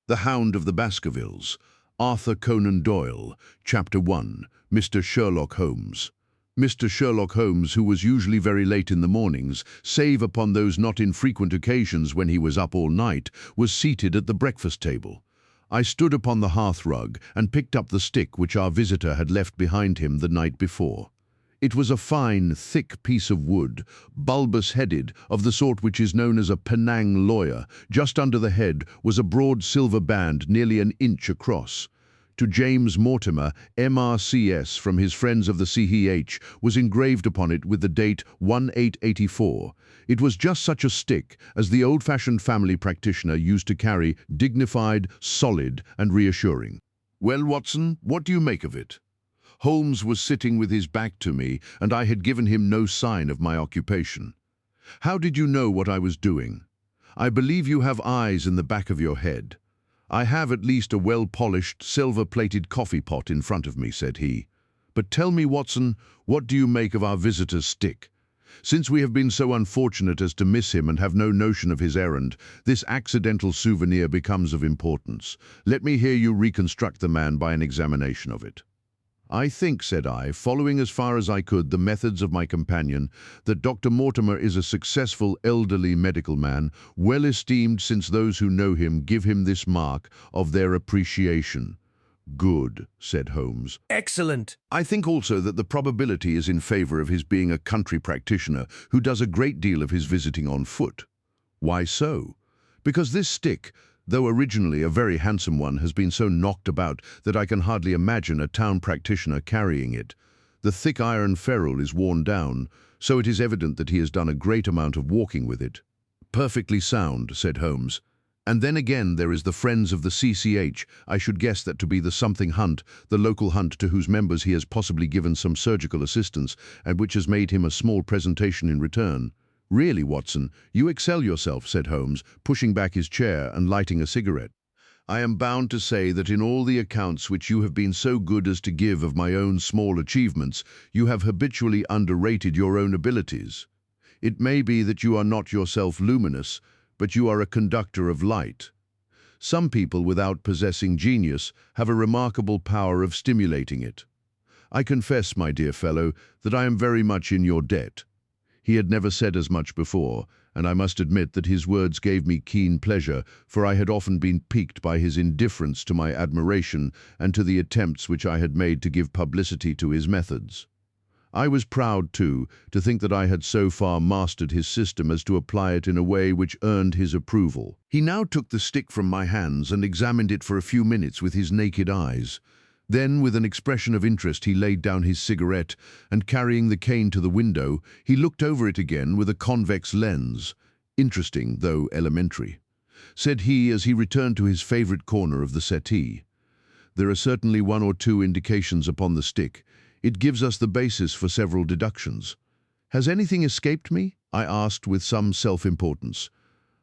The Hound of the Baskervilles, Arthur Conan Doyle, Chapter 1, Mr. Sherlock Holmes. Mr. Sherlock Holmes, who was usually very late in the mornings, save upon those not infrequent occasions when he was up all night, was seated at the breakfast table. I stood upon the hearth-rug and picked up the stick which our visitor had left behind him the night before. It was a fine, thick piece of wood, bulbous-headed, of the sort which is known as a Penang lawyer. Just under the head was a broad silver band nearly an inch across. To James Mortimer, M.R.C.S. from his friends of the C.H. was engraved upon it with the date 1884. It was just such a stick as the old-fashioned family practitioner used to carry, dignified, solid, and reassuring. "Well, Watson, what do you make of it?" Holmes was sitting with his back to me, and I had given him no sign of my occupation. "How did you know what I was doing? I believe you have eyes in the back of your head." "I have at least a well-polished, silver-plated coffee-pot in front of me," said he. "But tell me, Watson, what do you make of our visitor's stick? Since we have been so unfortunate as to miss him and have no notion of his errand, this accidental souvenir becomes of importance. Let me hear you reconstruct the man by an examination of it." "I think," said I, following as far as I could the methods of my companion, "that Dr. Mortimer is a successful elderly medical man, well esteemed since those who know him give him this mark of their appreciation." "Good," said Holmes. "Excellent." "I think also that the probability is in favor of his being a country practitioner who does a great deal of his visiting on foot." "Why so?" "Because this stick, though originally a very handsome one, has been so knocked about that I can hardly imagine a town practitioner carrying it. The thick iron ferrule is worn down, so it is evident that he has done a great amount of walking with it." "Perfectly sound," said Holmes. "And then again there is the Friends of the C.H. I should guess that to be the something hunt, the local hunt to whose members he has possibly given some surgical assistance, and which has made him a small presentation in return." "Really, Watson, you excel yourself," said Holmes, pushing back his chair and lighting a cigarette. "I am bound to say that in all the accounts which you have been so good as to give of my own small achievements, you have habitually underrated your own abilities. It may be that you are not yourself luminous, but you are a conductor of light. Some people, without possessing genius, have a remarkable power of stimulating it. I confess, my dear fellow, that I am very much in your debt." He had never said as much before, and I must admit that his words gave me keen pleasure, for I had often been piqued by his indifference to my admiration and to the attempts which I had made to give publicity to his methods. I was proud, too, to think that I had so far mastered his system as to apply it in a way which earned his approval. He now took the stick from my hands and examined it for a few minutes with his naked eyes. Then, with an expression of interest, he laid down his cigarette, and carrying the cane to the window, he looked over it again with a convex lens. "Interesting, though elementary," said he as he returned to his favorite corner of the settee. "There are certainly one or two indications upon the stick. It gives us the basis for several deductions." "Has anything escaped me?" I asked with some self-importance.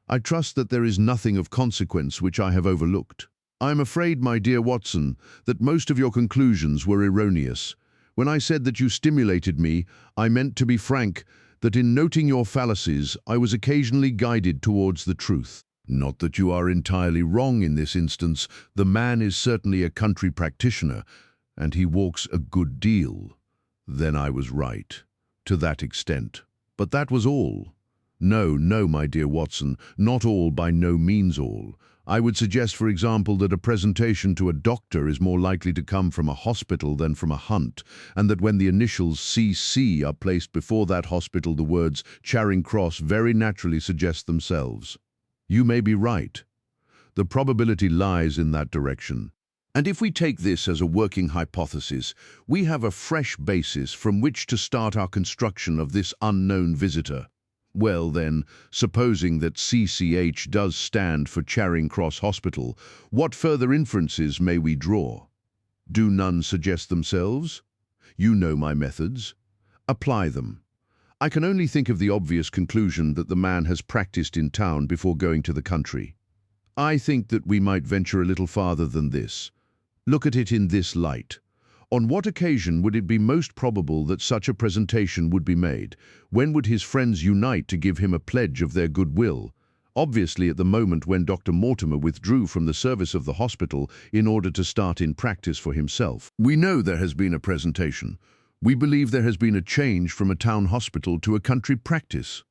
"I trust that there is nothing of consequence which I have overlooked." "I am afraid, my dear Watson, that most of your conclusions were erroneous. When I said that you stimulated me, I meant, to be frank, that in noting your fallacies, I was occasionally guided towards the truth. Not that you are entirely wrong in this instance. The man is certainly a country practitioner, and he walks a good deal. Then I was right, to that extent. But that was all." "No, no, my dear Watson, not all, by no means all. I would suggest, for example, that a presentation to a doctor is more likely to come from a hospital than from a hunt, and that when the initials C.C. are placed before that hospital, the words Charing Cross very naturally suggest themselves." "You may be right. The probability lies in that direction. And if we take this as a working hypothesis, we have a fresh basis from which to start our construction of this unknown visitor. Well then, supposing that CCH does stand for Charing Cross Hospital, what further inferences may we draw? Do none suggest themselves? You know my methods. Apply them. I can only think of the obvious conclusion that the man has practiced in town before going to the country. I think that we might venture a little farther than this. Look at it in this light. On what occasion would it be most probable that such a presentation would be made? When would his friends unite to give him a pledge of their goodwill? obviously at the moment when Dr. Mortimer withdrew from the service of the hospital in order to start in practice for himself. We know there has been a presentation. We believe there has been a change from a town hospital to a country practice.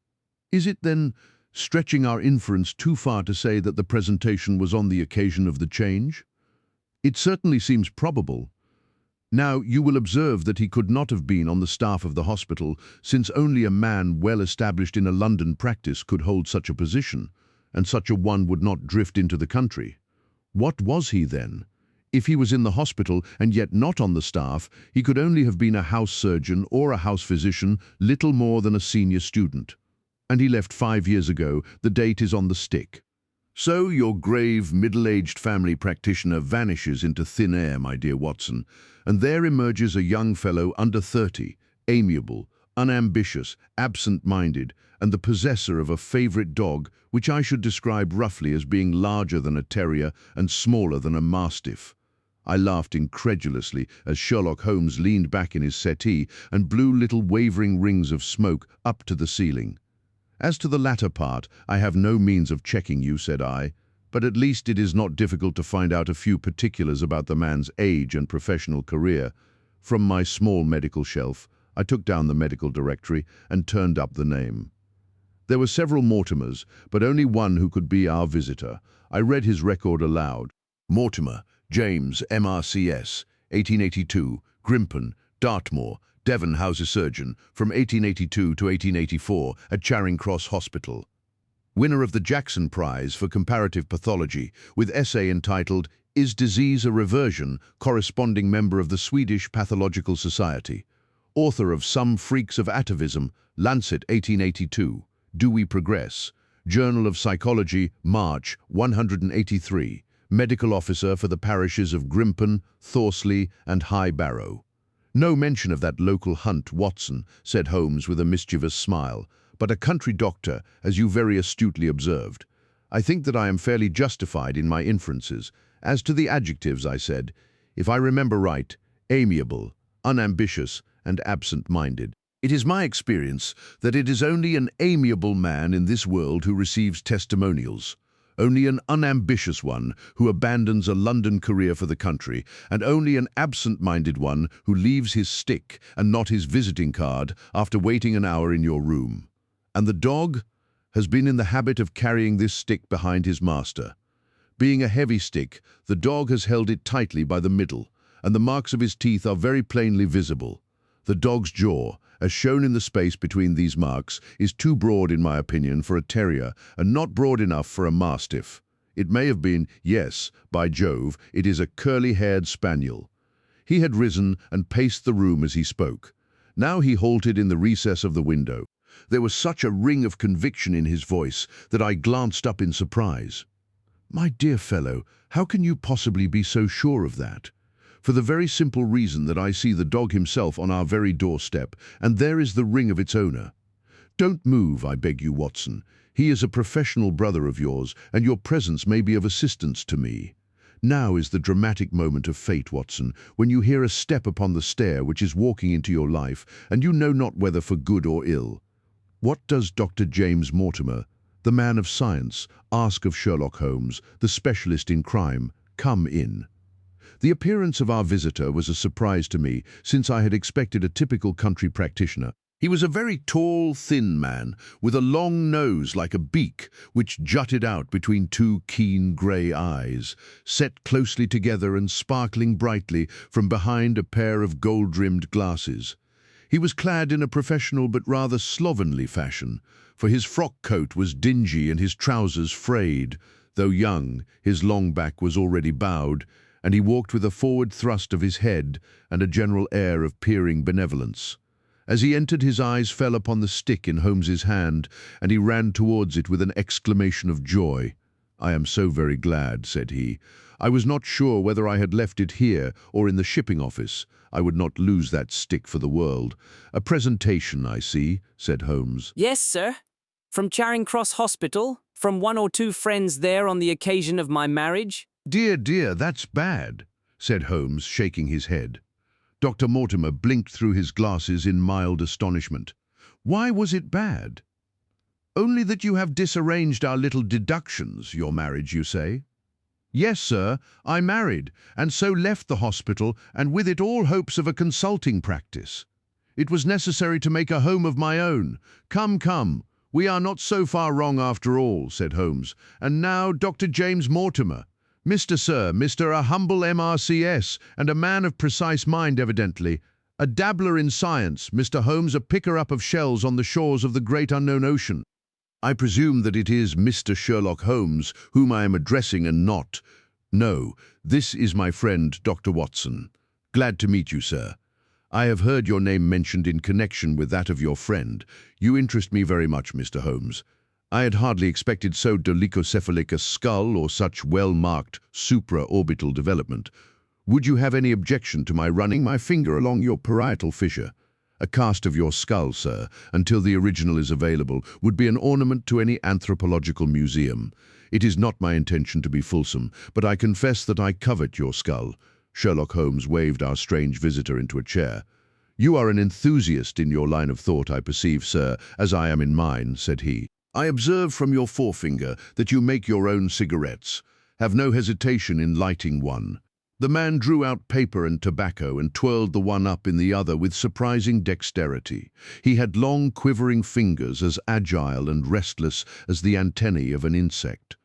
Is it then stretching our inference too far to say that the presentation was on the occasion of the change? It certainly seems probable. Now, you will observe that he could not have been on the staff of the hospital, since only a man well established in a London practice could hold such a position, and such a one would not drift into the country. What was he then? If he was in the hospital and yet not on the staff, he could only have been a house surgeon or a house physician, little more than a senior student. And he left 5 years ago. The date is on the stick. So your grave, middle-aged family practitioner vanishes into thin air, my dear Watson, and there emerges a young fellow under 30, amiable, unambitious, absent-minded, and the possessor of a favourite dog which I should describe roughly as being larger than a terrier and smaller than a mastiff. I laughed incredulously as Sherlock Holmes leaned back in his settee and blew little wavering rings of smoke up to the ceiling. As to the latter part, I have no means of checking you, said I, but at least it is not difficult to find out a few particulars about the man's age and professional career. From my small medical shelf, I took down the medical directory and turned up the name. There were several Mortimers, but only one who could be our visitor. I read his record aloud. Mortimer, James, MRCS, 1882, Grimpen, Dartmoor, Devon House Surgeon, from 1882 to 1884 at Charing Cross Hospital. Winner of the Jackson Prize for Comparative Pathology, with essay entitled Is Disease a Reversion? Corresponding member of the Swedish Pathological Society. Author of Some Freaks of Atavism, Lancet 1882. Do We Progress? Journal of Psychology, March 183. Medical Officer for the parishes of Grimpen, Thorsley and High Barrow. No mention of that local hunt, Watson, said Holmes with a mischievous smile, but a country doctor, as you very astutely observed. I think that I am fairly justified in my inferences. As to the adjectives, I said, if I remember right, amiable, unambitious, and absent-minded. It is my experience that it is only an amiable man in this world who receives testimonials. Only an unambitious one who abandons a London career for the country, and only an absent-minded one who leaves his stick and not his visiting card after waiting an hour in your room. And the dog has been in the habit of carrying this stick behind his master. Being a heavy stick, the dog has held it tightly by the middle, and the marks of his teeth are very plainly visible. The dog's jaw, as shown in the space between these marks, is too broad in my opinion for a terrier and not broad enough for a mastiff. It may have been, yes, by Jove, it is a curly-haired spaniel. He had risen and paced the room as he spoke. Now he halted in the recess of the window. There was such a ring of conviction in his voice that I glanced up in surprise. My dear fellow, how can you possibly be so sure of that? For the very simple reason that I see the dog himself on our very doorstep, and there is the ring of its owner. Don't move, I beg you, Watson. He is a professional brother of yours, and your presence may be of assistance to me. Now is the dramatic moment of fate, Watson, when you hear a step upon the stair which is walking into your life, and you know not whether for good or ill. What does Dr. James Mortimer, the man of science, ask of Sherlock Holmes, the specialist in crime? Come in. The appearance of our visitor was a surprise to me, since I had expected a typical country practitioner. He was a very tall, thin man, with a long nose like a beak, which jutted out between two keen grey eyes, set closely together and sparkling brightly from behind a pair of gold-rimmed glasses. He was clad in a professional but rather slovenly fashion, for his frock coat was dingy and his trousers frayed. Though young, his long back was already bowed, and he walked with a forward thrust of his head and a general air of peering benevolence. As he entered, his eyes fell upon the stick in Holmes's hand, and he ran towards it with an exclamation of joy. "I am so very glad," said he. "I was not sure whether I had left it here or in the shipping office. I would not lose that stick for the world. A presentation, I see," said Holmes. "Yes, sir. From Charing Cross Hospital, from one or two friends there on the occasion of my marriage." "Dear, dear, that's bad," said Holmes, shaking his head. Dr. Mortimer blinked through his glasses in mild astonishment. "Why was it bad?" Only that you have disarranged our little deductions, your marriage, you say? Yes, sir, I married, and so left the hospital, and with it all hopes of a consulting practice. It was necessary to make a home of my own. Come, come, we are not so far wrong after all, said Holmes. And now Dr. James Mortimer. Mr. a humble M.R.C.S. and a man of precise mind evidently. A dabbler in science, Mr. Holmes a picker-up of shells on the shores of the great unknown ocean. I presume that it is Mr. Sherlock Holmes whom I am addressing and not... No, this is my friend, Dr. Watson. Glad to meet you, sir. I have heard your name mentioned in connection with that of your friend. You interest me very much, Mr. Holmes. I had hardly expected so dolichocephalic a skull or such well-marked supra-orbital development. Would you have any objection to my running my finger along your parietal fissure? A cast of your skull, sir, until the original is available, would be an ornament to any anthropological museum. It is not my intention to be fulsome, but I confess that I covet your skull. Sherlock Holmes waved our strange visitor into a chair. You are an enthusiast in your line of thought, I perceive, sir, as I am in mine, said he. I observe from your forefinger that you make your own cigarettes. Have no hesitation in lighting one. The man drew out paper and tobacco and twirled the one up in the other with surprising dexterity. He had long, quivering fingers as agile and restless as the antennae of an insect.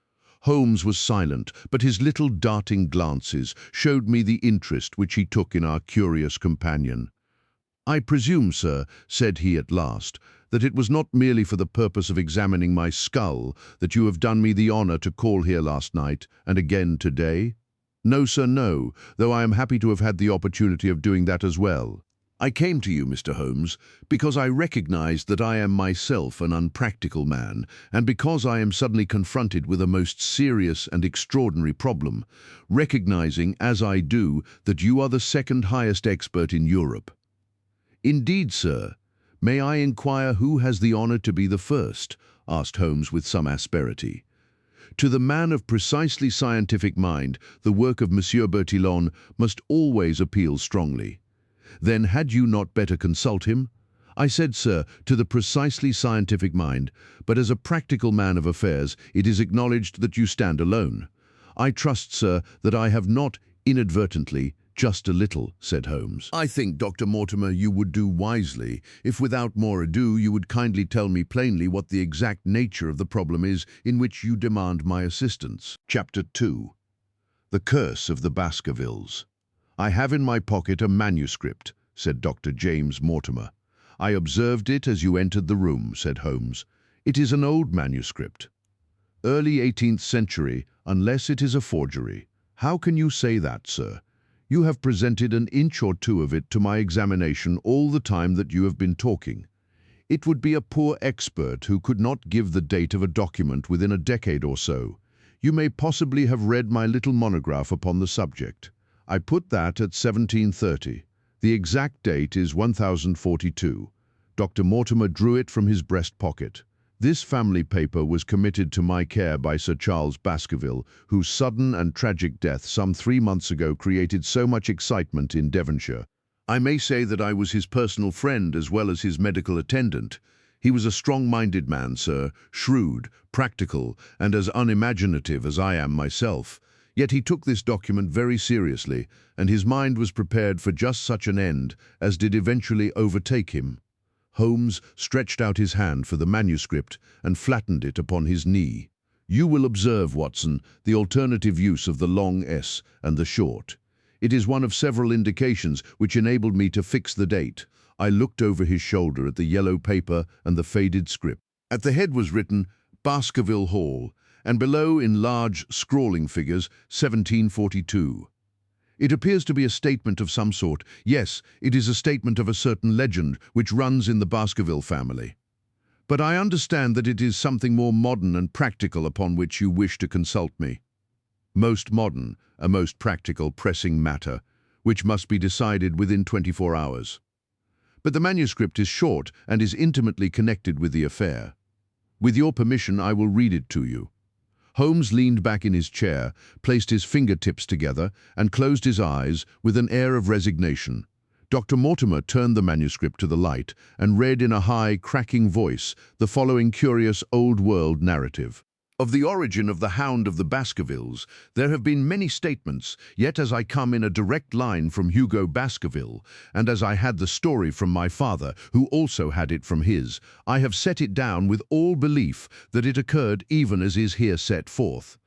Holmes was silent, but his little darting glances showed me the interest which he took in our curious companion. I presume, sir, said he at last, that it was not merely for the purpose of examining my skull that you have done me the honor to call here last night and again today? No, sir, no, though I am happy to have had the opportunity of doing that as well. I came to you, Mr. Holmes, because I recognized that I am myself an unpractical man, and because I am suddenly confronted with a most serious and extraordinary problem, recognizing, as I do, that you are the second highest expert in Europe. Indeed, sir. May I inquire who has the honor to be the first? Asked Holmes with some asperity. To the man of precisely scientific mind, the work of Monsieur Bertillon must always appeal strongly. Then had you not better consult him? I said, sir, to the precisely scientific mind, but as a practical man of affairs, it is acknowledged that you stand alone. I trust, sir, that I have not inadvertently, just a little, said Holmes. I think, Dr. Mortimer, you would do wisely if without more ado you would kindly tell me plainly what the exact nature of the problem is in which you demand my assistance. Chapter 2. The Curse of the Baskervilles. I have in my pocket a manuscript, said Dr. James Mortimer. I observed it as you entered the room, said Holmes. It is an old manuscript. Early 18th century, unless it is a forgery. How can you say that, sir? You have presented an inch or two of it to my examination all the time that you have been talking. It would be a poor expert who could not give the date of a document within a decade or so. You may possibly have read my little monograph upon the subject. I put that at 1730. The exact date is 1042. Dr. Mortimer drew it from his breast pocket. This family paper was committed to my care by Sir Charles Baskerville, whose sudden and tragic death some 3 months ago created so much excitement in Devonshire. I may say that I was his personal friend as well as his medical attendant. He was a strong-minded man, sir, shrewd, practical, and as unimaginative as I am myself. Yet he took this document very seriously, and his mind was prepared for just such an end as did eventually overtake him. Holmes stretched out his hand for the manuscript and flattened it upon his knee. You will observe, Watson, the alternative use of the long S and the short. It is one of several indications which enabled me to fix the date. I looked over his shoulder at the yellow paper and the faded script. At the head was written Baskerville Hall, and below in large scrawling figures 1742. It appears to be a statement of some sort. Yes, it is a statement of a certain legend which runs in the Baskerville family. But I understand that it is something more modern and practical upon which you wish to consult me. Most modern, a most practical, pressing matter, which must be decided within 24 hours. But the manuscript is short and is intimately connected with the affair. With your permission, I will read it to you. Holmes leaned back in his chair, placed his fingertips together, and closed his eyes with an air of resignation. Dr. Mortimer turned the manuscript to the light and read in a high, cracking voice the following curious old-world narrative. Of the origin of the Hound of the Baskervilles, there have been many statements, yet as I come in a direct line from Hugo Baskerville, and as I had the story from my father, who also had it from his, I have set it down with all belief that it occurred even as is here set forth.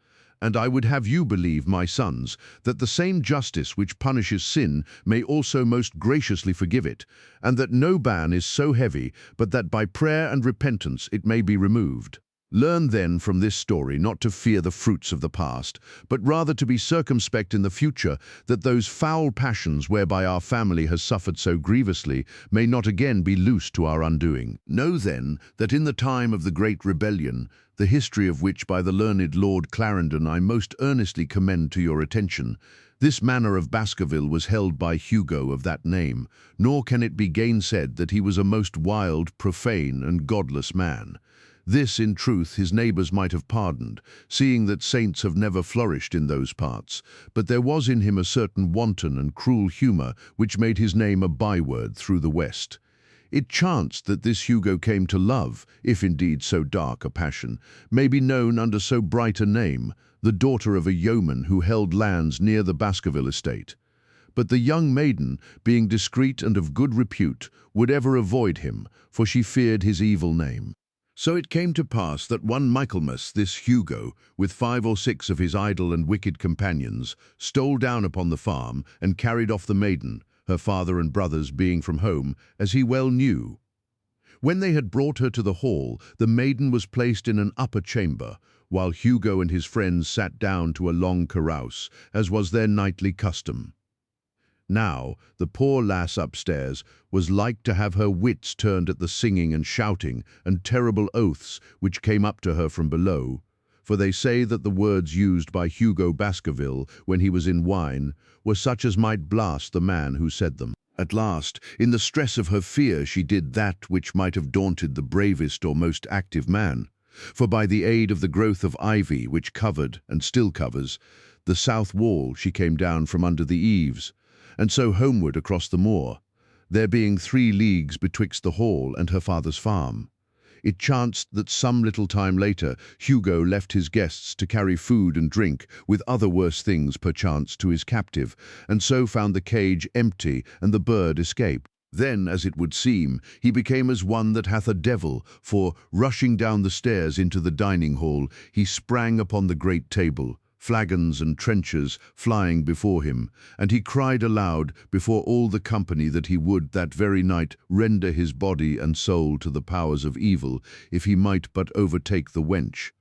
And I would have you believe, my sons, that the same justice which punishes sin may also most graciously forgive it, and that no ban is so heavy but that by prayer and repentance it may be removed. Learn then from this story not to fear the fruits of the past, but rather to be circumspect in the future, that those foul passions whereby our family has suffered so grievously may not again be loosed to our undoing. Know then that in the time of the great rebellion, the history of which by the learned Lord Clarendon I most earnestly commend to your attention, this manor of Baskerville was held by Hugo of that name, nor can it be gainsaid that he was a most wild, profane, and godless man. This, in truth, his neighbours might have pardoned, seeing that saints have never flourished in those parts, but there was in him a certain wanton and cruel humour which made his name a byword through the West. It chanced that this Hugo came to love, if indeed so dark a passion, may be known under so bright a name, the daughter of a yeoman who held lands near the Baskerville estate. But the young maiden, being discreet and of good repute, would ever avoid him, for she feared his evil name. So it came to pass that one Michaelmas this Hugo, with 5 or 6 of his idle and wicked companions, stole down upon the farm and carried off the maiden, her father and brothers being from home, as he well knew. When they had brought her to the hall, the maiden was placed in an upper chamber, while Hugo and his friends sat down to a long carouse, as was their nightly custom. Now, the poor lass upstairs was like to have her wits turned at the singing and shouting and terrible oaths which came up to her from below, for they say that the words used by Hugo Baskerville when he was in wine were such as might blast the man who said them. At last, in the stress of her fear, she did that which might have daunted the bravest or most active man, for by the aid of the growth of ivy which covered, and still covers, the south wall, she came down from under the eaves, and so homeward across the moor, there being 3 leagues betwixt the hall and her father's farm. It chanced that some little time later Hugo left his guests to carry food and drink, with other worse things perchance, to his captive, and so found the cage empty and the bird escape. Then, as it would seem, he became as one that hath a devil, for, rushing down the stairs into the dining hall, he sprang upon the great table, flagons and trenchers flying before him, and he cried aloud before all the company that he would that very night render his body and soul to the powers of evil, if he might but overtake the wench.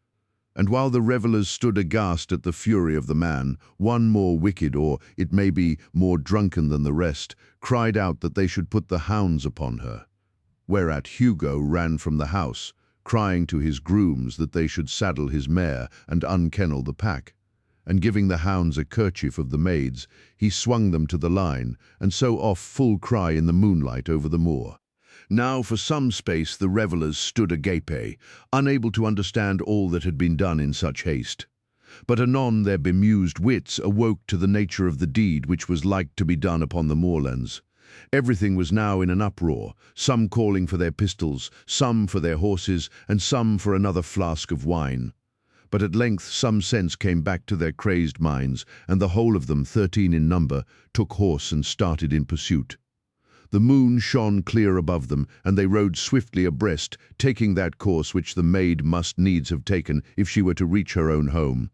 And while the revellers stood aghast at the fury of the man, one more wicked, or, it may be, more drunken than the rest, cried out that they should put the hounds upon her. Whereat Hugo ran from the house, crying to his grooms that they should saddle his mare and unkennel the pack. And giving the hounds a kerchief of the maid's, he swung them to the line, and so off full cry in the moonlight over the moor. Now for some space the revellers stood agape, unable to understand all that had been done in such haste. But anon their bemused wits awoke to the nature of the deed which was like to be done upon the moorlands. Everything was now in an uproar, some calling for their pistols, some for their horses, and some for another flask of wine. But at length some sense came back to their crazed minds, and the whole of them, 13 in number, took horse and started in pursuit. The moon shone clear above them, and they rode swiftly abreast, taking that course which the maid must needs have taken if she were to reach her own home.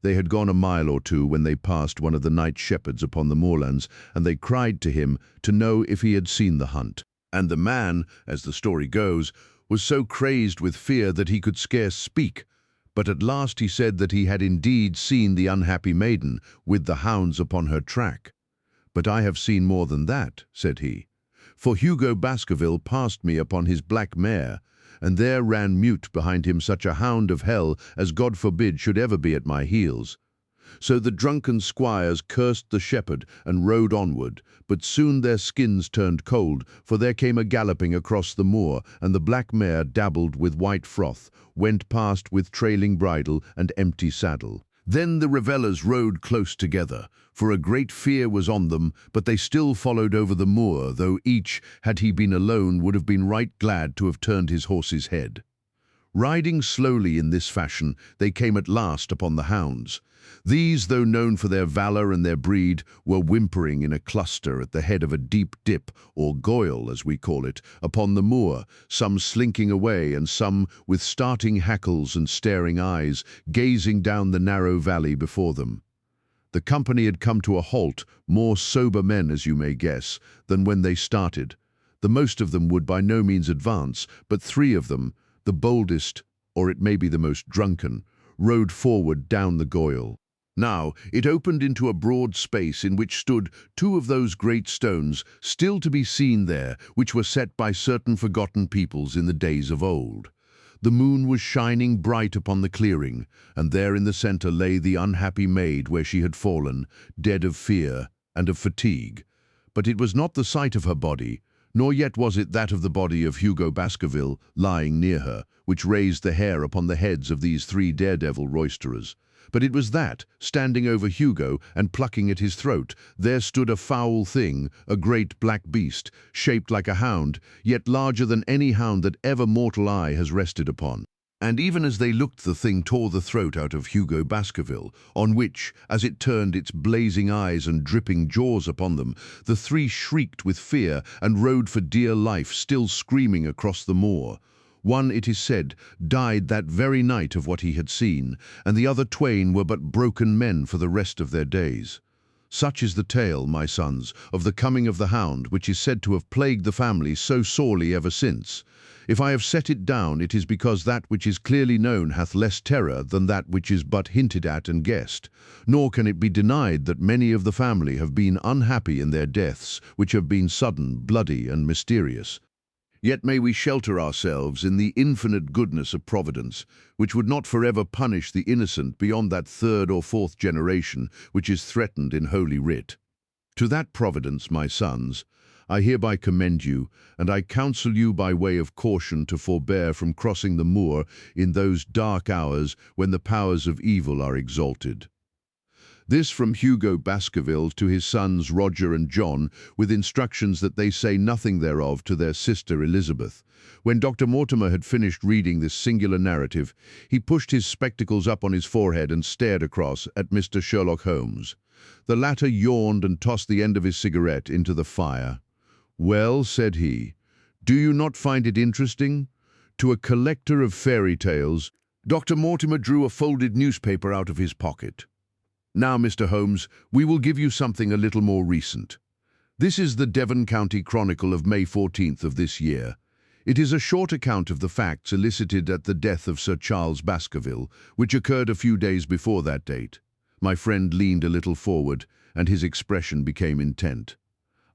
They had gone a mile or 2 when they passed one of the night shepherds upon the moorlands, and they cried to him to know if he had seen the hunt. And the man, as the story goes, was so crazed with fear that he could scarce speak. But at last he said that he had indeed seen the unhappy maiden, with the hounds upon her track. "But I have seen more than that," said he, "for Hugo Baskerville passed me upon his black mare, and there ran mute behind him such a hound of hell as God forbid should ever be at my heels. So the drunken squires cursed the shepherd and rode onward, but soon their skins turned cold, for there came a galloping across the moor, and the black mare, dabbled with white froth, went past with trailing bridle and empty saddle. Then the revellers rode close together, for a great fear was on them, but they still followed over the moor, though each, had he been alone, would have been right glad to have turned his horse's head. Riding slowly in this fashion, they came at last upon the hounds. These, though known for their valour and their breed, were whimpering in a cluster at the head of a deep dip, or goyle as we call it, upon the moor, some slinking away and some, with starting hackles and staring eyes, gazing down the narrow valley before them. The company had come to a halt, more sober men, as you may guess, than when they started. The most of them would by no means advance, but three of them, the boldest, or it may be the most drunken, rode forward down the goyle. Now it opened into a broad space in which stood two of those great stones, still to be seen there, which were set by certain forgotten peoples in the days of old. The moon was shining bright upon the clearing, and there in the centre lay the unhappy maid where she had fallen, dead of fear and of fatigue. But it was not the sight of her body, nor yet was it that of the body of Hugo Baskerville lying near her, which raised the hair upon the heads of these three daredevil roisterers. But it was that, standing over Hugo and plucking at his throat, there stood a foul thing, a great black beast, shaped like a hound, yet larger than any hound that ever mortal eye has rested upon. And even as they looked, the thing tore the throat out of Hugo Baskerville, on which, as it turned its blazing eyes and dripping jaws upon them, the three shrieked with fear and rode for dear life, still screaming across the moor. One, it is said, died that very night of what he had seen, and the other twain were but broken men for the rest of their days. Such is the tale, my sons, of the coming of the hound, which is said to have plagued the family so sorely ever since. If I have set it down, it is because that which is clearly known hath less terror than that which is but hinted at and guessed. Nor can it be denied that many of the family have been unhappy in their deaths, which have been sudden, bloody, and mysterious. Yet may we shelter ourselves in the infinite goodness of Providence, which would not forever punish the innocent beyond that third or fourth generation which is threatened in Holy Writ. To that Providence, my sons, I hereby commend you, and I counsel you by way of caution to forbear from crossing the moor in those dark hours when the powers of evil are exalted. This from Hugo Baskerville to his sons Roger and John, with instructions that they say nothing thereof to their sister Elizabeth. When Dr. Mortimer had finished reading this singular narrative, he pushed his spectacles up on his forehead and stared across at Mr. Sherlock Holmes. The latter yawned and tossed the end of his cigarette into the fire. "Well," said he, "do you not find it interesting? To a collector of fairy tales." Dr. Mortimer drew a folded newspaper out of his pocket. "Now, Mr. Holmes, we will give you something a little more recent. This is the Devon County Chronicle of May 14th of this year. It is a short account of the facts elicited at the death of Sir Charles Baskerville, which occurred a few days before that date." My friend leaned a little forward, and his expression became intent.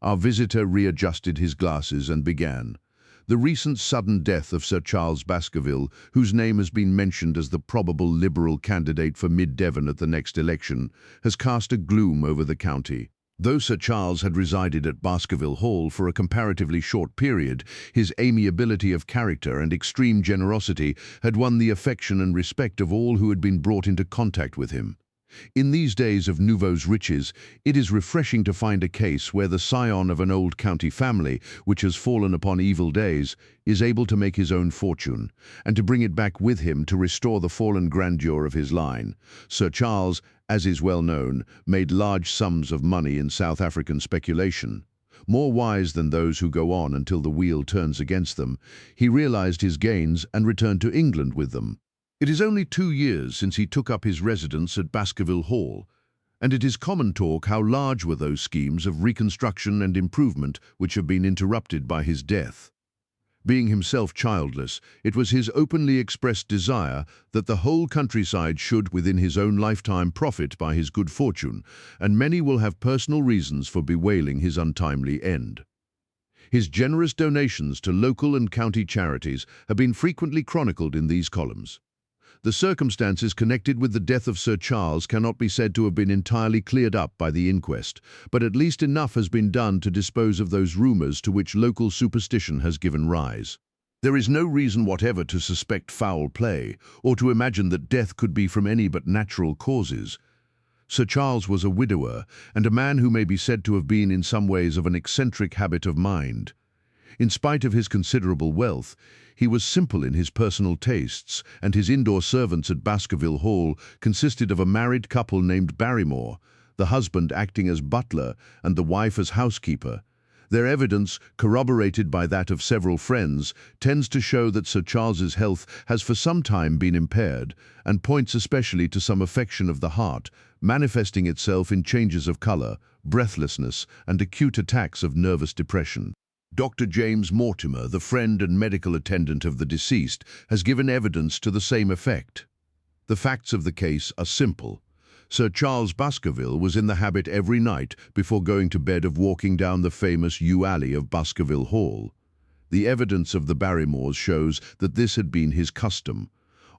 Our visitor readjusted his glasses and began. "The recent sudden death of Sir Charles Baskerville, whose name has been mentioned as the probable Liberal candidate for Mid-Devon at the next election, has cast a gloom over the county. Though Sir Charles had resided at Baskerville Hall for a comparatively short period, his amiability of character and extreme generosity had won the affection and respect of all who had been brought into contact with him. In these days of nouveaux riches, it is refreshing to find a case where the scion of an old county family, which has fallen upon evil days, is able to make his own fortune, and to bring it back with him to restore the fallen grandeur of his line. Sir Charles, as is well known, made large sums of money in South African speculation. More wise than those who go on until the wheel turns against them, he realized his gains and returned to England with them. It is only 2 years since he took up his residence at Baskerville Hall, and it is common talk how large were those schemes of reconstruction and improvement which have been interrupted by his death. Being himself childless, it was his openly expressed desire that the whole countryside should, within his own lifetime, profit by his good fortune, and many will have personal reasons for bewailing his untimely end. His generous donations to local and county charities have been frequently chronicled in these columns. The circumstances connected with the death of Sir Charles cannot be said to have been entirely cleared up by the inquest, but at least enough has been done to dispose of those rumours to which local superstition has given rise. There is no reason whatever to suspect foul play, or to imagine that death could be from any but natural causes. Sir Charles was a widower, and a man who may be said to have been in some ways of an eccentric habit of mind. In spite of his considerable wealth, he was simple in his personal tastes, and his indoor servants at Baskerville Hall consisted of a married couple named Barrymore, the husband acting as butler and the wife as housekeeper. Their evidence, corroborated by that of several friends, tends to show that Sir Charles's health has for some time been impaired, and points especially to some affection of the heart, manifesting itself in changes of colour, breathlessness, and acute attacks of nervous depression. Dr. James Mortimer, the friend and medical attendant of the deceased, has given evidence to the same effect. The facts of the case are simple. Sir Charles Baskerville was in the habit every night before going to bed of walking down the famous yew alley of Baskerville Hall. The evidence of the Barrymores shows that this had been his custom.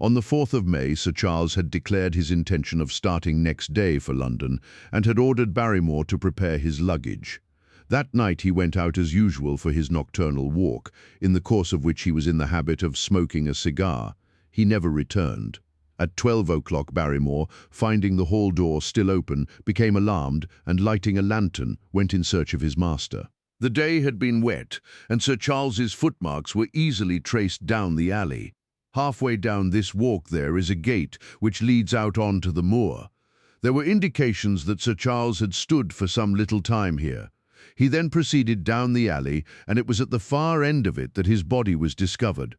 On the 4th of May, Sir Charles had declared his intention of starting next day for London and had ordered Barrymore to prepare his luggage. That night he went out as usual for his nocturnal walk, in the course of which he was in the habit of smoking a cigar. He never returned. At 12 o'clock, Barrymore, finding the hall door still open, became alarmed and, lighting a lantern, went in search of his master. The day had been wet, and Sir Charles's footmarks were easily traced down the alley. Halfway down this walk there is a gate which leads out onto the moor. There were indications that Sir Charles had stood for some little time here. He then proceeded down the alley, and it was at the far end of it that his body was discovered.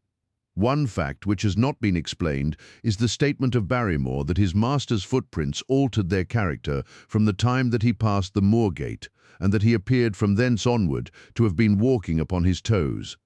One fact which has not been explained is the statement of Barrymore that his master's footprints altered their character from the time that he passed the moor gate, and that he appeared from thence onward to have been walking upon his toes.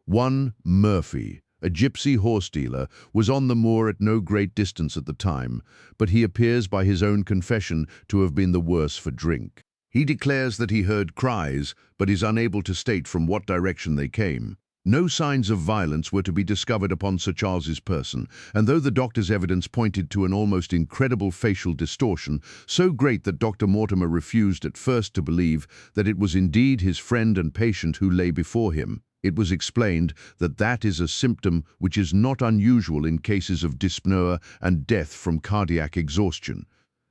One Murphy, a gipsy horse dealer, was on the moor at no great distance at the time, but he appears by his own confession to have been the worse for drink. He declares that he heard cries, but is unable to state from what direction they came. No signs of violence were to be discovered upon Sir Charles's person, and though the doctor's evidence pointed to an almost incredible facial distortion, so great that Dr. Mortimer refused at first to believe that it was indeed his friend and patient who lay before him, it was explained that that is a symptom which is not unusual in cases of dyspnoea and death from cardiac exhaustion.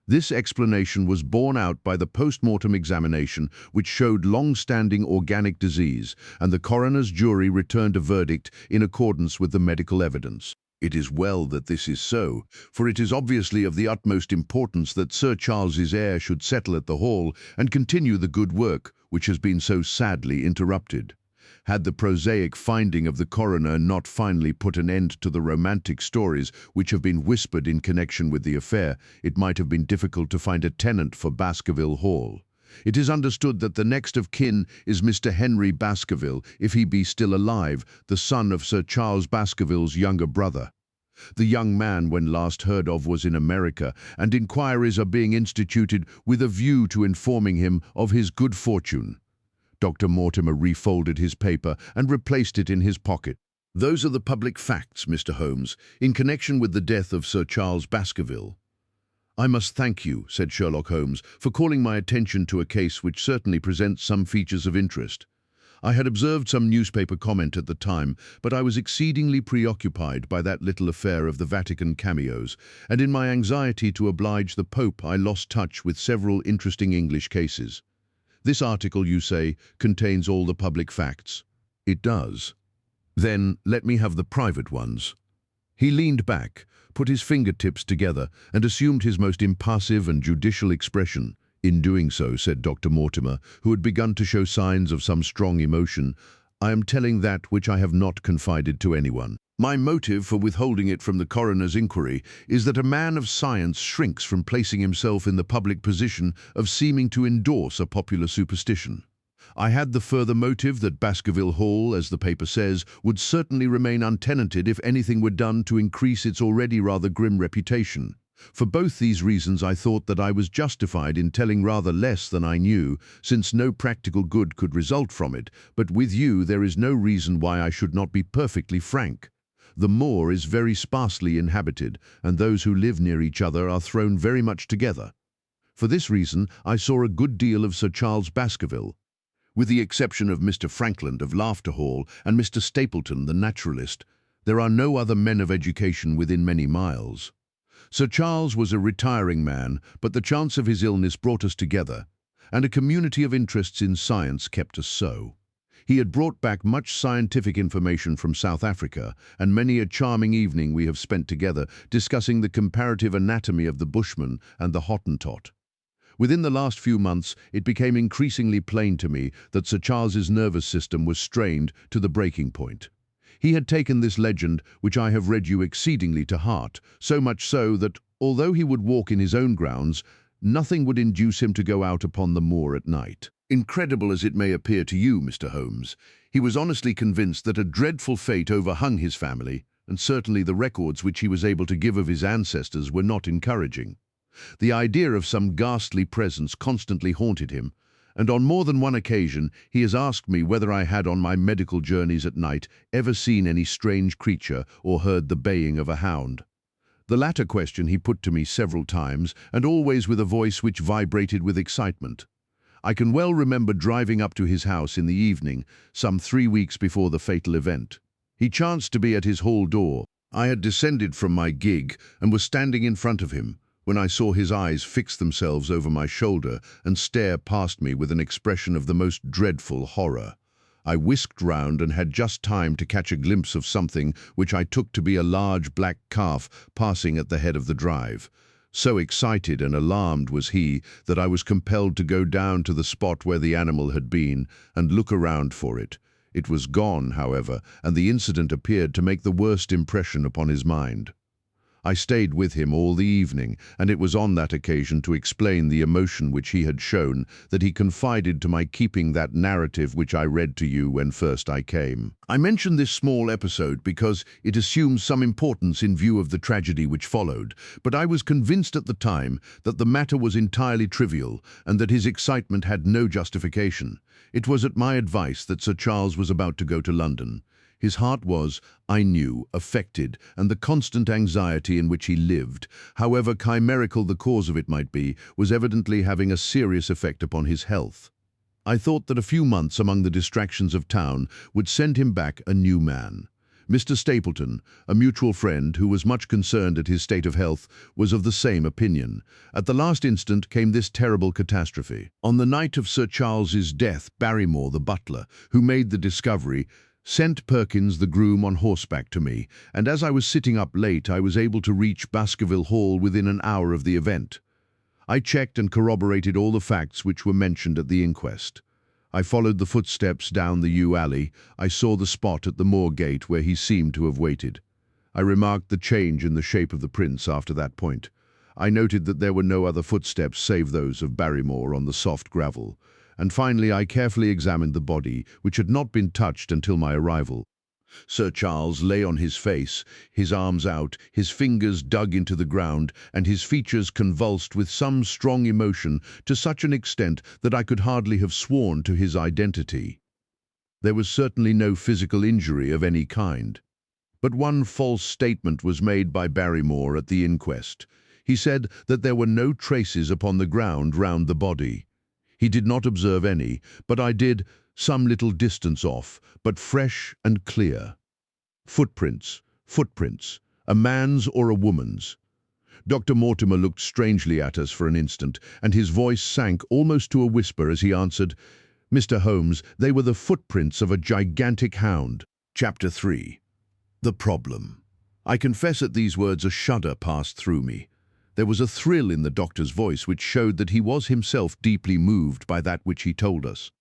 This explanation was borne out by the post-mortem examination, which showed long-standing organic disease, and the coroner's jury returned a verdict in accordance with the medical evidence. It is well that this is so, for it is obviously of the utmost importance that Sir Charles's heir should settle at the Hall and continue the good work which has been so sadly interrupted. Had the prosaic finding of the coroner not finally put an end to the romantic stories which have been whispered in connection with the affair, it might have been difficult to find a tenant for Baskerville Hall. It is understood that the next of kin is Mr. Henry Baskerville, if he be still alive, the son of Sir Charles Baskerville's younger brother. The young man, when last heard of, was in America, and inquiries are being instituted with a view to informing him of his good fortune. Dr. Mortimer refolded his paper and replaced it in his pocket. Those are the public facts, Mr. Holmes, in connection with the death of Sir Charles Baskerville. I must thank you, said Sherlock Holmes, for calling my attention to a case which certainly presents some features of interest. I had observed some newspaper comment at the time, but I was exceedingly preoccupied by that little affair of the Vatican cameos, and in my anxiety to oblige the Pope I lost touch with several interesting English cases. This article, you say, contains all the public facts. It does. Then let me have the private ones. He leaned back, put his fingertips together, and assumed his most impassive and judicial expression. In doing so, said Dr. Mortimer, who had begun to show signs of some strong emotion, I am telling that which I have not confided to anyone. My motive for withholding it from the coroner's inquiry is that a man of science shrinks from placing himself in the public position of seeming to endorse a popular superstition. I had the further motive that Baskerville Hall, as the paper says, would certainly remain untenanted if anything were done to increase its already rather grim reputation. For both these reasons I thought that I was justified in telling rather less than I knew, since no practical good could result from it, but with you there is no reason why I should not be perfectly frank. The moor is very sparsely inhabited, and those who live near each other are thrown very much together. For this reason I saw a good deal of Sir Charles Baskerville. With the exception of Mr. Frankland of Laughter Hall and Mr. Stapleton, the naturalist, there are no other men of education within many miles. Sir Charles was a retiring man, but the chance of his illness brought us together, and a community of interests in science kept us so. He had brought back much scientific information from South Africa, and many a charming evening we have spent together discussing the comparative anatomy of the bushman and the Hottentot. Within the last few months, it became increasingly plain to me that Sir Charles's nervous system was strained to the breaking point. He had taken this legend, which I have read you, exceedingly to heart, so much so that, although he would walk in his own grounds, nothing would induce him to go out upon the moor at night. Incredible as it may appear to you, Mr. Holmes, he was honestly convinced that a dreadful fate overhung his family, and certainly the records which he was able to give of his ancestors were not encouraging. The idea of some ghastly presence constantly haunted him, and on more than one occasion he has asked me whether I had on my medical journeys at night ever seen any strange creature or heard the baying of a hound. The latter question he put to me several times, and always with a voice which vibrated with excitement. I can well remember driving up to his house in the evening, some 3 weeks before the fatal event. He chanced to be at his hall door. I had descended from my gig and was standing in front of him, when I saw his eyes fix themselves over my shoulder and stare past me with an expression of the most dreadful horror. I whisked round and had just time to catch a glimpse of something which I took to be a large black calf passing at the head of the drive. So excited and alarmed was he that I was compelled to go down to the spot where the animal had been and look around for it. It was gone, however, and the incident appeared to make the worst impression upon his mind. I stayed with him all the evening, and it was on that occasion, to explain the emotion which he had shown, that he confided to my keeping that narrative which I read to you when first I came. I mention this small episode because it assumes some importance in view of the tragedy which followed, but I was convinced at the time that the matter was entirely trivial and that his excitement had no justification. It was at my advice that Sir Charles was about to go to London. His heart was, I knew, affected, and the constant anxiety in which he lived, however chimerical the cause of it might be, was evidently having a serious effect upon his health. I thought that a few months among the distractions of town would send him back a new man. Mr. Stapleton, a mutual friend who was much concerned at his state of health, was of the same opinion. At the last instant came this terrible catastrophe. On the night of Sir Charles's death, Barrymore, the butler, who made the discovery, sent Perkins, the groom, on horseback to me, and as I was sitting up late, I was able to reach Baskerville Hall within an hour of the event. I checked and corroborated all the facts which were mentioned at the inquest. I followed the footsteps down the yew alley. I saw the spot at the Moor gate where he seemed to have waited. I remarked the change in the shape of the prints after that point. I noted that there were no other footsteps save those of Barrymore on the soft gravel. And finally I carefully examined the body, which had not been touched until my arrival. Sir Charles lay on his face, his arms out, his fingers dug into the ground, and his features convulsed with some strong emotion to such an extent that I could hardly have sworn to his identity. There was certainly no physical injury of any kind. But one false statement was made by Barrymore at the inquest. He said that there were no traces upon the ground round the body. He did not observe any, but I did, some little distance off, but fresh and clear. Footprints, a man's or a woman's. Dr. Mortimer looked strangely at us for an instant, and his voice sank almost to a whisper as he answered, Mr. Holmes, they were the footprints of a gigantic hound. Chapter 3. The Problem. I confess at these words a shudder passed through me. There was a thrill in the doctor's voice which showed that he was himself deeply moved by that which he told us.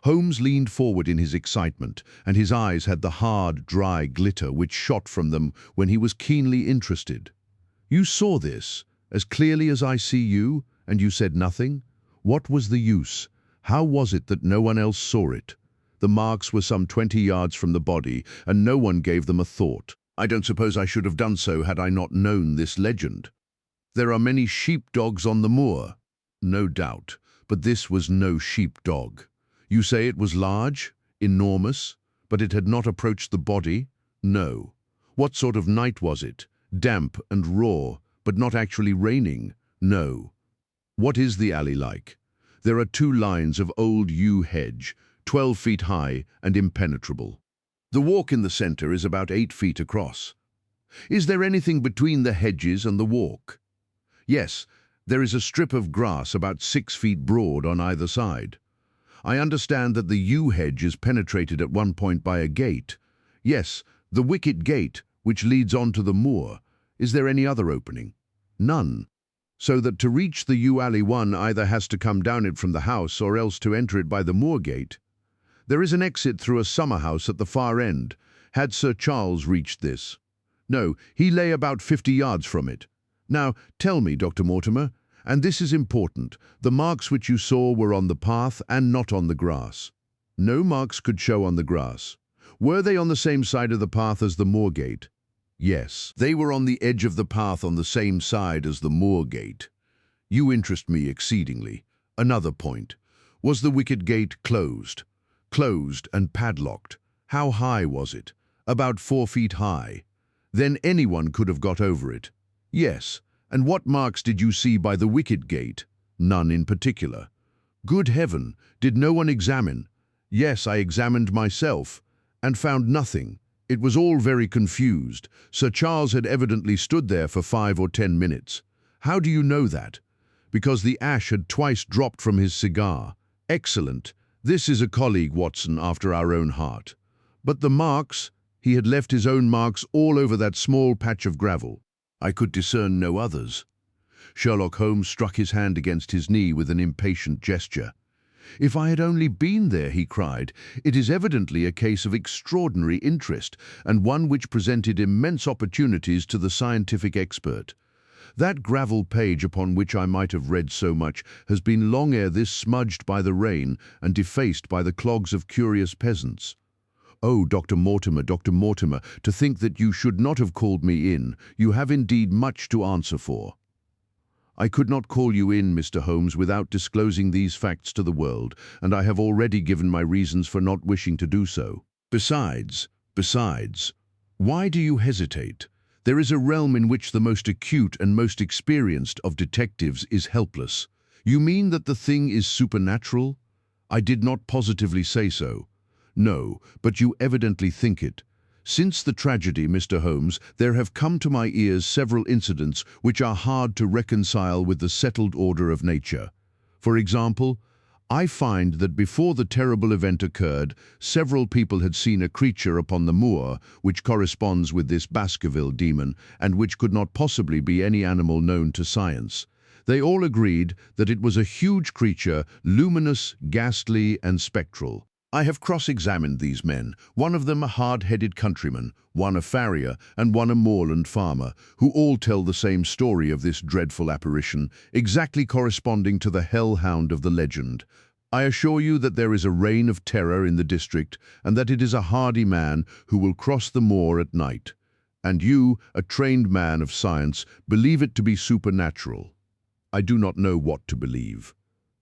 Holmes leaned forward in his excitement, and his eyes had the hard, dry glitter which shot from them when he was keenly interested. You saw this, as clearly as I see you, and you said nothing? What was the use? How was it that no one else saw it? The marks were some 20 yards from the body, and no one gave them a thought. I don't suppose I should have done so had I not known this legend. There are many sheep-dogs on the moor. No doubt, but this was no sheep-dog. You say it was large, enormous, but it had not approached the body? No. What sort of night was it? Damp and raw, but not actually raining? No. What is the alley like? There are 2 lines of old yew hedge, 12 feet high and impenetrable. The walk in the center is about 8 feet across. Is there anything between the hedges and the walk? Yes, there is a strip of grass about 6 feet broad on either side. I understand that the yew hedge is penetrated at one point by a gate. Yes, the wicket gate, which leads on to the moor. Is there any other opening? None. So that to reach the yew alley one either has to come down it from the house or else to enter it by the moor gate. There is an exit through a summer house at the far end. Had Sir Charles reached this? No, he lay about 50 yards from it. Now, tell me, Dr. Mortimer, and this is important, the marks which you saw were on the path and not on the grass. No marks could show on the grass. Were they on the same side of the path as the moor gate? Yes, they were on the edge of the path on the same side as the moor gate. You interest me exceedingly. Another point. Was the wicket gate closed? Closed and padlocked. How high was it? About 4 feet high. Then anyone could have got over it. Yes. And what marks did you see by the wicket gate? None in particular. Good heaven, did no one examine? Yes, I examined myself, and found nothing. It was all very confused. Sir Charles had evidently stood there for 5 or 10 minutes. How do you know that? Because the ash had twice dropped from his cigar. Excellent. This is a colleague, Watson, after our own heart. But the marks, he had left his own marks all over that small patch of gravel. I could discern no others. Sherlock Holmes struck his hand against his knee with an impatient gesture. If I had only been there, he cried. It is evidently a case of extraordinary interest, and one which presented immense opportunities to the scientific expert. That gravel page upon which I might have read so much has been long ere this smudged by the rain and defaced by the clogs of curious peasants. Oh, Dr. Mortimer, to think that you should not have called me in. You have indeed much to answer for. I could not call you in, Mr. Holmes, without disclosing these facts to the world, and I have already given my reasons for not wishing to do so. Besides, why do you hesitate? There is a realm in which the most acute and most experienced of detectives is helpless. You mean that the thing is supernatural? I did not positively say so. No, but you evidently think it. Since the tragedy, Mr. Holmes, there have come to my ears several incidents which are hard to reconcile with the settled order of nature. For example, I find that before the terrible event occurred, several people had seen a creature upon the moor which corresponds with this Baskerville demon and which could not possibly be any animal known to science. They all agreed that it was a huge creature, luminous, ghastly, and spectral. I have cross-examined these men, one of them a hard-headed countryman, one a farrier, and one a moorland farmer, who all tell the same story of this dreadful apparition, exactly corresponding to the hell-hound of the legend. I assure you that there is a reign of terror in the district, and that it is a hardy man who will cross the moor at night. And you, a trained man of science, believe it to be supernatural. I do not know what to believe.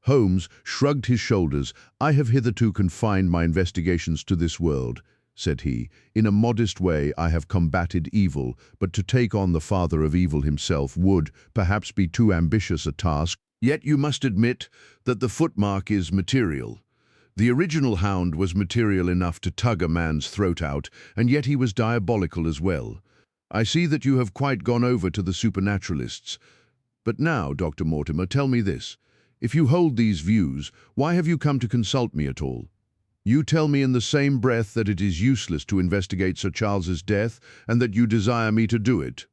Holmes shrugged his shoulders. I have hitherto confined my investigations to this world, said he. In a modest way I have combated evil, but to take on the father of evil himself would, perhaps, be too ambitious a task. Yet you must admit that the footmark is material. The original Hound was material enough to tug a man's throat out, and yet he was diabolical as well. I see that you have quite gone over to the supernaturalists. But now, Dr. Mortimer, tell me this. If you hold these views, why have you come to consult me at all? You tell me in the same breath that it is useless to investigate Sir Charles's death and that you desire me to do it.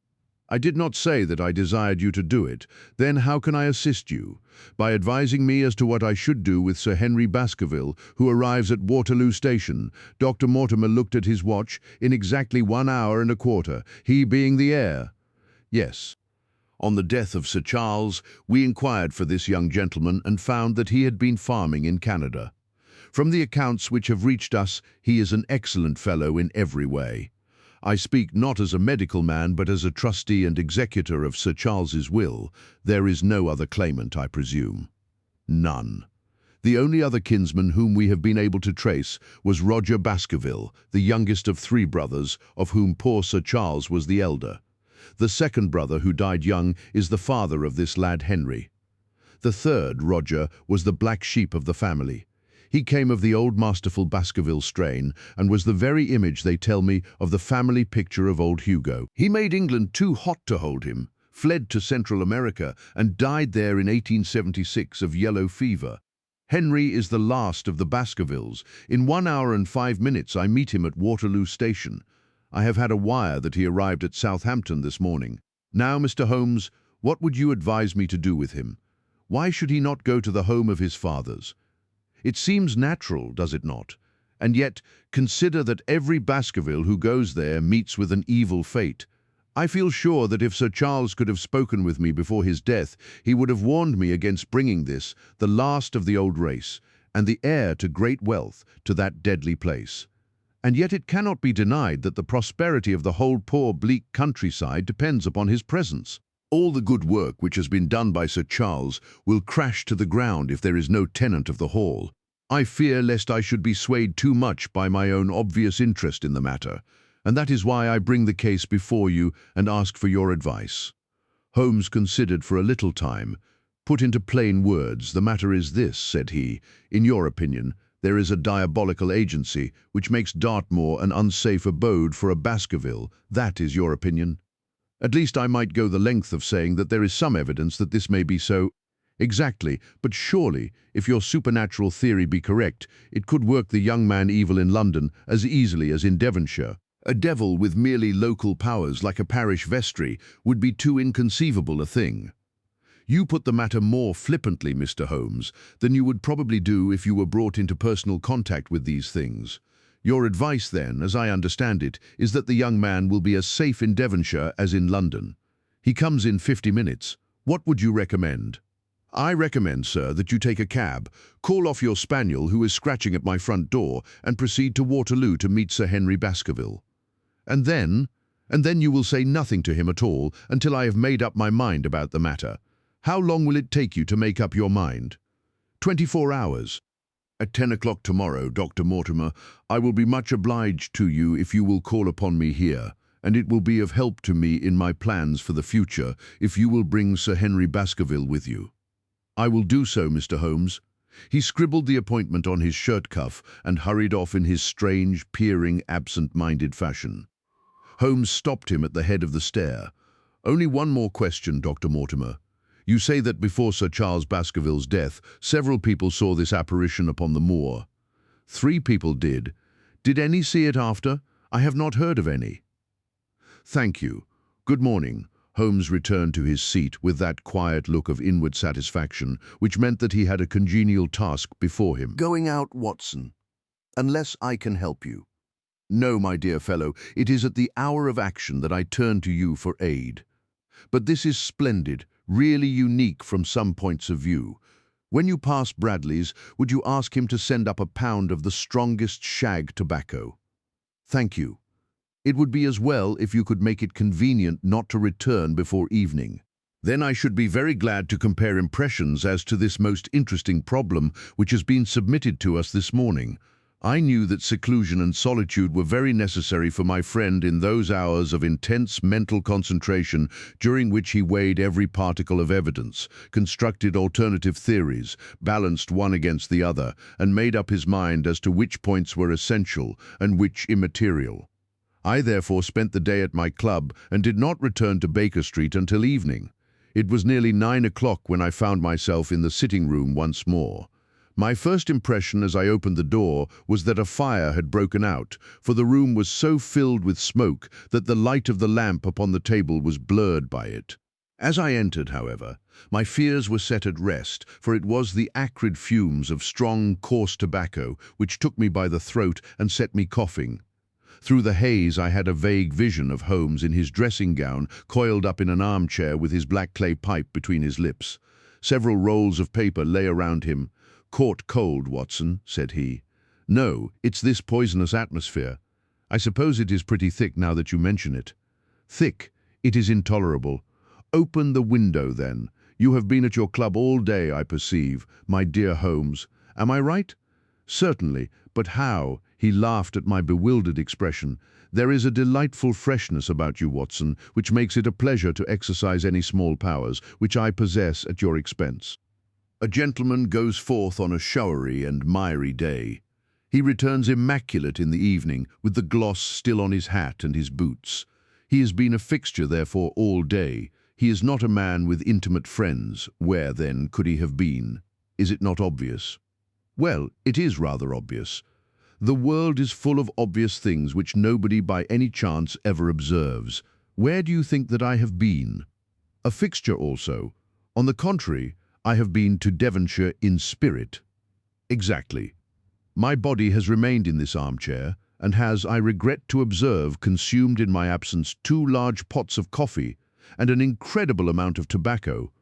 I did not say that I desired you to do it. Then how can I assist you? By advising me as to what I should do with Sir Henry Baskerville, who arrives at Waterloo Station. Dr. Mortimer looked at his watch. In exactly 1 hour and a quarter, he being the heir. Yes. On the death of Sir Charles, we inquired for this young gentleman and found that he had been farming in Canada. From the accounts which have reached us, he is an excellent fellow in every way. I speak not as a medical man, but as a trustee and executor of Sir Charles's will. There is no other claimant, I presume. None. The only other kinsman whom we have been able to trace was Roger Baskerville, the youngest of 3 brothers, of whom poor Sir Charles was the elder. The second brother, who died young, is the father of this lad Henry. The third, Roger, was the black sheep of the family. He came of the old masterful Baskerville strain, and was the very image, they tell me, of the family picture of old Hugo. He made England too hot to hold him, fled to Central America, and died there in 1876 of yellow fever. Henry is the last of the Baskervilles. In 1 hour and 5 minutes I meet him at Waterloo Station. I have had a wire that he arrived at Southampton this morning. Now, Mr. Holmes, what would you advise me to do with him? Why should he not go to the home of his fathers? It seems natural, does it not? And yet, consider that every Baskerville who goes there meets with an evil fate. I feel sure that if Sir Charles could have spoken with me before his death, he would have warned me against bringing this, the last of the old race, and the heir to great wealth, to that deadly place. And yet it cannot be denied that the prosperity of the whole poor bleak countryside depends upon his presence. All the good work which has been done by Sir Charles will crash to the ground if there is no tenant of the hall. I fear lest I should be swayed too much by my own obvious interest in the matter, and that is why I bring the case before you and ask for your advice." Holmes considered for a little time. "Put into plain words, the matter is this," said he. "In your opinion, there is a diabolical agency which makes Dartmoor an unsafe abode for a Baskerville. That is your opinion. At least I might go the length of saying that there is some evidence that this may be so." "Exactly, but surely, if your supernatural theory be correct, it could work the young man evil in London as easily as in Devonshire. A devil with merely local powers like a parish vestry would be too inconceivable a thing." "You put the matter more flippantly, Mr. Holmes, than you would probably do if you were brought into personal contact with these things. Your advice, then, as I understand it, is that the young man will be as safe in Devonshire as in London. He comes in 50 minutes. What would you recommend?" "I recommend, sir, that you take a cab, call off your spaniel who is scratching at my front door, and proceed to Waterloo to meet Sir Henry Baskerville. And then you will say nothing to him at all until I have made up my mind about the matter. How long will it take you to make up your mind?" 24 hours. "At 10 o'clock tomorrow, Dr. Mortimer, I will be much obliged to you if you will call upon me here, and it will be of help to me in my plans for the future if you will bring Sir Henry Baskerville with you." "I will do so, Mr. Holmes." He scribbled the appointment on his shirt cuff and hurried off in his strange, peering, absent-minded fashion. Holmes stopped him at the head of the stair. "Only one more question, Dr. Mortimer. You say that before Sir Charles Baskerville's death, several people saw this apparition upon the moor." "3 people did. Did any see it after? I have not heard of any." "Thank you. Good morning." Holmes returned to his seat with that quiet look of inward satisfaction, which meant that he had a congenial task before him. "Going out, Watson? Unless I can help you." "No, my dear fellow, it is at the hour of action that I turn to you for aid. But this is splendid, really unique from some points of view. When you pass Bradley's, would you ask him to send up a pound of the strongest shag tobacco? Thank you. It would be as well if you could make it convenient not to return before evening. Then I should be very glad to compare impressions as to this most interesting problem which has been submitted to us this morning. I knew that seclusion and solitude were very necessary for my friend in those hours of intense mental concentration during which he weighed every particle of evidence, constructed alternative theories, balanced one against the other, and made up his mind as to which points were essential and which immaterial. I therefore spent the day at my club and did not return to Baker Street until evening. It was nearly 9 o'clock when I found myself in the sitting-room once more. My first impression as I opened the door was that a fire had broken out, for the room was so filled with smoke that the light of the lamp upon the table was blurred by it. As I entered, however, my fears were set at rest, for it was the acrid fumes of strong, coarse tobacco which took me by the throat and set me coughing. Through the haze I had a vague vision of Holmes in his dressing gown, coiled up in an armchair with his black clay pipe between his lips. Several rolls of paper lay around him. "Caught cold, Watson," said he. "No, it's this poisonous atmosphere. I suppose it is pretty thick now that you mention it." "Thick? It is intolerable. Open the window, then. You have been at your club all day, I perceive, my dear Holmes. Am I right?" "Certainly, but how?" He laughed at my bewildered expression. "There is a delightful freshness about you, Watson, which makes it a pleasure to exercise any small powers, which I possess at your expense." A gentleman goes forth on a showery and miry day. He returns immaculate in the evening, with the gloss still on his hat and his boots. He has been a fixture, therefore, all day. He is not a man with intimate friends. Where, then, could he have been? Is it not obvious? Well, it is rather obvious. The world is full of obvious things which nobody by any chance ever observes. Where do you think that I have been? A fixture also. On the contrary, I have been to Devonshire in spirit. Exactly. My body has remained in this armchair, and has, I regret to observe, consumed in my absence 2 large pots of coffee and an incredible amount of tobacco.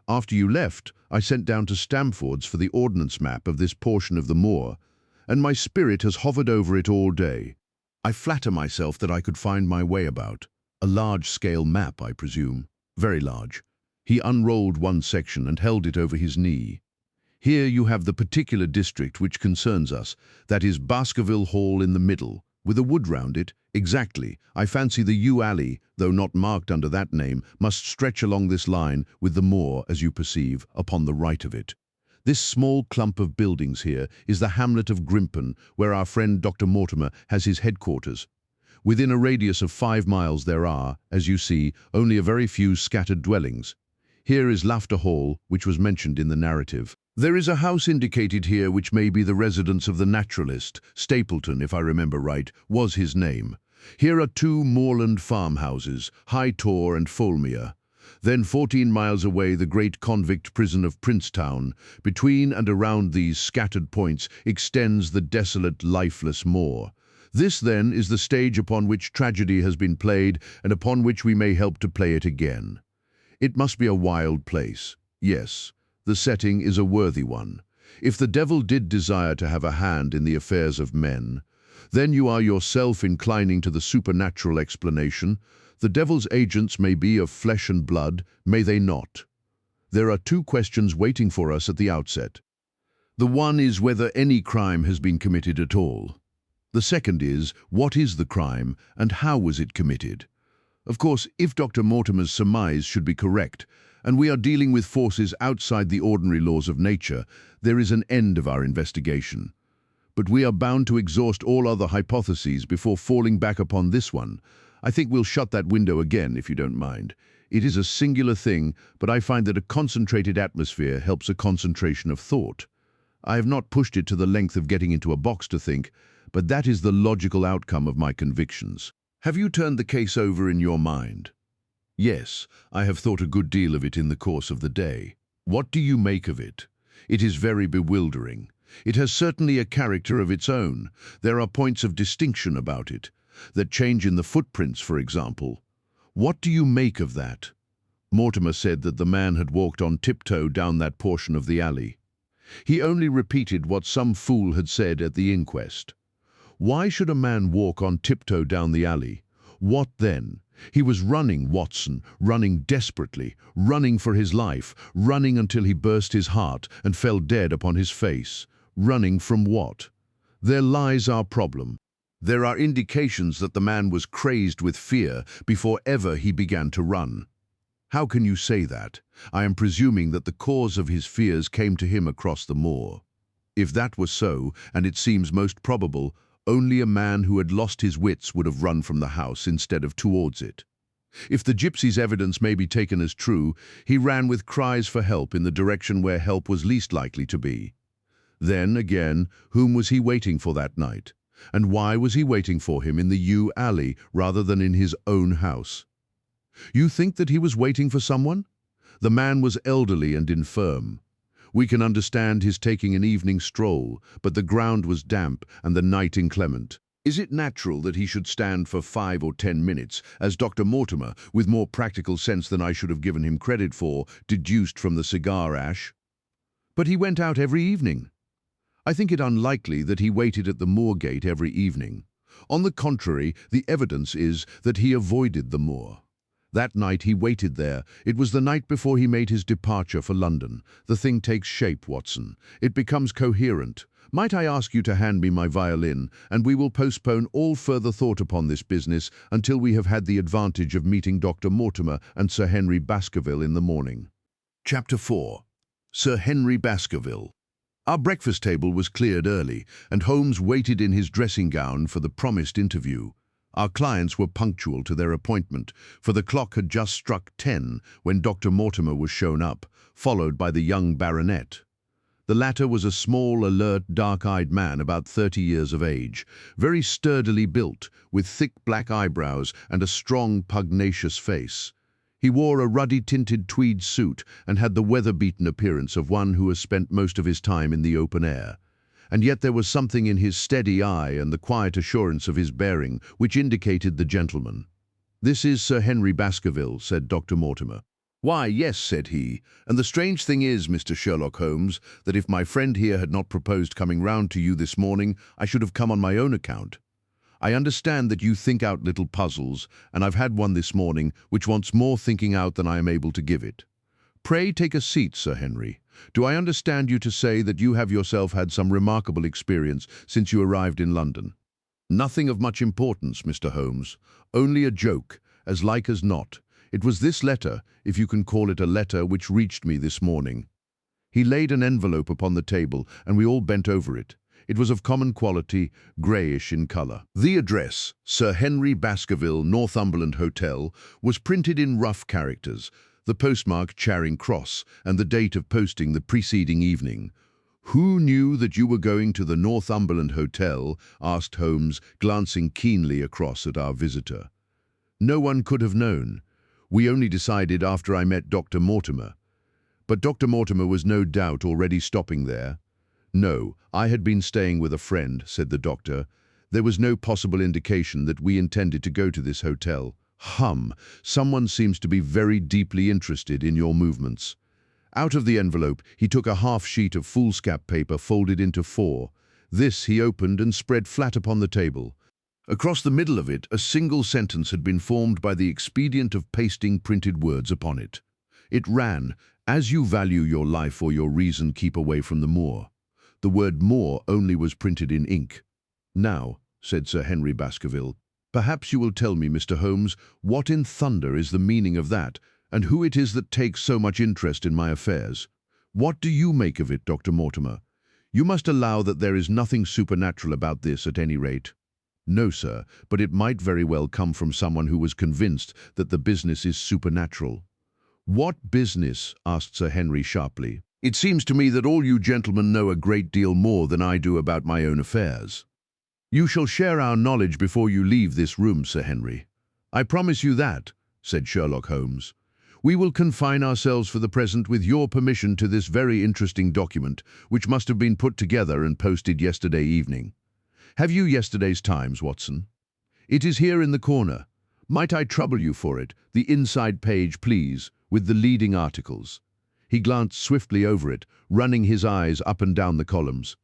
After you left, I sent down to Stamford's for the ordnance map of this portion of the moor, and my spirit has hovered over it all day. I flatter myself that I could find my way about. A large-scale map, I presume. Very large. He unrolled one section and held it over his knee. Here you have the particular district which concerns us. That is Baskerville Hall in the middle, with a wood round it. Exactly. I fancy the yew alley, though not marked under that name, must stretch along this line, with the moor, as you perceive, upon the right of it. This small clump of buildings here is the hamlet of Grimpen, where our friend Dr. Mortimer has his headquarters. Within a radius of 5 miles there are, as you see, only a very few scattered dwellings. Here is Laughter Hall, which was mentioned in the narrative. There is a house indicated here which may be the residence of the naturalist. Stapleton, if I remember right, was his name. Here are 2 moorland farmhouses, High Tor and Folmere. Then 14 miles away the great convict prison of Princetown. Between and around these scattered points extends the desolate, lifeless moor. This, then, is the stage upon which tragedy has been played and upon which we may help to play it again. It must be a wild place. Yes, the setting is a worthy one. If the devil did desire to have a hand in the affairs of men, then you are yourself inclining to the supernatural explanation. The devil's agents may be of flesh and blood, may they not? There are 2 questions waiting for us at the outset. The one is whether any crime has been committed at all. The second is, what is the crime and how was it committed? Of course, if Dr. Mortimer's surmise should be correct, and we are dealing with forces outside the ordinary laws of nature, there is an end of our investigation. But we are bound to exhaust all other hypotheses before falling back upon this one. I think we'll shut that window again, if you don't mind. It is a singular thing, but I find that a concentrated atmosphere helps a concentration of thought. I have not pushed it to the length of getting into a box to think, but that is the logical outcome of my convictions. Have you turned the case over in your mind? Yes, I have thought a good deal of it in the course of the day. What do you make of it? It is very bewildering. It has certainly a character of its own. There are points of distinction about it. That change in the footprints, for example. What do you make of that? Mortimer said that the man had walked on tiptoe down that portion of the alley. He only repeated what some fool had said at the inquest. Why should a man walk on tiptoe down the alley? What then? He was running, Watson, running desperately, running for his life, running until he burst his heart and fell dead upon his face. Running from what? There lies our problem. There are indications that the man was crazed with fear before ever he began to run. How can you say that? I am presuming that the cause of his fears came to him across the moor. If that was so, and it seems most probable, only a man who had lost his wits would have run from the house instead of towards it. If the gypsy's evidence may be taken as true, he ran with cries for help in the direction where help was least likely to be. Then, again, whom was he waiting for that night? And why was he waiting for him in the yew alley rather than in his own house? You think that he was waiting for someone? The man was elderly and infirm. We can understand his taking an evening stroll, but the ground was damp and the night inclement. Is it natural that he should stand for 5 or 10 minutes, as Dr. Mortimer, with more practical sense than I should have given him credit for, deduced from the cigar ash? But he went out every evening. I think it unlikely that he waited at the moor gate every evening. On the contrary, the evidence is that he avoided the moor. That night he waited there. It was the night before he made his departure for London. The thing takes shape, Watson. It becomes coherent. Might I ask you to hand me my violin, and we will postpone all further thought upon this business until we have had the advantage of meeting Dr. Mortimer and Sir Henry Baskerville in the morning. Chapter 4. Sir Henry Baskerville. Our breakfast table was cleared early, and Holmes waited in his dressing gown for the promised interview. Our clients were punctual to their appointment, for the clock had just struck 10 when Dr. Mortimer was shown up, followed by the young baronet. The latter was a small, alert, dark-eyed man about 30 years of age, very sturdily built, with thick black eyebrows and a strong, pugnacious face. He wore a ruddy-tinted tweed suit and had the weather-beaten appearance of one who has spent most of his time in the open air. And yet there was something in his steady eye and the quiet assurance of his bearing which indicated the gentleman. "This is Sir Henry Baskerville," said Dr. Mortimer. "Why, yes," said he, "and the strange thing is, Mr. Sherlock Holmes, that if my friend here had not proposed coming round to you this morning, I should have come on my own account. I understand that you think out little puzzles, and I've had one this morning which wants more thinking out than I am able to give it. Pray take a seat, Sir Henry. Do I understand you to say that you have yourself had some remarkable experience since you arrived in London?" "Nothing of much importance, Mr. Holmes. Only a joke, as like as not. It was this letter, if you can call it a letter, which reached me this morning." He laid an envelope upon the table, and we all bent over it. It was of common quality, greyish in colour. The address, Sir Henry Baskerville, Northumberland Hotel, was printed in rough characters, the postmark Charing Cross, and the date of posting the preceding evening. "Who knew that you were going to the Northumberland Hotel?" asked Holmes, glancing keenly across at our visitor. "No one could have known. We only decided after I met Dr. Mortimer. But Dr. Mortimer was no doubt already stopping there." "No, I had been staying with a friend," said the doctor. "There was no possible indication that we intended to go to this hotel." Someone seems to be very deeply interested in your movements." Out of the envelope, he took a half sheet of foolscap paper folded into 4. This he opened and spread flat upon the table. Across the middle of it, a single sentence had been formed by the expedient of pasting printed words upon it. It ran, "As you value your life or your reason, keep away from the Moor." The word Moor only was printed in ink. "Now," said Sir Henry Baskerville, "perhaps you will tell me, Mr. Holmes, what in thunder is the meaning of that, and who it is that takes so much interest in my affairs. What do you make of it, Dr. Mortimer? You must allow that there is nothing supernatural about this at any rate." "No, sir, but it might very well come from someone who was convinced that the business is supernatural." "What business?" asked Sir Henry sharply. "It seems to me that all you gentlemen know a great deal more than I do about my own affairs." "You shall share our knowledge before you leave this room, Sir Henry. I promise you that," said Sherlock Holmes. "We will confine ourselves for the present, with your permission, to this very interesting document, which must have been put together and posted yesterday evening. Have you yesterday's Times, Watson? It is here in the corner. Might I trouble you for it? The inside page, please, with the leading articles." He glanced swiftly over it, running his eyes up and down the columns.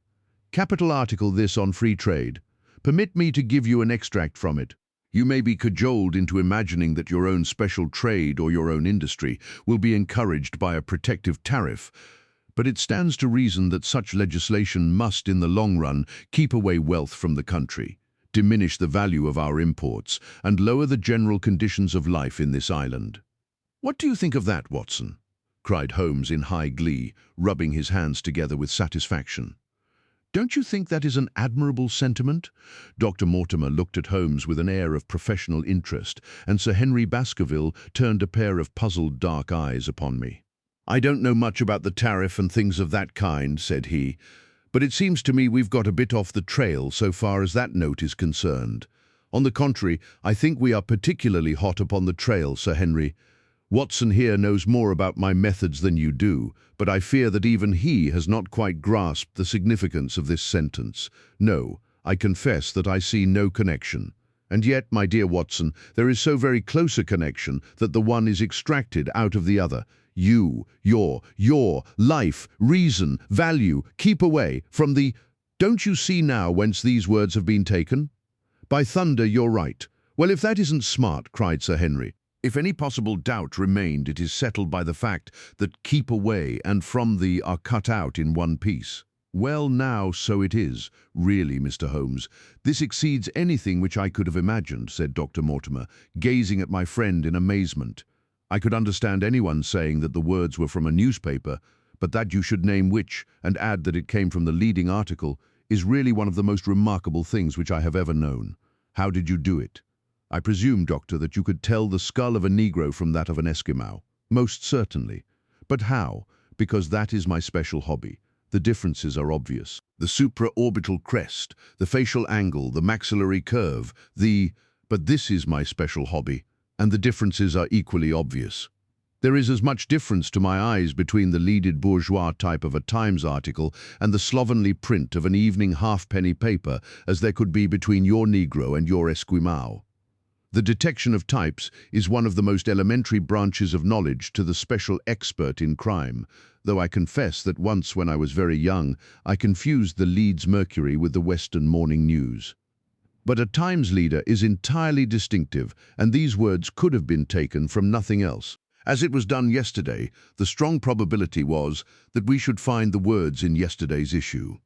"Capital article this on free trade. Permit me to give you an extract from it. You may be cajoled into imagining that your own special trade or your own industry will be encouraged by a protective tariff, but it stands to reason that such legislation must, in the long run, keep away wealth from the country, diminish the value of our imports, and lower the general conditions of life in this island." "What do you think of that, Watson?" cried Holmes in high glee, rubbing his hands together with satisfaction. "Don't you think that is an admirable sentiment?" Dr. Mortimer looked at Holmes with an air of professional interest, and Sir Henry Baskerville turned a pair of puzzled dark eyes upon me. "I don't know much about the tariff and things of that kind," said he, "but it seems to me we've got a bit off the trail so far as that note is concerned. On the contrary, I think we are particularly hot upon the trail, Sir Henry. Watson here knows more about my methods than you do, but I fear that even he has not quite grasped the significance of this sentence. No, I confess that I see no connection. And yet, my dear Watson, there is so very close a connection that the one is extracted out of the other. You, your life, reason, value, keep away from the... Don't you see now whence these words have been taken? By thunder, you're right. Well, if that isn't smart," cried Sir Henry. "If any possible doubt remained, it is settled by the fact that keep away and from the are cut out in one piece." "Well, now, so it is. Really, Mr. Holmes, this exceeds anything which I could have imagined," said Dr. Mortimer, gazing at my friend in amazement. "I could understand anyone saying that the words were from a newspaper, But that you should name which, and add that it came from the leading article, is really one of the most remarkable things which I have ever known. How did you do it? I presume, Doctor, that you could tell the skull of a Negro from that of an Eskimo. Most certainly. But how? Because that is my special hobby. The differences are obvious. The supraorbital crest, the facial angle, the maxillary curve, But this is my special hobby, and the differences are equally obvious. There is as much difference to my eyes between the leaded bourgeois type of a Times article and the slovenly print of an evening halfpenny paper as there could be between your Negro and your Esquimau. The detection of types is one of the most elementary branches of knowledge to the special expert in crime, though I confess that once when I was very young, I confused the Leeds Mercury with the Western Morning News. But a Times leader is entirely distinctive, and these words could have been taken from nothing else. As it was done yesterday, the strong probability was that we should find the words in yesterday's issue.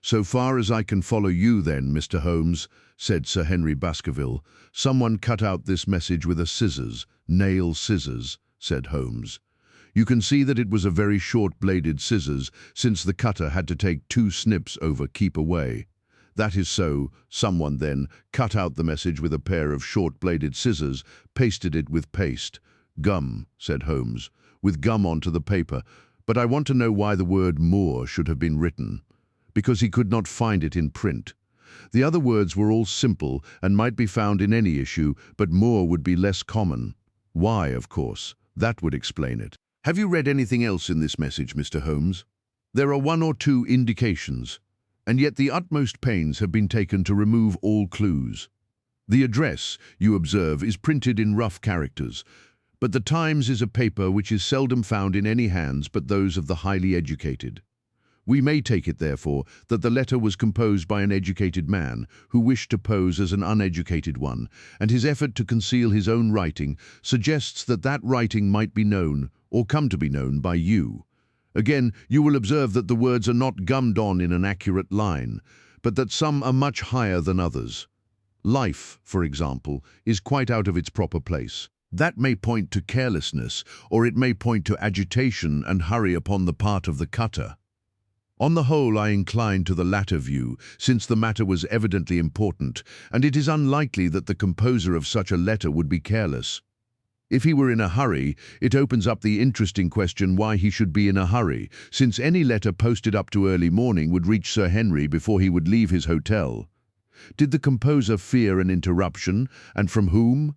"So far as I can follow you then, Mr. Holmes," said Sir Henry Baskerville, "someone cut out this message with a scissors, nail scissors," said Holmes. "You can see that it was a very short-bladed scissors, since the cutter had to take 2 snips over keep away. That is so, someone then cut out the message with a pair of short-bladed scissors, pasted it with paste. Gum," said Holmes, "with gum onto the paper, but I want to know why the word Moor should have been written. Because he could not find it in print. The other words were all simple and might be found in any issue, but Moor would be less common. Why, of course, that would explain it. Have you read anything else in this message, Mr. Holmes? There are 1 or 2 indications, and yet the utmost pains have been taken to remove all clues. The address, you observe, is printed in rough characters, but the Times is a paper which is seldom found in any hands but those of the highly educated. We may take it, therefore, that the letter was composed by an educated man who wished to pose as an uneducated one, and his effort to conceal his own writing suggests that that writing might be known, or come to be known, by you. Again, you will observe that the words are not gummed on in an accurate line, but that some are much higher than others. Life, for example, is quite out of its proper place. That may point to carelessness, or it may point to agitation and hurry upon the part of the cutter. On the whole, I incline to the latter view, since the matter was evidently important, and it is unlikely that the composer of such a letter would be careless. If he were in a hurry, it opens up the interesting question why he should be in a hurry, since any letter posted up to early morning would reach Sir Henry before he would leave his hotel. Did the composer fear an interruption, and from whom?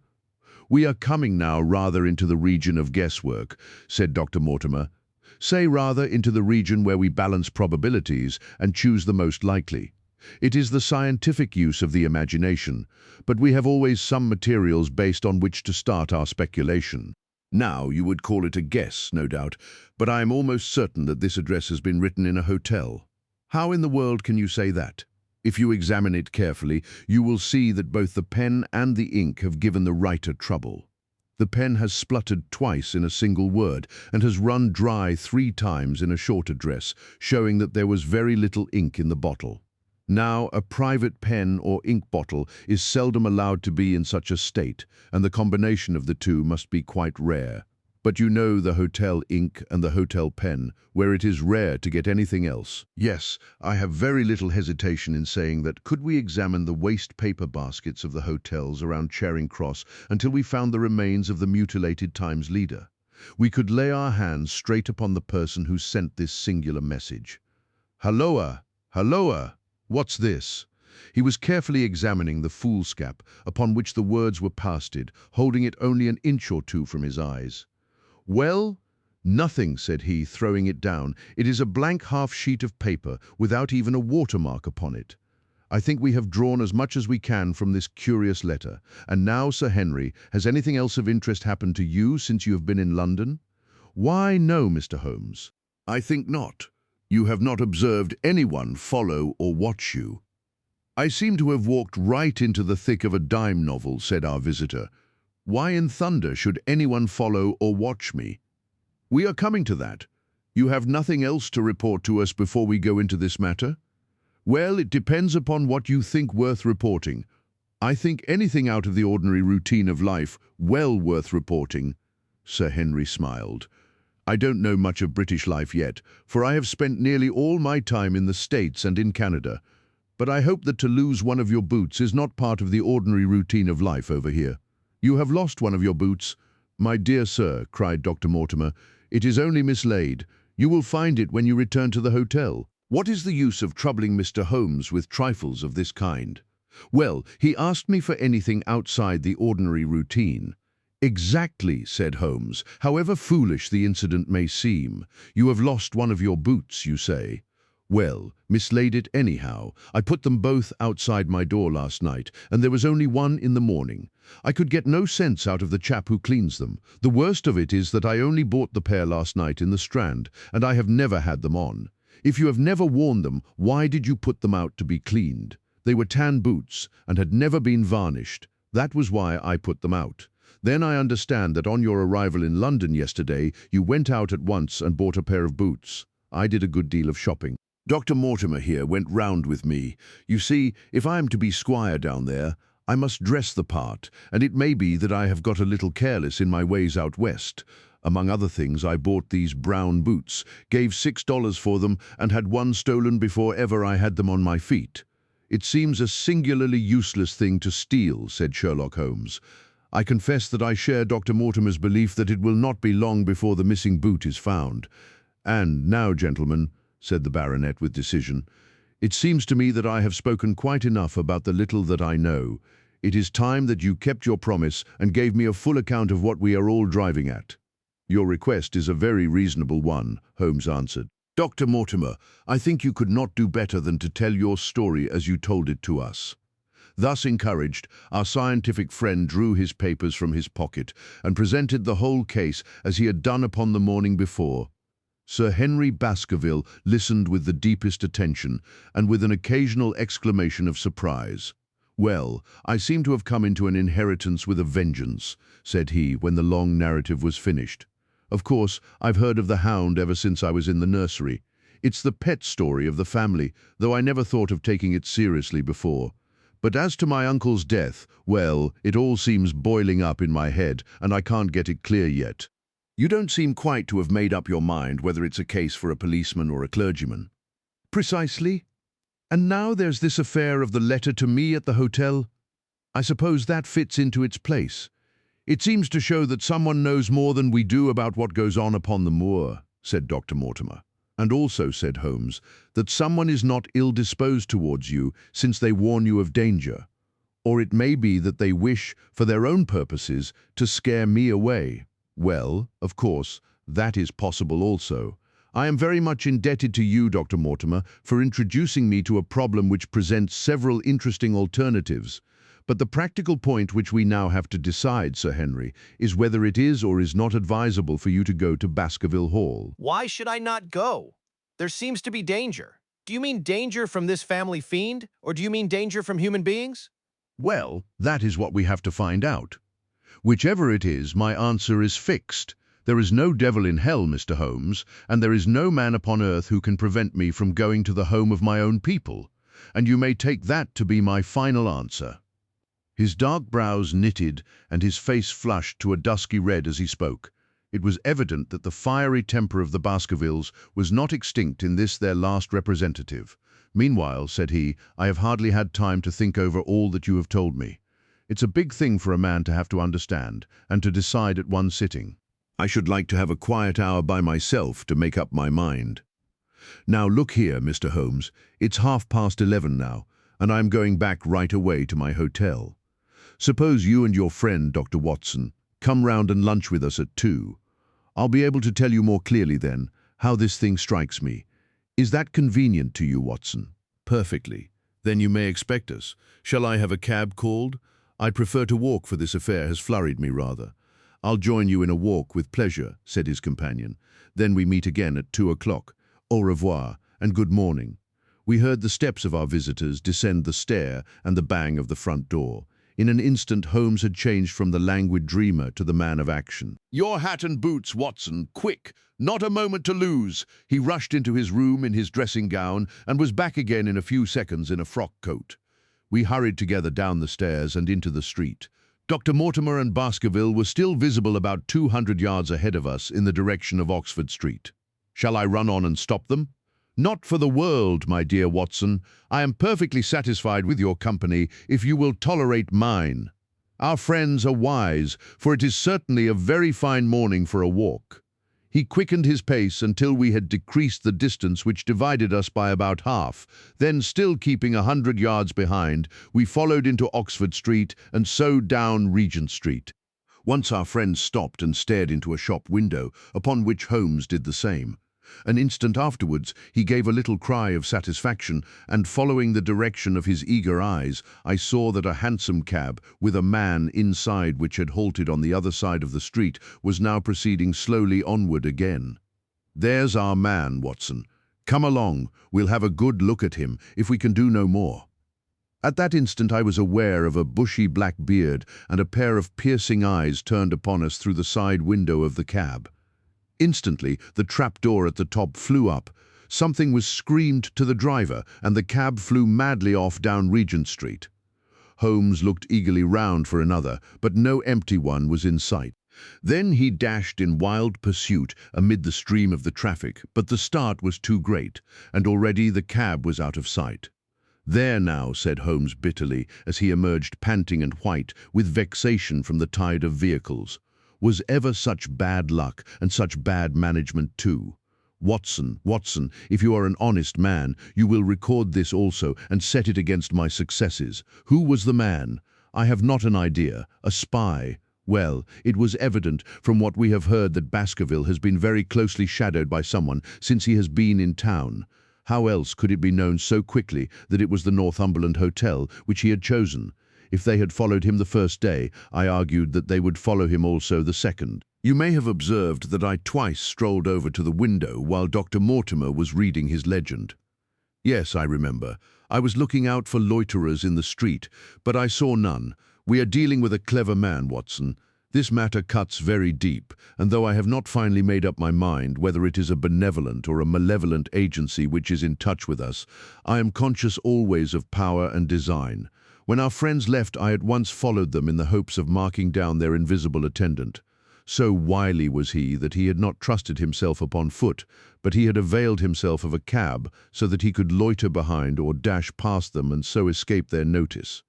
"We are coming now rather into the region of guesswork," said Dr. Mortimer. "Say rather into the region where we balance probabilities and choose the most likely. It is the scientific use of the imagination, but we have always some materials based on which to start our speculation. Now, you would call it a guess, no doubt, but I am almost certain that this address has been written in a hotel. How in the world can you say that? If you examine it carefully, you will see that both the pen and the ink have given the writer trouble. The pen has spluttered twice in a single word and has run dry 3 times in a short address, showing that there was very little ink in the bottle. Now, a private pen or ink bottle is seldom allowed to be in such a state, and the combination of the two must be quite rare. But you know the hotel ink and the hotel pen, where it is rare to get anything else. Yes, I have very little hesitation in saying that could we examine the waste paper baskets of the hotels around Charing Cross until we found the remains of the mutilated Times leader, we could lay our hands straight upon the person who sent this singular message. Halloa! Halloa! What's this? He was carefully examining the foolscap upon which the words were pasted, holding it only an inch or 2 from his eyes. "Well, nothing," said he, throwing it down. "It is a blank half-sheet of paper, without even a watermark upon it. I think we have drawn as much as we can from this curious letter. And now, Sir Henry, has anything else of interest happened to you since you have been in London?" "Why, no, Mr. Holmes. I think not. You have not observed anyone follow or watch you." "I seem to have walked right into the thick of a dime novel," said our visitor. "Why in thunder should anyone follow or watch me?" "We are coming to that. You have nothing else to report to us before we go into this matter?" "Well, it depends upon what you think worth reporting. I think anything out of the ordinary routine of life well worth reporting." Sir Henry smiled. I don't know much of British life yet, for I have spent nearly all my time in the States and in Canada. But I hope that to lose one of your boots is not part of the ordinary routine of life over here. You have lost one of your boots. My dear sir, cried Dr. Mortimer, it is only mislaid. You will find it when you return to the hotel. What is the use of troubling Mr. Holmes with trifles of this kind? Well, he asked me for anything outside the ordinary routine. Exactly, said Holmes, however foolish the incident may seem. You have lost one of your boots, you say. Well, mislaid it anyhow. I put them both outside my door last night, and there was only one in the morning. I could get no sense out of the chap who cleans them. The worst of it is that I only bought the pair last night in the Strand, and I have never had them on. If you have never worn them, why did you put them out to be cleaned? They were tan boots, and had never been varnished. That was why I put them out. Then I understand that on your arrival in London yesterday, you went out at once and bought a pair of boots. I did a good deal of shopping. Dr. Mortimer here went round with me. You see, if I am to be squire down there, I must dress the part, and it may be that I have got a little careless in my ways out west. Among other things, I bought these brown boots, gave $6 for them, and had one stolen before ever I had them on my feet. It seems a singularly useless thing to steal, said Sherlock Holmes. I confess that I share Dr. Mortimer's belief that it will not be long before the missing boot is found. And now, gentlemen, said the baronet with decision, it seems to me that I have spoken quite enough about the little that I know. It is time that you kept your promise and gave me a full account of what we are all driving at. Your request is a very reasonable one, Holmes answered. Dr. Mortimer, I think you could not do better than to tell your story as you told it to us. Thus encouraged, our scientific friend drew his papers from his pocket and presented the whole case as he had done upon the morning before. Sir Henry Baskerville listened with the deepest attention and with an occasional exclamation of surprise. Well, I seem to have come into an inheritance with a vengeance, said he when the long narrative was finished. Of course, I've heard of the Hound ever since I was in the nursery. It's the pet story of the family, though I never thought of taking it seriously before. But as to my uncle's death, well, it all seems boiling up in my head, and I can't get it clear yet. You don't seem quite to have made up your mind whether it's a case for a policeman or a clergyman. Precisely. And now there's this affair of the letter to me at the hotel. I suppose that fits into its place. It seems to show that someone knows more than we do about what goes on upon the moor, said Dr. Mortimer. And also, said Holmes, that someone is not ill-disposed towards you since they warn you of danger. Or it may be that they wish, for their own purposes, to scare me away. Well, of course, that is possible also. I am very much indebted to you, Dr. Mortimer, for introducing me to a problem which presents several interesting alternatives. But the practical point which we now have to decide, Sir Henry, is whether it is or is not advisable for you to go to Baskerville Hall. Why should I not go? There seems to be danger. Do you mean danger from this family fiend, or do you mean danger from human beings? Well, that is what we have to find out. Whichever it is, my answer is fixed. There is no devil in hell, Mr. Holmes, and there is no man upon earth who can prevent me from going to the home of my own people, and you may take that to be my final answer. His dark brows knitted and his face flushed to a dusky red as he spoke. It was evident that the fiery temper of the Baskervilles was not extinct in this their last representative. Meanwhile, said he, I have hardly had time to think over all that you have told me. It's a big thing for a man to have to understand and to decide at one sitting. I should like to have a quiet hour by myself to make up my mind. Now look here, Mr. Holmes, it's 11:30 now, and I am going back right away to my hotel. Suppose you and your friend, Dr. Watson, come round and lunch with us at 2. I'll be able to tell you more clearly then how this thing strikes me. Is that convenient to you, Watson? Perfectly. Then you may expect us. Shall I have a cab called? I'd prefer to walk, for this affair has flurried me rather. I'll join you in a walk with pleasure, said his companion. Then we meet again at 2 o'clock. Au revoir, and good morning. We heard the steps of our visitors descend the stair and the bang of the front door. In an instant, Holmes had changed from the languid dreamer to the man of action. Your hat and boots, Watson, quick! Not a moment to lose! He rushed into his room in his dressing gown and was back again in a few seconds in a frock coat. We hurried together down the stairs and into the street. Dr. Mortimer and Baskerville were still visible about 200 yards ahead of us in the direction of Oxford Street. Shall I run on and stop them? Not for the world, my dear Watson. I am perfectly satisfied with your company if you will tolerate mine. Our friends are wise, for it is certainly a very fine morning for a walk. He quickened his pace until we had decreased the distance which divided us by about half. Then, still keeping 100 yards behind, we followed into Oxford Street and so down Regent Street. Once our friend stopped and stared into a shop window, upon which Holmes did the same. An instant afterwards, he gave a little cry of satisfaction, and following the direction of his eager eyes, I saw that a hansom cab, with a man inside which had halted on the other side of the street, was now proceeding slowly onward again. There's our man, Watson. Come along, we'll have a good look at him, if we can do no more. At that instant I was aware of a bushy black beard and a pair of piercing eyes turned upon us through the side window of the cab. Instantly, the trap-door at the top flew up. Something was screamed to the driver, and the cab flew madly off down Regent Street. Holmes looked eagerly round for another, but no empty one was in sight. Then he dashed in wild pursuit amid the stream of the traffic, but the start was too great, and already the cab was out of sight. "There now," said Holmes bitterly, as he emerged panting and white, with vexation from the tide of vehicles. Was ever such bad luck, and such bad management too? Watson, Watson, if you are an honest man, you will record this also and set it against my successes. Who was the man? I have not an idea. A spy. Well, it was evident from what we have heard that Baskerville has been very closely shadowed by someone since he has been in town. How else could it be known so quickly that it was the Northumberland Hotel which he had chosen? If they had followed him the first day, I argued that they would follow him also the second. You may have observed that I twice strolled over to the window while Dr. Mortimer was reading his legend. Yes, I remember. I was looking out for loiterers in the street, but I saw none. We are dealing with a clever man, Watson. This matter cuts very deep, and though I have not finally made up my mind whether it is a benevolent or a malevolent agency which is in touch with us, I am conscious always of power and design. When our friends left, I at once followed them in the hopes of marking down their invisible attendant. So wily was he that he had not trusted himself upon foot, but he had availed himself of a cab so that he could loiter behind or dash past them and so escape their notice.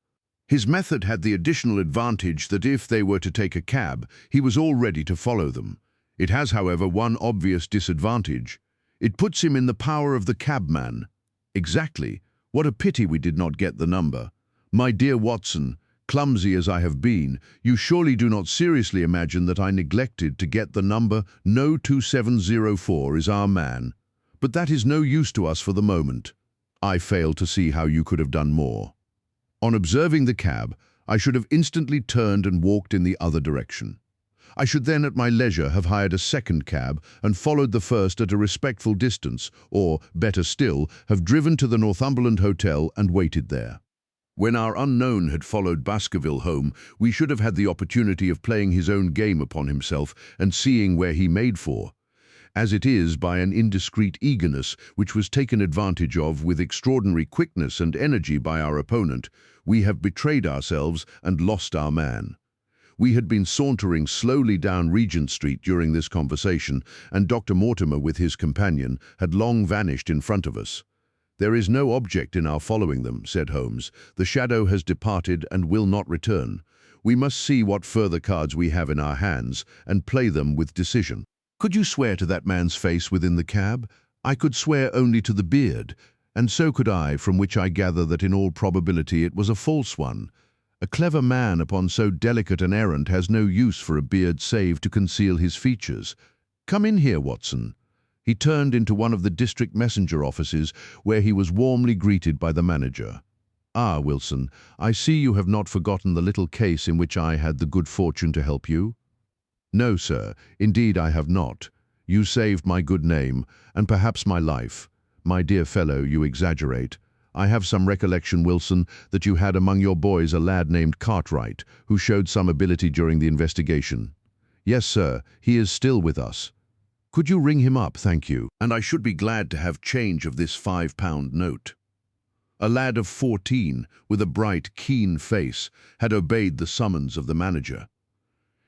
His method had the additional advantage that if they were to take a cab, he was all ready to follow them. It has, however, one obvious disadvantage. It puts him in the power of the cabman. Exactly. What a pity we did not get the number. My dear Watson, clumsy as I have been, you surely do not seriously imagine that I neglected to get the number. No 2704 is our man. But that is no use to us for the moment. I fail to see how you could have done more. On observing the cab, I should have instantly turned and walked in the other direction. I should then at my leisure have hired a second cab and followed the first at a respectful distance, or, better still, have driven to the Northumberland Hotel and waited there. When our unknown had followed Baskerville home, we should have had the opportunity of playing his own game upon himself and seeing where he made for. As it is, by an indiscreet eagerness, which was taken advantage of with extraordinary quickness and energy by our opponent, we have betrayed ourselves and lost our man. We had been sauntering slowly down Regent Street during this conversation, and Dr. Mortimer with his companion had long vanished in front of us. "There is no object in our following them," said Holmes. "The shadow has departed and will not return. We must see what further cards we have in our hands and play them with decision." "Could you swear to that man's face within the cab?" "I could swear only to the beard, and so could I, from which I gather that in all probability it was a false one. A clever man upon so delicate an errand has no use for a beard save to conceal his features. Come in here, Watson." He turned into one of the district messenger offices, where he was warmly greeted by the manager. "Ah, Wilson, I see you have not forgotten the little case in which I had the good fortune to help you." "No, sir, indeed I have not. You saved my good name, and perhaps my life. My dear fellow, you exaggerate. I have some recollection, Wilson, that you had among your boys a lad named Cartwright, who showed some ability during the investigation." "Yes, sir, he is still with us." "Could you ring him up, thank you, and I should be glad to have change of this £5 note." A lad of 14, with a bright, keen face, had obeyed the summons of the manager.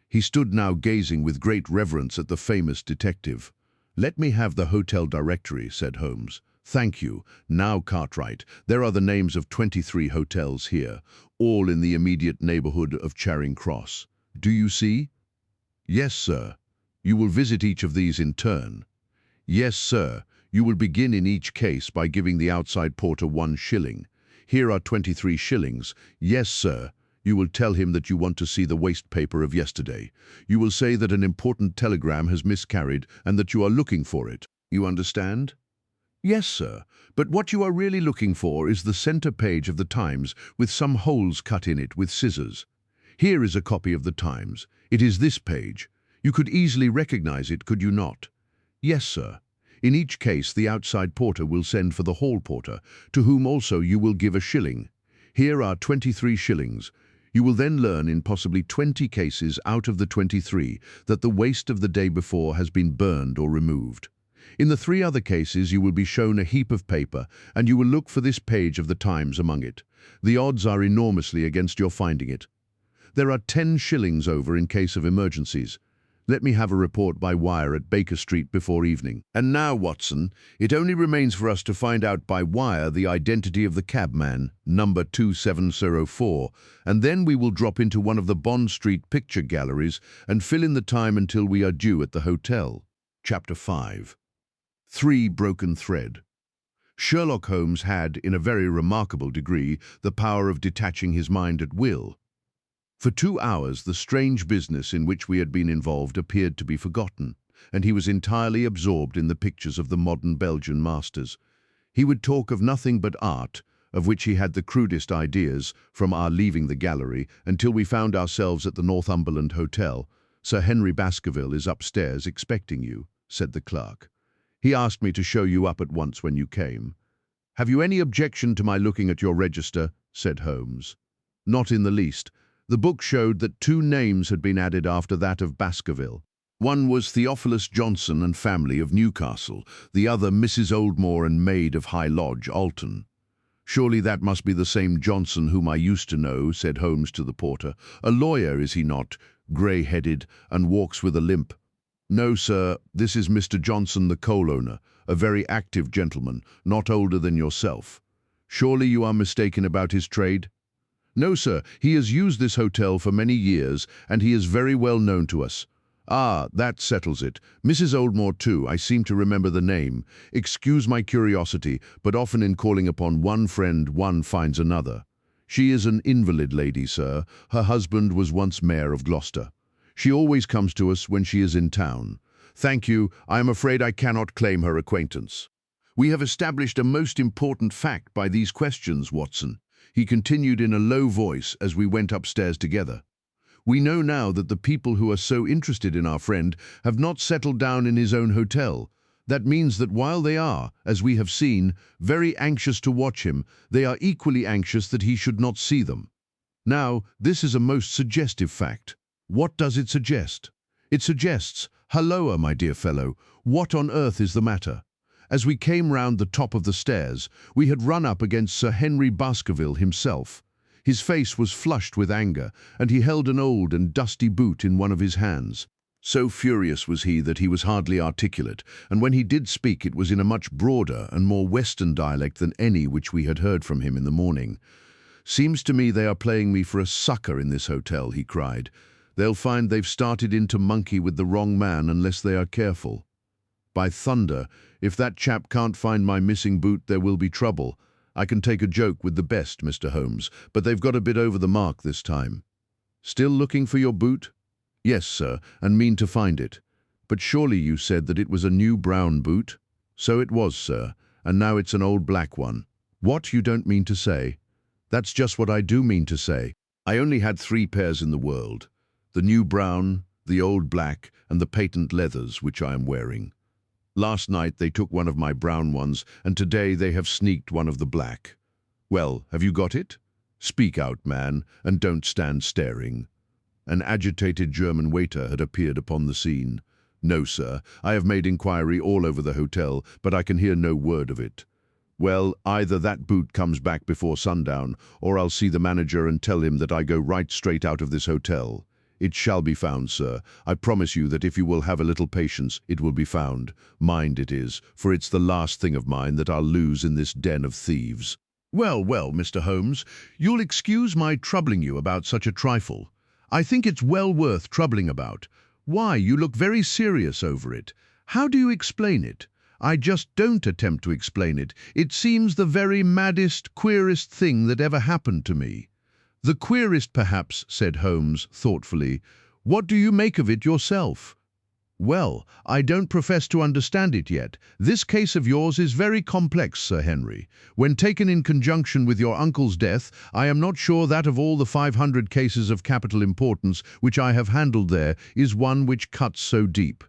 He stood now gazing with great reverence at the famous detective. "Let me have the hotel directory," said Holmes. "Thank you. Now, Cartwright, there are the names of 23 hotels here, all in the immediate neighborhood of Charing Cross. Do you see?" "Yes, sir." "You will visit each of these in turn." "Yes, sir. You will begin in each case by giving the outside porter 1 shilling. Here are 23 shillings. Yes, sir. You will tell him that you want to see the waste paper of yesterday. You will say that an important telegram has miscarried and that you are looking for it. You understand?" "Yes, sir. But what you are really looking for is the center page of the Times with some holes cut in it with scissors. Here is a copy of the Times. It is this page. You could easily recognize it, could you not?" "Yes, sir. In each case, the outside porter will send for the hall porter, to whom also you will give a shilling. Here are 23 shillings. You will then learn in possibly 20 cases out of the 23 that the waste of the day before has been burned or removed. In the 3 other cases you will be shown a heap of paper, and you will look for this page of the Times among it. The odds are enormously against your finding it. There are 10 shillings over in case of emergencies. Let me have a report by wire at Baker Street before evening. And now, Watson, it only remains for us to find out by wire the identity of the cabman, number 2704, and then we will drop into one of the Bond Street picture galleries and fill in the time until we are due at the hotel." Chapter 5. 3 Broken Thread. Sherlock Holmes had, in a very remarkable degree, the power of detaching his mind at will. For 2 hours, the strange business in which we had been involved appeared to be forgotten, and he was entirely absorbed in the pictures of the modern Belgian masters. He would talk of nothing but art, of which he had the crudest ideas, from our leaving the gallery until we found ourselves at the Northumberland Hotel. "Sir Henry Baskerville is upstairs expecting you," said the clerk. "He asked me to show you up at once when you came." "Have you any objection to my looking at your register?" said Holmes. "Not in the least. The book showed that 2 names had been added after that of Baskerville. One was Theophilus Johnson and family of Newcastle, the other Mrs. Oldmore and maid of High Lodge, Alton." "Surely that must be the same Johnson whom I used to know," said Holmes to the porter. "A lawyer, is he not? Grey-headed, and walks with a limp." "No, sir, this is Mr. Johnson, the coal-owner, a very active gentleman, not older than yourself. Surely you are mistaken about his trade?" "No, sir, he has used this hotel for many years, and he is very well known to us." "Ah, that settles it. Mrs. Oldmore, too, I seem to remember the name. Excuse my curiosity, but often in calling upon one friend one finds another. She is an invalid lady, sir. Her husband was once mayor of Gloucester. She always comes to us when she is in town. Thank you, I am afraid I cannot claim her acquaintance." "We have established a most important fact by these questions, Watson," he continued in a low voice as we went upstairs together. "We know now that the people who are so interested in our friend have not settled down in his own hotel. That means that while they are, as we have seen, very anxious to watch him, they are equally anxious that he should not see them. Now, this is a most suggestive fact. What does it suggest? It suggests, halloa, my dear fellow, what on earth is the matter? As we came round the top of the stairs, we had run up against Sir Henry Baskerville himself. His face was flushed with anger, and he held an old and dusty boot in one of his hands. So furious was he that he was hardly articulate, and when he did speak it was in a much broader and more Western dialect than any which we had heard from him in the morning. "Seems to me they are playing me for a sucker in this hotel," he cried. "They'll find they've started in to monkey with the wrong man unless they are careful. By thunder, if that chap can't find my missing boot, there will be trouble. I can take a joke with the best, Mr. Holmes, but they've got a bit over the mark this time. Still looking for your boot?" "Yes, sir, and mean to find it. But surely you said that it was a new brown boot?" "So it was, sir, and now it's an old black one." "What, you don't mean to say?" "That's just what I do mean to say. I only had 3 pairs in the world. The new brown, the old black, and the patent leathers, which I am wearing. Last night they took one of my brown ones, and today they have sneaked one of the black. Well, have you got it? Speak out, man, and don't stand staring." An agitated German waiter had appeared upon the scene. "No, sir, I have made inquiry all over the hotel, but I can hear no word of it." Well, either that boot comes back before sundown, or I'll see the manager and tell him that I go right straight out of this hotel. It shall be found, sir. I promise you that if you will have a little patience, it will be found. Mind it is, for it's the last thing of mine that I'll lose in this den of thieves. Well, well, Mr. Holmes, you'll excuse my troubling you about such a trifle. I think it's well worth troubling about. Why, you look very serious over it. How do you explain it? I just don't attempt to explain it. It seems the very maddest, queerest thing that ever happened to me. The queerest, perhaps, said Holmes thoughtfully. What do you make of it yourself? Well, I don't profess to understand it yet. This case of yours is very complex, Sir Henry. When taken in conjunction with your uncle's death, I am not sure that of all the 500 cases of capital importance which I have handled there is one which cuts so deep.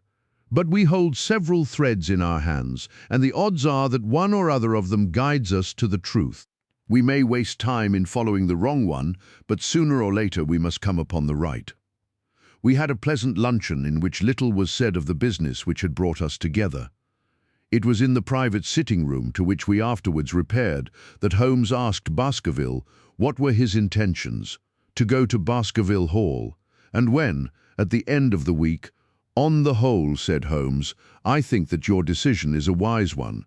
But we hold several threads in our hands, and the odds are that one or other of them guides us to the truth. We may waste time in following the wrong one, but sooner or later we must come upon the right. We had a pleasant luncheon in which little was said of the business which had brought us together. It was in the private sitting room to which we afterwards repaired that Holmes asked Baskerville what were his intentions, to go to Baskerville Hall, and when, at the end of the week, "On the whole," said Holmes, "I think that your decision is a wise one.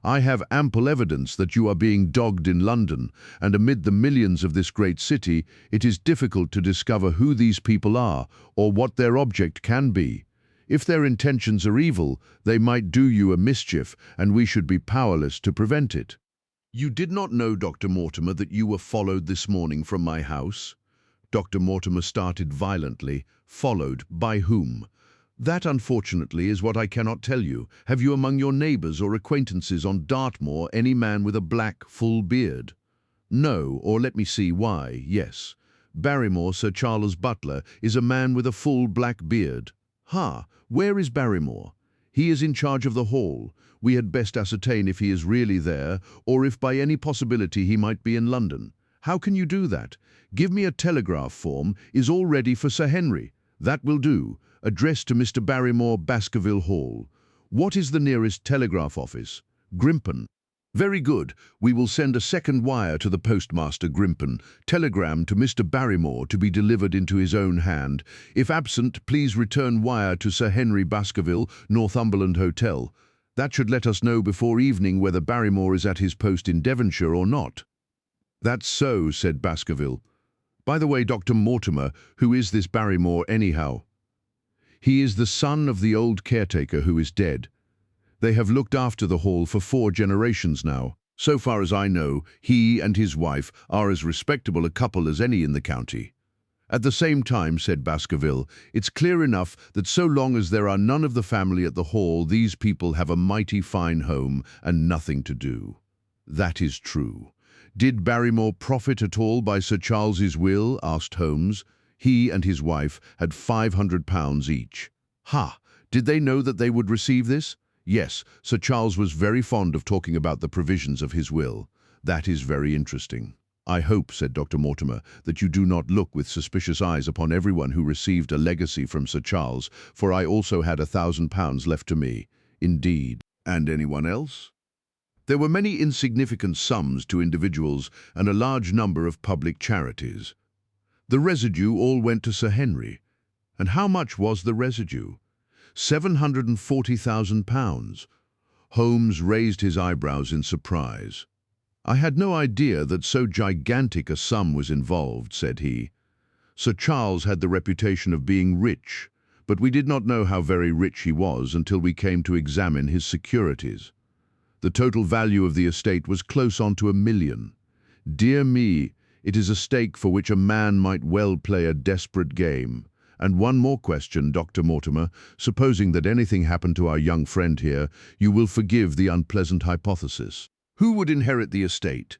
I have ample evidence that you are being dogged in London, and amid the millions of this great city, it is difficult to discover who these people are or what their object can be. If their intentions are evil, they might do you a mischief, and we should be powerless to prevent it." "You did not know, Dr. Mortimer, that you were followed this morning from my house?" Dr. Mortimer started violently. "Followed by whom?" "That, unfortunately, is what I cannot tell you. Have you among your neighbours or acquaintances on Dartmoor any man with a black, full beard?" "No, or let me see, why, yes. Barrymore, Sir Charles Butler, is a man with a full black beard." "Ha! Where is Barrymore?" "He is in charge of the hall. We had best ascertain if he is really there, or if by any possibility he might be in London." "How can you do that?" "Give me a telegraph form. Is all ready for Sir Henry." "That will do. Addressed to Mr. Barrymore, Baskerville Hall." "What is the nearest telegraph office?" "Grimpen." "Very good. We will send a second wire to the postmaster, Grimpen. Telegram to Mr. Barrymore to be delivered into his own hand. If absent, please return wire to Sir Henry Baskerville, Northumberland Hotel. That should let us know before evening whether Barrymore is at his post in Devonshire or not." "That's so," said Baskerville. "By the way, Dr. Mortimer, who is this Barrymore anyhow?" "He is the son of the old caretaker who is dead. They have looked after the hall for 4 generations now. So far as I know, he and his wife are as respectable a couple as any in the county." "At the same time," said Baskerville, "it's clear enough that so long as there are none of the family at the hall, these people have a mighty fine home and nothing to do." "That is true. Did Barrymore profit at all by Sir Charles's will?" asked Holmes. "He and his wife had £500 each." "Ha! Did they know that they would receive this?" "Yes, Sir Charles was very fond of talking about the provisions of his will." "That is very interesting." "I hope," said Dr. Mortimer, "that you do not look with suspicious eyes upon everyone who received a legacy from Sir Charles, for I also had £1,000 left to me." "Indeed. And anyone else?" "There were many insignificant sums to individuals and a large number of public charities. The residue all went to Sir Henry." "And how much was the residue?" £740,000. Holmes raised his eyebrows in surprise. "I had no idea that so gigantic a sum was involved," said he. "Sir Charles had the reputation of being rich, but we did not know how very rich he was until we came to examine his securities. The total value of the estate was close on to £1 million. Dear me, it is a stake for which a man might well play a desperate game. And one more question, Dr. Mortimer. Supposing that anything happened to our young friend here, you will forgive the unpleasant hypothesis. Who would inherit the estate?"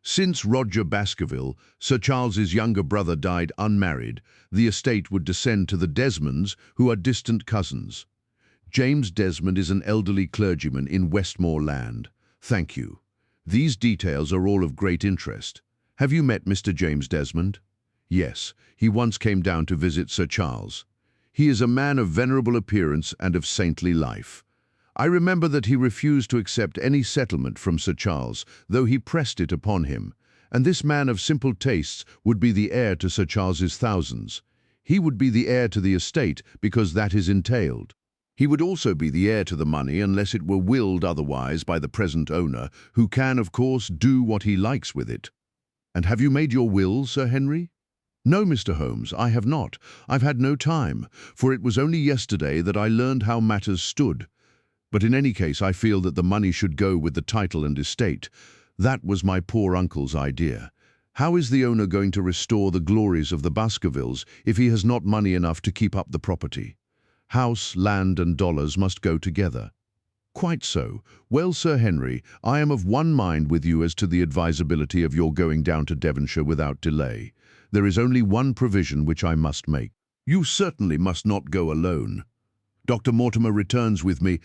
"Since Roger Baskerville, Sir Charles's younger brother, died unmarried, the estate would descend to the Desmonds, who are distant cousins. James Desmond is an elderly clergyman in Westmoreland." "Thank you. These details are all of great interest. Have you met Mr. James Desmond?" "Yes, he once came down to visit Sir Charles. He is a man of venerable appearance and of saintly life. I remember that he refused to accept any settlement from Sir Charles, though he pressed it upon him, and this man of simple tastes would be the heir to Sir Charles's thousands. He would be the heir to the estate because that is entailed. He would also be the heir to the money unless it were willed otherwise by the present owner, who can, of course, do what he likes with it. And have you made your will, Sir Henry? No, Mr. Holmes, I have not. I've had no time, for it was only yesterday that I learned how matters stood. But in any case, I feel that the money should go with the title and estate. That was my poor uncle's idea. How is the owner going to restore the glories of the Baskervilles if he has not money enough to keep up the property? House, land, and dollars must go together. Quite so. Well, Sir Henry, I am of one mind with you as to the advisability of your going down to Devonshire without delay. There is only one provision which I must make. You certainly must not go alone. Dr. Mortimer returns with me,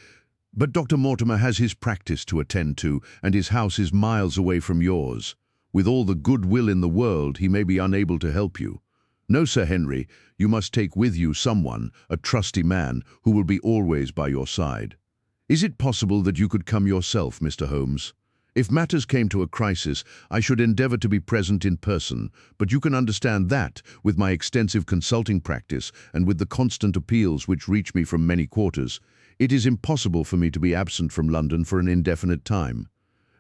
but Dr. Mortimer has his practice to attend to, and his house is miles away from yours. With all the good will in the world, he may be unable to help you. No, Sir Henry, you must take with you someone, a trusty man, who will be always by your side. Is it possible that you could come yourself, Mr. Holmes? If matters came to a crisis, I should endeavour to be present in person, but you can understand that, with my extensive consulting practice and with the constant appeals which reach me from many quarters, it is impossible for me to be absent from London for an indefinite time.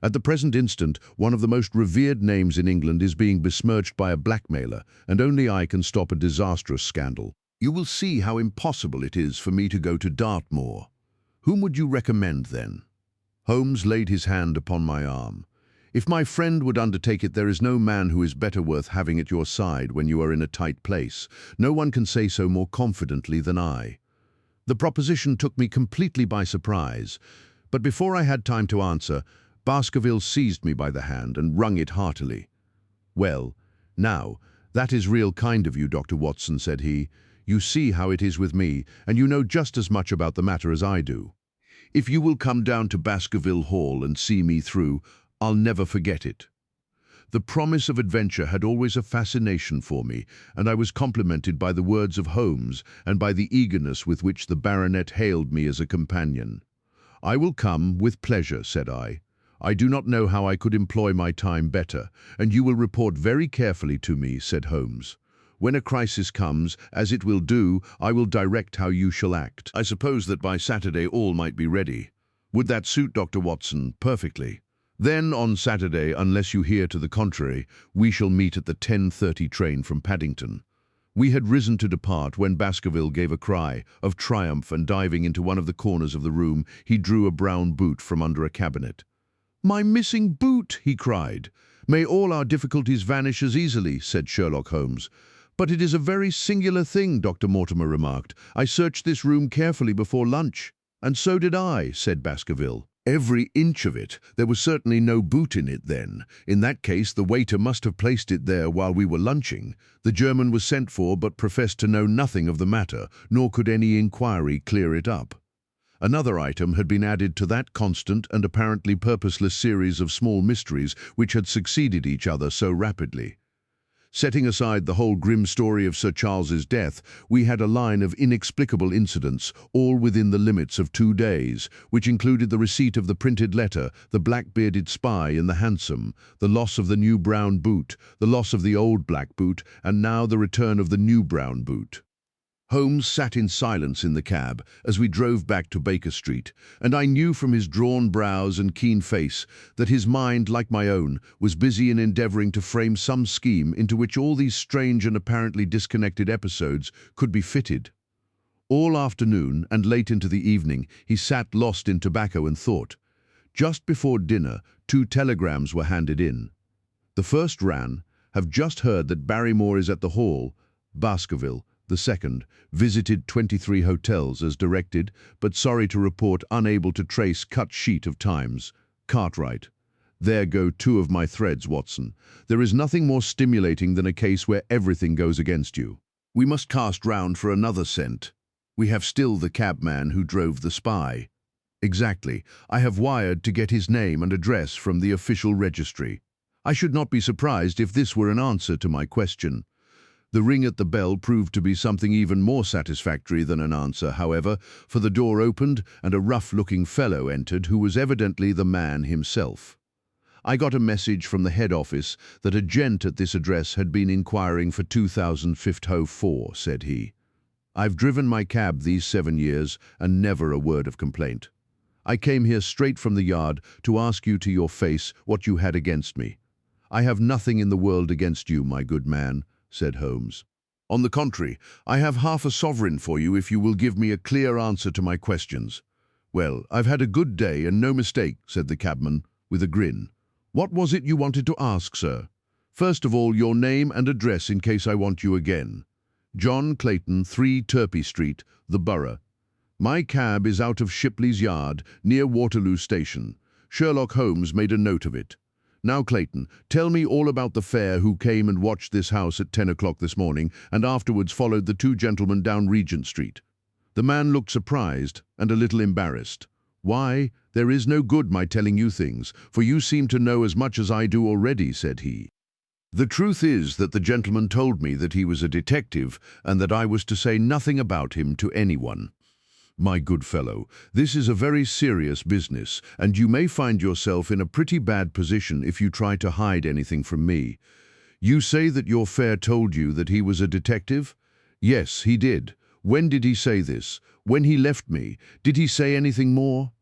At the present instant, one of the most revered names in England is being besmirched by a blackmailer, and only I can stop a disastrous scandal. You will see how impossible it is for me to go to Dartmoor. Whom would you recommend, then? Holmes laid his hand upon my arm. If my friend would undertake it, there is no man who is better worth having at your side when you are in a tight place. No one can say so more confidently than I. The proposition took me completely by surprise, but before I had time to answer, Baskerville seized me by the hand and wrung it heartily. "Well, now, that is real kind of you, Dr. Watson," said he. "You see how it is with me, and you know just as much about the matter as I do. If you will come down to Baskerville Hall and see me through, I'll never forget it." The promise of adventure had always a fascination for me, and I was complimented by the words of Holmes and by the eagerness with which the baronet hailed me as a companion. "I will come with pleasure," said I. "I do not know how I could employ my time better, and you will report very carefully to me," said Holmes. "When a crisis comes, as it will do, I will direct how you shall act. I suppose that by Saturday all might be ready. Would that suit Dr. Watson? Perfectly. Then on Saturday, unless you hear to the contrary, we shall meet at the 10:30 train from Paddington." We had risen to depart when Baskerville gave a cry of triumph, and diving into one of the corners of the room, he drew a brown boot from under a cabinet. "My missing boot!" he cried. "May all our difficulties vanish as easily," said Sherlock Holmes. "But it is a very singular thing," Dr. Mortimer remarked. "I searched this room carefully before lunch." "And so did I," said Baskerville. "Every inch of it. There was certainly no boot in it then. In that case, the waiter must have placed it there while we were lunching. The German was sent for, but professed to know nothing of the matter, nor could any inquiry clear it up." Another item had been added to that constant and apparently purposeless series of small mysteries which had succeeded each other so rapidly. Setting aside the whole grim story of Sir Charles's death, we had a line of inexplicable incidents, all within the limits of 2 days, which included the receipt of the printed letter, the black-bearded spy in the hansom, the loss of the new brown boot, the loss of the old black boot, and now the return of the new brown boot. Holmes sat in silence in the cab as we drove back to Baker Street, and I knew from his drawn brows and keen face that his mind, like my own, was busy in endeavouring to frame some scheme into which all these strange and apparently disconnected episodes could be fitted. All afternoon and late into the evening he sat lost in tobacco and thought. Just before dinner, 2 telegrams were handed in. The first ran, "Have just heard that Barrymore is at the Hall, Baskerville." The second, "Visited 23 hotels as directed, but sorry to report unable to trace cut sheet of Times. Cartwright." There go 2 of my threads, Watson. There is nothing more stimulating than a case where everything goes against you. We must cast round for another scent. We have still the cabman who drove the spy. Exactly. I have wired to get his name and address from the official registry. I should not be surprised if this were an answer to my question. The ring at the bell proved to be something even more satisfactory than an answer, however, for the door opened and a rough-looking fellow entered who was evidently the man himself. I got a message from the head office that a gent at this address had been inquiring for 2504, said he. I've driven my cab these 7 years and never a word of complaint. I came here straight from the yard to ask you to your face what you had against me. I have nothing in the world against you, my good man, said Holmes. On the contrary, I have half a sovereign for you if you will give me a clear answer to my questions. Well, I've had a good day and no mistake, said the cabman, with a grin. What was it you wanted to ask, sir? First of all, your name and address in case I want you again. John Clayton, 3 Turpey Street, the Borough. My cab is out of Shipley's Yard, near Waterloo Station. Sherlock Holmes made a note of it. Now, Clayton, tell me all about the fare who came and watched this house at 10 o'clock this morning and afterwards followed the 2 gentlemen down Regent Street. The man looked surprised and a little embarrassed. Why, there is no good my telling you things, for you seem to know as much as I do already, said he. The truth is that the gentleman told me that he was a detective and that I was to say nothing about him to anyone. My good fellow, this is a very serious business, and you may find yourself in a pretty bad position if you try to hide anything from me. You say that your fare told you that he was a detective? Yes, he did. When did he say this? When he left me? Did he say anything more?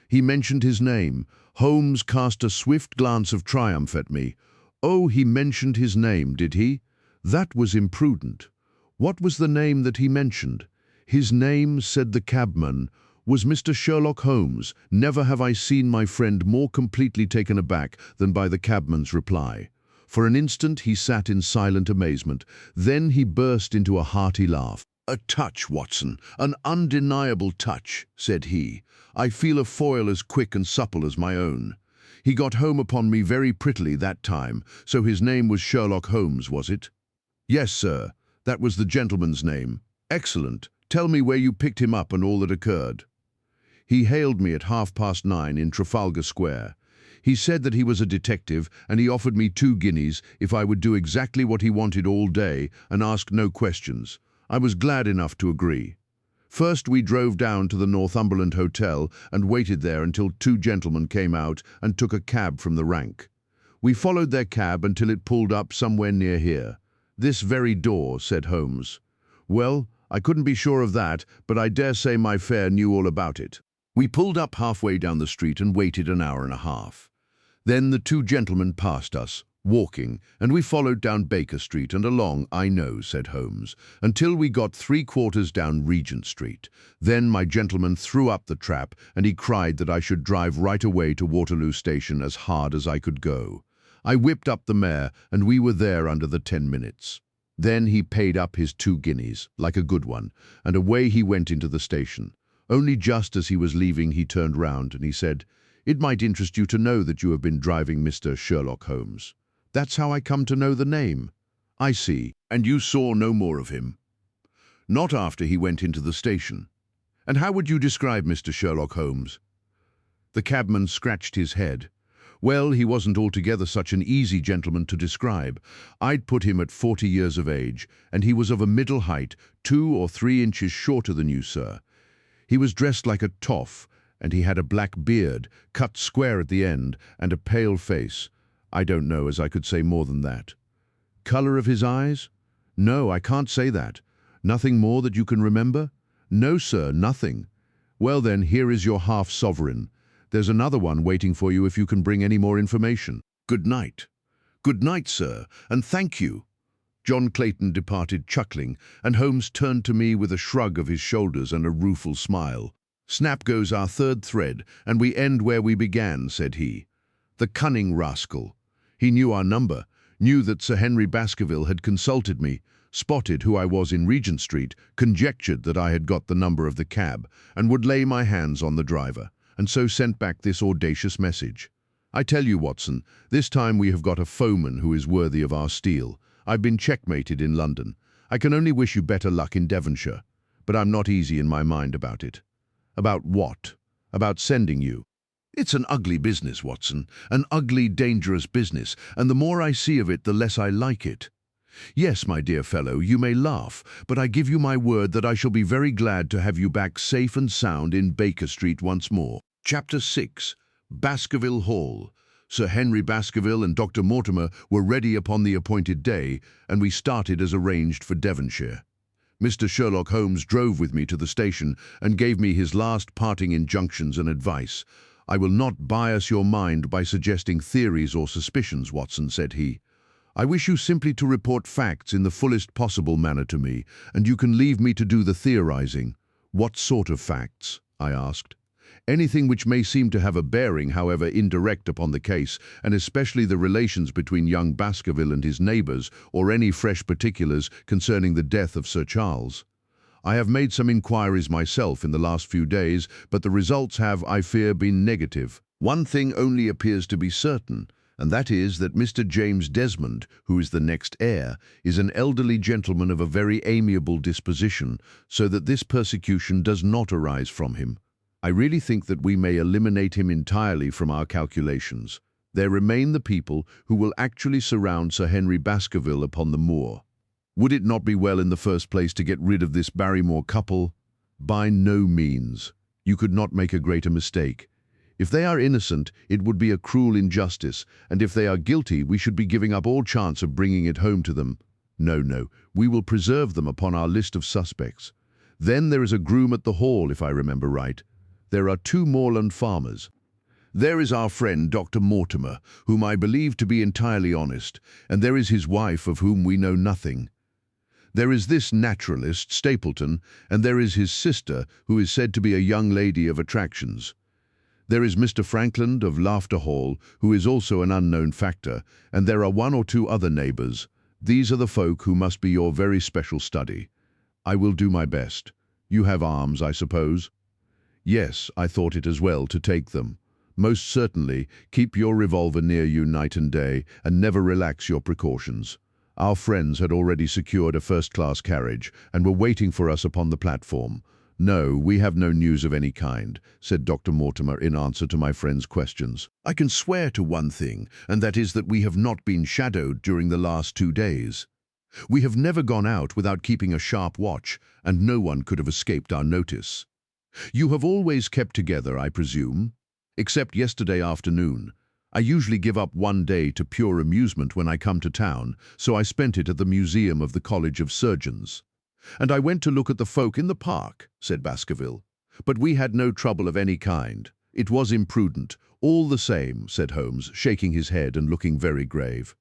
He mentioned his name. Holmes cast a swift glance of triumph at me. Oh, he mentioned his name, did he? That was imprudent. What was the name that he mentioned? His name, said the cabman, was Mr. Sherlock Holmes. Never have I seen my friend more completely taken aback than by the cabman's reply. For an instant he sat in silent amazement. Then he burst into a hearty laugh. A touch, Watson, an undeniable touch, said he. I feel a foil as quick and supple as my own. He got home upon me very prettily that time, so his name was Sherlock Holmes, was it? Yes, sir, that was the gentleman's name. Excellent. Tell me where you picked him up and all that occurred. He hailed me at 9:30 in Trafalgar Square. He said that he was a detective and he offered me 2 guineas if I would do exactly what he wanted all day and ask no questions. I was glad enough to agree. First we drove down to the Northumberland Hotel and waited there until 2 gentlemen came out and took a cab from the rank. We followed their cab until it pulled up somewhere near here. This very door, said Holmes. Well, I couldn't be sure of that, but I dare say my fare knew all about it. We pulled up halfway down the street and waited an hour and a half. Then the 2 gentlemen passed us, walking, and we followed down Baker Street and along, I know, said Holmes, until we got 3/4 down Regent Street. Then my gentleman threw up the trap and he cried that I should drive right away to Waterloo Station as hard as I could go. I whipped up the mare and we were there under the 10 minutes. Then he paid up his 2 guineas, like a good one, and away he went into the station. Only just as he was leaving he turned round and he said, "It might interest you to know that you have been driving Mr. Sherlock Holmes. That's how I come to know the name." "I see. And you saw no more of him?" "Not after he went into the station." "And how would you describe Mr. Sherlock Holmes?" The cabman scratched his head. "Well, he wasn't altogether such an easy gentleman to describe. I'd put him at 40 years of age, and he was of a middle height, 2 or 3 inches shorter than you, sir. He was dressed like a toff, and he had a black beard, cut square at the end, and a pale face. I don't know as I could say more than that." "Colour of his eyes?" "No, I can't say that." "Nothing more that you can remember?" "No, sir, nothing." "Well then, here is your half-sovereign. There's another one waiting for you if you can bring any more information. Good night." "Good night, sir, and thank you." John Clayton departed chuckling, and Holmes turned to me with a shrug of his shoulders and a rueful smile. "Snap goes our 3rd thread, and we end where we began," said he. "The cunning rascal. He knew our number, knew that Sir Henry Baskerville had consulted me, spotted who I was in Regent Street, conjectured that I had got the number of the cab, and would lay my hands on the driver, and so sent back this audacious message. I tell you, Watson, this time we have got a foeman who is worthy of our steel. I've been checkmated in London. I can only wish you better luck in Devonshire, but I'm not easy in my mind about it." "About what?" "About sending you." "It's an ugly business, Watson, an ugly, dangerous business, and the more I see of it, the less I like it. Yes, my dear fellow, you may laugh, but I give you my word that I shall be very glad to have you back safe and sound in Baker Street once more. Chapter 6. Baskerville Hall. Sir Henry Baskerville and Dr. Mortimer were ready upon the appointed day, and we started as arranged for Devonshire. Mr. Sherlock Holmes drove with me to the station and gave me his last parting injunctions and advice. "I will not bias your mind by suggesting theories or suspicions, Watson," said he. "I wish you simply to report facts in the fullest possible manner to me, and you can leave me to do the theorizing." "What sort of facts?" I asked. "Anything which may seem to have a bearing, however indirect, upon the case, and especially the relations between young Baskerville and his neighbours, or any fresh particulars concerning the death of Sir Charles. I have made some inquiries myself in the last few days, but the results have, I fear, been negative. One thing only appears to be certain, and that is that Mr. James Desmond, who is the next heir, is an elderly gentleman of a very amiable disposition, so that this persecution does not arise from him. I really think that we may eliminate him entirely from our calculations. There remain the people who will actually surround Sir Henry Baskerville upon the moor. Would it not be well in the first place to get rid of this Barrymore couple? By no means. You could not make a greater mistake. If they are innocent, it would be a cruel injustice, and if they are guilty, we should be giving up all chance of bringing it home to them. No, we will preserve them upon our list of suspects. Then there is a groom at the Hall, if I remember right. There are 2 moorland farmers. There is our friend Dr. Mortimer, whom I believe to be entirely honest, and there is his wife, of whom we know nothing. There is this naturalist, Stapleton, and there is his sister, who is said to be a young lady of attractions. There is Mr. Frankland of Laughter Hall, who is also an unknown factor, and there are 1 or 2 other neighbours. These are the folk who must be your very special study. I will do my best. You have arms, I suppose?" "Yes, I thought it as well to take them. Most certainly, keep your revolver near you night and day, and never relax your precautions." Our friends had already secured a first-class carriage, and were waiting for us upon the platform. "No, we have no news of any kind," said Dr. Mortimer in answer to my friend's questions. "I can swear to one thing, and that is that we have not been shadowed during the last 2 days. We have never gone out without keeping a sharp watch, and no one could have escaped our notice. You have always kept together, I presume? Except yesterday afternoon. I usually give up 1 day to pure amusement when I come to town, so I spent it at the Museum of the College of Surgeons. And I went to look at the folk in the park," said Baskerville. "But we had no trouble of any kind. It was imprudent, all the same," said Holmes, shaking his head and looking very grave.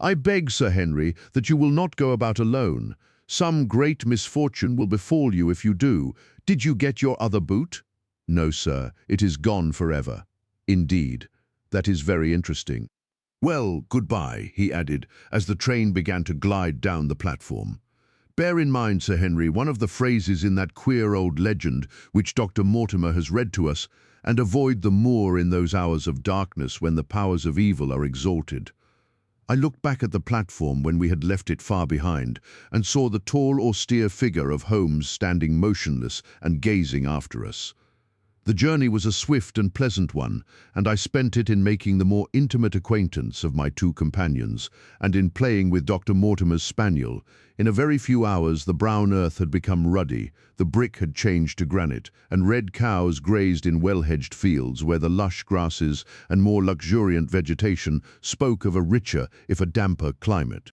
"I beg, Sir Henry, that you will not go about alone. Some great misfortune will befall you if you do. Did you get your other boot?" "No, sir, it is gone forever." "Indeed. That is very interesting. Well, goodbye," he added, as the train began to glide down the platform. "Bear in mind, Sir Henry, one of the phrases in that queer old legend which Dr. Mortimer has read to us, and avoid the moor in those hours of darkness when the powers of evil are exalted." I looked back at the platform when we had left it far behind, and saw the tall, austere figure of Holmes standing motionless and gazing after us. The journey was a swift and pleasant one, and I spent it in making the more intimate acquaintance of my 2 companions, and in playing with Dr. Mortimer's spaniel. In a very few hours the brown earth had become ruddy, the brick had changed to granite, and red cows grazed in well-hedged fields where the lush grasses and more luxuriant vegetation spoke of a richer, if a damper, climate.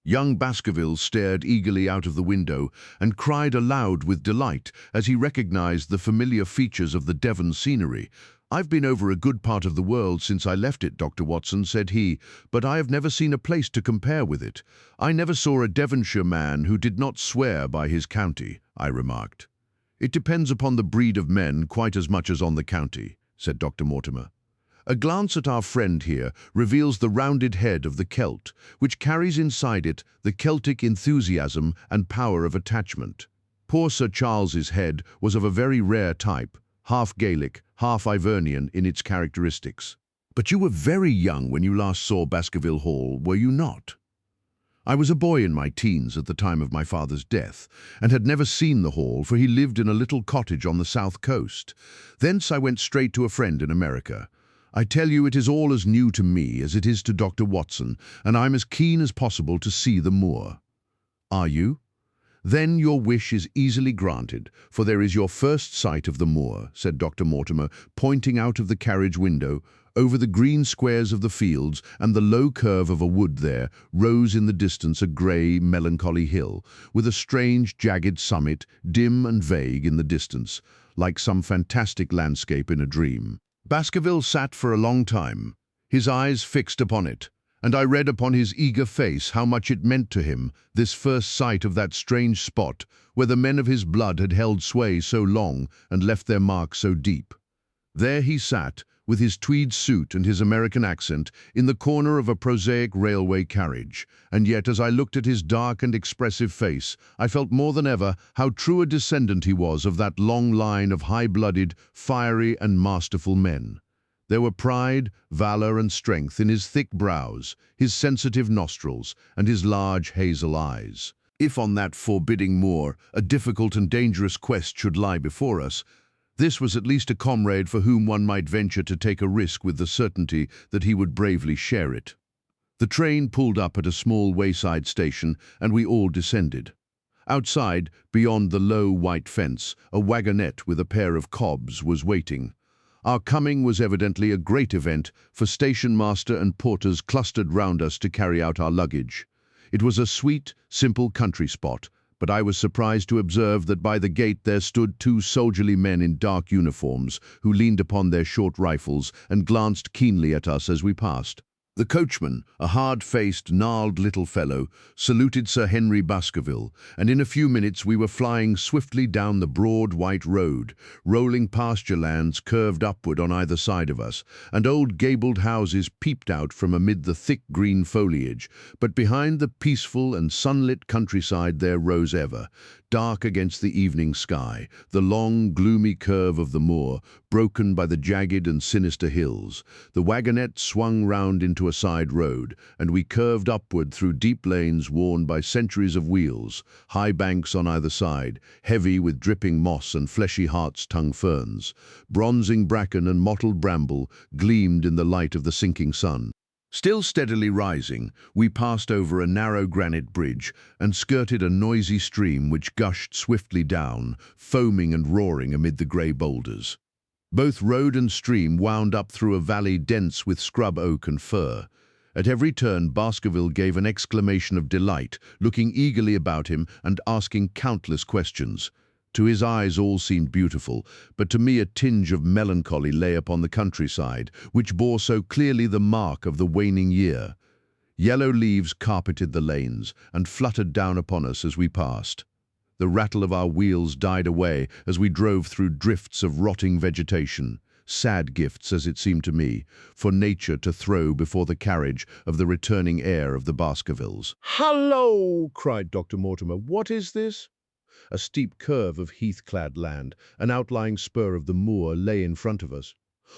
Young Baskerville stared eagerly out of the window and cried aloud with delight as he recognized the familiar features of the Devon scenery. "I've been over a good part of the world since I left it, Dr. Watson," said he, "but I have never seen a place to compare with it." "I never saw a Devonshire man who did not swear by his county," I remarked. "It depends upon the breed of men quite as much as on the county," said Dr. Mortimer. "A glance at our friend here reveals the rounded head of the Celt, which carries inside it the Celtic enthusiasm and power of attachment. Poor Sir Charles's head was of a very rare type, half Gaelic, half Ivernian in its characteristics." "But you were very young when you last saw Baskerville Hall, were you not?" "I was a boy in my teens at the time of my father's death, and had never seen the Hall, for he lived in a little cottage on the south coast. Thence I went straight to a friend in America. I tell you it is all as new to me as it is to Dr. Watson, and I'm as keen as possible to see the moor. Are you? Then your wish is easily granted, for there is your first sight of the moor, said Dr. Mortimer, pointing out of the carriage window. Over the green squares of the fields and the low curve of a wood there rose in the distance a grey, melancholy hill, with a strange, jagged summit, dim and vague in the distance, like some fantastic landscape in a dream. Baskerville sat for a long time, his eyes fixed upon it, and I read upon his eager face how much it meant to him, this first sight of that strange spot where the men of his blood had held sway so long and left their mark so deep. There he sat, with his tweed suit and his American accent, in the corner of a prosaic railway carriage, and yet as I looked at his dark and expressive face, I felt more than ever how true a descendant he was of that long line of high-blooded, fiery and masterful men. There were pride, valor, and strength in his thick brows, his sensitive nostrils, and his large hazel eyes. If on that forbidding moor a difficult and dangerous quest should lie before us, this was at least a comrade for whom one might venture to take a risk with the certainty that he would bravely share it. The train pulled up at a small wayside station, and we all descended. Outside, beyond the low white fence, a wagonette with a pair of cobs was waiting. Our coming was evidently a great event, for station master and porters clustered round us to carry out our luggage. It was a sweet, simple country spot, but I was surprised to observe that by the gate there stood two soldierly men in dark uniforms, who leaned upon their short rifles and glanced keenly at us as we passed. The coachman, a hard-faced, gnarled little fellow, saluted Sir Henry Baskerville, and in a few minutes we were flying swiftly down the broad white road. Rolling pasture lands curved upward on either side of us, and old gabled houses peeped out from amid the thick green foliage, but behind the peaceful and sunlit countryside there rose ever, dark against the evening sky, the long, gloomy curve of the moor, broken by the jagged and sinister hills. The wagonette swung round into a side road, and we curved upward through deep lanes worn by centuries of wheels, high banks on either side, heavy with dripping moss and fleshy hart's-tongue ferns. Bronzing bracken and mottled bramble gleamed in the light of the sinking sun. Still steadily rising, we passed over a narrow granite bridge and skirted a noisy stream which gushed swiftly down, foaming and roaring amid the grey boulders. Both road and stream wound up through a valley dense with scrub oak and fir. At every turn Baskerville gave an exclamation of delight, looking eagerly about him and asking countless questions. To his eyes all seemed beautiful, but to me a tinge of melancholy lay upon the countryside, which bore so clearly the mark of the waning year. Yellow leaves carpeted the lanes and fluttered down upon us as we passed. The rattle of our wheels died away as we drove through drifts of rotting vegetation, sad gifts, as it seemed to me, for nature to throw before the carriage of the returning heir of the Baskervilles. "Hallo!" cried Dr. Mortimer. "What is this?" A steep curve of heath-clad land, an outlying spur of the moor, lay in front of us.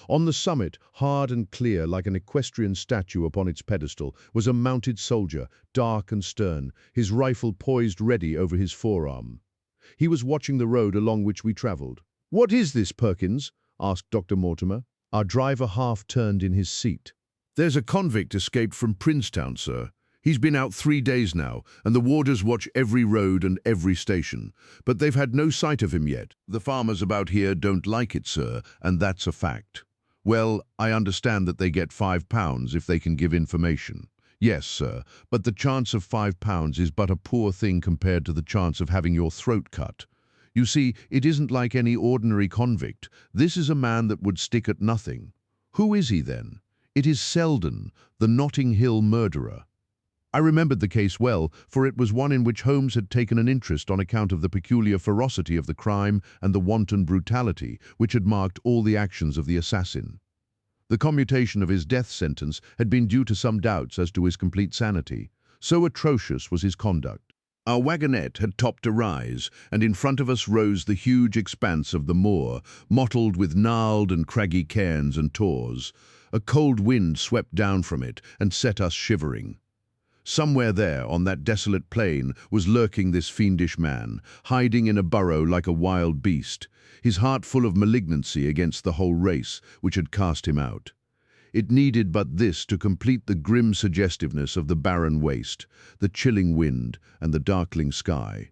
On the summit, hard and clear like an equestrian statue upon its pedestal, was a mounted soldier, dark and stern, his rifle poised ready over his forearm. He was watching the road along which we travelled. "What is this, Perkins?" asked Dr. Mortimer. Our driver half turned in his seat. "There's a convict escaped from Princetown, sir. He's been out 3 days now, and the warders watch every road and every station, but they've had no sight of him yet. The farmers about here don't like it, sir, and that's a fact. Well, I understand that they get £5 if they can give information. Yes, sir, but the chance of £5 is but a poor thing compared to the chance of having your throat cut. You see, it isn't like any ordinary convict. This is a man that would stick at nothing. Who is he, then? It is Selden, the Notting Hill murderer." I remembered the case well, for it was one in which Holmes had taken an interest on account of the peculiar ferocity of the crime and the wanton brutality which had marked all the actions of the assassin. The commutation of his death sentence had been due to some doubts as to his complete sanity. So atrocious was his conduct. Our wagonette had topped a rise, and in front of us rose the huge expanse of the moor, mottled with gnarled and craggy cairns and tors. A cold wind swept down from it and set us shivering. Somewhere there, on that desolate plain, was lurking this fiendish man, hiding in a burrow like a wild beast, his heart full of malignancy against the whole race, which had cast him out. It needed but this to complete the grim suggestiveness of the barren waste, the chilling wind, and the darkling sky.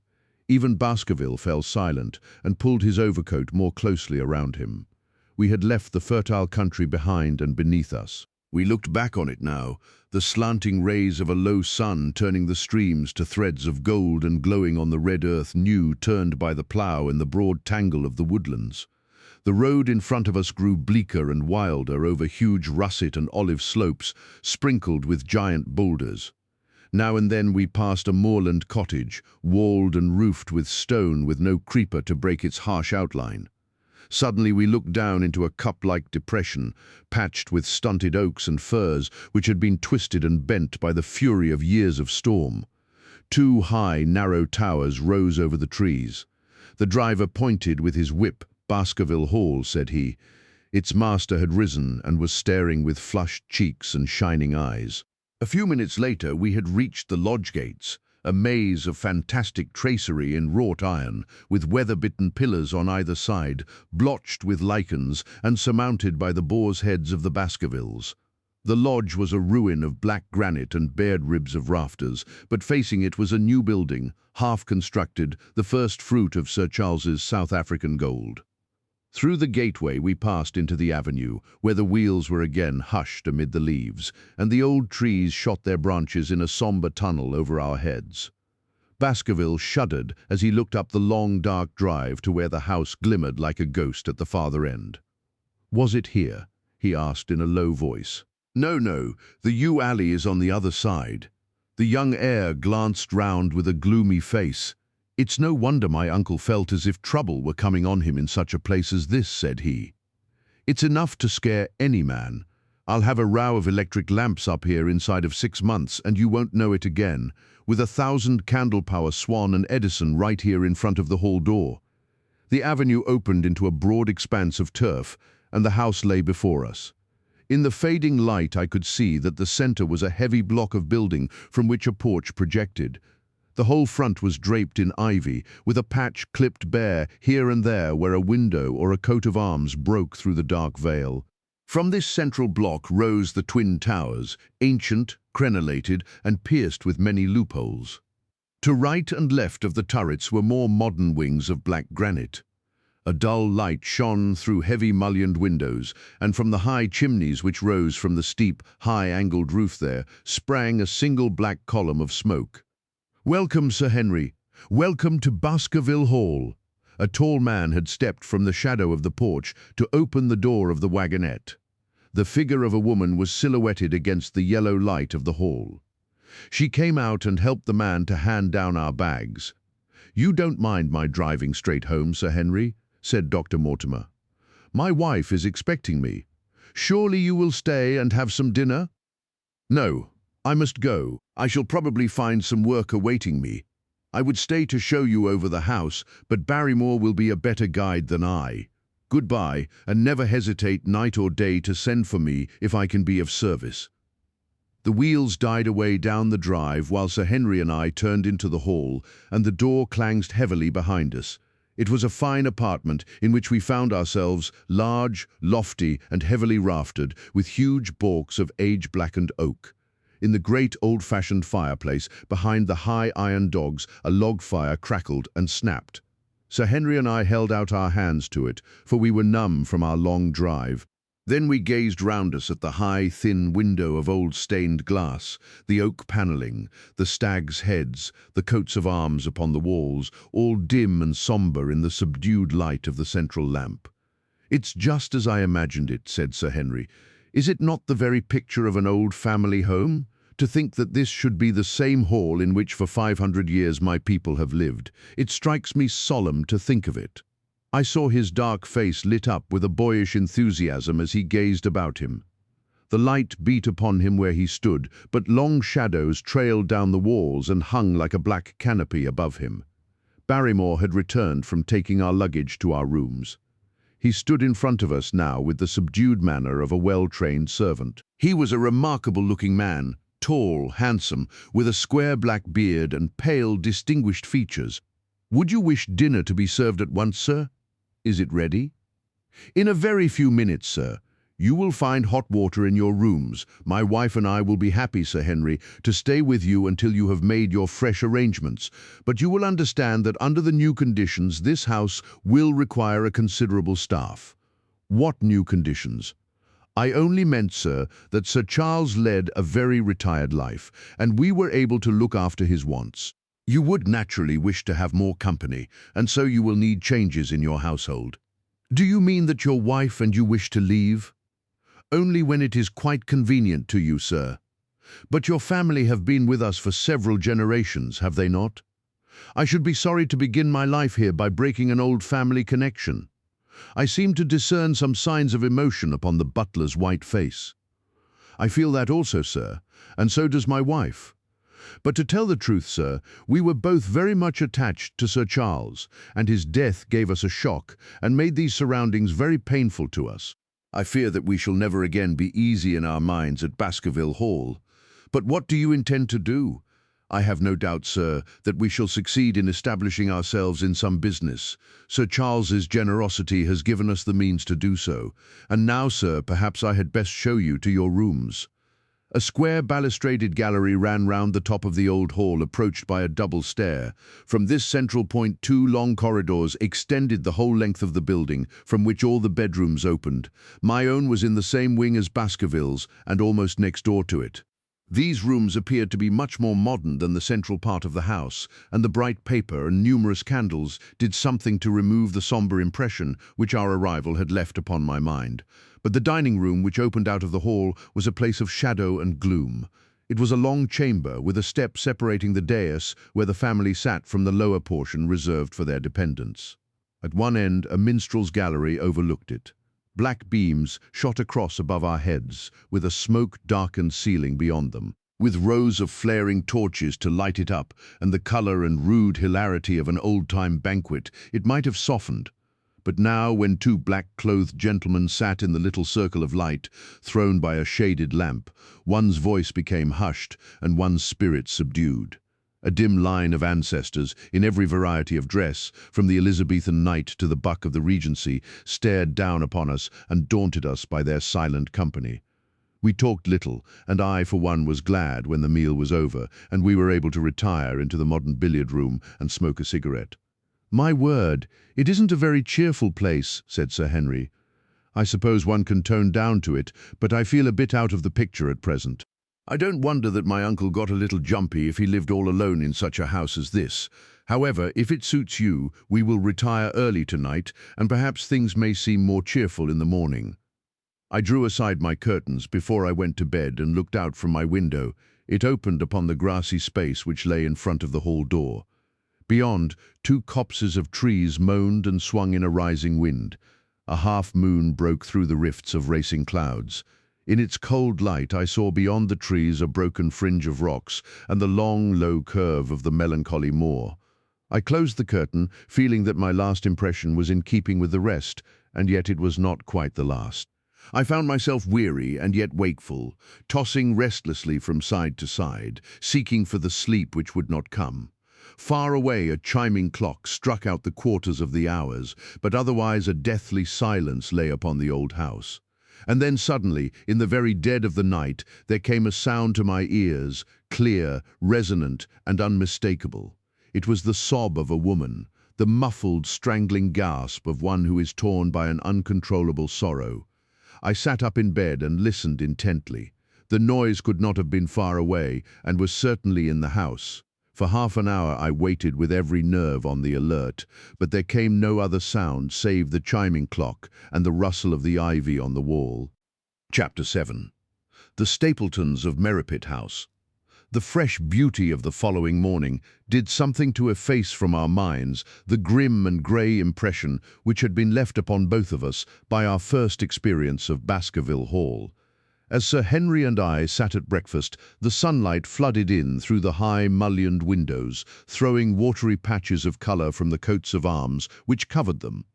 Even Baskerville fell silent and pulled his overcoat more closely around him. We had left the fertile country behind and beneath us. We looked back on it now, the slanting rays of a low sun turning the streams to threads of gold and glowing on the red earth new turned by the plough in the broad tangle of the woodlands. The road in front of us grew bleaker and wilder over huge russet and olive slopes, sprinkled with giant boulders. Now and then we passed a moorland cottage, walled and roofed with stone with no creeper to break its harsh outline. Suddenly we looked down into a cup-like depression, patched with stunted oaks and firs, which had been twisted and bent by the fury of years of storm. Two high, narrow towers rose over the trees. The driver pointed with his whip. "Baskerville Hall," said he. Its master had risen and was staring with flushed cheeks and shining eyes. A few minutes later we had reached the lodge gates, a maze of fantastic tracery in wrought iron, with weather-bitten pillars on either side, blotched with lichens and surmounted by the boar's heads of the Baskervilles. The lodge was a ruin of black granite and bared ribs of rafters, but facing it was a new building, half-constructed, the first fruit of Sir Charles's South African gold. Through the gateway we passed into the avenue, where the wheels were again hushed amid the leaves, and the old trees shot their branches in a sombre tunnel over our heads. Baskerville shuddered as he looked up the long, dark drive to where the house glimmered like a ghost at the farther end. "Was it here?" he asked in a low voice. "No, the yew alley is on the other side." The young heir glanced round with a gloomy face. "It's no wonder my uncle felt as if trouble were coming on him in such a place as this," said he. "It's enough to scare any man. I'll have a row of electric lamps up here inside of 6 months, and you won't know it again, with 1,000 candle-power Swan and Edison right here in front of the hall door." The avenue opened into a broad expanse of turf, and the house lay before us. In the fading light I could see that the center was a heavy block of building from which a porch projected. The whole front was draped in ivy, with a patch clipped bare here and there where a window or a coat of arms broke through the dark veil. From this central block rose the twin towers, ancient, crenellated, and pierced with many loopholes. To right and left of the turrets were more modern wings of black granite. A dull light shone through heavy mullioned windows, and from the high chimneys which rose from the steep, high-angled roof there sprang a single black column of smoke. "Welcome, Sir Henry. Welcome to Baskerville Hall." A tall man had stepped from the shadow of the porch to open the door of the wagonette. The figure of a woman was silhouetted against the yellow light of the hall. She came out and helped the man to hand down our bags. "You don't mind my driving straight home, Sir Henry?" said Dr. Mortimer. "My wife is expecting me. Surely you will stay and have some dinner?" "No, I must go. I shall probably find some work awaiting me. I would stay to show you over the house, but Barrymore will be a better guide than I. Goodbye, and never hesitate night or day to send for me if I can be of service." The wheels died away down the drive while Sir Henry and I turned into the hall, and the door clanged heavily behind us. It was a fine apartment in which we found ourselves, large, lofty, and heavily raftered, with huge baulks of age-blackened oak. In the great old-fashioned fireplace, behind the high iron dogs, a log fire crackled and snapped. Sir Henry and I held out our hands to it, for we were numb from our long drive. Then we gazed round us at the high, thin window of old stained glass, the oak panelling, the stags' heads, the coats of arms upon the walls, all dim and sombre in the subdued light of the central lamp. "It's just as I imagined it," said Sir Henry. "Is it not the very picture of an old family home? To think that this should be the same hall in which for 500 years my people have lived. It strikes me solemn to think of it." I saw his dark face lit up with a boyish enthusiasm as he gazed about him. The light beat upon him where he stood, but long shadows trailed down the walls and hung like a black canopy above him. Barrymore had returned from taking our luggage to our rooms. He stood in front of us now with the subdued manner of a well-trained servant. He was a remarkable-looking man, tall, handsome, with a square black beard and pale, distinguished features. "Would you wish dinner to be served at once, sir? Is it ready?" "In a very few minutes, sir. You will find hot water in your rooms. My wife and I will be happy, Sir Henry, to stay with you until you have made your fresh arrangements. But you will understand that under the new conditions, this house will require a considerable staff. What new conditions? I only meant, sir, that Sir Charles led a very retired life, and we were able to look after his wants. You would naturally wish to have more company, and so you will need changes in your household. Do you mean that your wife and you wish to leave? Only when it is quite convenient to you, sir. But your family have been with us for several generations, have they not? I should be sorry to begin my life here by breaking an old family connection. I seem to discern some signs of emotion upon the butler's white face. I feel that also, sir, and so does my wife. But to tell the truth, sir, we were both very much attached to Sir Charles, and his death gave us a shock and made these surroundings very painful to us. I fear that we shall never again be easy in our minds at Baskerville Hall. But what do you intend to do? I have no doubt, sir, that we shall succeed in establishing ourselves in some business. Sir Charles's generosity has given us the means to do so. And now, sir, perhaps I had best show you to your rooms. A square balustraded gallery ran round the top of the old hall, approached by a double stair. From this central point, 2 long corridors extended the whole length of the building, from which all the bedrooms opened. My own was in the same wing as Baskerville's, and almost next door to it. These rooms appeared to be much more modern than the central part of the house, and the bright paper and numerous candles did something to remove the sombre impression which our arrival had left upon my mind. But the dining room, which opened out of the hall, was a place of shadow and gloom. It was a long chamber, with a step separating the dais where the family sat from the lower portion reserved for their dependents. At one end, a minstrel's gallery overlooked it. Black beams shot across above our heads, with a smoke-darkened ceiling beyond them, with rows of flaring torches to light it up, and the colour and rude hilarity of an old-time banquet. It might have softened. But now, when 2 black-clothed gentlemen sat in the little circle of light, thrown by a shaded lamp, one's voice became hushed and one's spirit subdued. A dim line of ancestors, in every variety of dress, from the Elizabethan knight to the buck of the Regency, stared down upon us and daunted us by their silent company. We talked little, and I, for one, was glad when the meal was over and we were able to retire into the modern billiard room and smoke a cigarette. "My word, it isn't a very cheerful place," said Sir Henry. "I suppose one can tone down to it, but I feel a bit out of the picture at present. I don't wonder that my uncle got a little jumpy if he lived all alone in such a house as this. However, if it suits you, we will retire early tonight, and perhaps things may seem more cheerful in the morning." I drew aside my curtains before I went to bed and looked out from my window. It opened upon the grassy space which lay in front of the hall door. Beyond, 2 copses of trees moaned and swung in a rising wind. A half-moon broke through the rifts of racing clouds. In its cold light I saw beyond the trees a broken fringe of rocks and the long, low curve of the melancholy moor. I closed the curtain, feeling that my last impression was in keeping with the rest, and yet it was not quite the last. I found myself weary and yet wakeful, tossing restlessly from side to side, seeking for the sleep which would not come. Far away a chiming clock struck out the quarters of the hours, but otherwise a deathly silence lay upon the old house. And then suddenly, in the very dead of the night, there came a sound to my ears, clear, resonant, and unmistakable. It was the sob of a woman, the muffled, strangling gasp of one who is torn by an uncontrollable sorrow. I sat up in bed and listened intently. The noise could not have been far away, and was certainly in the house. For half an hour I waited with every nerve on the alert, but there came no other sound save the chiming clock and the rustle of the ivy on the wall. Chapter 7. The Stapletons of Merripit House. The fresh beauty of the following morning did something to efface from our minds the grim and grey impression which had been left upon both of us by our first experience of Baskerville Hall. As Sir Henry and I sat at breakfast, the sunlight flooded in through the high mullioned windows, throwing watery patches of colour from the coats of arms which covered them.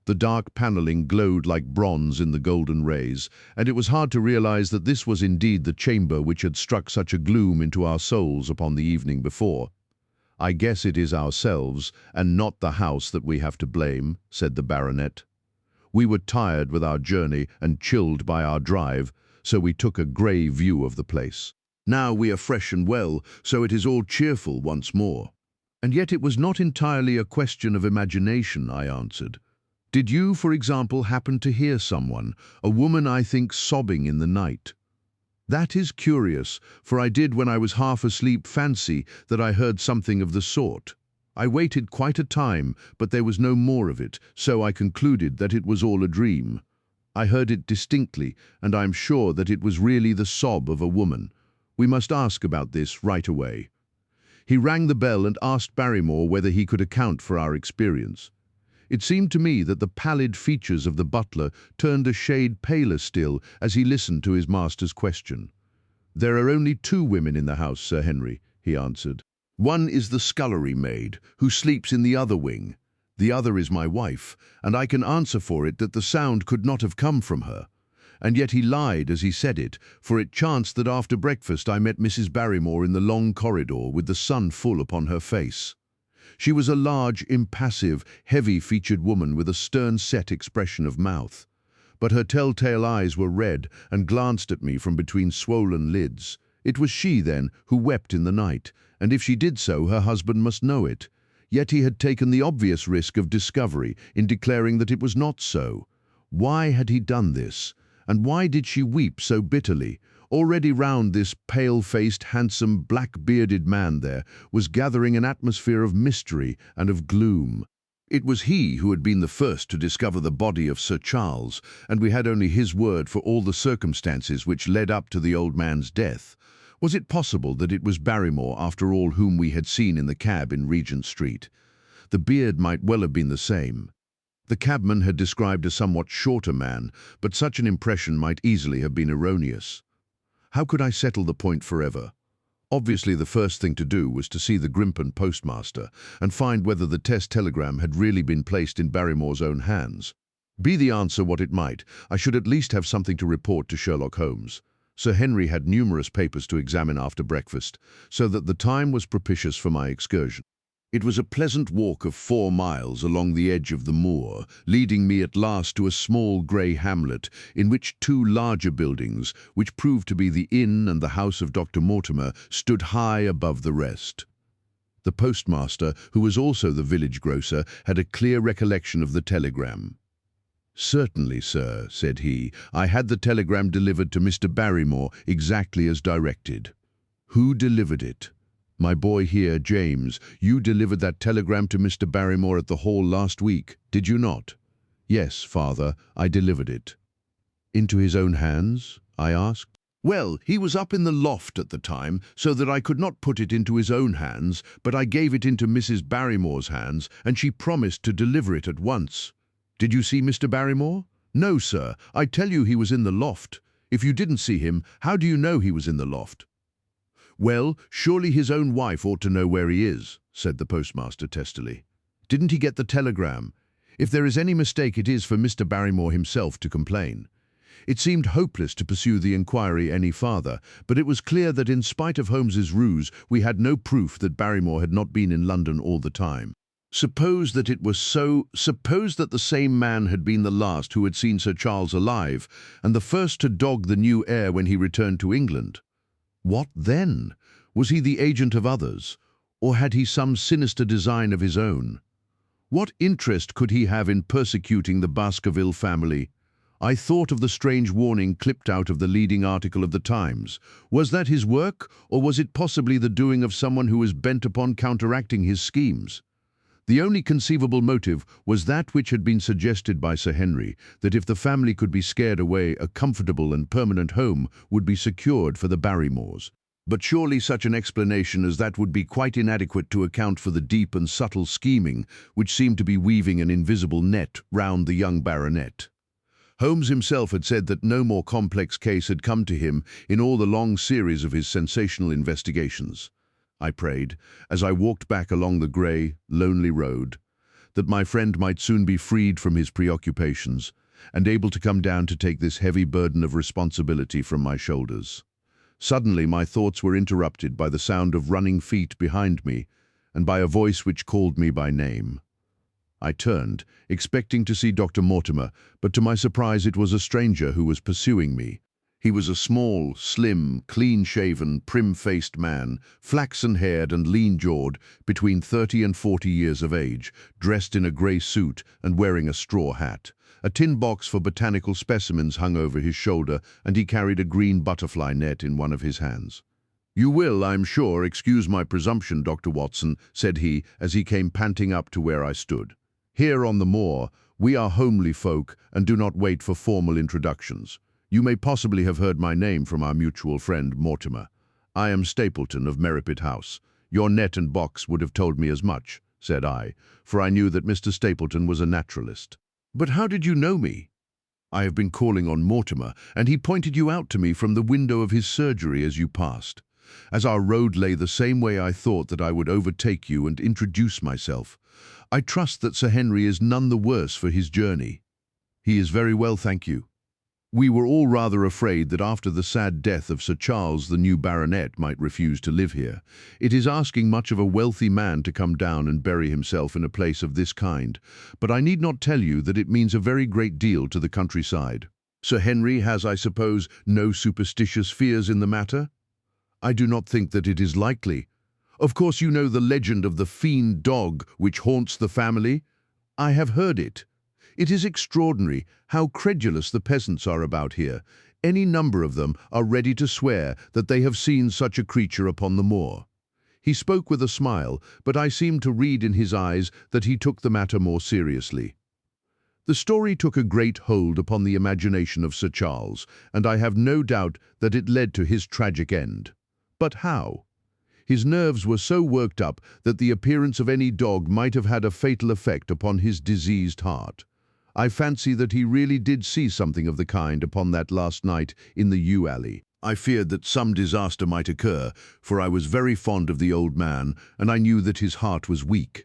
The dark panelling glowed like bronze in the golden rays, and it was hard to realize that this was indeed the chamber which had struck such a gloom into our souls upon the evening before. "I guess it is ourselves, and not the house, that we have to blame," said the baronet. We were tired with our journey and chilled by our drive, so we took a grey view of the place. Now we are fresh and well, so it is all cheerful once more. And yet it was not entirely a question of imagination, I answered. Did you, for example, happen to hear someone, a woman I think, sobbing in the night? That is curious, for I did when I was half asleep fancy that I heard something of the sort. I waited quite a time, but there was no more of it, so I concluded that it was all a dream. I heard it distinctly, and I am sure that it was really the sob of a woman. We must ask about this right away. He rang the bell and asked Barrymore whether he could account for our experience. It seemed to me that the pallid features of the butler turned a shade paler still as he listened to his master's question. "There are only 2 women in the house, Sir Henry," he answered. "One is the scullery maid, who sleeps in the other wing. The other is my wife, and I can answer for it that the sound could not have come from her. And yet he lied as he said it, for it chanced that after breakfast I met Mrs. Barrymore in the long corridor with the sun full upon her face. She was a large, impassive, heavy-featured woman with a stern-set expression of mouth. But her telltale eyes were red and glanced at me from between swollen lids. It was she, then, who wept in the night, and if she did so, her husband must know it. Yet he had taken the obvious risk of discovery in declaring that it was not so. Why had he done this? And why did she weep so bitterly? Already round this pale-faced, handsome, black-bearded man there was gathering an atmosphere of mystery and of gloom. It was he who had been the first to discover the body of Sir Charles, and we had only his word for all the circumstances which led up to the old man's death. Was it possible that it was Barrymore, after all, whom we had seen in the cab in Regent Street? The beard might well have been the same. The cabman had described a somewhat shorter man, but such an impression might easily have been erroneous. How could I settle the point forever? Obviously, the first thing to do was to see the Grimpen postmaster and find whether the test telegram had really been placed in Barrymore's own hands. Be the answer what it might, I should at least have something to report to Sherlock Holmes. Sir Henry had numerous papers to examine after breakfast, so that the time was propitious for my excursion. It was a pleasant walk of 4 miles along the edge of the moor, leading me at last to a small grey hamlet in which 2 larger buildings, which proved to be the inn and the house of Dr. Mortimer, stood high above the rest. The postmaster, who was also the village grocer, had a clear recollection of the telegram. "Certainly, sir," said he, "I had the telegram delivered to Mr. Barrymore exactly as directed." "Who delivered it?" "My boy here, James. You delivered that telegram to Mr. Barrymore at the Hall last week, did you not?" "Yes, father, I delivered it." "Into his own hands?" I asked. "Well, he was up in the loft at the time, so that I could not put it into his own hands, but I gave it into Mrs. Barrymore's hands, and she promised to deliver it at once." "Did you see Mr. Barrymore?" "No, sir. I tell you he was in the loft. If you didn't see him, how do you know he was in the loft?" "Well, surely his own wife ought to know where he is," said the postmaster testily. "Didn't he get the telegram? If there is any mistake, it is for Mr. Barrymore himself to complain." It seemed hopeless to pursue the inquiry any farther, but it was clear that in spite of Holmes's ruse, we had no proof that Barrymore had not been in London all the time. Suppose that it was so, suppose that the same man had been the last who had seen Sir Charles alive, and the first to dog the new heir when he returned to England. What then? Was he the agent of others, or had he some sinister design of his own? What interest could he have in persecuting the Baskerville family? I thought of the strange warning clipped out of the leading article of the Times. Was that his work, or was it possibly the doing of someone who was bent upon counteracting his schemes? The only conceivable motive was that which had been suggested by Sir Henry, that if the family could be scared away, a comfortable and permanent home would be secured for the Barrymores. But surely such an explanation as that would be quite inadequate to account for the deep and subtle scheming which seemed to be weaving an invisible net round the young baronet. Holmes himself had said that no more complex case had come to him in all the long series of his sensational investigations. I prayed, as I walked back along the grey, lonely road, that my friend might soon be freed from his preoccupations and able to come down to take this heavy burden of responsibility from my shoulders. Suddenly my thoughts were interrupted by the sound of running feet behind me and by a voice which called me by name. I turned, expecting to see Dr. Mortimer, but to my surprise it was a stranger who was pursuing me. He was a small, slim, clean-shaven, prim-faced man, flaxen-haired and lean-jawed, between 30 and 40 years of age, dressed in a grey suit and wearing a straw hat. A tin box for botanical specimens hung over his shoulder, and he carried a green butterfly net in one of his hands. "You will, I'm sure, excuse my presumption, Dr. Watson," said he, as he came panting up to where I stood. "Here on the moor, we are homely folk and do not wait for formal introductions. You may possibly have heard my name from our mutual friend, Mortimer. I am Stapleton of Merripit House. Your net and box would have told me as much," said I, for I knew that Mr. Stapleton was a naturalist. "But how did you know me?" "I have been calling on Mortimer, and he pointed you out to me from the window of his surgery as you passed. As our road lay the same way, I thought that I would overtake you and introduce myself. I trust that Sir Henry is none the worse for his journey." "He is very well, thank you. We were all rather afraid that after the sad death of Sir Charles, the new baronet might refuse to live here. It is asking much of a wealthy man to come down and bury himself in a place of this kind, but I need not tell you that it means a very great deal to the countryside. Sir Henry has, I suppose, no superstitious fears in the matter?" "I do not think that it is likely. Of course you know the legend of the fiend dog which haunts the family?" "I have heard it. It is extraordinary how credulous the peasants are about here. Any number of them are ready to swear that they have seen such a creature upon the moor." He spoke with a smile, but I seemed to read in his eyes that he took the matter more seriously. "The story took a great hold upon the imagination of Sir Charles, and I have no doubt that it led to his tragic end. But how? His nerves were so worked up that the appearance of any dog might have had a fatal effect upon his diseased heart. I fancy that he really did see something of the kind upon that last night in the yew alley. I feared that some disaster might occur, for I was very fond of the old man, and I knew that his heart was weak."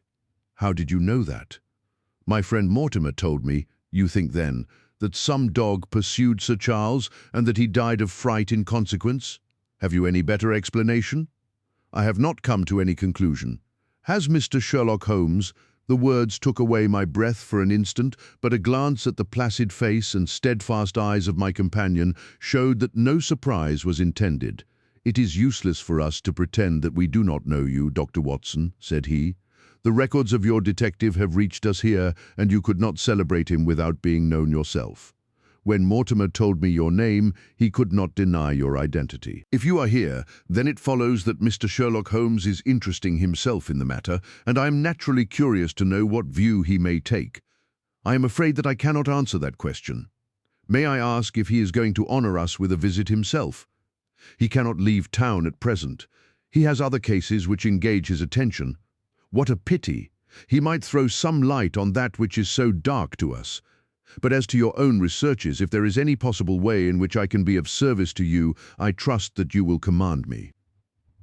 "How did you know that?" "My friend Mortimer told me, you think then, that some dog pursued Sir Charles, and that he died of fright in consequence. Have you any better explanation?" "I have not come to any conclusion. Has Mr. Sherlock Holmes—" The words took away my breath for an instant, but a glance at the placid face and steadfast eyes of my companion showed that no surprise was intended. "It is useless for us to pretend that we do not know you, Dr. Watson," said he. "The records of your detective have reached us here, and you could not celebrate him without being known yourself. When Mortimer told me your name, he could not deny your identity. If you are here, then it follows that Mr. Sherlock Holmes is interesting himself in the matter, and I am naturally curious to know what view he may take. I am afraid that I cannot answer that question. May I ask if he is going to honor us with a visit himself?" "He cannot leave town at present. He has other cases which engage his attention." "What a pity! He might throw some light on that which is so dark to us. But as to your own researches, if there is any possible way in which I can be of service to you, I trust that you will command me."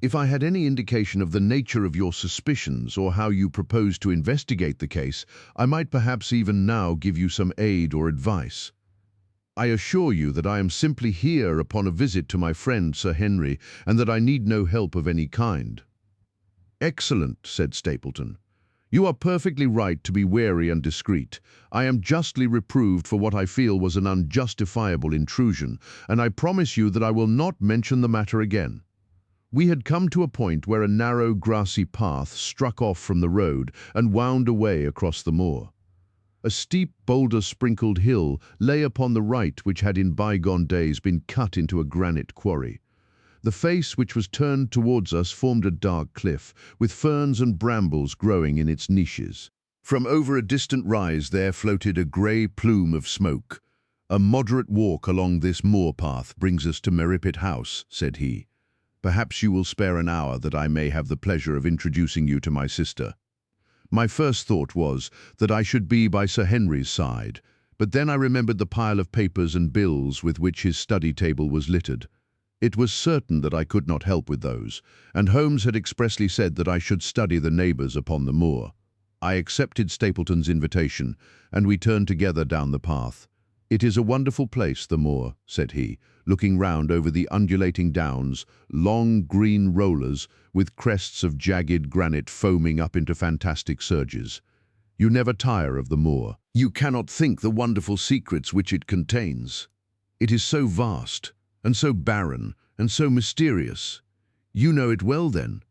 "If I had any indication of the nature of your suspicions or how you propose to investigate the case, I might perhaps even now give you some aid or advice. I assure you that I am simply here upon a visit to my friend Sir Henry, and that I need no help of any kind." "Excellent," said Stapleton. "You are perfectly right to be wary and discreet. I am justly reproved for what I feel was an unjustifiable intrusion, and I promise you that I will not mention the matter again." We had come to a point where a narrow, grassy path struck off from the road and wound away across the moor. A steep, boulder-sprinkled hill lay upon the right which had in bygone days been cut into a granite quarry. The face which was turned towards us formed a dark cliff, with ferns and brambles growing in its niches. From over a distant rise there floated a grey plume of smoke. "A moderate walk along this moor path brings us to Merripit House," said he. "Perhaps you will spare an hour that I may have the pleasure of introducing you to my sister." My first thought was that I should be by Sir Henry's side, but then I remembered the pile of papers and bills with which his study table was littered. It was certain that I could not help with those, and Holmes had expressly said that I should study the neighbours upon the moor. I accepted Stapleton's invitation, and we turned together down the path. "It is a wonderful place, the moor," said he, looking round over the undulating downs, long green rollers with crests of jagged granite foaming up into fantastic surges. You never tire of the moor. You cannot think the wonderful secrets which it contains. It is so vast, and so barren, and so mysterious. You know it well, then.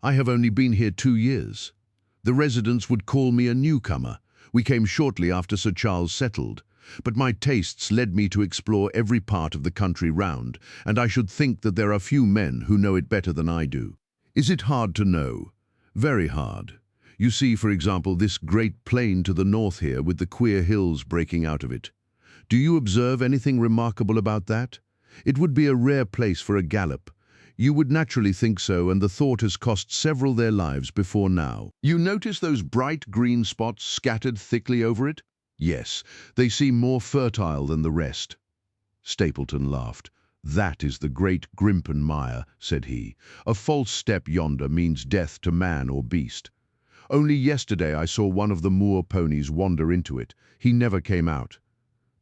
I have only been here 2 years. The residents would call me a newcomer. We came shortly after Sir Charles settled, but my tastes led me to explore every part of the country round, and I should think that there are few men who know it better than I do. Is it hard to know? Very hard. You see, for example, this great plain to the north here with the queer hills breaking out of it. Do you observe anything remarkable about that? It would be a rare place for a gallop. You would naturally think so, and the thought has cost several their lives before now. You notice those bright green spots scattered thickly over it? Yes, they seem more fertile than the rest. Stapleton laughed. That is the great Grimpen mire, said he. A false step yonder means death to man or beast. Only yesterday I saw one of the Moor ponies wander into it. He never came out.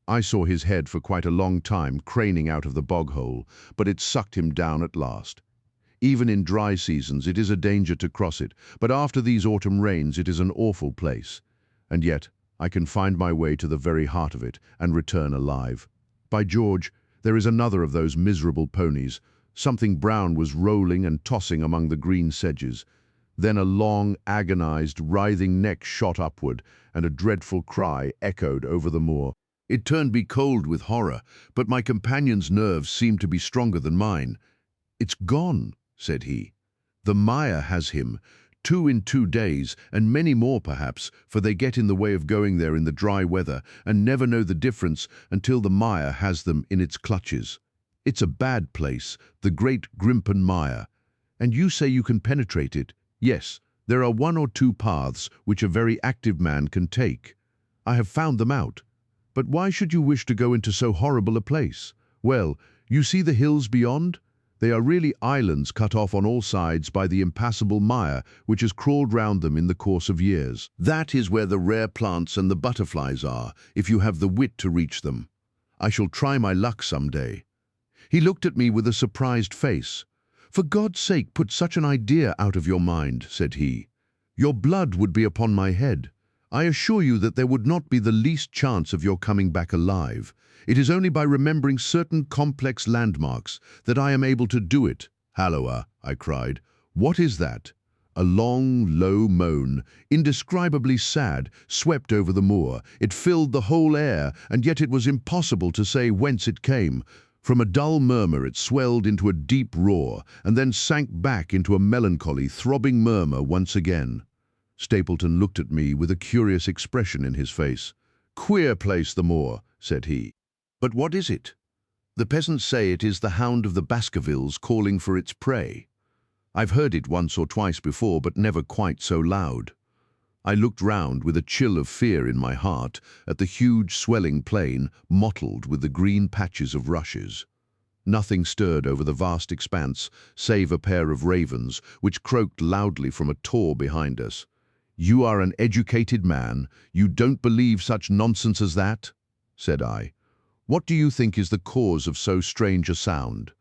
I saw his head for quite a long time craning out of the bog hole, but it sucked him down at last. Even in dry seasons it is a danger to cross it, but after these autumn rains it is an awful place. And yet I can find my way to the very heart of it and return alive. By George, there is another of those miserable ponies. Something brown was rolling and tossing among the green sedges. Then a long, agonized, writhing neck shot upward, and a dreadful cry echoed over the moor. It turned me cold with horror, but my companion's nerves seemed to be stronger than mine. "It's gone," said he. "The mire has him. 2 in 2 days, and many more perhaps, for they get in the way of going there in the dry weather and never know the difference until the mire has them in its clutches. It's a bad place, the great Grimpen mire. And you say you can penetrate it? Yes, there are 1 or 2 paths which a very active man can take. I have found them out. But why should you wish to go into so horrible a place? Well, you see the hills beyond? They are really islands cut off on all sides by the impassable mire which has crawled round them in the course of years. That is where the rare plants and the butterflies are, if you have the wit to reach them. I shall try my luck some day." He looked at me with a surprised face. "For God's sake, put such an idea out of your mind," said he. "Your blood would be upon my head. I assure you that there would not be the least chance of your coming back alive. It is only by remembering certain complex landmarks that I am able to do it." "Halloa," I cried. "What is that?" A long, low moan, indescribably sad, swept over the moor. It filled the whole air, and yet it was impossible to say whence it came. From a dull murmur it swelled into a deep roar, and then sank back into a melancholy, throbbing murmur once again. Stapleton looked at me with a curious expression in his face. "Queer place, the moor," said he. "But what is it?" "The peasants say it is the hound of the Baskervilles calling for its prey. I've heard it once or twice before, but never quite so loud." I looked round with a chill of fear in my heart at the huge swelling plain mottled with the green patches of rushes. Nothing stirred over the vast expanse, save a pair of ravens, which croaked loudly from a tor behind us. "You are an educated man. You don't believe such nonsense as that?" said I. "What do you think is the cause of so strange a sound?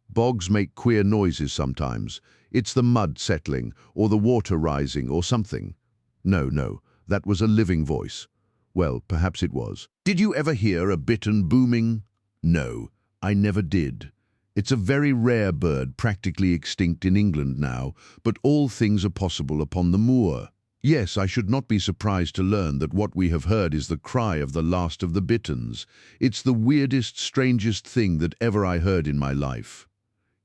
Bogs make queer noises sometimes. It's the mud settling, or the water rising, or something." No, that was a living voice. Well, perhaps it was. "Did you ever hear a bittern booming?" "No, I never did. It's a very rare bird, practically extinct in England now, but all things are possible upon the moor." "Yes, I should not be surprised to learn that what we have heard is the cry of the last of the bitterns. It's the weirdest, strangest thing that ever I heard in my life."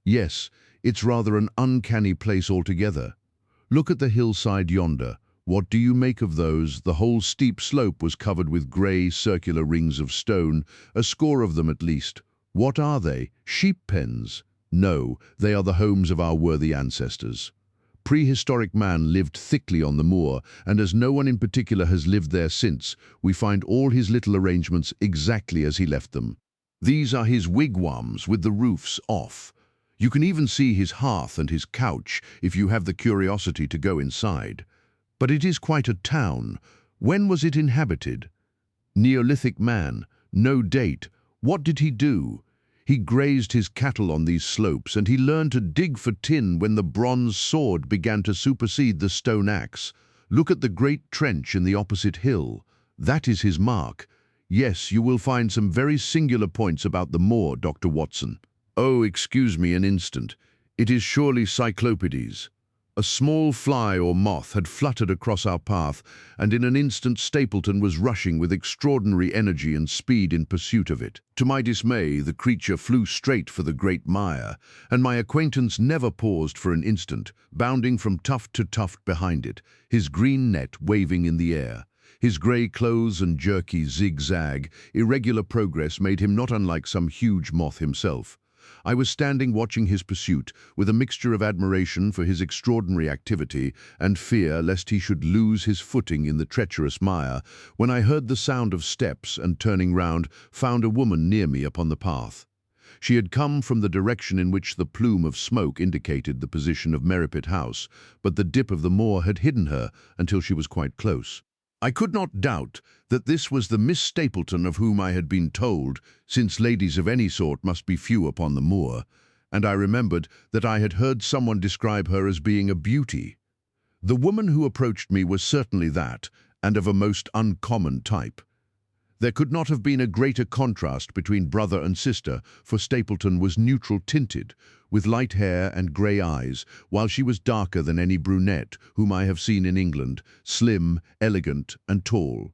"Yes, it's rather an uncanny place altogether. Look at the hillside yonder. What do you make of those? The whole steep slope was covered with grey, circular rings of stone, a score of them at least. What are they? Sheep pens? No, they are the homes of our worthy ancestors. Prehistoric man lived thickly on the moor, and as no one in particular has lived there since, we find all his little arrangements exactly as he left them. These are his wigwams with the roofs off. You can even see his hearth and his couch if you have the curiosity to go inside. But it is quite a town. When was it inhabited? Neolithic man, no date. What did he do? He grazed his cattle on these slopes, and he learned to dig for tin when the bronze sword began to supersede the stone axe. Look at the great trench in the opposite hill. That is his mark. Yes, you will find some very singular points about the moor, Dr. Watson. Oh, excuse me an instant. It is surely Cyclopides. A small fly or moth had fluttered across our path, and in an instant Stapleton was rushing with extraordinary energy and speed in pursuit of it. To my dismay, the creature flew straight for the great mire, and my acquaintance never paused for an instant, bounding from tuft to tuft behind it, his green net waving in the air. His grey clothes and jerky zigzag, irregular progress made him not unlike some huge moth himself. I was standing watching his pursuit, with a mixture of admiration for his extraordinary activity and fear lest he should lose his footing in the treacherous mire, when I heard the sound of steps and, turning round, found a woman near me upon the path. She had come from the direction in which the plume of smoke indicated the position of Merripit House, but the dip of the moor had hidden her until she was quite close. I could not doubt that this was the Miss Stapleton of whom I had been told, since ladies of any sort must be few upon the moor, and I remembered that I had heard someone describe her as being a beauty. The woman who approached me was certainly that, and of a most uncommon type. There could not have been a greater contrast between brother and sister, for Stapleton was neutral-tinted, with light hair and grey eyes, while she was darker than any brunette whom I have seen in England, slim, elegant, and tall.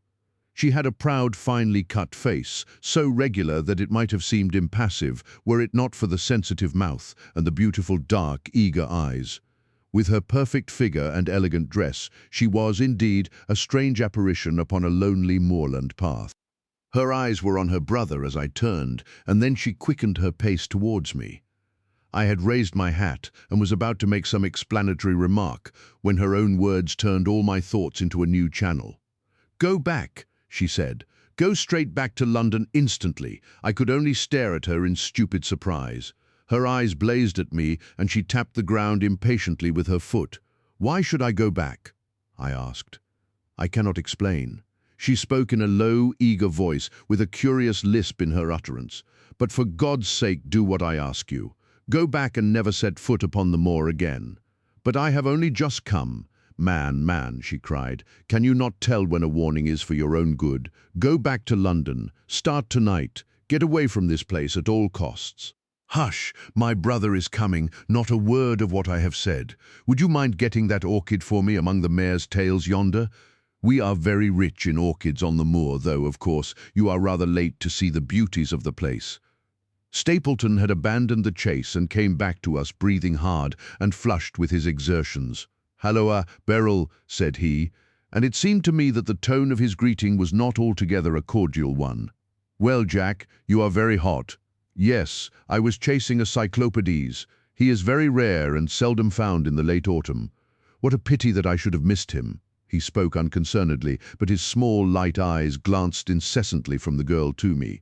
She had a proud, finely cut face, so regular that it might have seemed impassive were it not for the sensitive mouth and the beautiful, dark, eager eyes. With her perfect figure and elegant dress, she was, indeed, a strange apparition upon a lonely moorland path. Her eyes were on her brother as I turned, and then she quickened her pace towards me. I had raised my hat and was about to make some explanatory remark when her own words turned all my thoughts into a new channel. "Go back," she said. "Go straight back to London instantly." I could only stare at her in stupid surprise. Her eyes blazed at me, and she tapped the ground impatiently with her foot. "Why should I go back?" I asked. "I cannot explain." She spoke in a low, eager voice, with a curious lisp in her utterance. "But for God's sake, do what I ask you. Go back and never set foot upon the moor again." "But I have only just come." Man," she cried, "can you not tell when a warning is for your own good? Go back to London. Start tonight. Get away from this place at all costs." "Hush, my brother is coming. Not a word of what I have said. Would you mind getting that orchid for me among the mare's tails yonder? We are very rich in orchids on the moor, though, of course, you are rather late to see the beauties of the place." Stapleton had abandoned the chase and came back to us breathing hard and flushed with his exertions. "Halloa, Beryl," said he, and it seemed to me that the tone of his greeting was not altogether a cordial one. "Well, Jack, you are very hot." "Yes, I was chasing a Cyclopides. He is very rare and seldom found in the late autumn. What a pity that I should have missed him." He spoke unconcernedly, but his small, light eyes glanced incessantly from the girl to me.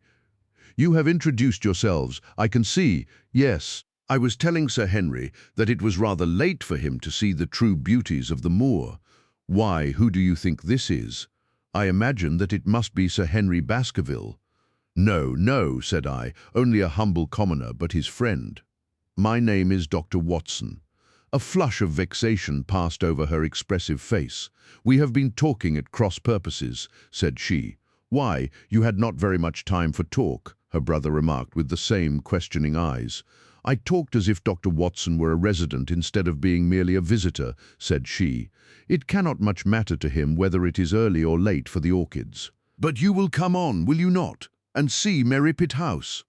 "You have introduced yourselves, I can see. Yes, I was telling Sir Henry that it was rather late for him to see the true beauties of the moor. Why, who do you think this is? I imagine that it must be Sir Henry Baskerville." No, said I, "only a humble commoner, but his friend." "My name is Dr. Watson." A flush of vexation passed over her expressive face. "We have been talking at cross purposes," said she. "Why, you had not very much time for talk," her brother remarked with the same questioning eyes. "I talked as if Dr. Watson were a resident instead of being merely a visitor," said she. "It cannot much matter to him whether it is early or late for the orchids." "But you will come on, will you not, and see Merripit House?"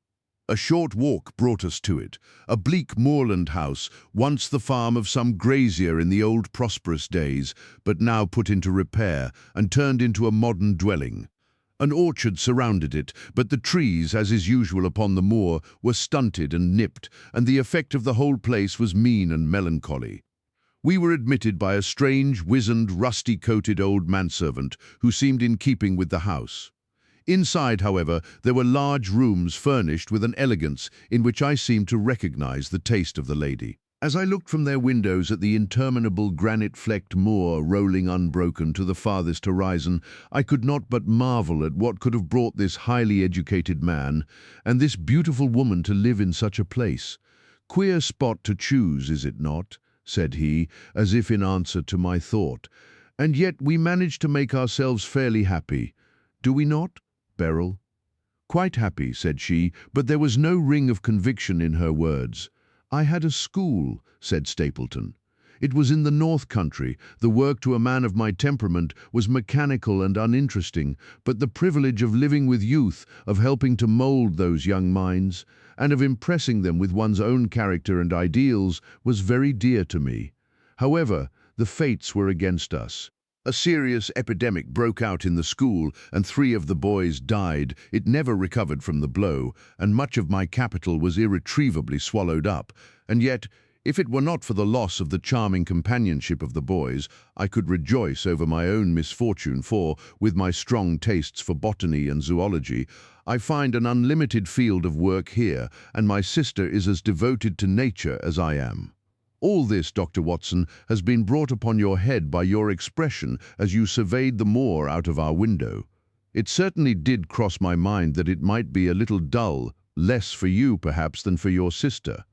A short walk brought us to it, a bleak moorland house, once the farm of some grazier in the old prosperous days, but now put into repair and turned into a modern dwelling. An orchard surrounded it, but the trees, as is usual upon the moor, were stunted and nipped, and the effect of the whole place was mean and melancholy. We were admitted by a strange, wizened, rusty-coated old manservant who seemed in keeping with the house. Inside, however, there were large rooms furnished with an elegance in which I seemed to recognize the taste of the lady. As I looked from their windows at the interminable granite-flecked moor rolling unbroken to the farthest horizon, I could not but marvel at what could have brought this highly educated man and this beautiful woman to live in such a place. "Queer spot to choose, is it not?" said he, as if in answer to my thought. And yet we manage to make ourselves fairly happy. Do we not, Beryl? Quite happy, said she, but there was no ring of conviction in her words. I had a school, said Stapleton. It was in the North Country. The work to a man of my temperament was mechanical and uninteresting, but the privilege of living with youth, of helping to mould those young minds, and of impressing them with one's own character and ideals was very dear to me. However, the fates were against us. A serious epidemic broke out in the school, and 3 of the boys died. It never recovered from the blow, and much of my capital was irretrievably swallowed up. And yet, if it were not for the loss of the charming companionship of the boys, I could rejoice over my own misfortune, for, with my strong tastes for botany and zoology, I find an unlimited field of work here, and my sister is as devoted to nature as I am. All this, Dr. Watson, has been brought upon your head by your expression as you surveyed the moor out of our window. It certainly did cross my mind that it might be a little dull, less for you, perhaps, than for your sister.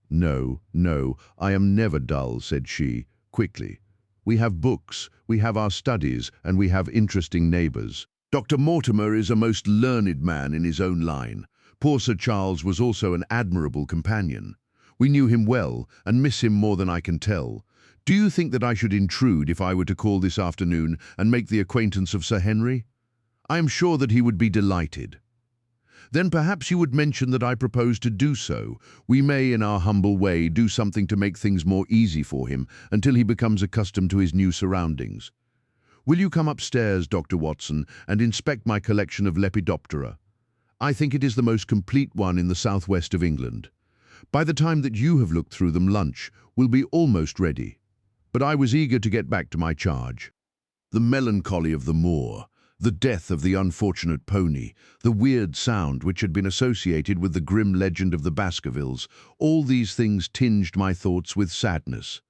No, no, I am never dull, said she, quickly. We have books, we have our studies, and we have interesting neighbours. Dr. Mortimer is a most learned man in his own line. Poor Sir Charles was also an admirable companion. We knew him well, and miss him more than I can tell. Do you think that I should intrude if I were to call this afternoon and make the acquaintance of Sir Henry? I am sure that he would be delighted. Then perhaps you would mention that I propose to do so. We may, in our humble way, do something to make things more easy for him until he becomes accustomed to his new surroundings. Will you come upstairs, Dr. Watson, and inspect my collection of Lepidoptera? I think it is the most complete one in the southwest of England. By the time that you have looked through them, lunch will be almost ready. But I was eager to get back to my charge. The melancholy of the moor, the death of the unfortunate pony, the weird sound which had been associated with the grim legend of the Baskervilles, all these things tinged my thoughts with sadness.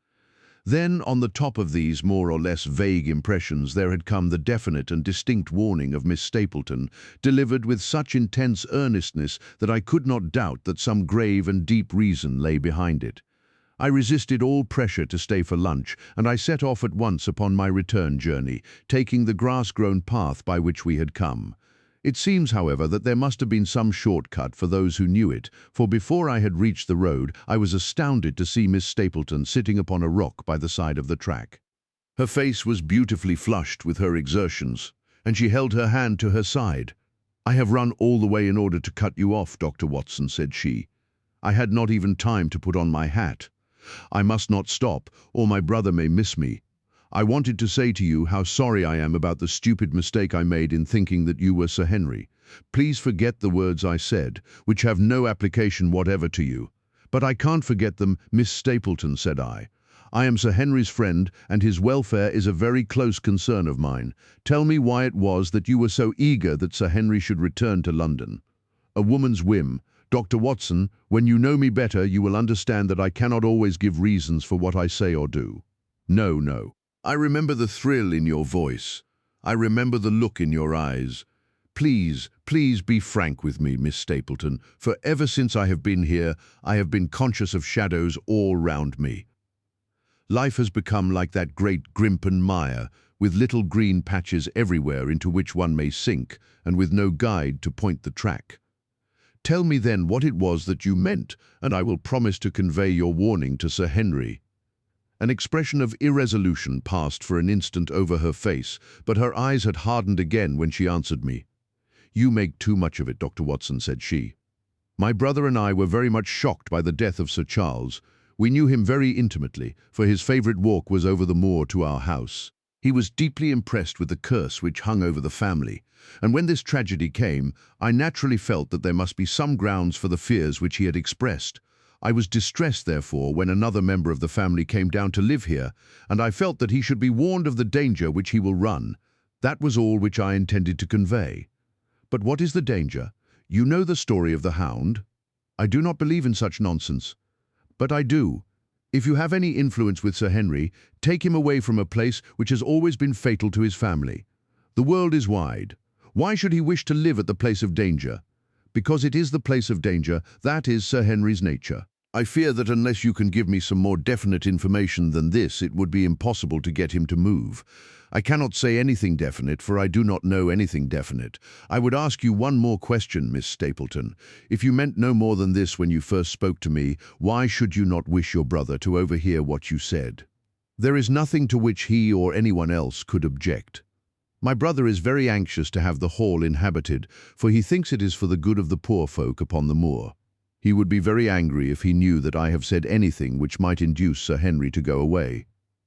Then, on the top of these more or less vague impressions, there had come the definite and distinct warning of Miss Stapleton, delivered with such intense earnestness that I could not doubt that some grave and deep reason lay behind it. I resisted all pressure to stay for lunch, and I set off at once upon my return journey, taking the grass-grown path by which we had come. It seems, however, that there must have been some shortcut for those who knew it, for before I had reached the road, I was astounded to see Miss Stapleton sitting upon a rock by the side of the track. Her face was beautifully flushed with her exertions, and she held her hand to her side. "I have run all the way in order to cut you off, Dr. Watson," said she. "I had not even time to put on my hat. I must not stop, or my brother may miss me. I wanted to say to you how sorry I am about the stupid mistake I made in thinking that you were Sir Henry. Please forget the words I said, which have no application whatever to you. But I can't forget them, Miss Stapleton, said I. I am Sir Henry's friend, and his welfare is a very close concern of mine. Tell me why it was that you were so eager that Sir Henry should return to London. A woman's whim. Dr. Watson, when you know me better, you will understand that I cannot always give reasons for what I say or do. No, no. I remember the thrill in your voice. I remember the look in your eyes. Please, please be frank with me, Miss Stapleton, for ever since I have been here, I have been conscious of shadows all round me. Life has become like that great Grimpen mire, with little green patches everywhere into which one may sink, and with no guide to point the track. Tell me then what it was that you meant, and I will promise to convey your warning to Sir Henry. An expression of irresolution passed for an instant over her face, but her eyes had hardened again when she answered me. You make too much of it, Dr. Watson, said she. My brother and I were very much shocked by the death of Sir Charles. We knew him very intimately, for his favourite walk was over the moor to our house. He was deeply impressed with the curse which hung over the family, and when this tragedy came, I naturally felt that there must be some grounds for the fears which he had expressed. I was distressed, therefore, when another member of the family came down to live here, and I felt that he should be warned of the danger which he will run. That was all which I intended to convey. But what is the danger? You know the story of the Hound. I do not believe in such nonsense. But I do. If you have any influence with Sir Henry, take him away from a place which has always been fatal to his family. The world is wide. Why should he wish to live at the place of danger? Because it is the place of danger, that is Sir Henry's nature. I fear that unless you can give me some more definite information than this, it would be impossible to get him to move. I cannot say anything definite, for I do not know anything definite. I would ask you one more question, Miss Stapleton. If you meant no more than this when you first spoke to me, why should you not wish your brother to overhear what you said? There is nothing to which he or anyone else could object. My brother is very anxious to have the hall inhabited, for he thinks it is for the good of the poor folk upon the moor. He would be very angry if he knew that I have said anything which might induce Sir Henry to go away.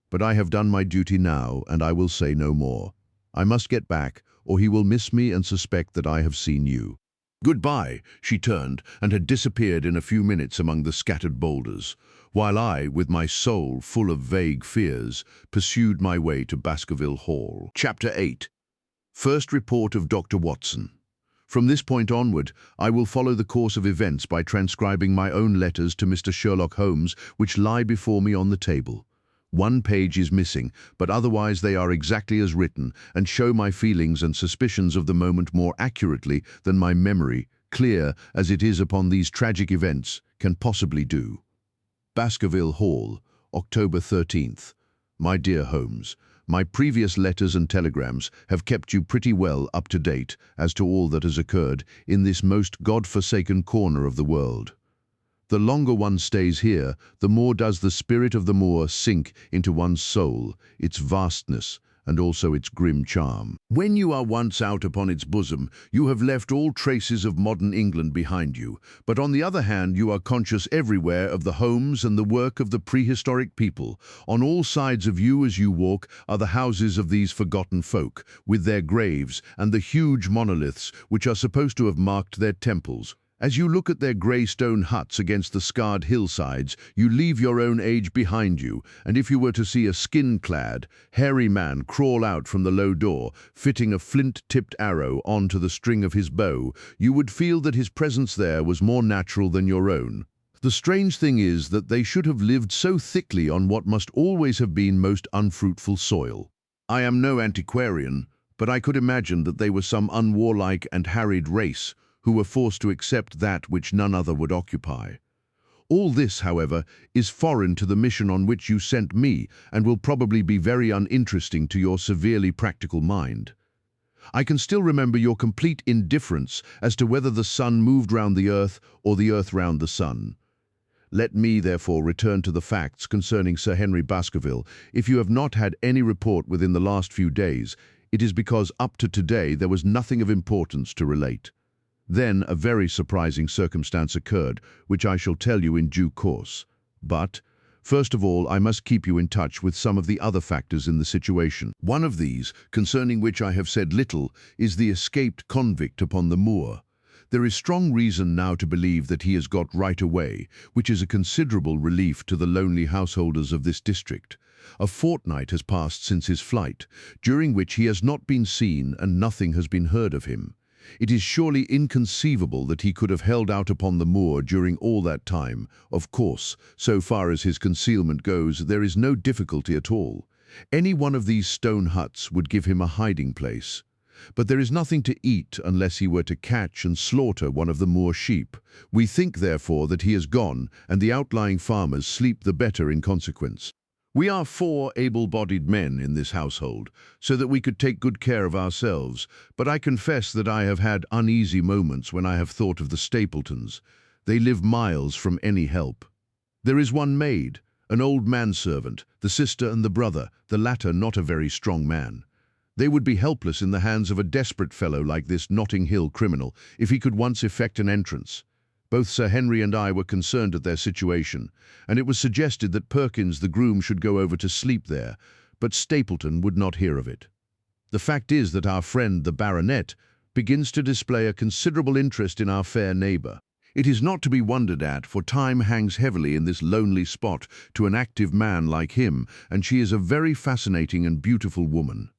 But I have done my duty now, and I will say no more. I must get back, or he will miss me and suspect that I have seen you. Goodbye, she turned, and had disappeared in a few minutes among the scattered boulders, while I, with my soul full of vague fears, pursued my way to Baskerville Hall. Chapter 8. First Report of Dr. Watson. From this point onward, I will follow the course of events by transcribing my own letters to Mr. Sherlock Holmes, which lie before me on the table. One page is missing, but otherwise they are exactly as written and show my feelings and suspicions of the moment more accurately than my memory, clear as it is upon these tragic events, can possibly do. Baskerville Hall, October 13th. My dear Holmes, my previous letters and telegrams have kept you pretty well up to date as to all that has occurred in this most God-forsaken corner of the world. The longer one stays here, the more does the spirit of the moor sink into one's soul, its vastness, and also its grim charm. When you are once out upon its bosom, you have left all traces of modern England behind you, but on the other hand you are conscious everywhere of the homes and the work of the prehistoric people. On all sides of you as you walk are the houses of these forgotten folk, with their graves and the huge monoliths which are supposed to have marked their temples. As you look at their grey stone huts against the scarred hillsides, you leave your own age behind you, and if you were to see a skin-clad, hairy man crawl out from the low door, fitting a flint-tipped arrow onto the string of his bow, you would feel that his presence there was more natural than your own. The strange thing is that they should have lived so thickly on what must always have been most unfruitful soil. I am no antiquarian, but I could imagine that they were some unwarlike and harried race, who were forced to accept that which none other would occupy. All this, however, is foreign to the mission on which you sent me, and will probably be very uninteresting to your severely practical mind. I can still remember your complete indifference as to whether the sun moved round the earth or the earth round the sun. Let me, therefore, return to the facts concerning Sir Henry Baskerville. If you have not had any report within the last few days, it is because up to today there was nothing of importance to relate. Then a very surprising circumstance occurred, which I shall tell you in due course. But, first of all, I must keep you in touch with some of the other factors in the situation. One of these, concerning which I have said little, is the escaped convict upon the moor. There is strong reason now to believe that he has got right away, which is a considerable relief to the lonely householders of this district. A fortnight has passed since his flight, during which he has not been seen and nothing has been heard of him. It is surely inconceivable that he could have held out upon the moor during all that time. Of course, so far as his concealment goes, there is no difficulty at all. Any one of these stone huts would give him a hiding place. But there is nothing to eat unless he were to catch and slaughter one of the moor sheep. We think, therefore, that he is gone, and the outlying farmers sleep the better in consequence. We are 4 able-bodied men in this household, so that we could take good care of ourselves, but I confess that I have had uneasy moments when I have thought of the Stapletons. They live miles from any help. There is one maid, an old manservant, the sister and the brother, the latter not a very strong man. They would be helpless in the hands of a desperate fellow like this Notting Hill criminal, if he could once effect an entrance. Both Sir Henry and I were concerned at their situation, and it was suggested that Perkins the groom should go over to sleep there, but Stapleton would not hear of it. The fact is that our friend the baronet begins to display a considerable interest in our fair neighbour. It is not to be wondered at, for time hangs heavily in this lonely spot to an active man like him, and she is a very fascinating and beautiful woman.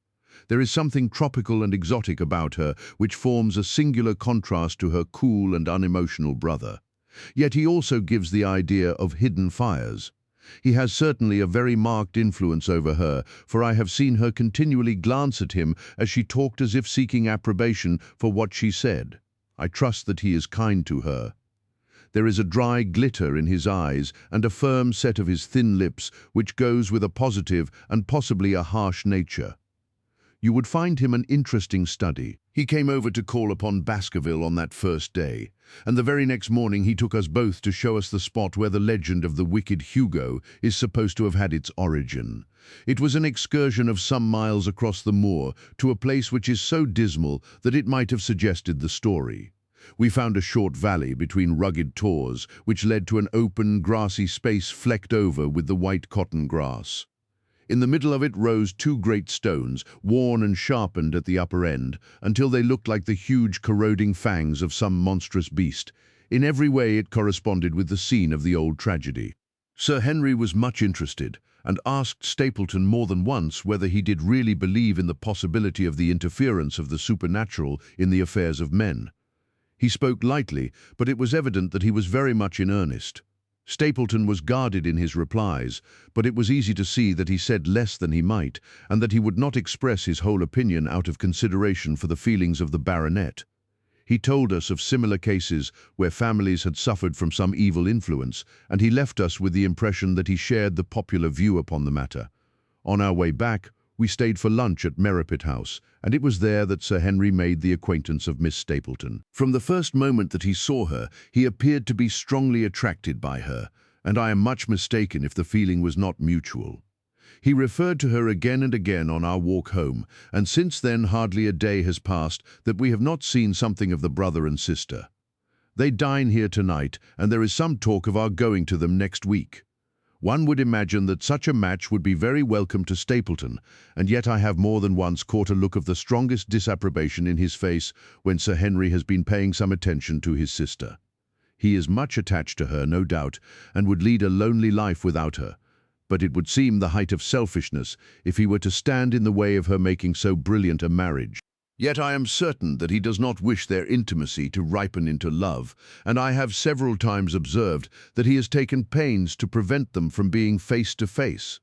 There is something tropical and exotic about her, which forms a singular contrast to her cool and unemotional brother. Yet he also gives the idea of hidden fires. He has certainly a very marked influence over her, for I have seen her continually glance at him as she talked as if seeking approbation for what she said. I trust that he is kind to her. There is a dry glitter in his eyes and a firm set of his thin lips which goes with a positive and possibly a harsh nature. You would find him an interesting study. He came over to call upon Baskerville on that first day, and the very next morning he took us both to show us the spot where the legend of the wicked Hugo is supposed to have had its origin. It was an excursion of some miles across the moor to a place which is so dismal that it might have suggested the story. We found a short valley between rugged tors which led to an open, grassy space flecked over with the white cotton grass. In the middle of it rose two great stones, worn and sharpened at the upper end, until they looked like the huge corroding fangs of some monstrous beast. In every way it corresponded with the scene of the old tragedy. Sir Henry was much interested, and asked Stapleton more than once whether he did really believe in the possibility of the interference of the supernatural in the affairs of men. He spoke lightly, but it was evident that he was very much in earnest. Stapleton was guarded in his replies, but it was easy to see that he said less than he might, and that he would not express his whole opinion out of consideration for the feelings of the baronet. He told us of similar cases where families had suffered from some evil influence, and he left us with the impression that he shared the popular view upon the matter. On our way back, we stayed for lunch at Merripit House, and it was there that Sir Henry made the acquaintance of Miss Stapleton. From the first moment that he saw her, he appeared to be strongly attracted by her, and I am much mistaken if the feeling was not mutual. He referred to her again and again on our walk home, and since then hardly a day has passed that we have not seen something of the brother and sister. They dine here tonight, and there is some talk of our going to them next week. One would imagine that such a match would be very welcome to Stapleton, and yet I have more than once caught a look of the strongest disapprobation in his face when Sir Henry has been paying some attention to his sister. He is much attached to her, no doubt, and would lead a lonely life without her, but it would seem the height of selfishness if he were to stand in the way of her making so brilliant a marriage. Yet I am certain that he does not wish their intimacy to ripen into love, and I have several times observed that he has taken pains to prevent them from being face to face.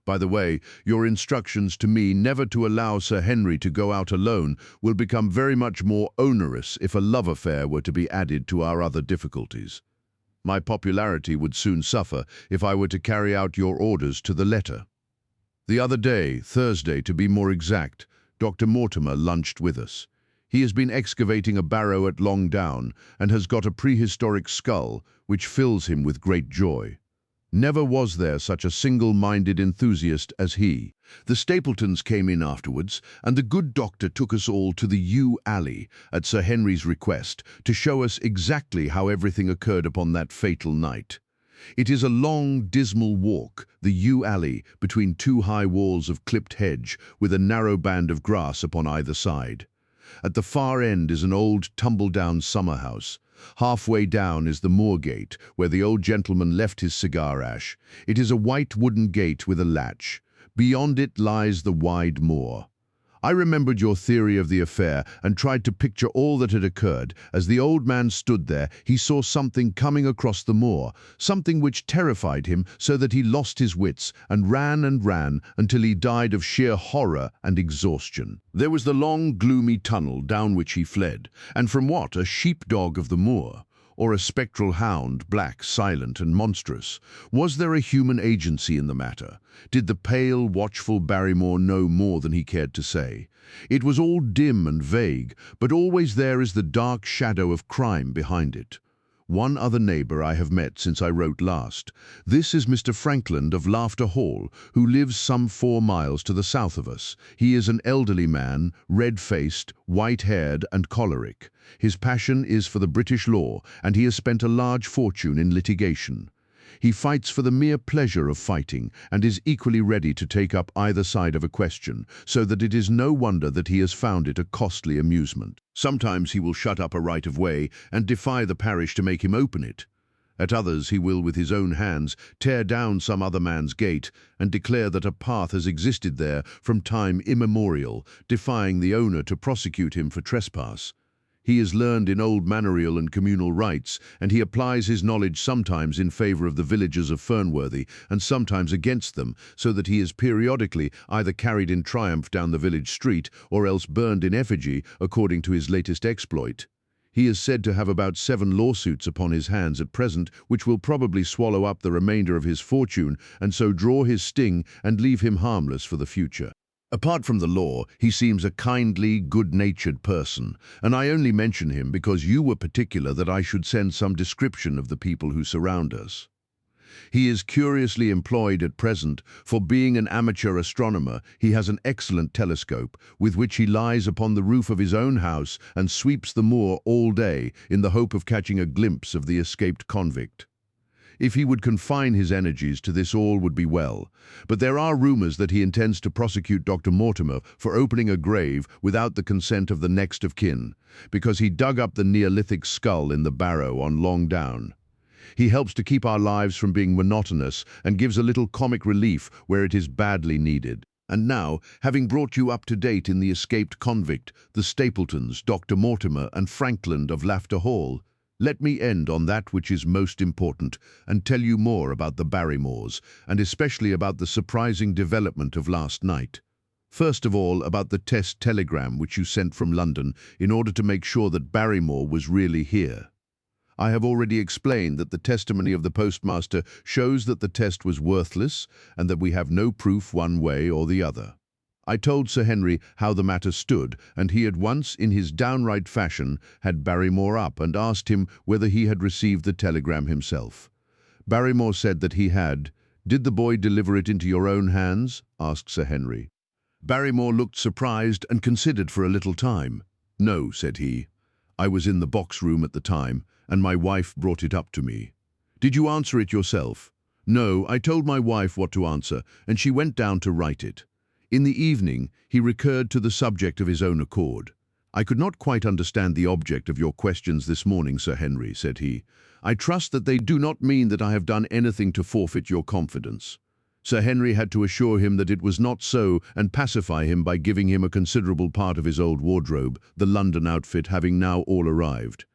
By the way, your instructions to me never to allow Sir Henry to go out alone will become very much more onerous if a love affair were to be added to our other difficulties. My popularity would soon suffer if I were to carry out your orders to the letter. The other day, Thursday to be more exact, Dr. Mortimer lunched with us. He has been excavating a barrow at Long Down and has got a prehistoric skull, which fills him with great joy. Never was there such a single-minded enthusiast as he. The Stapletons came in afterwards, and the good doctor took us all to the yew alley, at Sir Henry's request, to show us exactly how everything occurred upon that fatal night. It is a long, dismal walk, the yew alley, between two high walls of clipped hedge, with a narrow band of grass upon either side. At the far end is an old, tumble-down summer-house. Halfway down is the Moor gate, where the old gentleman left his cigar ash. It is a white wooden gate with a latch. Beyond it lies the wide moor. I remembered your theory of the affair and tried to picture all that had occurred. As the old man stood there, he saw something coming across the moor, something which terrified him so that he lost his wits and ran until he died of sheer horror and exhaustion. There was the long, gloomy tunnel down which he fled, and from what a sheepdog of the moor, or a spectral hound, black, silent, and monstrous. Was there a human agency in the matter? Did the pale, watchful Barrymore know more than he cared to say? It was all dim and vague, but always there is the dark shadow of crime behind it. One other neighbour I have met since I wrote last. This is Mr. Frankland of Laughter Hall, who lives some 4 miles to the south of us. He is an elderly man, red-faced, white-haired and choleric. His passion is for the British law, and he has spent a large fortune in litigation. He fights for the mere pleasure of fighting, and is equally ready to take up either side of a question, so that it is no wonder that he has found it a costly amusement. Sometimes he will shut up a right-of-way and defy the parish to make him open it. At others he will with his own hands tear down some other man's gate and declare that a path has existed there from time immemorial, defying the owner to prosecute him for trespass. He is learned in old manorial and communal rights, and he applies his knowledge sometimes in favour of the villagers of Fernworthy and sometimes against them, so that he is periodically either carried in triumph down the village street or else burned in effigy according to his latest exploit. He is said to have about 7 lawsuits upon his hands at present, which will probably swallow up the remainder of his fortune and so draw his sting and leave him harmless for the future. Apart from the law, he seems a kindly, good-natured person, and I only mention him because you were particular that I should send some description of the people who surround us. He is curiously employed at present, for being an amateur astronomer, he has an excellent telescope, with which he lies upon the roof of his own house and sweeps the moor all day in the hope of catching a glimpse of the escaped convict. If he would confine his energies to this, all would be well, but there are rumours that he intends to prosecute Dr. Mortimer for opening a grave without the consent of the next of kin, because he dug up the Neolithic skull in the barrow on Long Down. He helps to keep our lives from being monotonous and gives a little comic relief where it is badly needed. And now, having brought you up to date in the escaped convict, the Stapletons, Dr. Mortimer and Frankland of Laughter Hall, let me end on that which is most important and tell you more about the Barrymores, and especially about the surprising development of last night. First of all, about the test telegram which you sent from London in order to make sure that Barrymore was really here. I have already explained that the testimony of the postmaster shows that the test was worthless and that we have no proof one way or the other. I told Sir Henry how the matter stood, and he at once, in his downright fashion, had Barrymore up and asked him whether he had received the telegram himself. Barrymore said that he had. "Did the boy deliver it into your own hands?" asked Sir Henry. Barrymore looked surprised and considered for a little time. "No," said he. "I was in the box room at the time, and my wife brought it up to me." "Did you answer it yourself?" "No, I told my wife what to answer, and she went down to write it." In the evening, he recurred to the subject of his own accord. "I could not quite understand the object of your questions this morning, Sir Henry," said he. "I trust that they do not mean that I have done anything to forfeit your confidence." Sir Henry had to assure him that it was not so and pacify him by giving him a considerable part of his old wardrobe, the London outfit having now all arrived.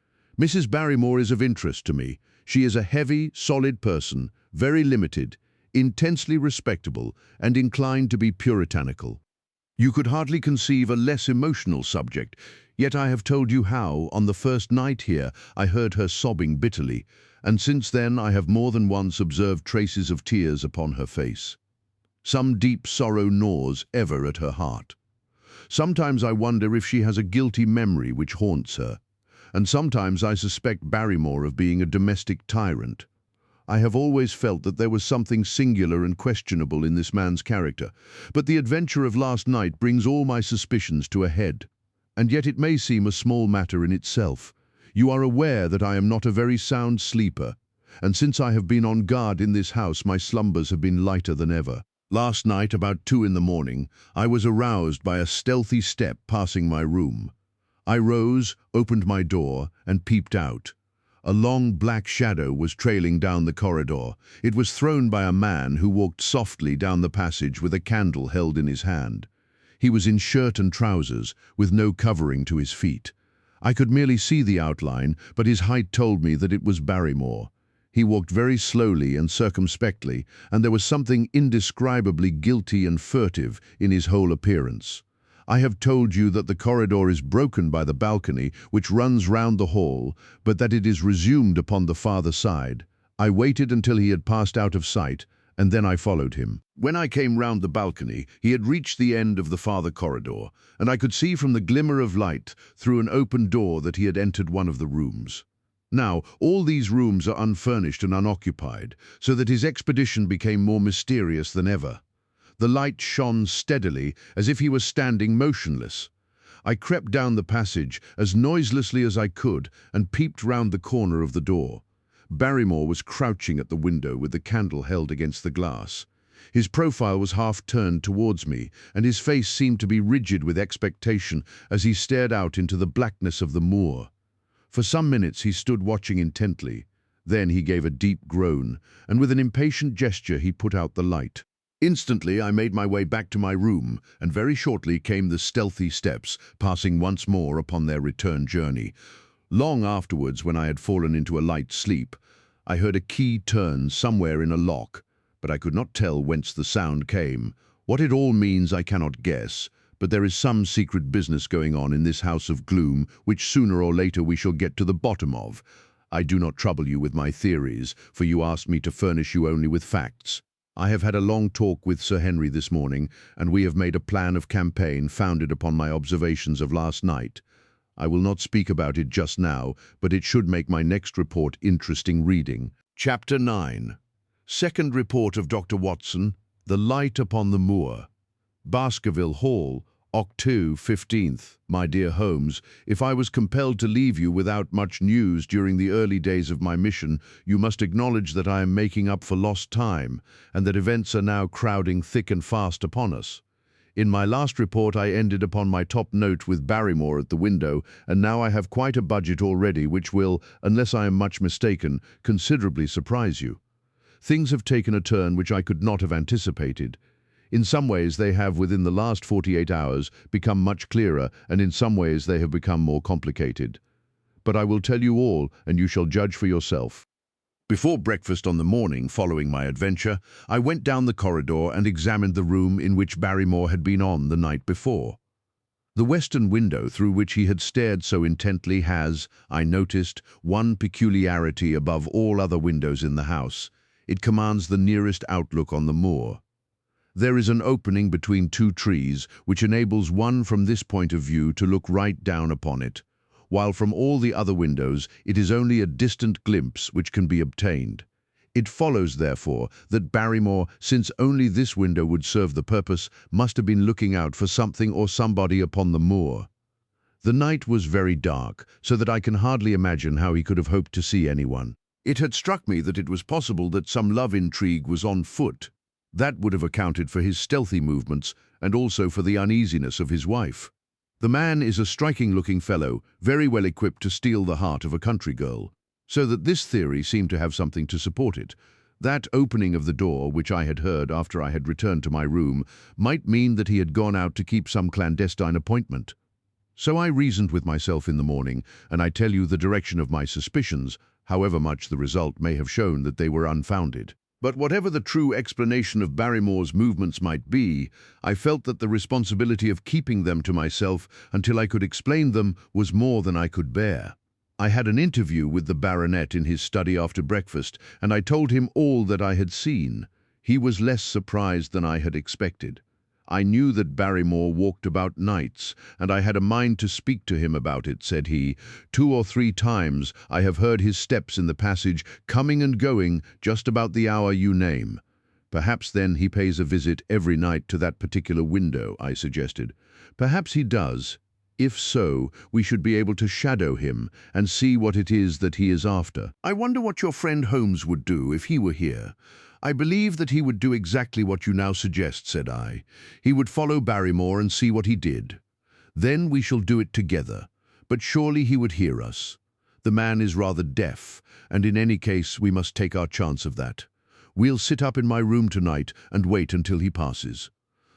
"Mrs. Barrymore is of interest to me. She is a heavy, solid person, very limited, intensely respectable, and inclined to be puritanical. You could hardly conceive a less emotional subject, yet I have told you how, on the first night here, I heard her sobbing bitterly, and since then I have more than once observed traces of tears upon her face. Some deep sorrow gnaws ever at her heart. Sometimes I wonder if she has a guilty memory which haunts her, and sometimes I suspect Barrymore of being a domestic tyrant. I have always felt that there was something singular and questionable in this man's character, but the adventure of last night brings all my suspicions to a head. And yet it may seem a small matter in itself. You are aware that I am not a very sound sleeper, and since I have been on guard in this house, my slumbers have been lighter than ever. Last night, about 2 in the morning, I was aroused by a stealthy step passing my room. I rose, opened my door, and peeped out. A long black shadow was trailing down the corridor. It was thrown by a man who walked softly down the passage with a candle held in his hand. He was in shirt and trousers, with no covering to his feet. I could merely see the outline, but his height told me that it was Barrymore. He walked very slowly and circumspectly, and there was something indescribably guilty and furtive in his whole appearance. I have told you that the corridor is broken by the balcony, which runs round the hall, but that it is resumed upon the farther side. I waited until he had passed out of sight, and then I followed him. When I came round the balcony, he had reached the end of the farther corridor, and I could see from the glimmer of light through an open door that he had entered one of the rooms. Now, all these rooms are unfurnished and unoccupied, so that his expedition became more mysterious than ever. The light shone steadily, as if he was standing motionless. I crept down the passage as noiselessly as I could and peeped round the corner of the door. Barrymore was crouching at the window with the candle held against the glass. His profile was half turned towards me, and his face seemed to be rigid with expectation as he stared out into the blackness of the moor. For some minutes he stood watching intently. Then he gave a deep groan, and with an impatient gesture he put out the light. Instantly I made my way back to my room, and very shortly came the stealthy steps, passing once more upon their return journey. Long afterwards, when I had fallen into a light sleep, I heard a key turn somewhere in a lock, but I could not tell whence the sound came. What it all means I cannot guess, but there is some secret business going on in this house of gloom, which sooner or later we shall get to the bottom of. I do not trouble you with my theories, for you asked me to furnish you only with facts. I have had a long talk with Sir Henry this morning, and we have made a plan of campaign founded upon my observations of last night. I will not speak about it just now, but it should make my next report interesting reading. Chapter 9. Second Report of Dr. Watson, The Light upon the Moor. Baskerville Hall, October 15th. My dear Holmes, if I was compelled to leave you without much news during the early days of my mission, you must acknowledge that I am making up for lost time, and that events are now crowding thick and fast upon us. In my last report I ended upon my top note with Barrymore at the window, and now I have quite a budget already which will, unless I am much mistaken, considerably surprise you. Things have taken a turn which I could not have anticipated. In some ways they have, within the last 48 hours, become much clearer, and in some ways they have become more complicated. But I will tell you all, and you shall judge for yourself. Before breakfast on the morning following my adventure, I went down the corridor and examined the room in which Barrymore had been on the night before. The western window through which he had stared so intently has, I noticed, one peculiarity above all other windows in the house. It commands the nearest outlook on the moor. There is an opening between two trees which enables one from this point of view to look right down upon it, while from all the other windows it is only a distant glimpse which can be obtained. It follows, therefore, that Barrymore, since only this window would serve the purpose, must have been looking out for something or somebody upon the moor. The night was very dark, so that I can hardly imagine how he could have hoped to see anyone. It had struck me that it was possible that some love intrigue was on foot. That would have accounted for his stealthy movements and also for the uneasiness of his wife. The man is a striking-looking fellow, very well equipped to steal the heart of a country girl, so that this theory seemed to have something to support it. That opening of the door, which I had heard after I had returned to my room, might mean that he had gone out to keep some clandestine appointment. So I reasoned with myself in the morning, and I tell you the direction of my suspicions, however much the result may have shown that they were unfounded. But whatever the true explanation of Barrymore's movements might be, I felt that the responsibility of keeping them to myself until I could explain them was more than I could bear. I had an interview with the baronet in his study after breakfast, and I told him all that I had seen. He was less surprised than I had expected. I knew that Barrymore walked about nights, and I had a mind to speak to him about it, said he. 2 or 3 times I have heard his steps in the passage, coming and going, just about the hour you name. Perhaps then he pays a visit every night to that particular window, I suggested. Perhaps he does. If so, we should be able to shadow him and see what it is that he is after. I wonder what your friend Holmes would do if he were here. I believe that he would do exactly what you now suggest, said I. He would follow Barrymore and see what he did. Then we shall do it together, but surely he would hear us. The man is rather deaf, and in any case we must take our chance of that. We'll sit up in my room tonight and wait until he passes.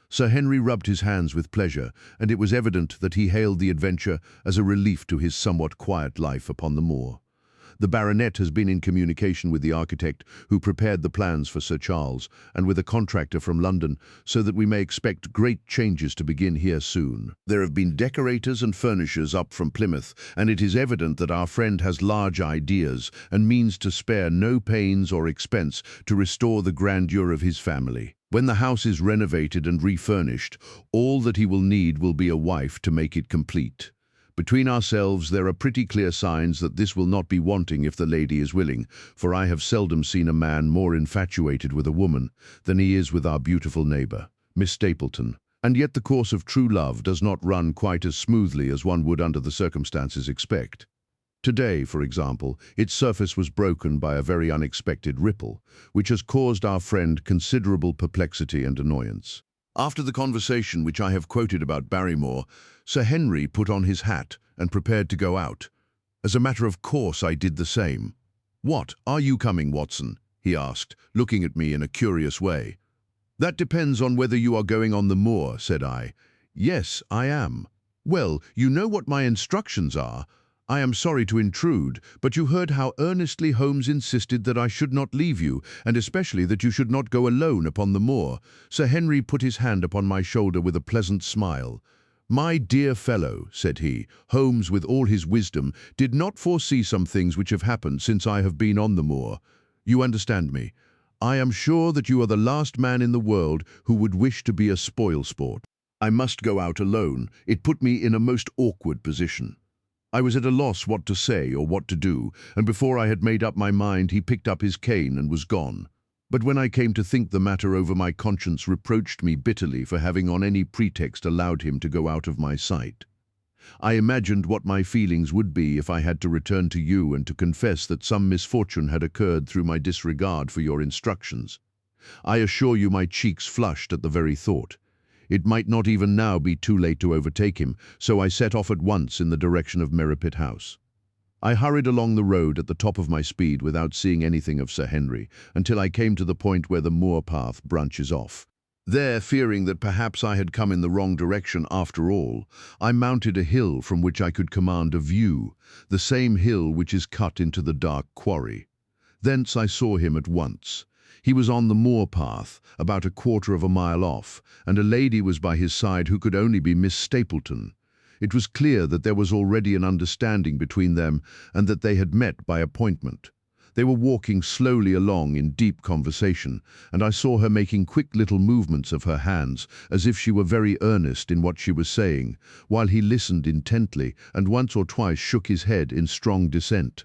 Sir Henry rubbed his hands with pleasure, and it was evident that he hailed the adventure as a relief to his somewhat quiet life upon the moor. The baronet has been in communication with the architect who prepared the plans for Sir Charles, and with a contractor from London, so that we may expect great changes to begin here soon. There have been decorators and furnishers up from Plymouth, and it is evident that our friend has large ideas and means to spare no pains or expense to restore the grandeur of his family. When the house is renovated and refurnished, all that he will need will be a wife to make it complete. Between ourselves, there are pretty clear signs that this will not be wanting if the lady is willing, for I have seldom seen a man more infatuated with a woman than he is with our beautiful neighbour, Miss Stapleton. And yet the course of true love does not run quite as smoothly as one would under the circumstances expect. Today, for example, its surface was broken by a very unexpected ripple, which has caused our friend considerable perplexity and annoyance. After the conversation which I have quoted about Barrymore, Sir Henry put on his hat and prepared to go out. As a matter of course, I did the same. "What, are you coming, Watson?" he asked, looking at me in a curious way. "That depends on whether you are going on the moor," said I. "Yes, I am." "Well, you know what my instructions are. I am sorry to intrude, but you heard how earnestly Holmes insisted that I should not leave you, and especially that you should not go alone upon the moor." Sir Henry put his hand upon my shoulder with a pleasant smile. "My dear fellow," said he, "Holmes, with all his wisdom, did not foresee some things which have happened since I have been on the moor. You understand me. I am sure that you are the last man in the world who would wish to be a spoil-sport. I must go out alone. It put me in a most awkward position." I was at a loss what to say or what to do, and before I had made up my mind he picked up his cane and was gone. But when I came to think the matter over, my conscience reproached me bitterly for having on any pretext allowed him to go out of my sight. I imagined what my feelings would be if I had to return to you and to confess that some misfortune had occurred through my disregard for your instructions. I assure you my cheeks flushed at the very thought. It might not even now be too late to overtake him, so I set off at once in the direction of Merripit House. I hurried along the road at the top of my speed without seeing anything of Sir Henry, until I came to the point where the moor path branches off. There, fearing that perhaps I had come in the wrong direction after all, I mounted a hill from which I could command a view, the same hill which is cut into the dark quarry. Thence I saw him at once. He was on the moor path, about a quarter of a mile off, and a lady was by his side who could only be Miss Stapleton. It was clear that there was already an understanding between them, and that they had met by appointment. They were walking slowly along in deep conversation, and I saw her making quick little movements of her hands, as if she were very earnest in what she was saying, while he listened intently and once or twice shook his head in strong dissent.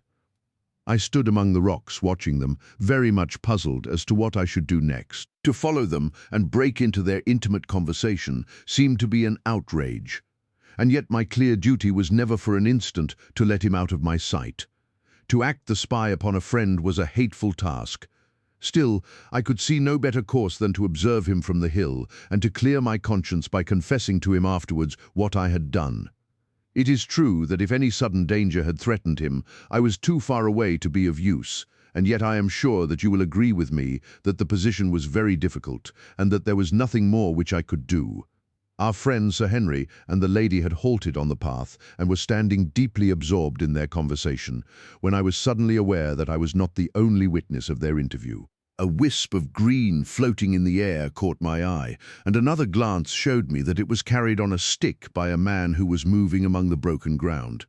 I stood among the rocks watching them, very much puzzled as to what I should do next. To follow them and break into their intimate conversation seemed to be an outrage, and yet my clear duty was never for an instant to let him out of my sight. To act the spy upon a friend was a hateful task. Still, I could see no better course than to observe him from the hill, and to clear my conscience by confessing to him afterwards what I had done. It is true that if any sudden danger had threatened him, I was too far away to be of use, and yet I am sure that you will agree with me that the position was very difficult, and that there was nothing more which I could do. Our friend Sir Henry and the lady had halted on the path and were standing deeply absorbed in their conversation, when I was suddenly aware that I was not the only witness of their interview. A wisp of green floating in the air caught my eye, and another glance showed me that it was carried on a stick by a man who was moving among the broken ground.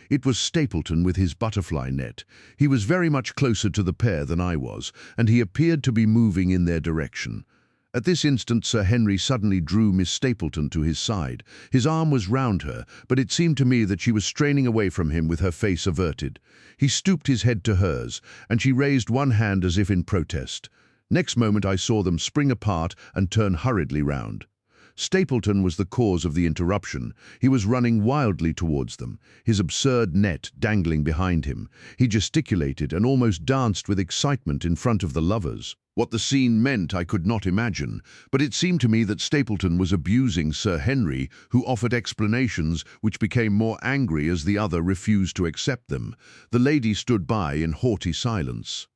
It was Stapleton with his butterfly net. He was very much closer to the pair than I was, and he appeared to be moving in their direction. At this instant Sir Henry suddenly drew Miss Stapleton to his side. His arm was round her, but it seemed to me that she was straining away from him with her face averted. He stooped his head to hers, and she raised one hand as if in protest. Next moment I saw them spring apart and turn hurriedly round. Stapleton was the cause of the interruption. He was running wildly towards them, his absurd net dangling behind him. He gesticulated and almost danced with excitement in front of the lovers. What the scene meant I could not imagine, but it seemed to me that Stapleton was abusing Sir Henry, who offered explanations which became more angry as the other refused to accept them. The lady stood by in haughty silence.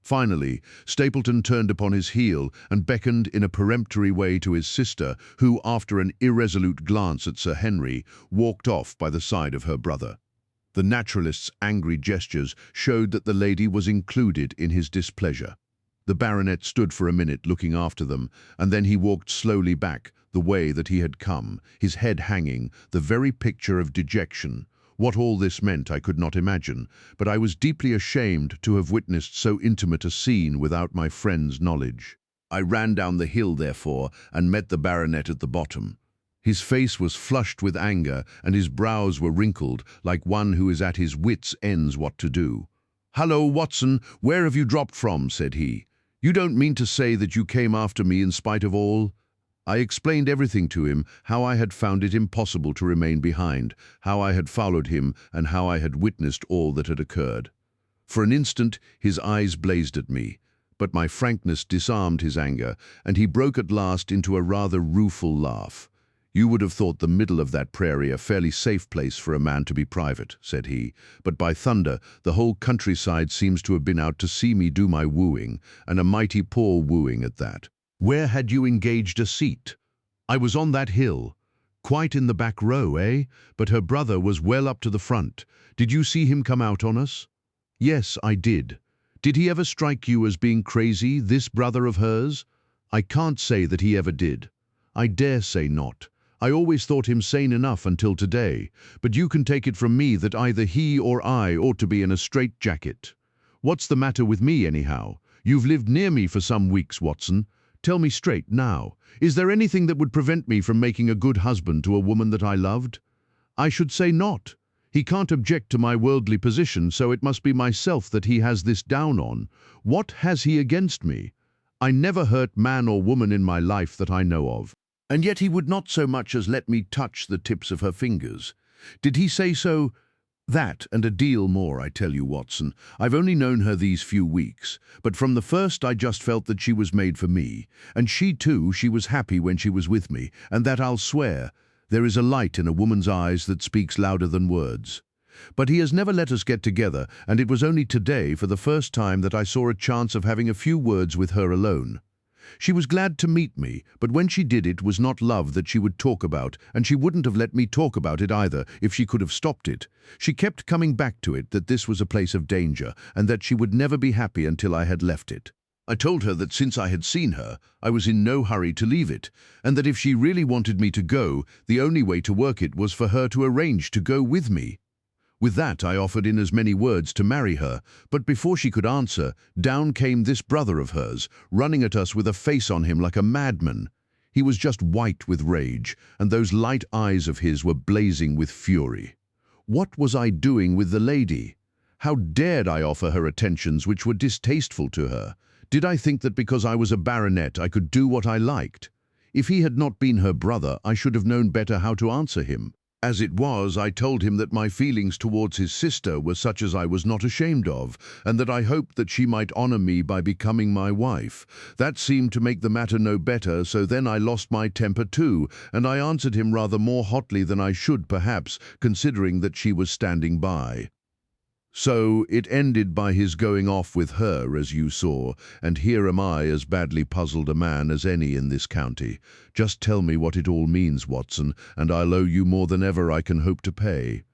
Finally, Stapleton turned upon his heel and beckoned in a peremptory way to his sister, who, after an irresolute glance at Sir Henry, walked off by the side of her brother. The naturalist's angry gestures showed that the lady was included in his displeasure. The baronet stood for a minute looking after them, and then he walked slowly back, the way that he had come, his head hanging, the very picture of dejection. What all this meant I could not imagine, but I was deeply ashamed to have witnessed so intimate a scene without my friend's knowledge. I ran down the hill, therefore, and met the baronet at the bottom. His face was flushed with anger, and his brows were wrinkled, like one who is at his wits' ends what to do. "Hallo, Watson, where have you dropped from?" said he. "You don't mean to say that you came after me in spite of all?" I explained everything to him, how I had found it impossible to remain behind, how I had followed him, and how I had witnessed all that had occurred. For an instant his eyes blazed at me, but my frankness disarmed his anger, and he broke at last into a rather rueful laugh. "You would have thought the middle of that prairie a fairly safe place for a man to be private," said he, "but by thunder, the whole countryside seems to have been out to see me do my wooing, and a mighty poor wooing at that. Where had you engaged a seat?" "I was on that hill." quite in the back row, eh? But her brother was well up to the front. Did you see him come out on us? Yes, I did. Did he ever strike you as being crazy, this brother of hers? I can't say that he ever did. I dare say not. I always thought him sane enough until today, but you can take it from me that either he or I ought to be in a straitjacket. What's the matter with me, anyhow? You've lived near me for some weeks, Watson. Tell me straight now, is there anything that would prevent me from making a good husband to a woman that I loved? I should say not. He can't object to my worldly position, so it must be myself that he has this down on. What has he against me? I never hurt man or woman in my life that I know of. And yet he would not so much as let me touch the tips of her fingers. Did he say so? That and a deal more, I tell you, Watson. I've only known her these few weeks, but from the first I just felt that she was made for me. And she too, she was happy when she was with me, and that I'll swear. There is a light in a woman's eyes that speaks louder than words. But he has never let us get together, and it was only today, for the first time, that I saw a chance of having a few words with her alone. She was glad to meet me, but when she did it was not love that she would talk about, and she wouldn't have let me talk about it either if she could have stopped it. She kept coming back to it that this was a place of danger, and that she would never be happy until I had left it. I told her that since I had seen her, I was in no hurry to leave it, and that if she really wanted me to go, the only way to work it was for her to arrange to go with me. With that I offered in as many words to marry her, but before she could answer, down came this brother of hers, running at us with a face on him like a madman. He was just white with rage, and those light eyes of his were blazing with fury. What was I doing with the lady? How dared I offer her attentions which were distasteful to her? Did I think that because I was a baronet I could do what I liked? If he had not been her brother, I should have known better how to answer him. As it was, I told him that my feelings towards his sister were such as I was not ashamed of, and that I hoped that she might honor me by becoming my wife. That seemed to make the matter no better, so then I lost my temper too, and I answered him rather more hotly than I should perhaps, considering that she was standing by. So it ended by his going off with her, as you saw, and here am I as badly puzzled a man as any in this county. Just tell me what it all means, Watson, and I'll owe you more than ever I can hope to pay.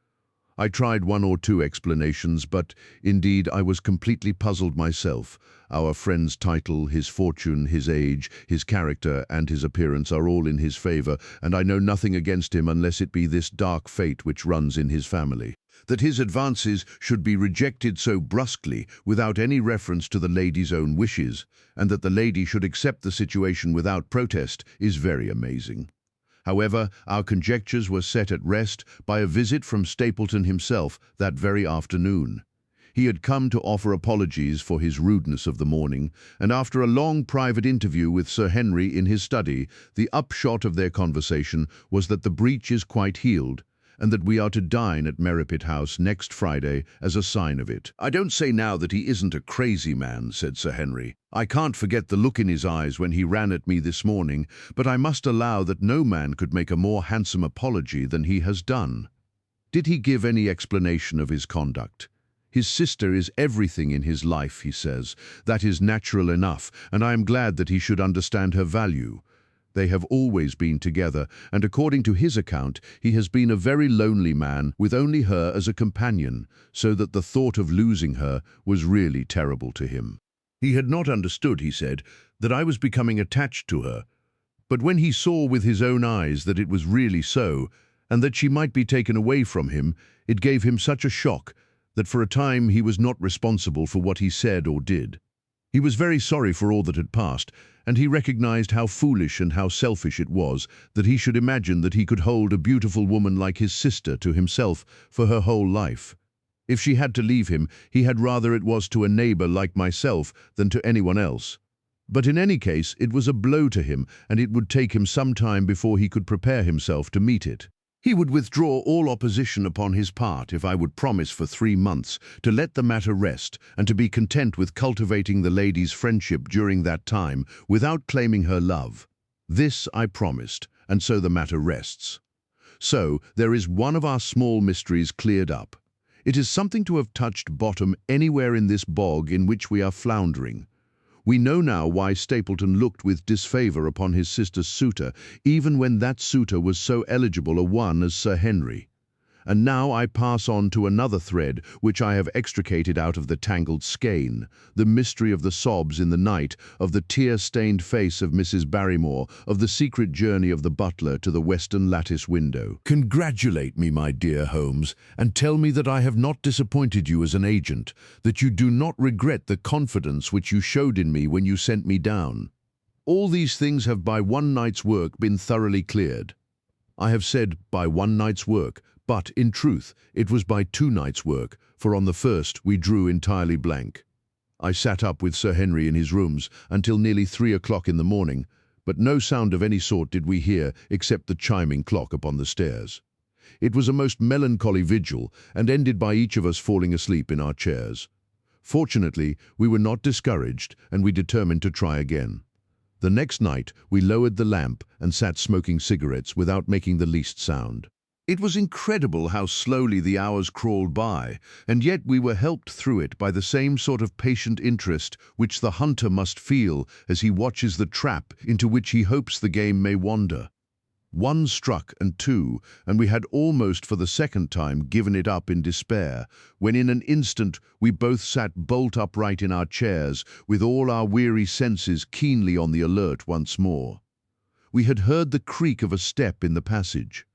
I tried one or two explanations, but, indeed, I was completely puzzled myself. Our friend's title, his fortune, his age, his character, and his appearance are all in his favor, and I know nothing against him unless it be this dark fate which runs in his family. That his advances should be rejected so brusquely, without any reference to the lady's own wishes, and that the lady should accept the situation without protest, is very amazing. However, our conjectures were set at rest by a visit from Stapleton himself that very afternoon. He had come to offer apologies for his rudeness of the morning, and after a long private interview with Sir Henry in his study, the upshot of their conversation was that the breach is quite healed, and that we are to dine at Merripit House next Friday as a sign of it. I don't say now that he isn't a crazy man, said Sir Henry. I can't forget the look in his eyes when he ran at me this morning, but I must allow that no man could make a more handsome apology than he has done. Did he give any explanation of his conduct? His sister is everything in his life, he says. That is natural enough, and I am glad that he should understand her value. They have always been together, and according to his account, he has been a very lonely man with only her as a companion, so that the thought of losing her was really terrible to him. He had not understood, he said, that I was becoming attached to her, but when he saw with his own eyes that it was really so, and that she might be taken away from him, it gave him such a shock that for a time he was not responsible for what he said or did. He was very sorry for all that had passed, and he recognized how foolish and how selfish it was that he should imagine that he could hold a beautiful woman like his sister to himself for her whole life. If she had to leave him, he had rather it was to a neighbor like myself than to anyone else. But in any case, it was a blow to him, and it would take him some time before he could prepare himself to meet it. He would withdraw all opposition upon his part if I would promise for 3 months to let the matter rest and to be content with cultivating the lady's friendship during that time without claiming her love. This I promised, and so the matter rests. So there is one of our small mysteries cleared up. It is something to have touched bottom anywhere in this bog in which we are floundering. We know now why Stapleton looked with disfavour upon his sister's suitor, even when that suitor was so eligible a one as Sir Henry. And now I pass on to another thread which I have extricated out of the tangled skein, the mystery of the sobs in the night, of the tear-stained face of Mrs. Barrymore, of the secret journey of the butler to the western lattice window. Congratulate me, my dear Holmes, and tell me that I have not disappointed you as an agent, that you do not regret the confidence which you showed in me when you sent me down. All these things have by one night's work been thoroughly cleared. I have said by one night's work, but, in truth, it was by 2 nights' work, for on the first we drew entirely blank. I sat up with Sir Henry in his rooms until nearly 3 o'clock in the morning, but no sound of any sort did we hear except the chiming clock upon the stairs. It was a most melancholy vigil, and ended by each of us falling asleep in our chairs. Fortunately, we were not discouraged, and we determined to try again. The next night we lowered the lamp and sat smoking cigarettes without making the least sound. It was incredible how slowly the hours crawled by, and yet we were helped through it by the same sort of patient interest which the hunter must feel as he watches the trap into which he hopes the game may wander. 1 struck and 2, and we had almost for the second time given it up in despair, when in an instant we both sat bolt upright in our chairs, with all our weary senses keenly on the alert once more. We had heard the creak of a step in the passage.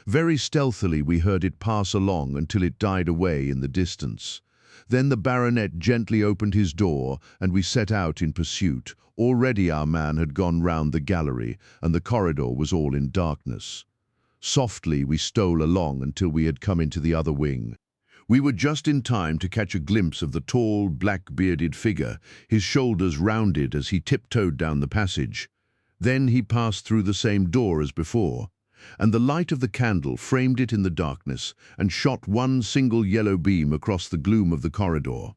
Very stealthily we heard it pass along until it died away in the distance. Then the baronet gently opened his door, and we set out in pursuit. Already our man had gone round the gallery, and the corridor was all in darkness. Softly we stole along until we had come into the other wing. We were just in time to catch a glimpse of the tall, black-bearded figure, his shoulders rounded as he tiptoed down the passage. Then he passed through the same door as before, and the light of the candle framed it in the darkness and shot one single yellow beam across the gloom of the corridor.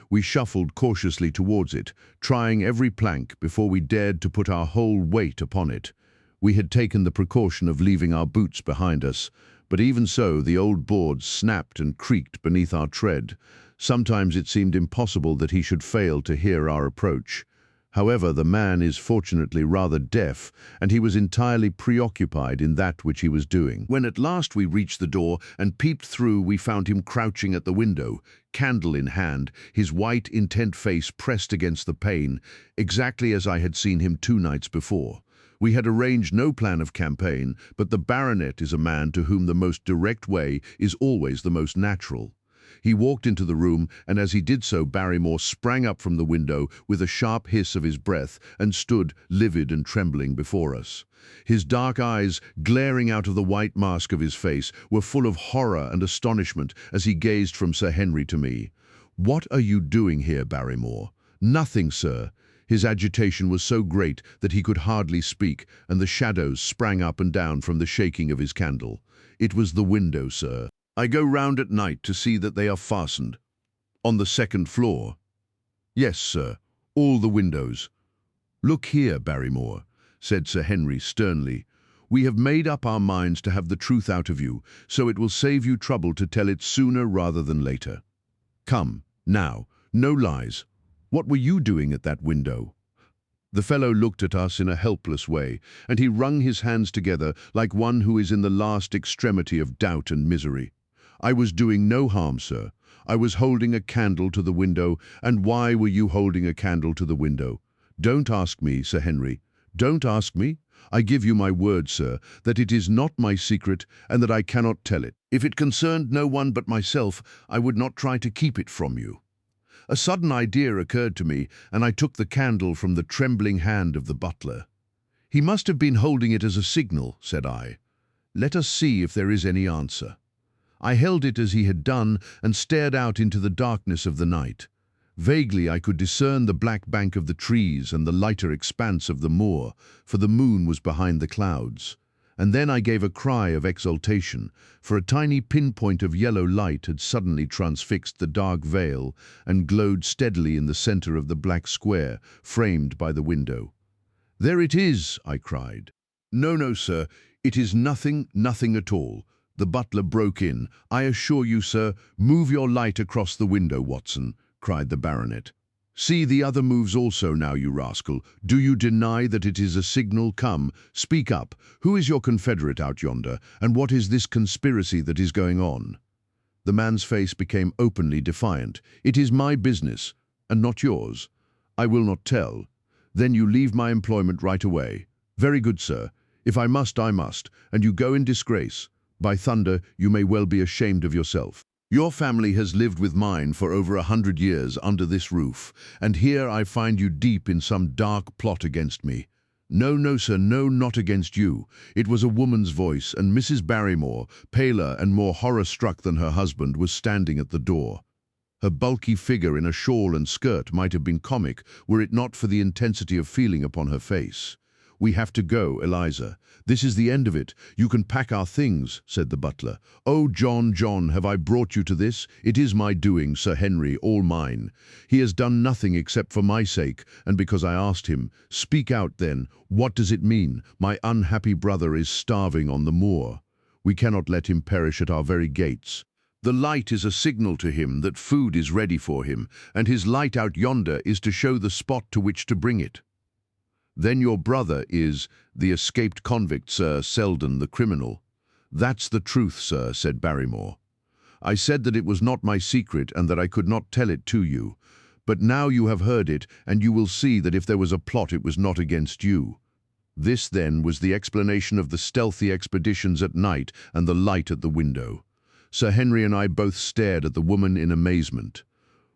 We shuffled cautiously towards it, trying every plank before we dared to put our whole weight upon it. We had taken the precaution of leaving our boots behind us, but even so the old boards snapped and creaked beneath our tread. Sometimes it seemed impossible that he should fail to hear our approach. However, the man is fortunately rather deaf, and he was entirely preoccupied in that which he was doing. When at last we reached the door and peeped through, we found him crouching at the window, candle in hand, his white, intent face pressed against the pane, exactly as I had seen him 2 nights before. We had arranged no plan of campaign, but the baronet is a man to whom the most direct way is always the most natural. He walked into the room, and as he did so, Barrymore sprang up from the window with a sharp hiss of his breath and stood, livid and trembling, before us. His dark eyes, glaring out of the white mask of his face, were full of horror and astonishment as he gazed from Sir Henry to me. "What are you doing here, Barrymore?" "Nothing, sir." His agitation was so great that he could hardly speak, and the shadows sprang up and down from the shaking of his candle. "It was the window, sir. I go round at night to see that they are fastened." "On the 2nd floor?" "Yes, sir, all the windows." "Look here, Barrymore," said Sir Henry sternly. "We have made up our minds to have the truth out of you, so it will save you trouble to tell it sooner rather than later. Come, now, no lies. What were you doing at that window?" The fellow looked at us in a helpless way, and he wrung his hands together like one who is in the last extremity of doubt and misery. "I was doing no harm, sir. I was holding a candle to the window." "And why were you holding a candle to the window?" "Don't ask me, Sir Henry. Don't ask me. I give you my word, sir, that it is not my secret and that I cannot tell it. If it concerned no one but myself, I would not try to keep it from you." A sudden idea occurred to me, and I took the candle from the trembling hand of the butler. "He must have been holding it as a signal," said I. "Let us see if there is any answer." I held it as he had done and stared out into the darkness of the night. Vaguely I could discern the black bank of the trees and the lighter expanse of the moor, for the moon was behind the clouds. And then I gave a cry of exultation, for a tiny pinpoint of yellow light had suddenly transfixed the dark veil and glowed steadily in the center of the black square framed by the window. "There it is!" I cried. "No, no, sir, it is nothing, nothing at all," the butler broke in. "I assure you, sir—" "Move your light across the window, Watson," cried the baronet. See the other moves also now, you rascal. Do you deny that it is a signal? Come, speak up. Who is your confederate out yonder, and what is this conspiracy that is going on?" The man's face became openly defiant. "It is my business, and not yours. I will not tell. Then you leave my employment right away. Very good, sir. If I must, I must, and you go in disgrace. By thunder, you may well be ashamed of yourself. Your family has lived with mine for over 100 years under this roof, and here I find you deep in some dark plot against me. No, no, sir, no, not against you. It was a woman's voice, and Mrs. Barrymore, paler and more horror-struck than her husband, was standing at the door. Her bulky figure in a shawl and skirt might have been comic were it not for the intensity of feeling upon her face. "We have to go, Eliza. This is the end of it. You can pack our things," said the butler. "Oh, John, John, have I brought you to this? It is my doing, Sir Henry, all mine. He has done nothing except for my sake, and because I asked him. Speak out, then. What does it mean? My unhappy brother is starving on the moor. We cannot let him perish at our very gates. The light is a signal to him that food is ready for him, and his light out yonder is to show the spot to which to bring it. Then your brother is the escaped convict, Sir Selden, the criminal." "That's the truth, sir," said Barrymore. "I said that it was not my secret and that I could not tell it to you. But now you have heard it, and you will see that if there was a plot it was not against you." This, then, was the explanation of the stealthy expeditions at night and the light at the window. Sir Henry and I both stared at the woman in amazement.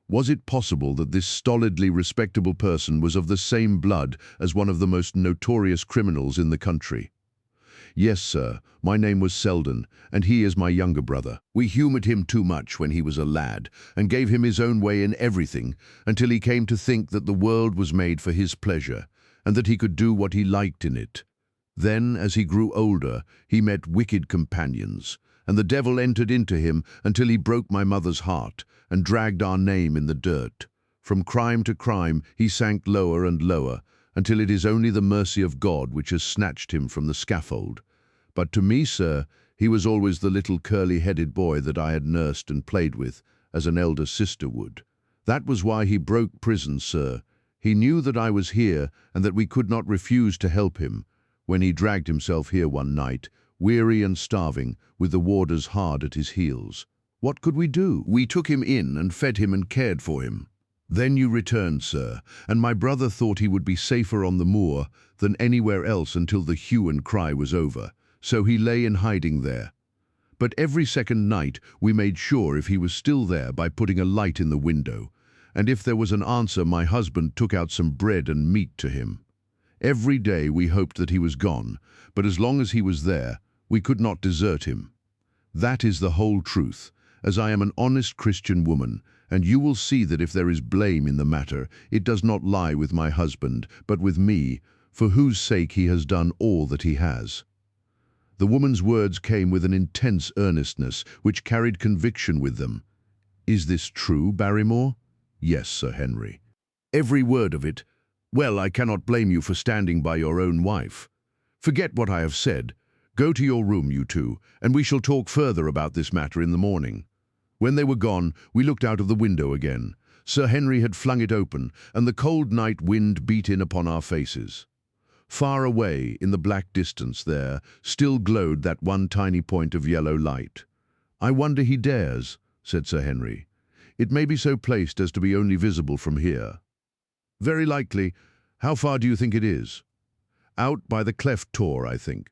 Was it possible that this stolidly respectable person was of the same blood as one of the most notorious criminals in the country? "Yes, sir, my name was Selden, and he is my younger brother. We humoured him too much when he was a lad, and gave him his own way in everything, until he came to think that the world was made for his pleasure, and that he could do what he liked in it. Then, as he grew older, he met wicked companions, and the devil entered into him until he broke my mother's heart, and dragged our name in the dirt. From crime to crime he sank lower and lower, until it is only the mercy of God which has snatched him from the scaffold. But to me, sir, he was always the little curly-headed boy that I had nursed and played with, as an elder sister would. That was why he broke prison, sir. He knew that I was here, and that we could not refuse to help him, when he dragged himself here one night, weary and starving, with the warders hard at his heels. What could we do? We took him in and fed him and cared for him. Then you returned, sir, and my brother thought he would be safer on the moor than anywhere else until the hue and cry was over, so he lay in hiding there. But every second night we made sure if he was still there by putting a light in the window, and if there was an answer my husband took out some bread and meat to him. Every day we hoped that he was gone, but as long as he was there, we could not desert him. That is the whole truth, as I am an honest Christian woman, and you will see that if there is blame in the matter, it does not lie with my husband, but with me, for whose sake he has done all that he has." The woman's words came with an intense earnestness, which carried conviction with them. "Is this true, Barrymore?" "Yes, Sir Henry." "Every word of it? Well, I cannot blame you for standing by your own wife. Forget what I have said. Go to your room, you two, and we shall talk further about this matter in the morning." When they were gone, we looked out of the window again. Sir Henry had flung it open, and the cold night wind beat in upon our faces. Far away, in the black distance there, still glowed that one tiny point of yellow light. "I wonder he dares," said Sir Henry. "It may be so placed as to be only visible from here." "Very likely. How far do you think it is?" "Out by the cleft tor, I think.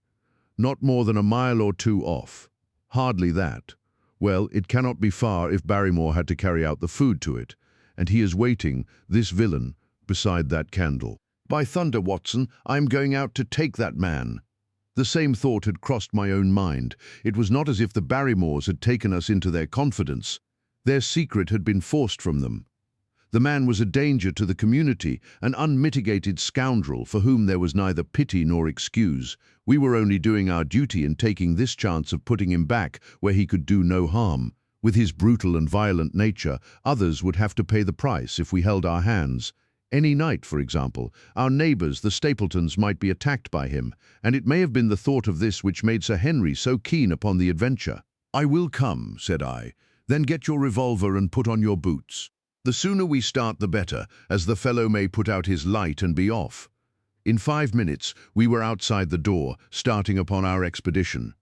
Not more than a mile or two off." "Hardly that. Well, it cannot be far if Barrymore had to carry out the food to it, and he is waiting, this villain, beside that candle. By thunder, Watson, I am going out to take that man." The same thought had crossed my own mind. It was not as if the Barrymores had taken us into their confidence. Their secret had been forced from them. The man was a danger to the community, an unmitigated scoundrel for whom there was neither pity nor excuse. We were only doing our duty in taking this chance of putting him back where he could do no harm. With his brutal and violent nature, others would have to pay the price if we held our hands. Any night, for example, our neighbours, the Stapletons, might be attacked by him, and it may have been the thought of this which made Sir Henry so keen upon the adventure. "I will come," said I. "Then get your revolver and put on your boots." The sooner we start the better, as the fellow may put out his light and be off. In 5 minutes, we were outside the door, starting upon our expedition.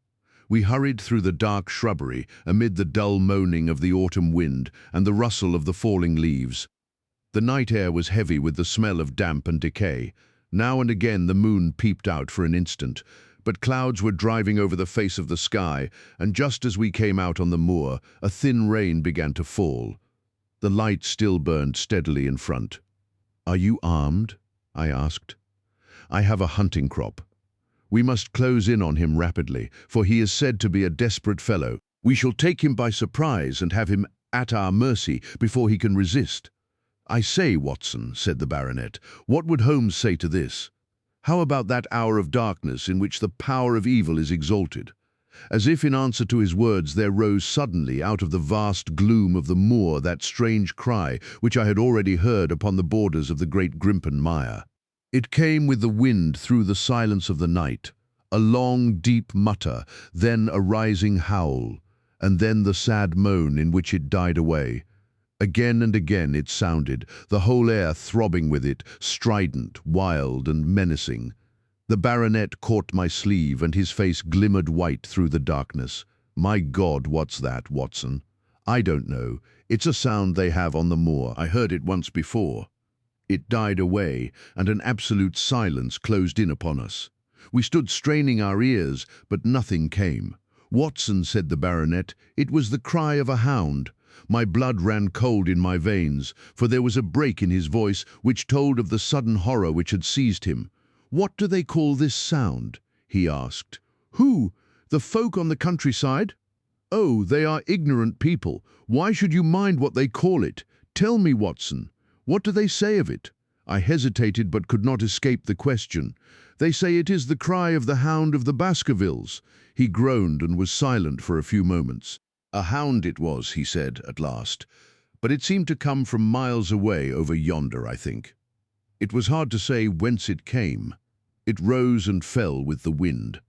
We hurried through the dark shrubbery, amid the dull moaning of the autumn wind and the rustle of the falling leaves. The night air was heavy with the smell of damp and decay. Now and again the moon peeped out for an instant, but clouds were driving over the face of the sky, and just as we came out on the moor, a thin rain began to fall. The light still burned steadily in front. "Are you armed?" I asked. "I have a hunting crop. We must close in on him rapidly, for he is said to be a desperate fellow. We shall take him by surprise and have him at our mercy before he can resist." "I say, Watson," said the baronet, "what would Holmes say to this? How about that hour of darkness in which the power of evil is exalted?" As if in answer to his words, there rose suddenly out of the vast gloom of the moor that strange cry which I had already heard upon the borders of the great Grimpen mire. It came with the wind through the silence of the night, a long, deep mutter, then a rising howl, and then the sad moan in which it died away. Again and again it sounded, the whole air throbbing with it, strident, wild, and menacing. The baronet caught my sleeve, and his face glimmered white through the darkness. "My God, what's that, Watson?" "I don't know. It's a sound they have on the moor. I heard it once before." It died away, and an absolute silence closed in upon us. We stood straining our ears, but nothing came. "Watson," said the baronet, "it was the cry of a hound." My blood ran cold in my veins, for there was a break in his voice which told of the sudden horror which had seized him. "What do they call this sound?" he asked. "Who? The folk on the countryside?" "Oh, they are ignorant people. Why should you mind what they call it? Tell me, Watson, what do they say of it?" I hesitated but could not escape the question. "They say it is the cry of the Hound of the Baskervilles." He groaned and was silent for a few moments. "A hound it was," he said at last, "but it seemed to come from miles away over yonder, I think. It was hard to say whence it came. It rose and fell with the wind."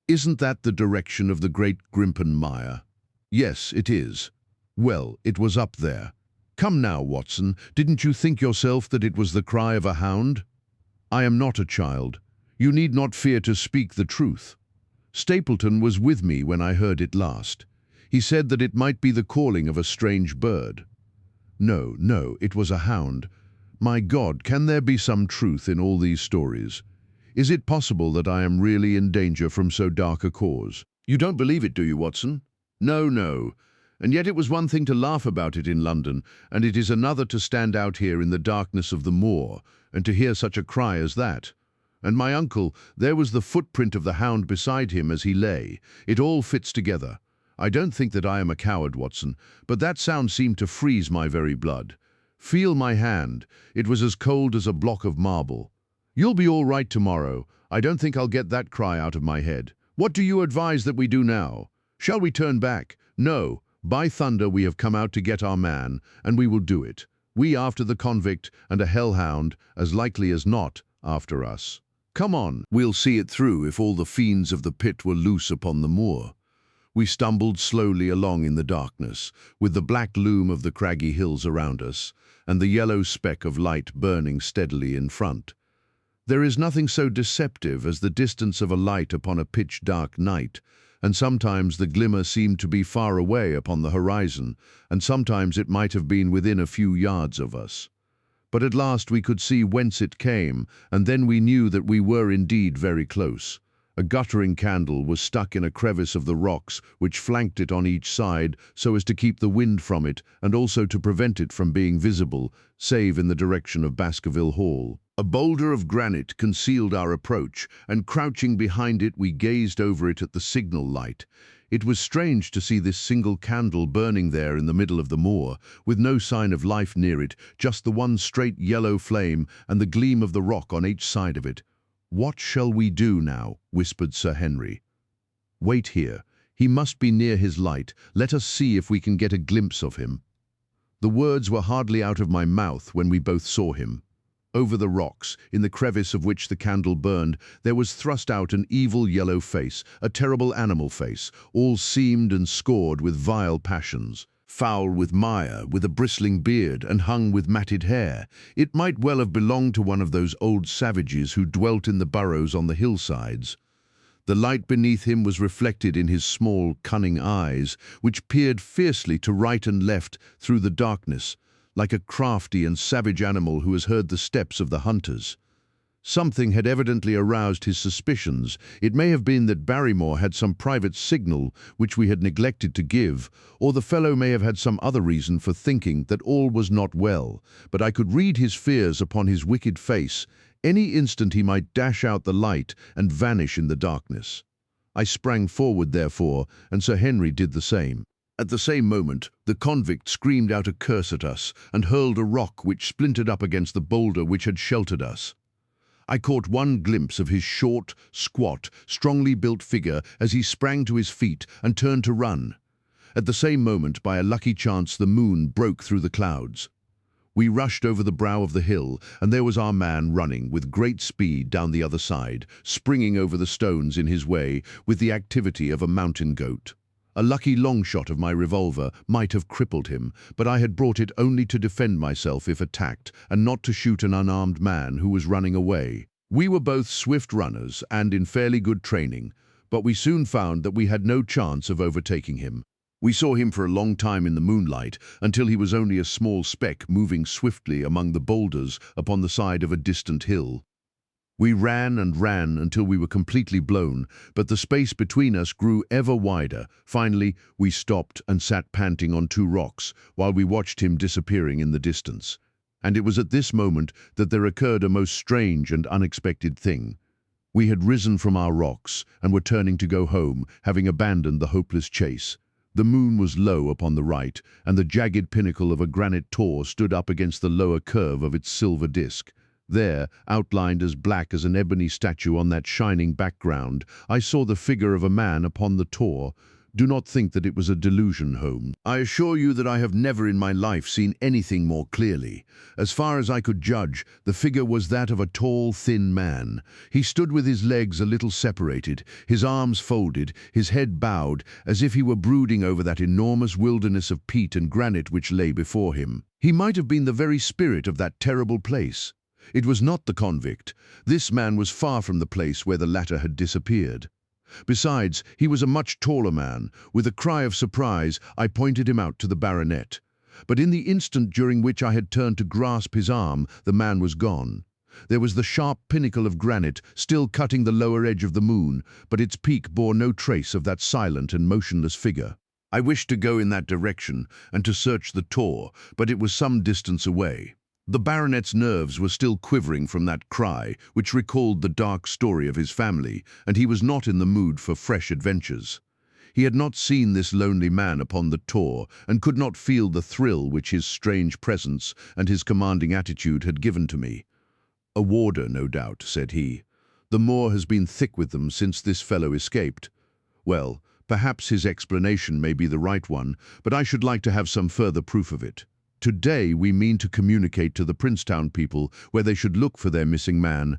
"Isn't that the direction of the great Grimpen mire?" "Yes, it is." "Well, it was up there. Come now, Watson, didn't you think yourself that it was the cry of a hound?" "I am not a child. You need not fear to speak the truth. Stapleton was with me when I heard it last. He said that it might be the calling of a strange bird." "No, no, it was a hound. My God, can there be some truth in all these stories? Is it possible that I am really in danger from so dark a cause?" "You don't believe it, do you, Watson?" "No, no. And yet it was one thing to laugh about it in London, and it is another to stand out here in the darkness of the moor, and to hear such a cry as that. And my uncle, there was the footprint of the hound beside him as he lay. It all fits together. I don't think that I am a coward, Watson, but that sound seemed to freeze my very blood. Feel my hand. It was as cold as a block of marble. You'll be all right tomorrow. I don't think I'll get that cry out of my head. What do you advise that we do now? Shall we turn back? No. By thunder, we have come out to get our man, and we will do it. We after the convict, and a hellhound, as likely as not, after us. Come on, we'll see it through if all the fiends of the pit were loose upon the moor." We stumbled slowly along in the darkness, with the black loom of the craggy hills around us, and the yellow speck of light burning steadily in front. There is nothing so deceptive as the distance of a light upon a pitch-dark night, and sometimes the glimmer seemed to be far away upon the horizon, and sometimes it might have been within a few yards of us. But at last we could see whence it came, and then we knew that we were indeed very close. A guttering candle was stuck in a crevice of the rocks which flanked it on each side so as to keep the wind from it and also to prevent it from being visible, save in the direction of Baskerville Hall. A boulder of granite concealed our approach, and crouching behind it we gazed over it at the signal light. It was strange to see this single candle burning there in the middle of the moor, with no sign of life near it, just the one straight yellow flame and the gleam of the rock on each side of it. "What shall we do now?" whispered Sir Henry. "Wait here. He must be near his light. Let us see if we can get a glimpse of him." The words were hardly out of my mouth when we both saw him. Over the rocks, in the crevice of which the candle burned, there was thrust out an evil yellow face, a terrible animal face, all seamed and scored with vile passions. foul with mire, with a bristling beard, and hung with matted hair. It might well have belonged to one of those old savages who dwelt in the burrows on the hillsides. The light beneath him was reflected in his small, cunning eyes, which peered fiercely to right and left through the darkness, like a crafty and savage animal who has heard the steps of the hunters. Something had evidently aroused his suspicions. It may have been that Barrymore had some private signal which we had neglected to give, or the fellow may have had some other reason for thinking that all was not well, but I could read his fears upon his wicked face. Any instant he might dash out the light and vanish in the darkness. I sprang forward, therefore, and Sir Henry did the same. At the same moment, the convict screamed out a curse at us and hurled a rock which splintered up against the boulder which had sheltered us. I caught one glimpse of his short, squat, strongly built figure as he sprang to his feet and turned to run. At the same moment, by a lucky chance, the moon broke through the clouds. We rushed over the brow of the hill, and there was our man running with great speed down the other side, springing over the stones in his way with the activity of a mountain goat. A lucky long shot of my revolver might have crippled him, but I had brought it only to defend myself if attacked, and not to shoot an unarmed man who was running away. We were both swift runners and in fairly good training, but we soon found that we had no chance of overtaking him. We saw him for a long time in the moonlight, until he was only a small speck moving swiftly among the boulders upon the side of a distant hill. We ran and ran until we were completely blown, but the space between us grew ever wider. Finally, we stopped and sat panting on two rocks while we watched him disappearing in the distance. And it was at this moment that there occurred a most strange and unexpected thing. We had risen from our rocks and were turning to go home, having abandoned the hopeless chase. The moon was low upon the right, and the jagged pinnacle of a granite tor stood up against the lower curve of its silver disk. There, outlined as black as an ebony statue on that shining background, I saw the figure of a man upon the tor. Do not think that it was a delusion, Holmes. I assure you that I have never in my life seen anything more clearly. As far as I could judge, the figure was that of a tall, thin man. He stood with his legs a little separated, his arms folded, his head bowed, as if he were brooding over that enormous wilderness of peat and granite which lay before him. He might have been the very spirit of that terrible place. It was not the convict. This man was far from the place where the latter had disappeared. Besides, he was a much taller man. With a cry of surprise, I pointed him out to the baronet. But in the instant during which I had turned to grasp his arm, the man was gone. There was the sharp pinnacle of granite, still cutting the lower edge of the moon, but its peak bore no trace of that silent and motionless figure. I wished to go in that direction and to search the tor, but it was some distance away. The baronet's nerves were still quivering from that cry, which recalled the dark story of his family, and he was not in the mood for fresh adventures. He had not seen this lonely man upon the tor, and could not feel the thrill which his strange presence and his commanding attitude had given to me. "A warder, no doubt," said he. "The Moor has been thick with them since this fellow escaped. Well, perhaps his explanation may be the right one, but I should like to have some further proof of it. Today we mean to communicate to the Princetown people where they should look for their missing man,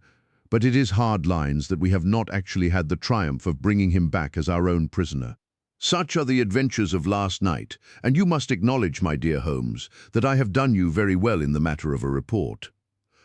but it is hard lines that we have not actually had the triumph of bringing him back as our own prisoner. Such are the adventures of last night, and you must acknowledge, my dear Holmes, that I have done you very well in the matter of a report.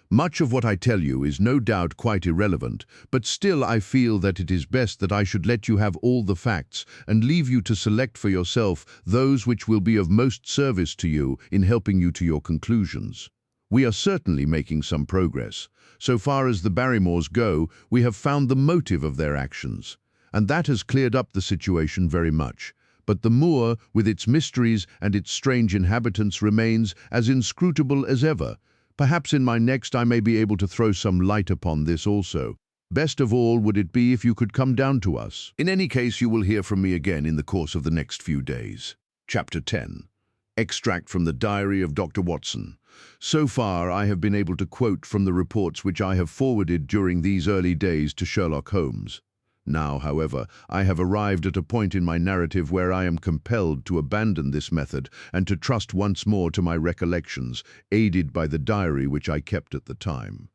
Much of what I tell you is no doubt quite irrelevant, but still I feel that it is best that I should let you have all the facts and leave you to select for yourself those which will be of most service to you in helping you to your conclusions. We are certainly making some progress. So far as the Barrymores go, we have found the motive of their actions, and that has cleared up the situation very much. But the Moor, with its mysteries and its strange inhabitants, remains as inscrutable as ever. Perhaps in my next I may be able to throw some light upon this also. Best of all would it be if you could come down to us. In any case, you will hear from me again in the course of the next few days. Chapter 10. Extract from the Diary of Dr. Watson. So far, I have been able to quote from the reports which I have forwarded during these early days to Sherlock Holmes. Now, however, I have arrived at a point in my narrative where I am compelled to abandon this method and to trust once more to my recollections, aided by the diary which I kept at the time.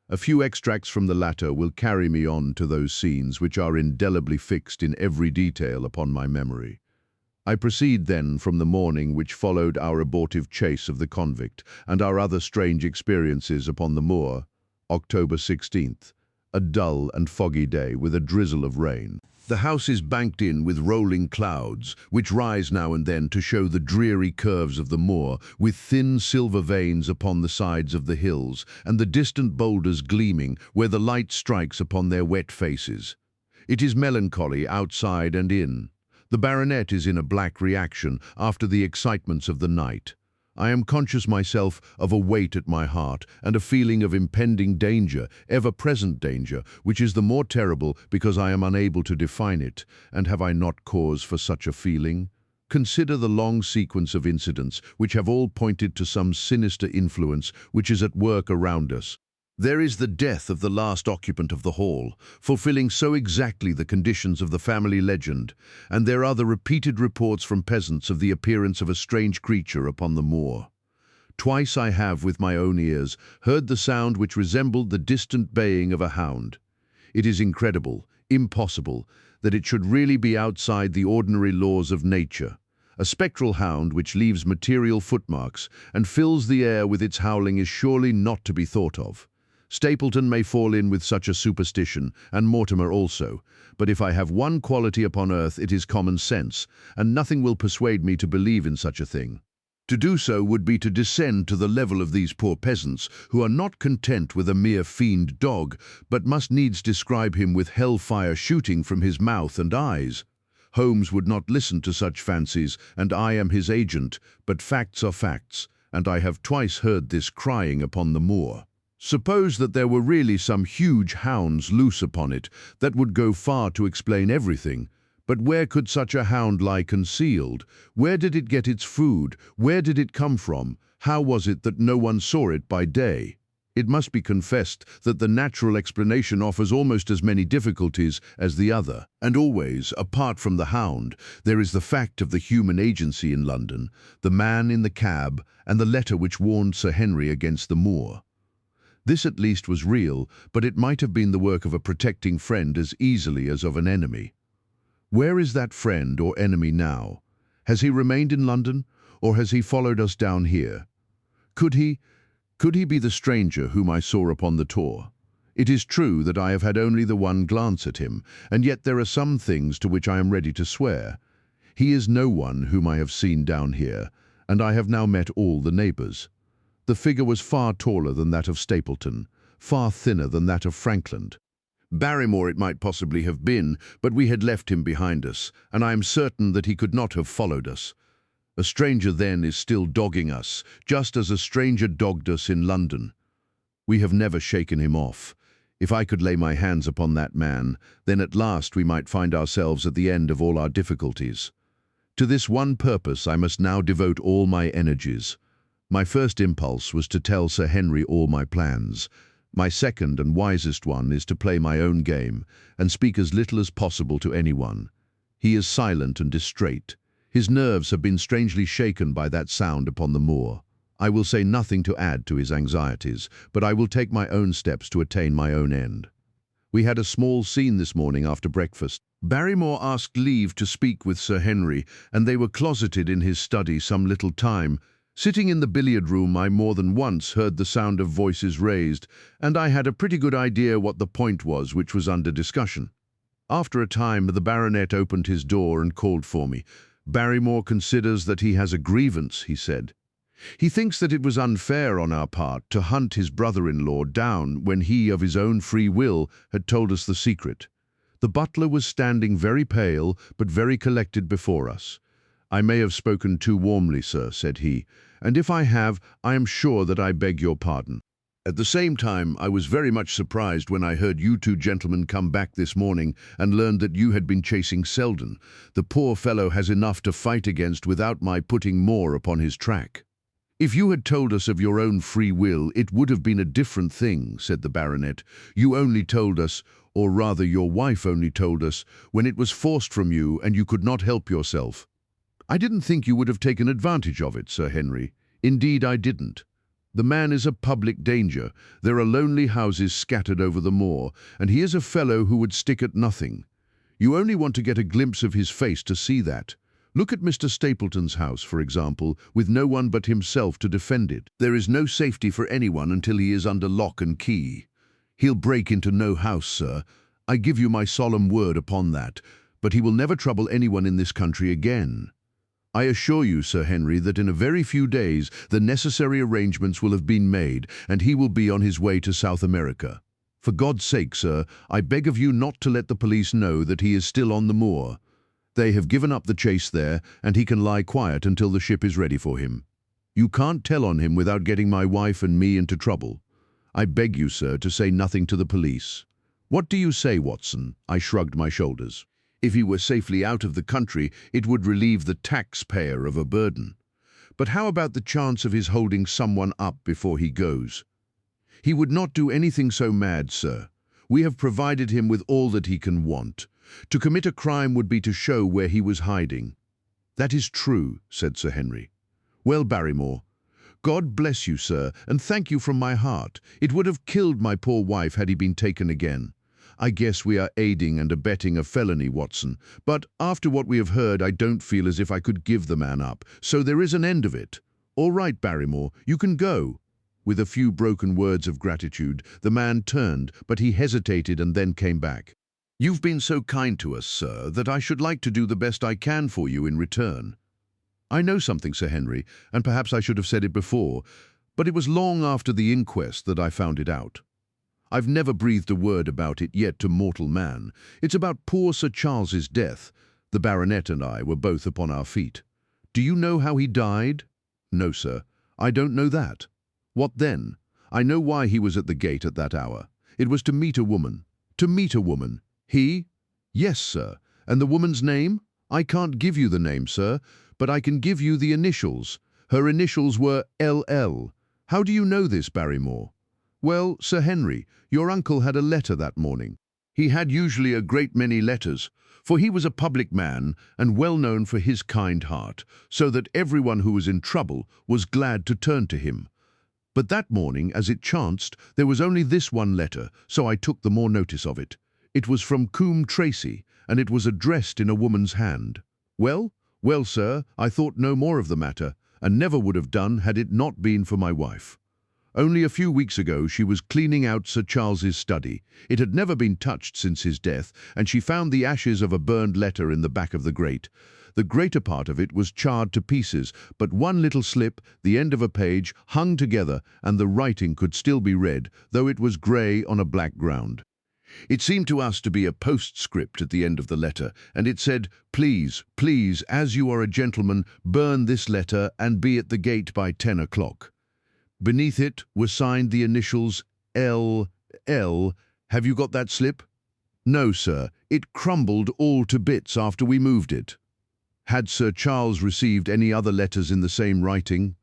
A few extracts from the latter will carry me on to those scenes which are indelibly fixed in every detail upon my memory. I proceed then from the morning which followed our abortive chase of the convict and our other strange experiences upon the moor, October 16th, a dull and foggy day with a drizzle of rain. The house is banked in with rolling clouds, which rise now and then to show the dreary curves of the moor, with thin silver veins upon the sides of the hills, and the distant boulders gleaming where the light strikes upon their wet faces. It is melancholy outside and in. The baronet is in a black reaction after the excitements of the night. I am conscious myself of a weight at my heart and a feeling of impending danger, ever-present danger, which is the more terrible because I am unable to define it. And have I not cause for such a feeling? Consider the long sequence of incidents which have all pointed to some sinister influence which is at work around us. There is the death of the last occupant of the hall, fulfilling so exactly the conditions of the family legend, and there are the repeated reports from peasants of the appearance of a strange creature upon the moor. Twice I have, with my own ears, heard the sound which resembled the distant baying of a hound. It is incredible, impossible, that it should really be outside the ordinary laws of nature. A spectral hound which leaves material footmarks and fills the air with its howling is surely not to be thought of. Stapleton may fall in with such a superstition, and Mortimer also, but if I have one quality upon earth it is common sense, and nothing will persuade me to believe in such a thing. To do so would be to descend to the level of these poor peasants, who are not content with a mere fiend dog, but must needs describe him with hell-fire shooting from his mouth and eyes. Holmes would not listen to such fancies, and I am his agent, but facts are facts, and I have twice heard this crying upon the moor. Suppose that there were really some huge hounds loose upon it, that would go far to explain everything. But where could such a hound lie concealed? Where did it get its food? Where did it come from? How was it that no one saw it by day? It must be confessed that the natural explanation offers almost as many difficulties as the other. And always, apart from the hound, there is the fact of the human agency in London, the man in the cab, and the letter which warned Sir Henry against the Moor. This at least was real, but it might have been the work of a protecting friend as easily as of an enemy. Where is that friend or enemy now? Has he remained in London, or has he followed us down here? Could he be the stranger whom I saw upon the tor? It is true that I have had only the one glance at him, and yet there are some things to which I am ready to swear. He is no one whom I have seen down here, and I have now met all the neighbours. The figure was far taller than that of Stapleton, far thinner than that of Frankland. Barrymore it might possibly have been, but we had left him behind us, and I am certain that he could not have followed us. A stranger then is still dogging us, just as a stranger dogged us in London. We have never shaken him off. If I could lay my hands upon that man, then at last we might find ourselves at the end of all our difficulties. To this one purpose I must now devote all my energies. My first impulse was to tell Sir Henry all my plans. My second and wisest one is to play my own game and speak as little as possible to anyone. He is silent and distrait. His nerves have been strangely shaken by that sound upon the moor. I will say nothing to add to his anxieties, but I will take my own steps to attain my own end. We had a small scene this morning after breakfast. Barrymore asked leave to speak with Sir Henry, and they were closeted in his study some little time. Sitting in the billiard-room, I more than once heard the sound of voices raised, and I had a pretty good idea what the point was which was under discussion. After a time, the baronet opened his door and called for me. Barrymore considers that he has a grievance, he said. He thinks that it was unfair on our part to hunt his brother-in-law down when he, of his own free will, had told us the secret. The butler was standing very pale, but very collected before us. I may have spoken too warmly, sir, said he, and if I have, I am sure that I beg your pardon. At the same time, I was very much surprised when I heard you two gentlemen come back this morning and learned that you had been chasing Selden. The poor fellow has enough to fight against without my putting more upon his track. If you had told us of your own free will, it would have been a different thing, said the baronet. You only told us, or rather your wife only told us, when it was forced from you and you could not help yourself. I didn't think you would have taken advantage of it, Sir Henry. Indeed, I didn't. The man is a public danger. There are lonely houses scattered over the moor, and he is a fellow who would stick at nothing. You only want to get a glimpse of his face to see that. Look at Mr. Stapleton's house, for example, with no one but himself to defend it. There is no safety for anyone until he is under lock and key. He'll break into no house, sir. I give you my solemn word upon that, but he will never trouble anyone in this country again. I assure you, Sir Henry, that in a very few days the necessary arrangements will have been made, and he will be on his way to South America. For God's sake, sir, I beg of you not to let the police know that he is still on the Moor. They have given up the chase there, and he can lie quiet until the ship is ready for him. You can't tell on him without getting my wife and me into trouble. I beg you, sir, to say nothing to the police. What do you say, Watson? I shrugged my shoulders. If he were safely out of the country, it would relieve the taxpayer of a burden. But how about the chance of his holding someone up before he goes? He would not do anything so mad, sir. We have provided him with all that he can want. To commit a crime would be to show where he was hiding. That is true, said Sir Henry. Well, Barrymore, God bless you, sir, and thank you from my heart. It would have killed my poor wife had he been taken again. I guess we are aiding and abetting a felony, Watson, but after what we have heard, I don't feel as if I could give the man up, so there is an end of it. All right, Barrymore, you can go. With a few broken words of gratitude, the man turned, but he hesitated and then came back. You've been so kind to us, sir, that I should like to do the best I can for you in return. I know something, Sir Henry, and perhaps I should have said it before, but it was long after the inquest that I found it out. I've never breathed a word about it yet to mortal man. It's about poor Sir Charles's death. The baronet and I were both upon our feet. Do you know how he died? No, sir, I don't know that. What then? I know why he was at the gate at that hour. It was to meet a woman. To meet a woman. He? Yes, sir. And the woman's name? I can't give you the name, sir, but I can give you the initials. Her initials were LL. How do you know this, Barrymore? Well, Sir Henry, your uncle had a letter that morning. He had usually a great many letters, for he was a public man and well known for his kind heart, so that everyone who was in trouble was glad to turn to him. But that morning, as it chanced, there was only this one letter, so I took the more notice of it. It was from Coombe Tracy, and it was addressed in a woman's hand. Well, sir, I thought no more of the matter, and never would have done had it not been for my wife. Only a few weeks ago she was cleaning out Sir Charles's study. It had never been touched since his death, and she found the ashes of a burned letter in the back of the grate. The greater part of it was charred to pieces, but one little slip, the end of a page, hung together, and the writing could still be read, though it was grey on a black ground. It seemed to us to be a postscript at the end of the letter, and it said, "Please, please, as you are a gentleman, burn this letter and be at the gate by 10 o'clock." Beneath it were signed the initials L.L. Have you got that slip? No, sir. It crumbled all to bits after we moved it. Had Sir Charles received any other letters in the same writing?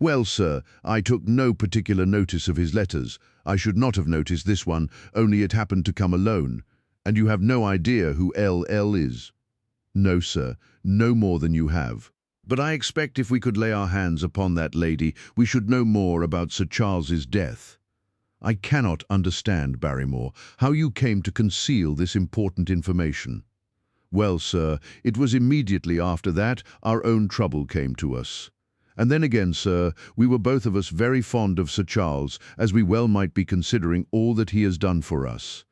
Well, sir, I took no particular notice of his letters. I should not have noticed this one, only it happened to come alone. And you have no idea who L.L. is? No, sir, no more than you have. But I expect if we could lay our hands upon that lady, we should know more about Sir Charles's death. I cannot understand, Barrymore, how you came to conceal this important information. Well, sir, it was immediately after that our own trouble came to us. And then again, sir, we were both of us very fond of Sir Charles, as we well might be considering all that he has done for us.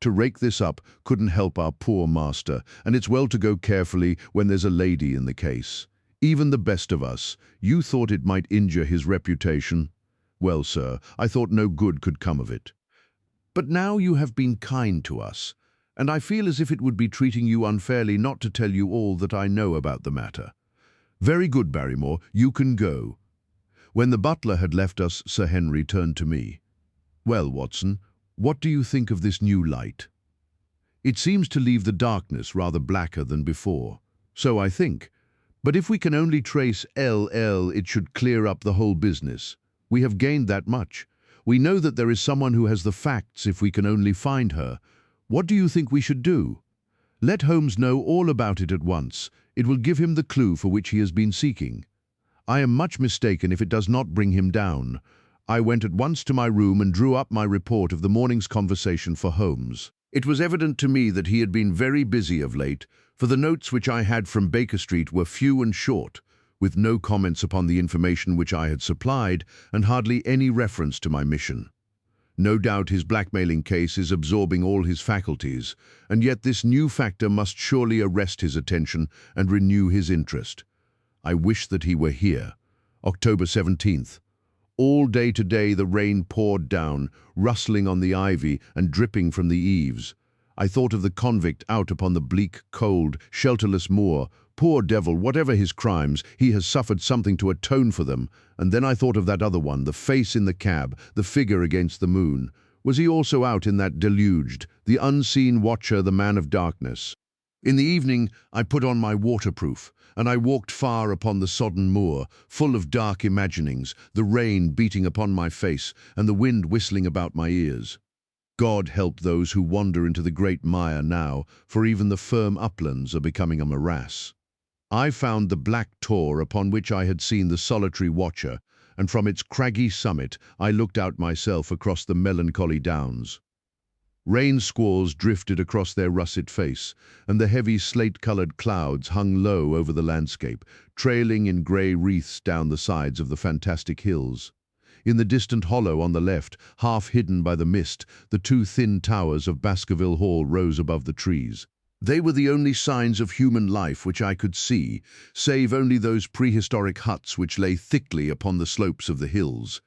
To rake this up couldn't help our poor master, and it's well to go carefully when there's a lady in the case. Even the best of us, you thought it might injure his reputation. Well, sir, I thought no good could come of it. But now you have been kind to us, and I feel as if it would be treating you unfairly not to tell you all that I know about the matter. Very good, Barrymore, you can go. When the butler had left us, Sir Henry turned to me. Well, Watson, what do you think of this new light? It seems to leave the darkness rather blacker than before. So I think. But if we can only trace L.L., it should clear up the whole business. We have gained that much. We know that there is someone who has the facts if we can only find her. What do you think we should do? Let Holmes know all about it at once. It will give him the clue for which he has been seeking. I am much mistaken if it does not bring him down. I went at once to my room and drew up my report of the morning's conversation for Holmes. It was evident to me that he had been very busy of late, for the notes which I had from Baker Street were few and short, with no comments upon the information which I had supplied and hardly any reference to my mission. No doubt his blackmailing case is absorbing all his faculties, and yet this new factor must surely arrest his attention and renew his interest. I wish that he were here. October 17th. All day today the rain poured down, rustling on the ivy and dripping from the eaves. I thought of the convict out upon the bleak, cold, shelterless moor. Poor devil, whatever his crimes, he has suffered something to atone for them. And then I thought of that other one, the face in the cab, the figure against the moon. Was he also out in that deluged, the unseen watcher, the man of darkness? In the evening I put on my waterproof, and I walked far upon the sodden moor, full of dark imaginings, the rain beating upon my face, and the wind whistling about my ears. God help those who wander into the great mire now, for even the firm uplands are becoming a morass. I found the black tor upon which I had seen the solitary watcher, and from its craggy summit I looked out myself across the melancholy downs. Rain squalls drifted across their russet face, and the heavy slate-coloured clouds hung low over the landscape, trailing in grey wreaths down the sides of the fantastic hills. In the distant hollow on the left, half hidden by the mist, the two thin towers of Baskerville Hall rose above the trees. They were the only signs of human life which I could see, save only those prehistoric huts which lay thickly upon the slopes of the hills.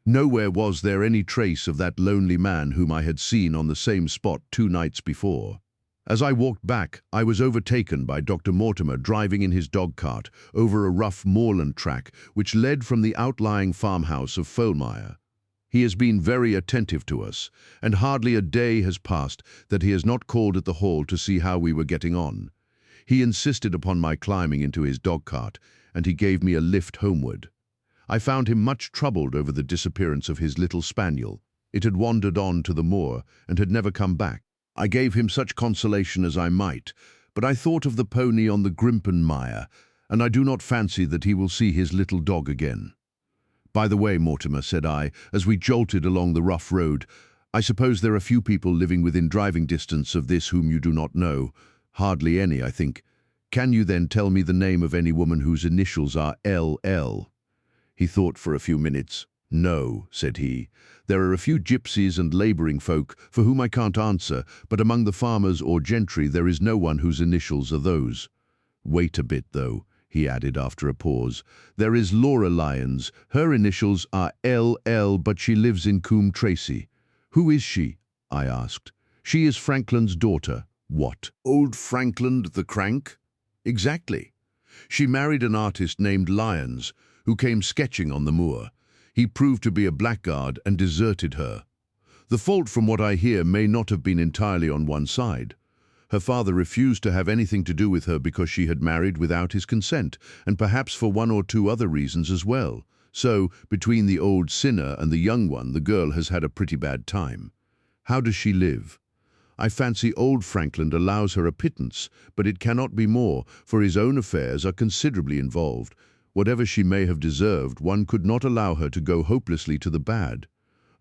Nowhere was there any trace of that lonely man whom I had seen on the same spot 2 nights before. As I walked back, I was overtaken by Dr. Mortimer driving in his dog-cart over a rough moorland track which led from the outlying farmhouse of Foulmire. He has been very attentive to us, and hardly a day has passed that he has not called at the hall to see how we were getting on. He insisted upon my climbing into his dog-cart, and he gave me a lift homeward. I found him much troubled over the disappearance of his little spaniel. It had wandered on to the moor and had never come back. I gave him such consolation as I might, but I thought of the pony on the Grimpen mire, and I do not fancy that he will see his little dog again. "By the way, Mortimer," said I, as we jolted along the rough road, "I suppose there are few people living within driving distance of this whom you do not know. Hardly any, I think. Can you then tell me the name of any woman whose initials are L.L.? He thought for a few minutes. "No," said he. "There are a few gypsies and labouring folk for whom I can't answer, but among the farmers or gentry there is no one whose initials are those. Wait a bit, though," he added after a pause. "There is Laura Lyons. Her initials are L.L., but she lives in Coombe Tracey." "Who is she?" I asked. "She is Franklin's daughter." "What? Old Franklin the Crank?" "Exactly. She married an artist named Lyons, who came sketching on the moor. He proved to be a blackguard and deserted her. The fault, from what I hear, may not have been entirely on one side. Her father refused to have anything to do with her because she had married without his consent, and perhaps for 1 or 2 other reasons as well. So, between the old sinner and the young one, the girl has had a pretty bad time. How does she live? I fancy old Franklin allows her a pittance, but it cannot be more, for his own affairs are considerably involved. Whatever she may have deserved, one could not allow her to go hopelessly to the bad.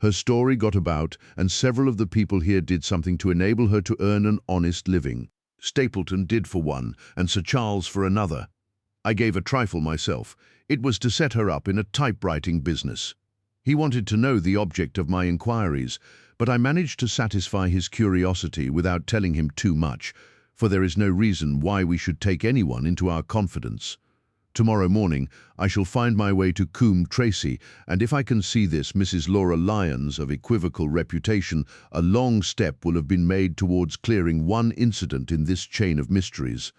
Her story got about, and several of the people here did something to enable her to earn an honest living. Stapleton did for one, and Sir Charles for another. I gave a trifle myself. It was to set her up in a typewriting business. He wanted to know the object of my inquiries, but I managed to satisfy his curiosity without telling him too much, for there is no reason why we should take anyone into our confidence. Tomorrow morning I shall find my way to Coombe Tracey, and if I can see this Mrs. Laura Lyons of equivocal reputation, a long step will have been made towards clearing one incident in this chain of mysteries.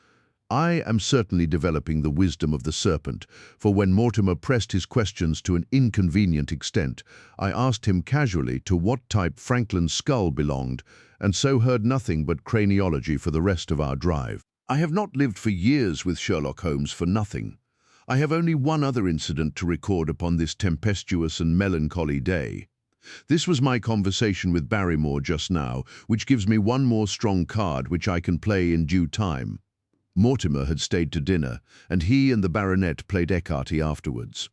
I am certainly developing the wisdom of the serpent, for when Mortimer pressed his questions to an inconvenient extent, I asked him casually to what type Franklin's skull belonged, and so heard nothing but craniology for the rest of our drive. I have not lived for years with Sherlock Holmes for nothing. I have only one other incident to record upon this tempestuous and melancholy day. This was my conversation with Barrymore just now, which gives me one more strong card which I can play in due time. Mortimer had stayed to dinner, and he and the baronet played écarté afterwards.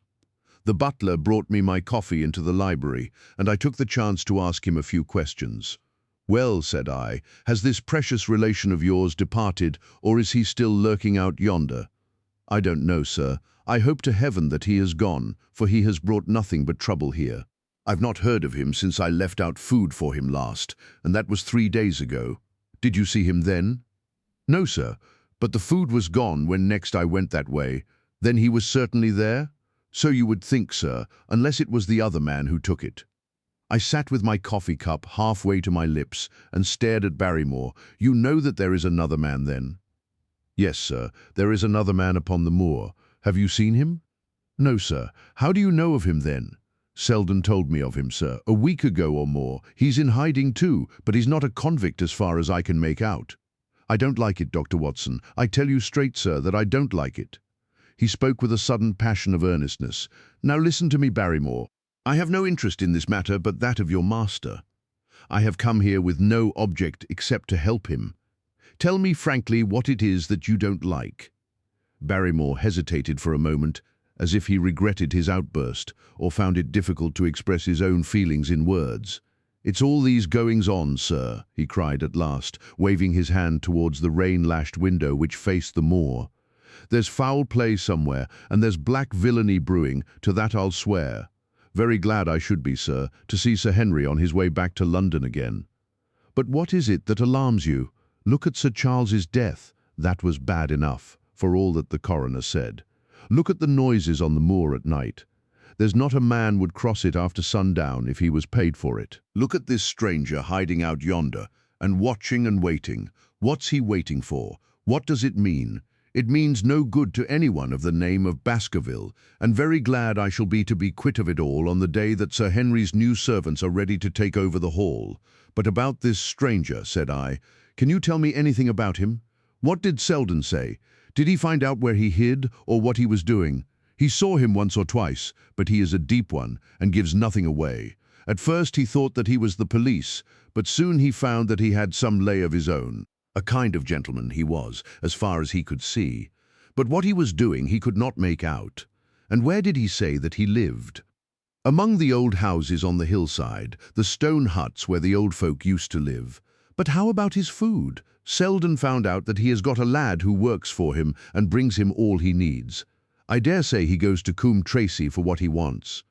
The butler brought me my coffee into the library, and I took the chance to ask him a few questions. "Well," said I, "has this precious relation of yours departed, or is he still lurking out yonder?" "I don't know, sir. I hope to heaven that he has gone, for he has brought nothing but trouble here. I've not heard of him since I left out food for him last, and that was 3 days ago. Did you see him then?" "No, sir, but the food was gone when next I went that way. Then he was certainly there?" "So you would think, sir, unless it was the other man who took it." I sat with my coffee cup halfway to my lips and stared at Barrymore. "You know that there is another man, then?" "Yes, sir, there is another man upon the moor. Have you seen him?" "No, sir. How do you know of him, then?" "Selden told me of him, sir, a week ago or more. He's in hiding too, but he's not a convict as far as I can make out." "I don't like it, Dr. Watson. I tell you straight, sir, that I don't like it." He spoke with a sudden passion of earnestness. "Now listen to me, Barrymore. I have no interest in this matter but that of your master. I have come here with no object except to help him. Tell me frankly what it is that you don't like." Barrymore hesitated for a moment, as if he regretted his outburst, or found it difficult to express his own feelings in words. "It's all these goings-on, sir," he cried at last, waving his hand towards the rain-lashed window which faced the moor. "There's foul play somewhere, and there's black villainy brewing, to that I'll swear. Very glad I should be, sir, to see Sir Henry on his way back to London again. But what is it that alarms you? Look at Sir Charles's death. That was bad enough, for all that the coroner said. Look at the noises on the moor at night. There's not a man would cross it after sundown if he was paid for it. Look at this stranger hiding out yonder, and watching and waiting. What's he waiting for? What does it mean? It means no good to anyone of the name of Baskerville, and very glad I shall be to be quit of it all on the day that Sir Henry's new servants are ready to take over the hall. But about this stranger," said I, "can you tell me anything about him? What did Selden say? Did he find out where he hid, or what he was doing? He saw him once or twice, but he is a deep one, and gives nothing away. At first he thought that he was the police, but soon he found that he had some lay of his own. A kind of gentleman he was, as far as he could see. But what he was doing he could not make out. And where did he say that he lived?" "Among the old houses on the hillside, the stone huts where the old folk used to live. But how about his food? Selden found out that he has got a lad who works for him and brings him all he needs. I dare say he goes to Coombe Tracey for what he wants."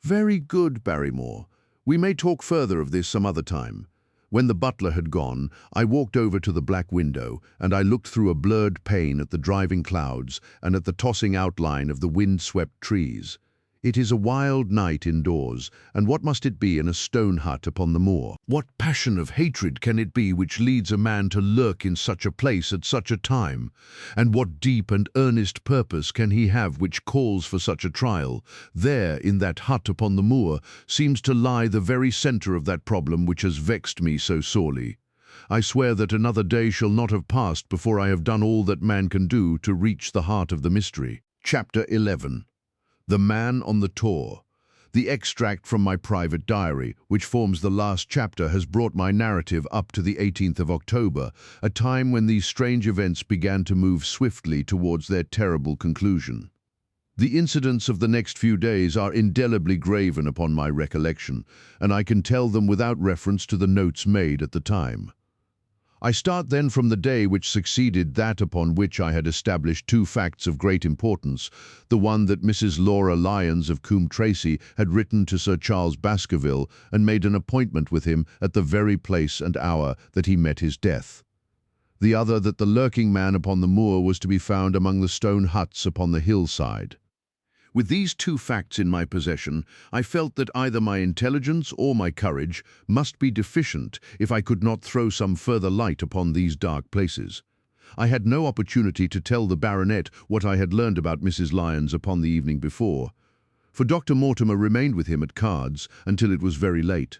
"Very good, Barrymore. We may talk further of this some other time." When the butler had gone, I walked over to the black window, and I looked through a blurred pane at the driving clouds and at the tossing outline of the wind-swept trees. It is a wild night indoors, and what must it be in a stone hut upon the moor? What passion of hatred can it be which leads a man to lurk in such a place at such a time? And what deep and earnest purpose can he have which calls for such a trial? There, in that hut upon the moor, seems to lie the very centre of that problem which has vexed me so sorely. I swear that another day shall not have passed before I have done all that man can do to reach the heart of the mystery. Chapter 11. The Man on the Tor. The extract from my private diary, which forms the last chapter, has brought my narrative up to the 18th of October, a time when these strange events began to move swiftly towards their terrible conclusion. The incidents of the next few days are indelibly graven upon my recollection, and I can tell them without reference to the notes made at the time. I start then from the day which succeeded that upon which I had established two facts of great importance, the one that Mrs. Laura Lyons of Coombe Tracey had written to Sir Charles Baskerville and made an appointment with him at the very place and hour that he met his death. The other that the lurking man upon the moor was to be found among the stone huts upon the hillside. With these two facts in my possession, I felt that either my intelligence or my courage must be deficient if I could not throw some further light upon these dark places. I had no opportunity to tell the baronet what I had learned about Mrs. Lyons upon the evening before, for Dr. Mortimer remained with him at cards until it was very late.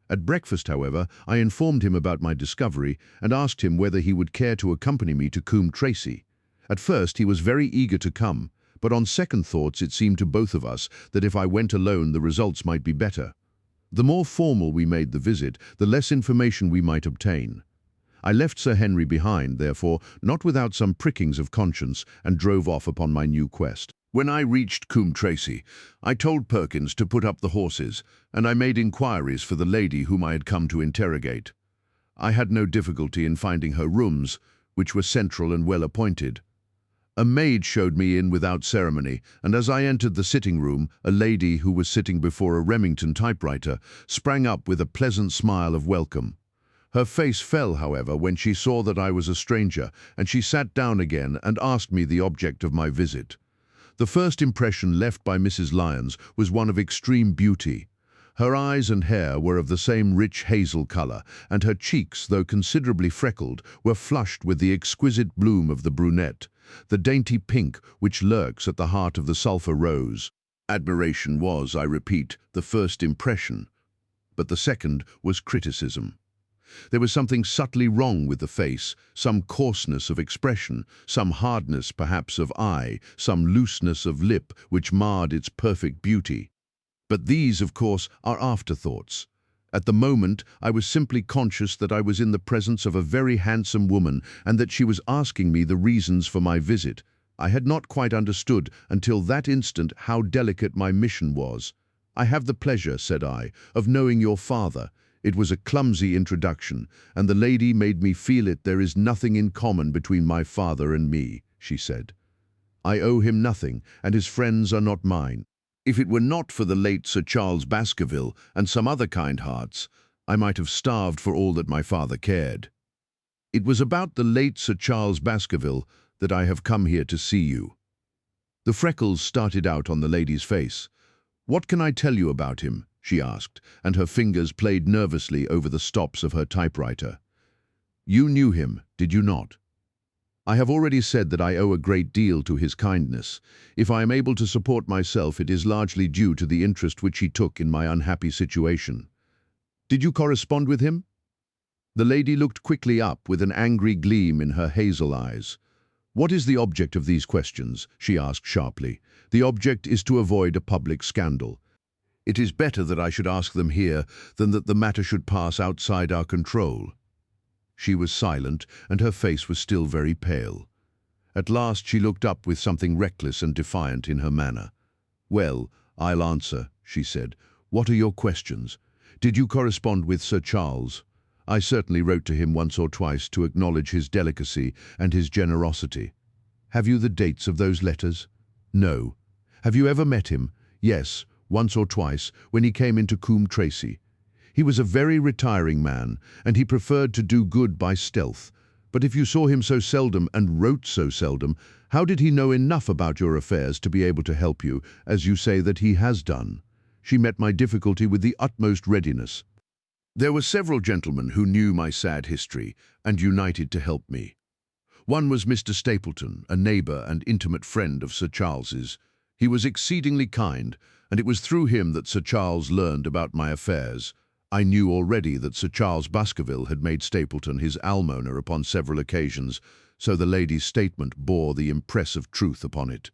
At breakfast, however, I informed him about my discovery and asked him whether he would care to accompany me to Coombe Tracey. At first he was very eager to come, but on second thoughts it seemed to both of us that if I went alone the results might be better. The more formal we made the visit, the less information we might obtain. I left Sir Henry behind, therefore, not without some prickings of conscience, and drove off upon my new quest. When I reached Coombe Tracey, I told Perkins to put up the horses, and I made inquiries for the lady whom I had come to interrogate. I had no difficulty in finding her rooms, which were central and well appointed. A maid showed me in without ceremony, and as I entered the sitting room, a lady who was sitting before a Remington typewriter sprang up with a pleasant smile of welcome. Her face fell, however, when she saw that I was a stranger, and she sat down again and asked me the object of my visit. The first impression left by Mrs. Lyons was one of extreme beauty. Her eyes and hair were of the same rich hazel color, and her cheeks, though considerably freckled, were flushed with the exquisite bloom of the brunette, the dainty pink which lurks at the heart of the sulphur rose. Admiration was, I repeat, the first impression, but the second was criticism. There was something subtly wrong with the face, some coarseness of expression, some hardness perhaps of eye, some looseness of lip which marred its perfect beauty. But these, of course, are afterthoughts. At the moment, I was simply conscious that I was in the presence of a very handsome woman and that she was asking me the reasons for my visit. I had not quite understood until that instant how delicate my mission was. "I have the pleasure," said I, "of knowing your father." It was a clumsy introduction, and the lady made me feel it. "There is nothing in common between my father and me," she said. "I owe him nothing, and his friends are not mine. If it were not for the late Sir Charles Baskerville and some other kind hearts, I might have starved for all that my father cared. It was about the late Sir Charles Baskerville that I have come here to see you." The freckles started out on the lady's face. "What can I tell you about him?" she asked, and her fingers played nervously over the stops of her typewriter. "You knew him, did you not?" "I have already said that I owe a great deal to his kindness. If I am able to support myself, it is largely due to the interest which he took in my unhappy situation." "Did you correspond with him?" The lady looked quickly up with an angry gleam in her hazel eyes. "What is the object of these questions?" she asked sharply. "The object is to avoid a public scandal. It is better that I should ask them here than that the matter should pass outside our control." She was silent, and her face was still very pale. At last she looked up with something reckless and defiant in her manner. "Well, I'll answer," she said. "What are your questions? Did you correspond with Sir Charles?" "I certainly wrote to him once or twice to acknowledge his delicacy and his generosity." "Have you the dates of those letters?" "No." "Have you ever met him?" "Yes, once or twice, when he came into Coombe Tracey. He was a very retiring man, and he preferred to do good by stealth. But if you saw him so seldom and wrote so seldom, how did he know enough about your affairs to be able to help you, as you say that he has done?" She met my difficulty with the utmost readiness. "There were several gentlemen who knew my sad history and united to help me. One was Mr. Stapleton, a neighbour and intimate friend of Sir Charles's. He was exceedingly kind, and it was through him that Sir Charles learned about my affairs. I knew already that Sir Charles Baskerville had made Stapleton his almoner upon several occasions, so the lady's statement bore the impress of truth upon it.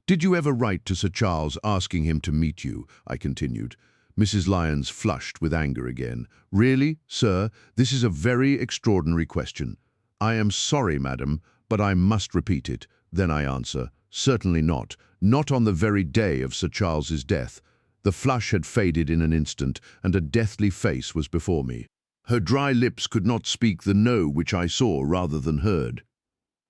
"Did you ever write to Sir Charles asking him to meet you?" I continued. Mrs. Lyons flushed with anger again. "Really, sir, this is a very extraordinary question." "I am sorry, madam, but I must repeat it." Then I answer, "Certainly not. Not on the very day of Sir Charles's death." The flush had faded in an instant, and a deathly face was before me. Her dry lips could not speak the no which I saw rather than heard.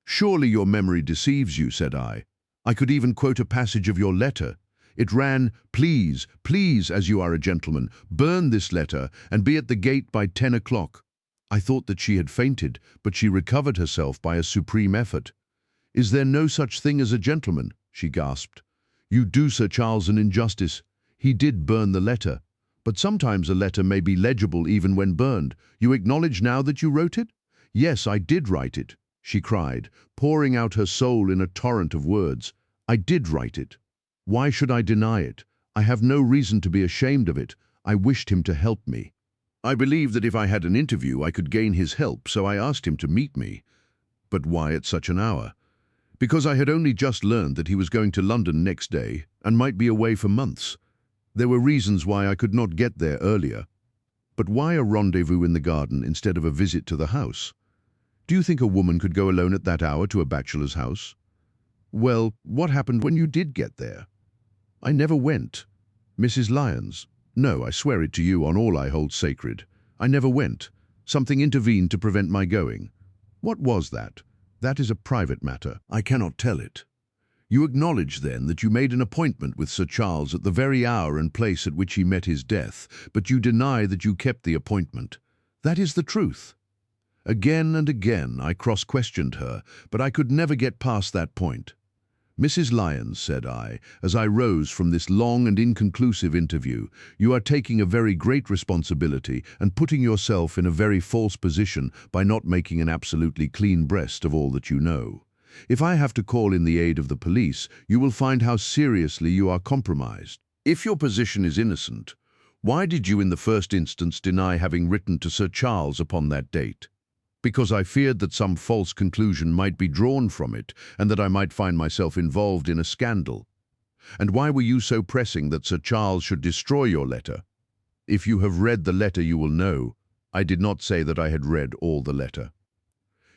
"Surely your memory deceives you," said I. "I could even quote a passage of your letter. It ran, 'Please, please, as you are a gentleman, burn this letter and be at the gate by 10 o'clock. I thought that she had fainted, but she recovered herself by a supreme effort. "Is there no such thing as a gentleman?" she gasped. "You do Sir Charles an injustice. He did burn the letter. But sometimes a letter may be legible even when burned. You acknowledge now that you wrote it?" "Yes, I did write it," she cried, pouring out her soul in a torrent of words. "I did write it. Why should I deny it? I have no reason to be ashamed of it. I wished him to help me. I believed that if I had an interview I could gain his help, so I asked him to meet me. But why at such an hour? Because I had only just learned that he was going to London next day and might be away for months. There were reasons why I could not get there earlier. But why a rendezvous in the garden instead of a visit to the house? Do you think a woman could go alone at that hour to a bachelor's house? Well, what happened when you did get there?" "I never went." "Mrs. Lyons?" "No, I swear it to you on all I hold sacred. I never went. Something intervened to prevent my going. What was that? That is a private matter. I cannot tell it. You acknowledge, then, that you made an appointment with Sir Charles at the very hour and place at which he met his death, but you deny that you kept the appointment. That is the truth. Again and again I cross-questioned her, but I could never get past that point. Mrs. Lyons, said I, as I rose from this long and inconclusive interview, you are taking a very great responsibility and putting yourself in a very false position by not making an absolutely clean breast of all that you know. If I have to call in the aid of the police, you will find how seriously you are compromised. If your position is innocent, why did you in the first instance deny having written to Sir Charles upon that date? Because I feared that some false conclusion might be drawn from it and that I might find myself involved in a scandal. And why were you so pressing that Sir Charles should destroy your letter? If you have read the letter, you will know. I did not say that I had read all the letter.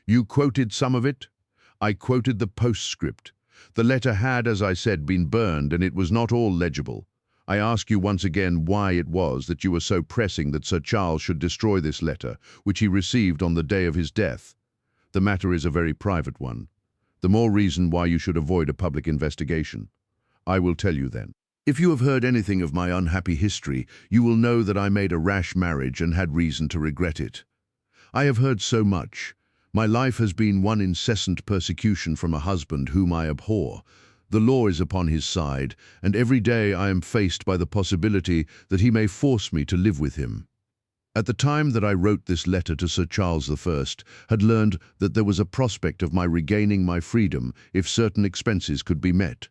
You quoted some of it. I quoted the postscript. The letter had, as I said, been burned, and it was not all legible. I ask you once again why it was that you were so pressing that Sir Charles should destroy this letter, which he received on the day of his death. The matter is a very private one. The more reason why you should avoid a public investigation. I will tell you then. If you have heard anything of my unhappy history, you will know that I made a rash marriage and had reason to regret it. I have heard so much. My life has been one incessant persecution from a husband whom I abhor. The law is upon his side, and every day I am faced by the possibility that he may force me to live with him. At the time that I wrote this letter to Sir Charles I, had learned that there was a prospect of my regaining my freedom if certain expenses could be met.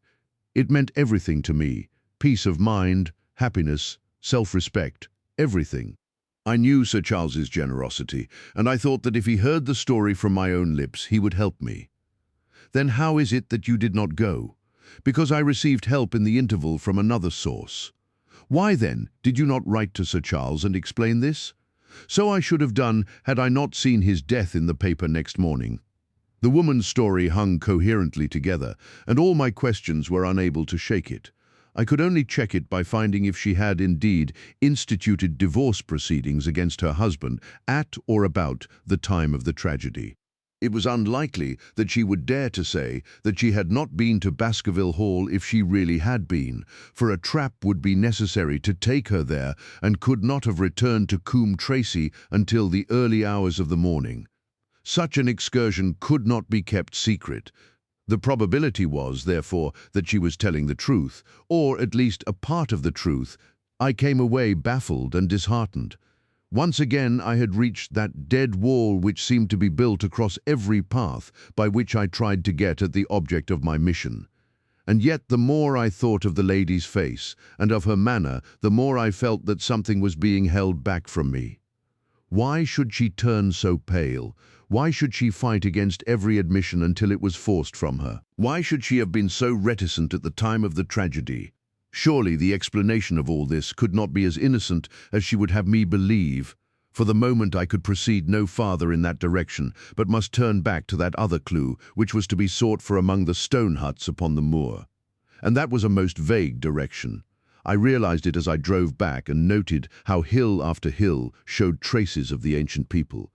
It meant everything to me, peace of mind, happiness, self-respect, everything. I knew Sir Charles's generosity, and I thought that if he heard the story from my own lips, he would help me. Then how is it that you did not go? Because I received help in the interval from another source. Why, then, did you not write to Sir Charles and explain this? So I should have done had I not seen his death in the paper next morning. The woman's story hung coherently together, and all my questions were unable to shake it. I could only check it by finding if she had indeed instituted divorce proceedings against her husband at or about the time of the tragedy. It was unlikely that she would dare to say that she had not been to Baskerville Hall if she really had been, for a trap would be necessary to take her there and could not have returned to Coombe Tracy until the early hours of the morning. Such an excursion could not be kept secret. The probability was, therefore, that she was telling the truth, or at least a part of the truth. I came away baffled and disheartened. Once again I had reached that dead wall which seemed to be built across every path by which I tried to get at the object of my mission. And yet the more I thought of the lady's face and of her manner, the more I felt that something was being held back from me. Why should she turn so pale? Why should she fight against every admission until it was forced from her? Why should she have been so reticent at the time of the tragedy? Surely the explanation of all this could not be as innocent as she would have me believe. For the moment I could proceed no farther in that direction, but must turn back to that other clue, which was to be sought for among the stone huts upon the moor. And that was a most vague direction. I realized it as I drove back and noted how hill after hill showed traces of the ancient people.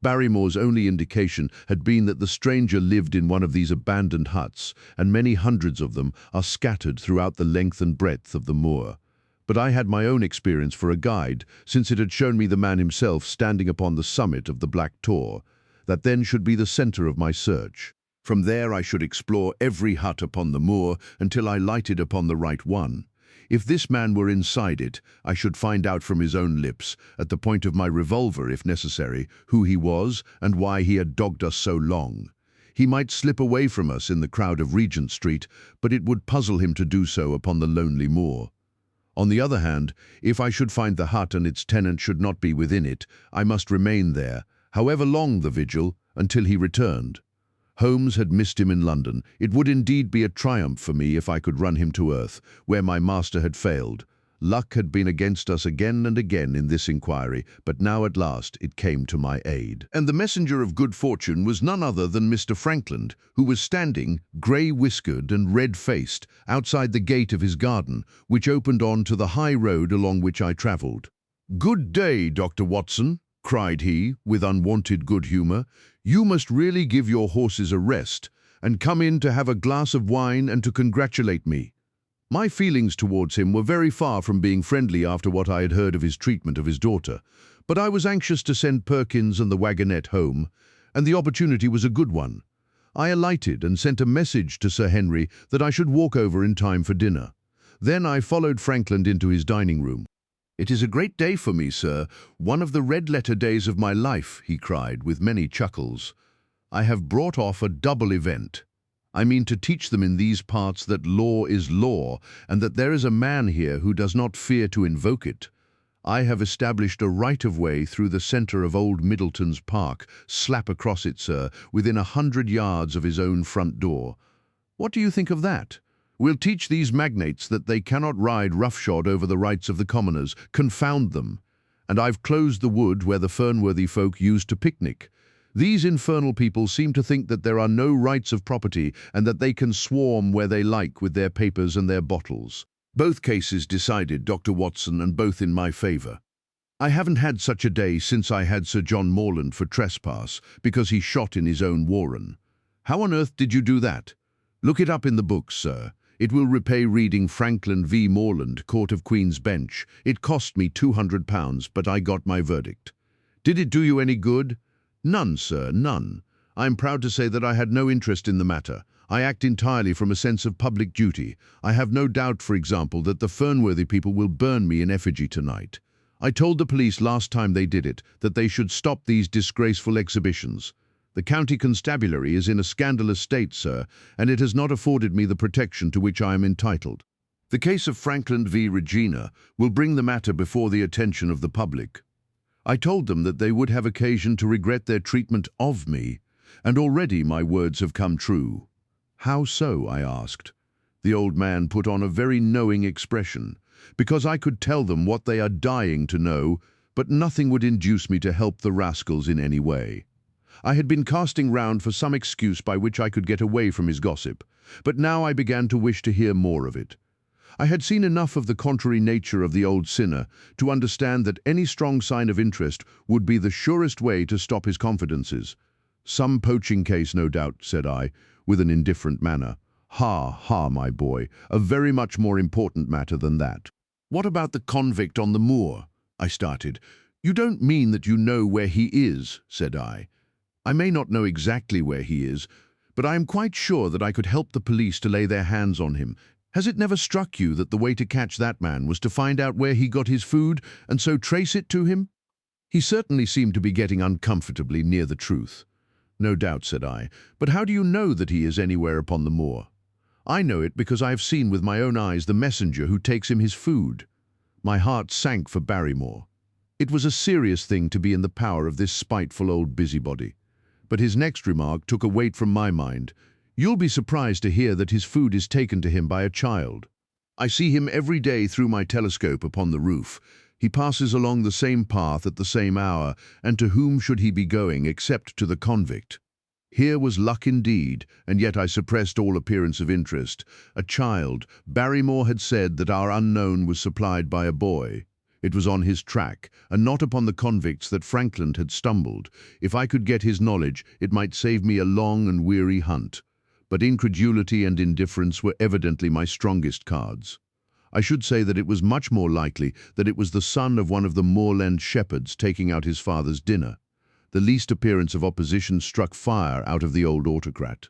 Barrymore's only indication had been that the stranger lived in one of these abandoned huts, and many hundreds of them are scattered throughout the length and breadth of the moor. But I had my own experience for a guide, since it had shown me the man himself standing upon the summit of the Black Tor. That then should be the center of my search. From there I should explore every hut upon the moor until I lighted upon the right one. If this man were inside it, I should find out from his own lips, at the point of my revolver if necessary, who he was and why he had dogged us so long. He might slip away from us in the crowd of Regent Street, but it would puzzle him to do so upon the lonely moor. On the other hand, if I should find the hut and its tenant should not be within it, I must remain there, however long the vigil, until he returned. Holmes had missed him in London. It would indeed be a triumph for me if I could run him to earth, where my master had failed. Luck had been against us again and again in this inquiry, but now at last it came to my aid. And the messenger of good fortune was none other than Mr. Frankland, who was standing, grey-whiskered and red-faced, outside the gate of his garden, which opened on to the high road along which I travelled. "Good day, Dr. Watson," cried he, with unwonted good humour. "You must really give your horses a rest, and come in to have a glass of wine and to congratulate me." My feelings towards him were very far from being friendly after what I had heard of his treatment of his daughter, but I was anxious to send Perkins and the wagonette home, and the opportunity was a good one. I alighted and sent a message to Sir Henry that I should walk over in time for dinner. Then I followed Frankland into his dining room. "It is a great day for me, sir, one of the red-letter days of my life," he cried, with many chuckles. "I have brought off a double event. I mean to teach them in these parts that law is law, and that there is a man here who does not fear to invoke it. I have established a right-of-way through the centre of Old Middleton's Park, slap across it, sir, within 100 yards of his own front door. What do you think of that? We'll teach these magnates that they cannot ride roughshod over the rights of the commoners, confound them. And I've closed the wood where the Fernworthy folk used to picnic. These infernal people seem to think that there are no rights of property and that they can swarm where they like with their papers and their bottles. Both cases decided, Dr. Watson, and both in my favour. I haven't had such a day since I had Sir John Morland for trespass, because he shot in his own warren. How on earth did you do that? Look it up in the books, sir. It will repay reading Frankland v. Morland, Court of Queen's Bench. It cost me £200, but I got my verdict. Did it do you any good? None, sir, none. I am proud to say that I had no interest in the matter. I act entirely from a sense of public duty. I have no doubt, for example, that the Fernworthy people will burn me in effigy tonight. I told the police last time they did it that they should stop these disgraceful exhibitions. The county constabulary is in a scandalous state, sir, and it has not afforded me the protection to which I am entitled. The case of Frankland v. Regina will bring the matter before the attention of the public. I told them that they would have occasion to regret their treatment of me, and already my words have come true. How so? I asked. The old man put on a very knowing expression, because I could tell them what they are dying to know, but nothing would induce me to help the rascals in any way. I had been casting round for some excuse by which I could get away from his gossip, but now I began to wish to hear more of it. I had seen enough of the contrary nature of the old sinner to understand that any strong sign of interest would be the surest way to stop his confidences. "Some poaching case, no doubt," said I, with an indifferent manner. "Ha, ha, my boy, a very much more important matter than that." "What about the convict on the moor?" I started. "You don't mean that you know where he is," said I. "I may not know exactly where he is, but I am quite sure that I could help the police to lay their hands on him. Has it never struck you that the way to catch that man was to find out where he got his food and so trace it to him?" He certainly seemed to be getting uncomfortably near the truth. "No doubt," said I, "but how do you know that he is anywhere upon the moor?" "I know it because I have seen with my own eyes the messenger who takes him his food." My heart sank for Barrymore. It was a serious thing to be in the power of this spiteful old busybody. But his next remark took a weight from my mind. "You'll be surprised to hear that his food is taken to him by a child. I see him every day through my telescope upon the roof. He passes along the same path at the same hour, and to whom should he be going except to the convict?" Here was luck indeed, and yet I suppressed all appearance of interest. A child. Barrymore had said that our unknown was supplied by a boy. It was on his track, and not upon the convicts that Frankland had stumbled. If I could get his knowledge, it might save me a long and weary hunt. But incredulity and indifference were evidently my strongest cards. I should say that it was much more likely that it was the son of one of the moorland shepherds taking out his father's dinner. The least appearance of opposition struck fire out of the old autocrat.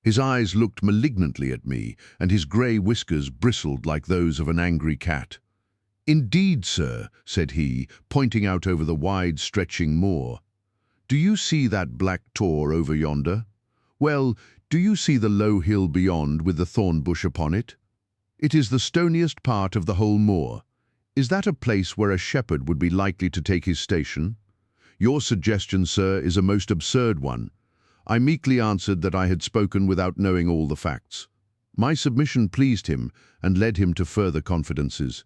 His eyes looked malignantly at me, and his grey whiskers bristled like those of an angry cat. "Indeed, sir," said he, pointing out over the wide-stretching moor. "Do you see that black tor over yonder? Well, do you see the low hill beyond with the thorn bush upon it? It is the stoniest part of the whole moor. Is that a place where a shepherd would be likely to take his station? Your suggestion, sir, is a most absurd one." I meekly answered that I had spoken without knowing all the facts. My submission pleased him and led him to further confidences.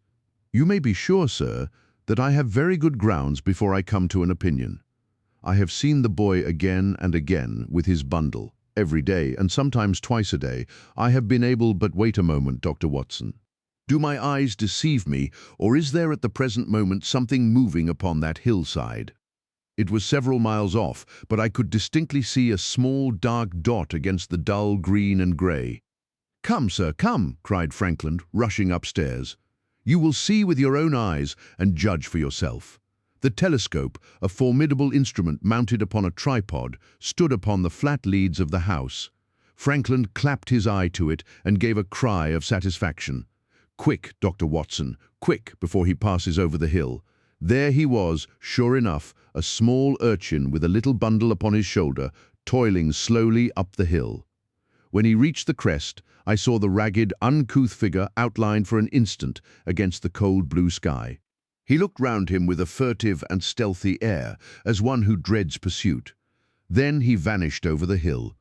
"You may be sure, sir, that I have very good grounds before I come to an opinion. I have seen the boy again and again with his bundle, every day, and sometimes twice a day. I have been able— But wait a moment, Dr. Watson. Do my eyes deceive me, or is there at the present moment something moving upon that hillside?" It was several miles off, but I could distinctly see a small dark dot against the dull green and grey. "Come, sir, come," cried Frankland, rushing upstairs. "You will see with your own eyes and judge for yourself." The telescope, a formidable instrument mounted upon a tripod, stood upon the flat leads of the house. Frankland clapped his eye to it and gave a cry of satisfaction. "Quick, Dr. Watson, quick, before he passes over the hill." There he was, sure enough, a small urchin with a little bundle upon his shoulder, toiling slowly up the hill. When he reached the crest, I saw the ragged, uncouth figure outlined for an instant against the cold blue sky. He looked round him with a furtive and stealthy air, as one who dreads pursuit. Then he vanished over the hill.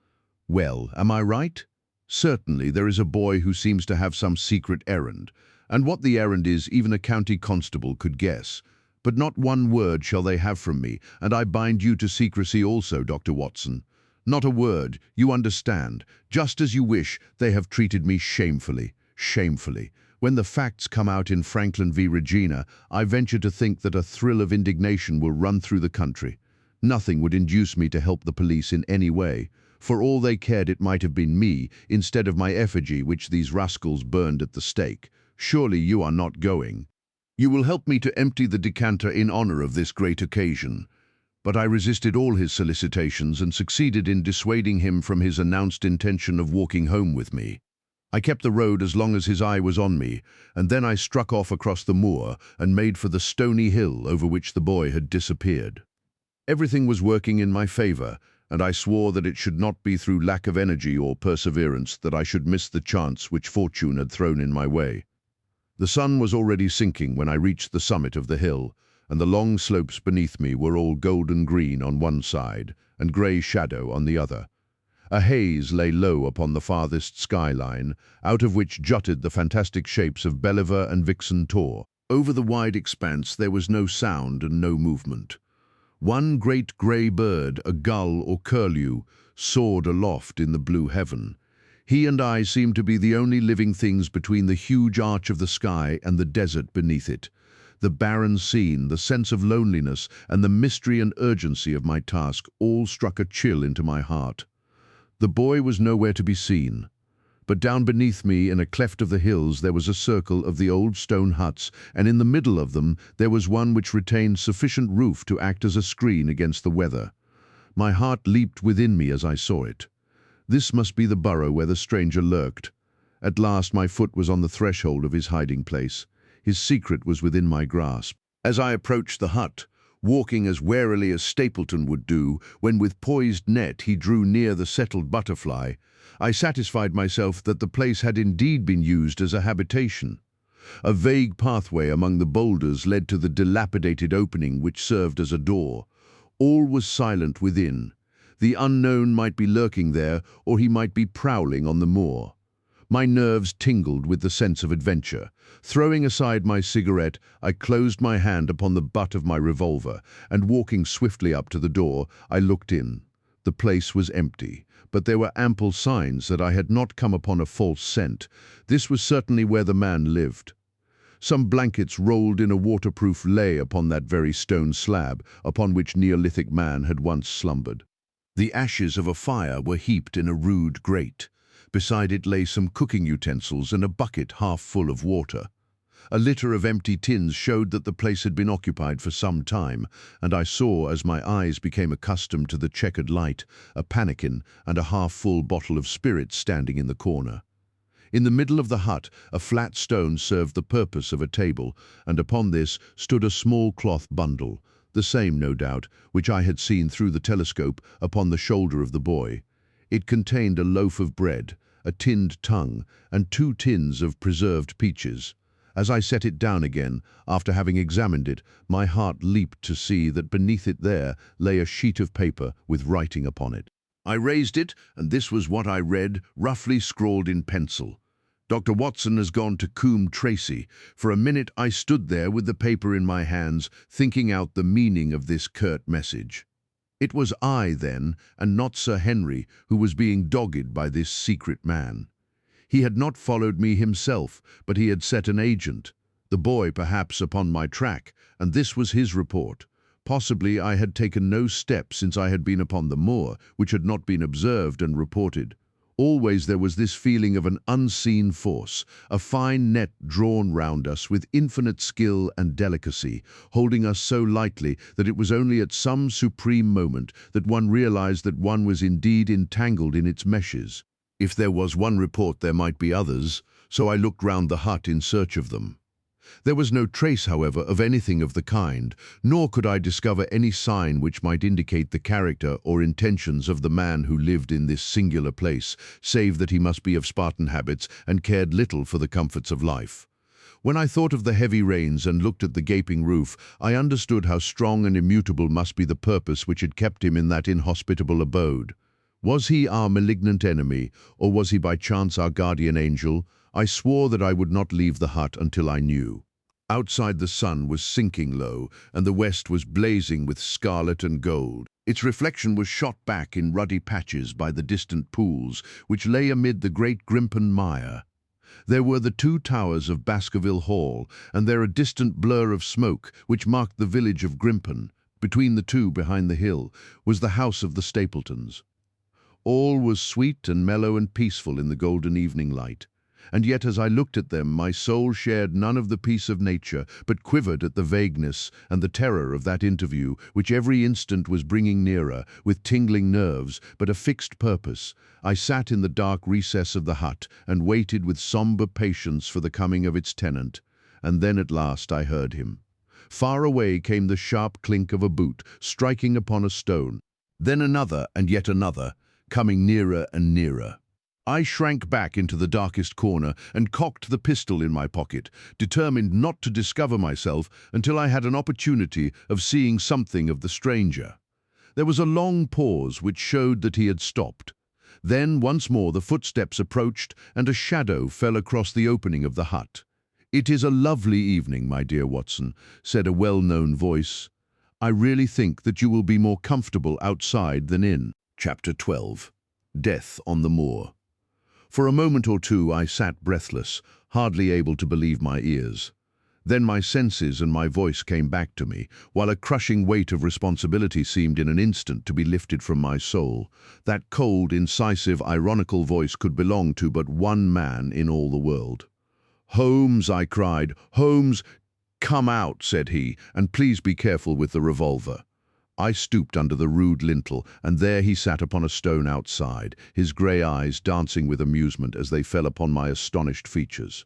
Well, am I right? Certainly there is a boy who seems to have some secret errand, and what the errand is even a county constable could guess. But not one word shall they have from me, and I bind you to secrecy also, Dr. Watson. Not a word, you understand. Just as you wish, they have treated me shamefully, shamefully. When the facts come out in Franklin v. Regina, I venture to think that a thrill of indignation will run through the country. Nothing would induce me to help the police in any way. For all they cared, it might have been me, instead of my effigy which these rascals burned at the stake. Surely you are not going. You will help me to empty the decanter in honor of this great occasion. But I resisted all his solicitations and succeeded in dissuading him from his announced intention of walking home with me. I kept the road as long as his eye was on me, and then I struck off across the moor and made for the stony hill over which the boy had disappeared. Everything was working in my favor, and I swore that it should not be through lack of energy or perseverance that I should miss the chance which fortune had thrown in my way. The sun was already sinking when I reached the summit of the hill, and the long slopes beneath me were all golden green on one side and grey shadow on the other. A haze lay low upon the farthest skyline, out of which jutted the fantastic shapes of Belliver and Vixen Tor. Over the wide expanse there was no sound and no movement. One great grey bird, a gull or curlew, soared aloft in the blue heaven. He and I seemed to be the only living things between the huge arch of the sky and the desert beneath it. The barren scene, the sense of loneliness, and the mystery and urgency of my task all struck a chill into my heart. The boy was nowhere to be seen, but down beneath me in a cleft of the hills there was a circle of the old stone huts, and in the middle of them there was one which retained sufficient roof to act as a screen against the weather. My heart leaped within me as I saw it. This must be the burrow where the stranger lurked. At last my foot was on the threshold of his hiding place. His secret was within my grasp. As I approached the hut, walking as warily as Stapleton would do when with poised net he drew near the settled butterfly, I satisfied myself that the place had indeed been used as a habitation. A vague pathway among the boulders led to the dilapidated opening which served as a door. All was silent within. The unknown might be lurking there, or he might be prowling on the moor. My nerves tingled with the sense of adventure. Throwing aside my cigarette, I closed my hand upon the butt of my revolver, and walking swiftly up to the door, I looked in. The place was empty, but there were ample signs that I had not come upon a false scent. This was certainly where the man lived. Some blankets rolled in a waterproof lay upon that very stone slab upon which Neolithic man had once slumbered. The ashes of a fire were heaped in a rude grate. Beside it lay some cooking utensils and a bucket half full of water. A litter of empty tins showed that the place had been occupied for some time, and I saw, as my eyes became accustomed to the checkered light, a pannikin and a half-full bottle of spirits standing in the corner. In the middle of the hut, a flat stone served the purpose of a table, and upon this stood a small cloth bundle, the same, no doubt, which I had seen through the telescope upon the shoulder of the boy. It contained a loaf of bread, a tinned tongue, and 2 tins of preserved peaches. As I set it down again, after having examined it, my heart leaped to see that beneath it there lay a sheet of paper with writing upon it. I raised it, and this was what I read, roughly scrawled in pencil. "Dr. Watson has gone to Coombe Tracy." For a minute I stood there with the paper in my hands, thinking out the meaning of this curt message. It was I, then, and not Sir Henry, who was being dogged by this secret man. He had not followed me himself, but he had set an agent, the boy perhaps, upon my track, and this was his report. Possibly I had taken no step since I had been upon the moor, which had not been observed and reported. Always there was this feeling of an unseen force, a fine net drawn round us with infinite skill and delicacy, holding us so lightly that it was only at some supreme moment that one realized that one was indeed entangled in its meshes. If there was one report, there might be others, so I looked round the hut in search of them. There was no trace, however, of anything of the kind, nor could I discover any sign which might indicate the character or intentions of the man who lived in this singular place, save that he must be of Spartan habits and cared little for the comforts of life. When I thought of the heavy rains and looked at the gaping roof, I understood how strong and immutable must be the purpose which had kept him in that inhospitable abode. Was he our malignant enemy, or was he by chance our guardian angel? I swore that I would not leave the hut until I knew. Outside the sun was sinking low, and the west was blazing with scarlet and gold. Its reflection was shot back in ruddy patches by the distant pools, which lay amid the great Grimpen mire. There were the two towers of Baskerville Hall, and there a distant blur of smoke, which marked the village of Grimpen. Between the two, behind the hill, was the house of the Stapletons. All was sweet and mellow and peaceful in the golden evening light. And yet as I looked at them, my soul shared none of the peace of nature, but quivered at the vagueness and the terror of that interview, which every instant was bringing nearer, with tingling nerves, but a fixed purpose. I sat in the dark recess of the hut, and waited with sombre patience for the coming of its tenant. And then at last I heard him. Far away came the sharp clink of a boot, striking upon a stone. Then another, and yet another, coming nearer and nearer. I shrank back into the darkest corner and cocked the pistol in my pocket, determined not to discover myself until I had an opportunity of seeing something of the stranger. There was a long pause which showed that he had stopped. Then once more the footsteps approached, and a shadow fell across the opening of the hut. "It is a lovely evening, my dear Watson," said a well-known voice. "I really think that you will be more comfortable outside than in." Chapter 12. Death on the Moor. For a moment or two I sat breathless, hardly able to believe my ears. Then my senses and my voice came back to me, while a crushing weight of responsibility seemed in an instant to be lifted from my soul. That cold, incisive, ironical voice could belong to but one man in all the world. "Holmes," I cried. "Holmes!" "Come out," said he, "and please be careful with the revolver." I stooped under the rude lintel, and there he sat upon a stone outside, his grey eyes dancing with amusement as they fell upon my astonished features.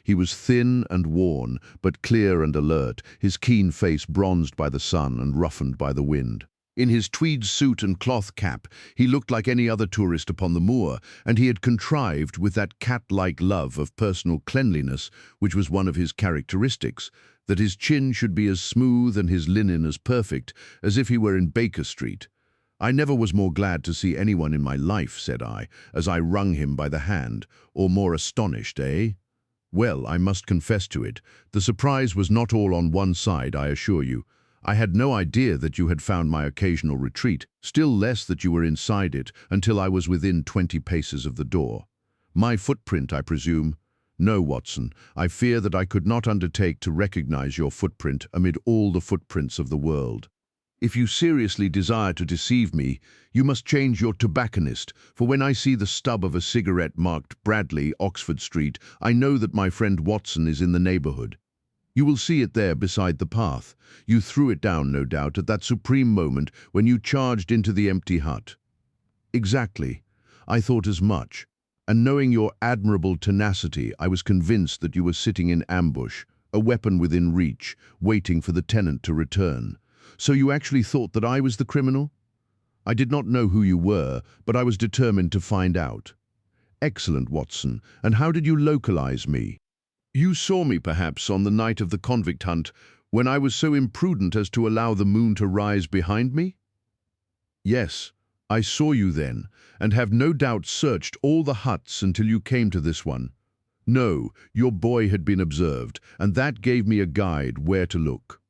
He was thin and worn, but clear and alert, his keen face bronzed by the sun and roughened by the wind. In his tweed suit and cloth cap, he looked like any other tourist upon the moor, and he had contrived, with that cat-like love of personal cleanliness which was one of his characteristics, that his chin should be as smooth and his linen as perfect as if he were in Baker Street. "I never was more glad to see anyone in my life," said I, as I wrung him by the hand. "Or more astonished, eh?" "Well, I must confess to it. The surprise was not all on one side, I assure you. I had no idea that you had found my occasional retreat, still less that you were inside it, until I was within 20 paces of the door. My footprint, I presume?" "No, Watson, I fear that I could not undertake to recognize your footprint amid all the footprints of the world. If you seriously desire to deceive me, you must change your tobacconist, for when I see the stub of a cigarette marked Bradley, Oxford Street, I know that my friend Watson is in the neighborhood. You will see it there beside the path. You threw it down, no doubt, at that supreme moment when you charged into the empty hut." "Exactly. I thought as much. And knowing your admirable tenacity, I was convinced that you were sitting in ambush, a weapon within reach, waiting for the tenant to return. So you actually thought that I was the criminal?" "I did not know who you were, but I was determined to find out." "Excellent, Watson. And how did you localize me?" "You saw me, perhaps, on the night of the convict hunt, when I was so imprudent as to allow the moon to rise behind me?" "Yes, I saw you then, and have no doubt searched all the huts until you came to this one. No, your boy had been observed, and that gave me a guide where to look."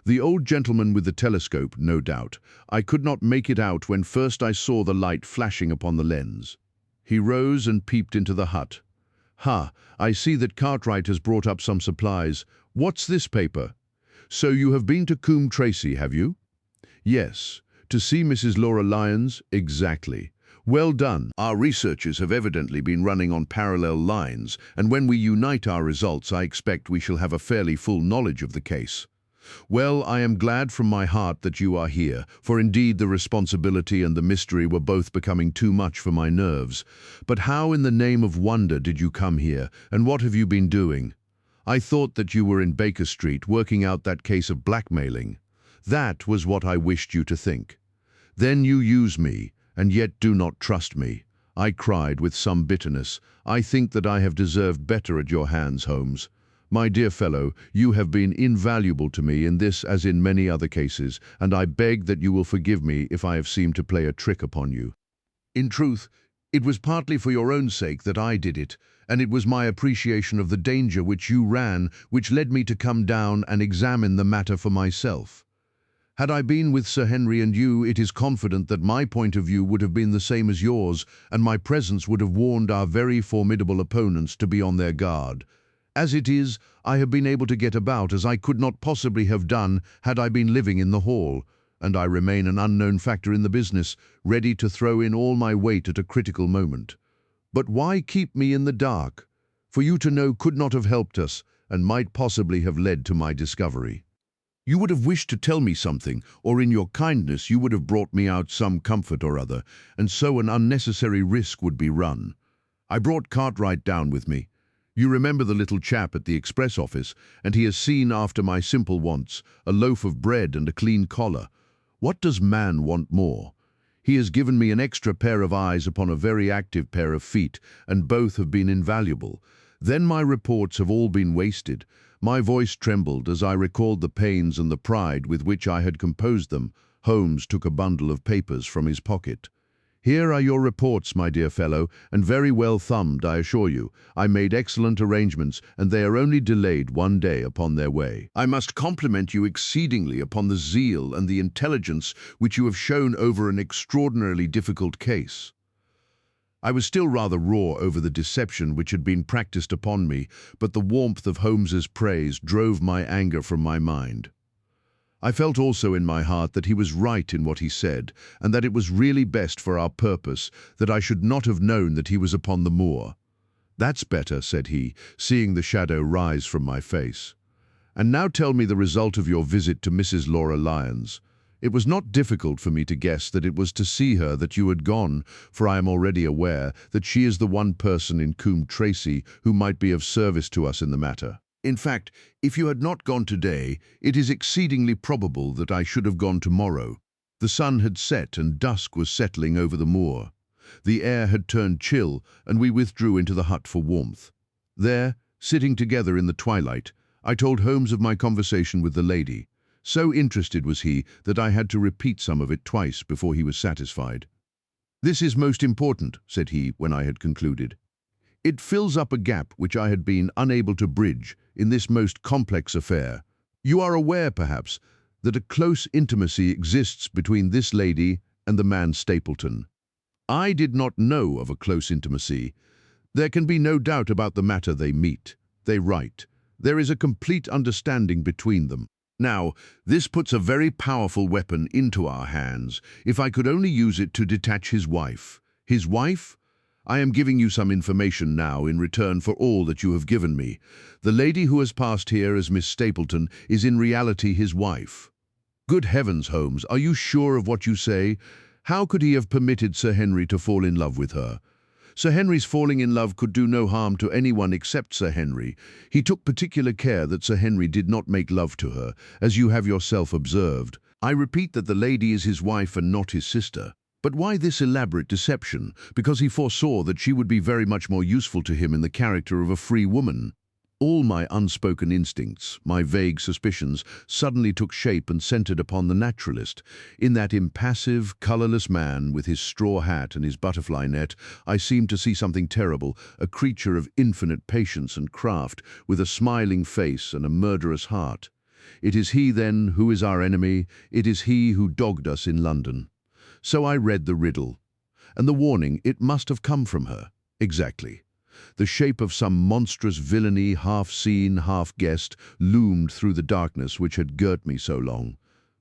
"The old gentleman with the telescope, no doubt. I could not make it out when first I saw the light flashing upon the lens." He rose and peeped into the hut. "Ha, I see that Cartwright has brought up some supplies. What's this paper?" So you have been to Coombe Tracey, have you? Yes. To see Mrs. Laura Lyons? Exactly. Well done. Our researchers have evidently been running on parallel lines, and when we unite our results, I expect we shall have a fairly full knowledge of the case. Well, I am glad from my heart that you are here, for indeed the responsibility and the mystery were both becoming too much for my nerves. But how in the name of wonder did you come here, and what have you been doing? I thought that you were in Baker Street working out that case of blackmailing. That was what I wished you to think. Then you use me, and yet do not trust me. I cried with some bitterness. I think that I have deserved better at your hands, Holmes. My dear fellow, you have been invaluable to me in this as in many other cases, and I beg that you will forgive me if I have seemed to play a trick upon you. In truth, it was partly for your own sake that I did it, and it was my appreciation of the danger which you ran which led me to come down and examine the matter for myself. Had I been with Sir Henry and you, it is confident that my point of view would have been the same as yours, and my presence would have warned our very formidable opponents to be on their guard. As it is, I have been able to get about as I could not possibly have done had I been living in the hall, and I remain an unknown factor in the business, ready to throw in all my weight at a critical moment. But why keep me in the dark? For you to know could not have helped us, and might possibly have led to my discovery. You would have wished to tell me something, or in your kindness you would have brought me out some comfort or other, and so an unnecessary risk would be run. I brought Cartwright down with me. You remember the little chap at the express office, and he has seen after my simple wants, a loaf of bread and a clean collar. What does man want more? He has given me an extra pair of eyes upon a very active pair of feet, and both have been invaluable. Then my reports have all been wasted. My voice trembled as I recalled the pains and the pride with which I had composed them. Holmes took a bundle of papers from his pocket. Here are your reports, my dear fellow, and very well thumbed, I assure you. I made excellent arrangements, and they are only delayed 1 day upon their way. I must compliment you exceedingly upon the zeal and the intelligence which you have shown over an extraordinarily difficult case. I was still rather raw over the deception which had been practiced upon me, but the warmth of Holmes's praise drove my anger from my mind. I felt also in my heart that he was right in what he said, and that it was really best for our purpose that I should not have known that he was upon the moor. "That's better," said he, seeing the shadow rise from my face. "And now tell me the result of your visit to Mrs. Laura Lyons. It was not difficult for me to guess that it was to see her that you had gone, for I am already aware that she is the one person in Coombe Tracey who might be of service to us in the matter. In fact, if you had not gone today, it is exceedingly probable that I should have gone tomorrow. The sun had set and dusk was settling over the moor. The air had turned chill, and we withdrew into the hut for warmth. There, sitting together in the twilight, I told Holmes of my conversation with the lady. So interested was he that I had to repeat some of it twice before he was satisfied. "This is most important," said he when I had concluded. "It fills up a gap which I had been unable to bridge in this most complex affair. You are aware, perhaps, that a close intimacy exists between this lady and the man Stapleton. I did not know of a close intimacy. There can be no doubt about the matter. They meet, they write. There is a complete understanding between them. Now, this puts a very powerful weapon into our hands, if I could only use it to detach his wife. His wife? I am giving you some information now in return for all that you have given me. The lady who has passed here as Miss Stapleton is in reality his wife." "Good heavens, Holmes, are you sure of what you say? How could he have permitted Sir Henry to fall in love with her?" "Sir Henry's falling in love could do no harm to anyone except Sir Henry. He took particular care that Sir Henry did not make love to her, as you have yourself observed. I repeat that the lady is his wife and not his sister. But why this elaborate deception? Because he foresaw that she would be very much more useful to him in the character of a free woman. All my unspoken instincts, my vague suspicions, suddenly took shape and centered upon the naturalist. In that impassive, colorless man with his straw hat and his butterfly net, I seemed to see something terrible, a creature of infinite patience and craft, with a smiling face and a murderous heart. It is he, then, who is our enemy. It is he who dogged us in London. So I read the riddle. And the warning, it must have come from her. Exactly. The shape of some monstrous villainy, half seen, half guessed, loomed through the darkness which had girt me so long.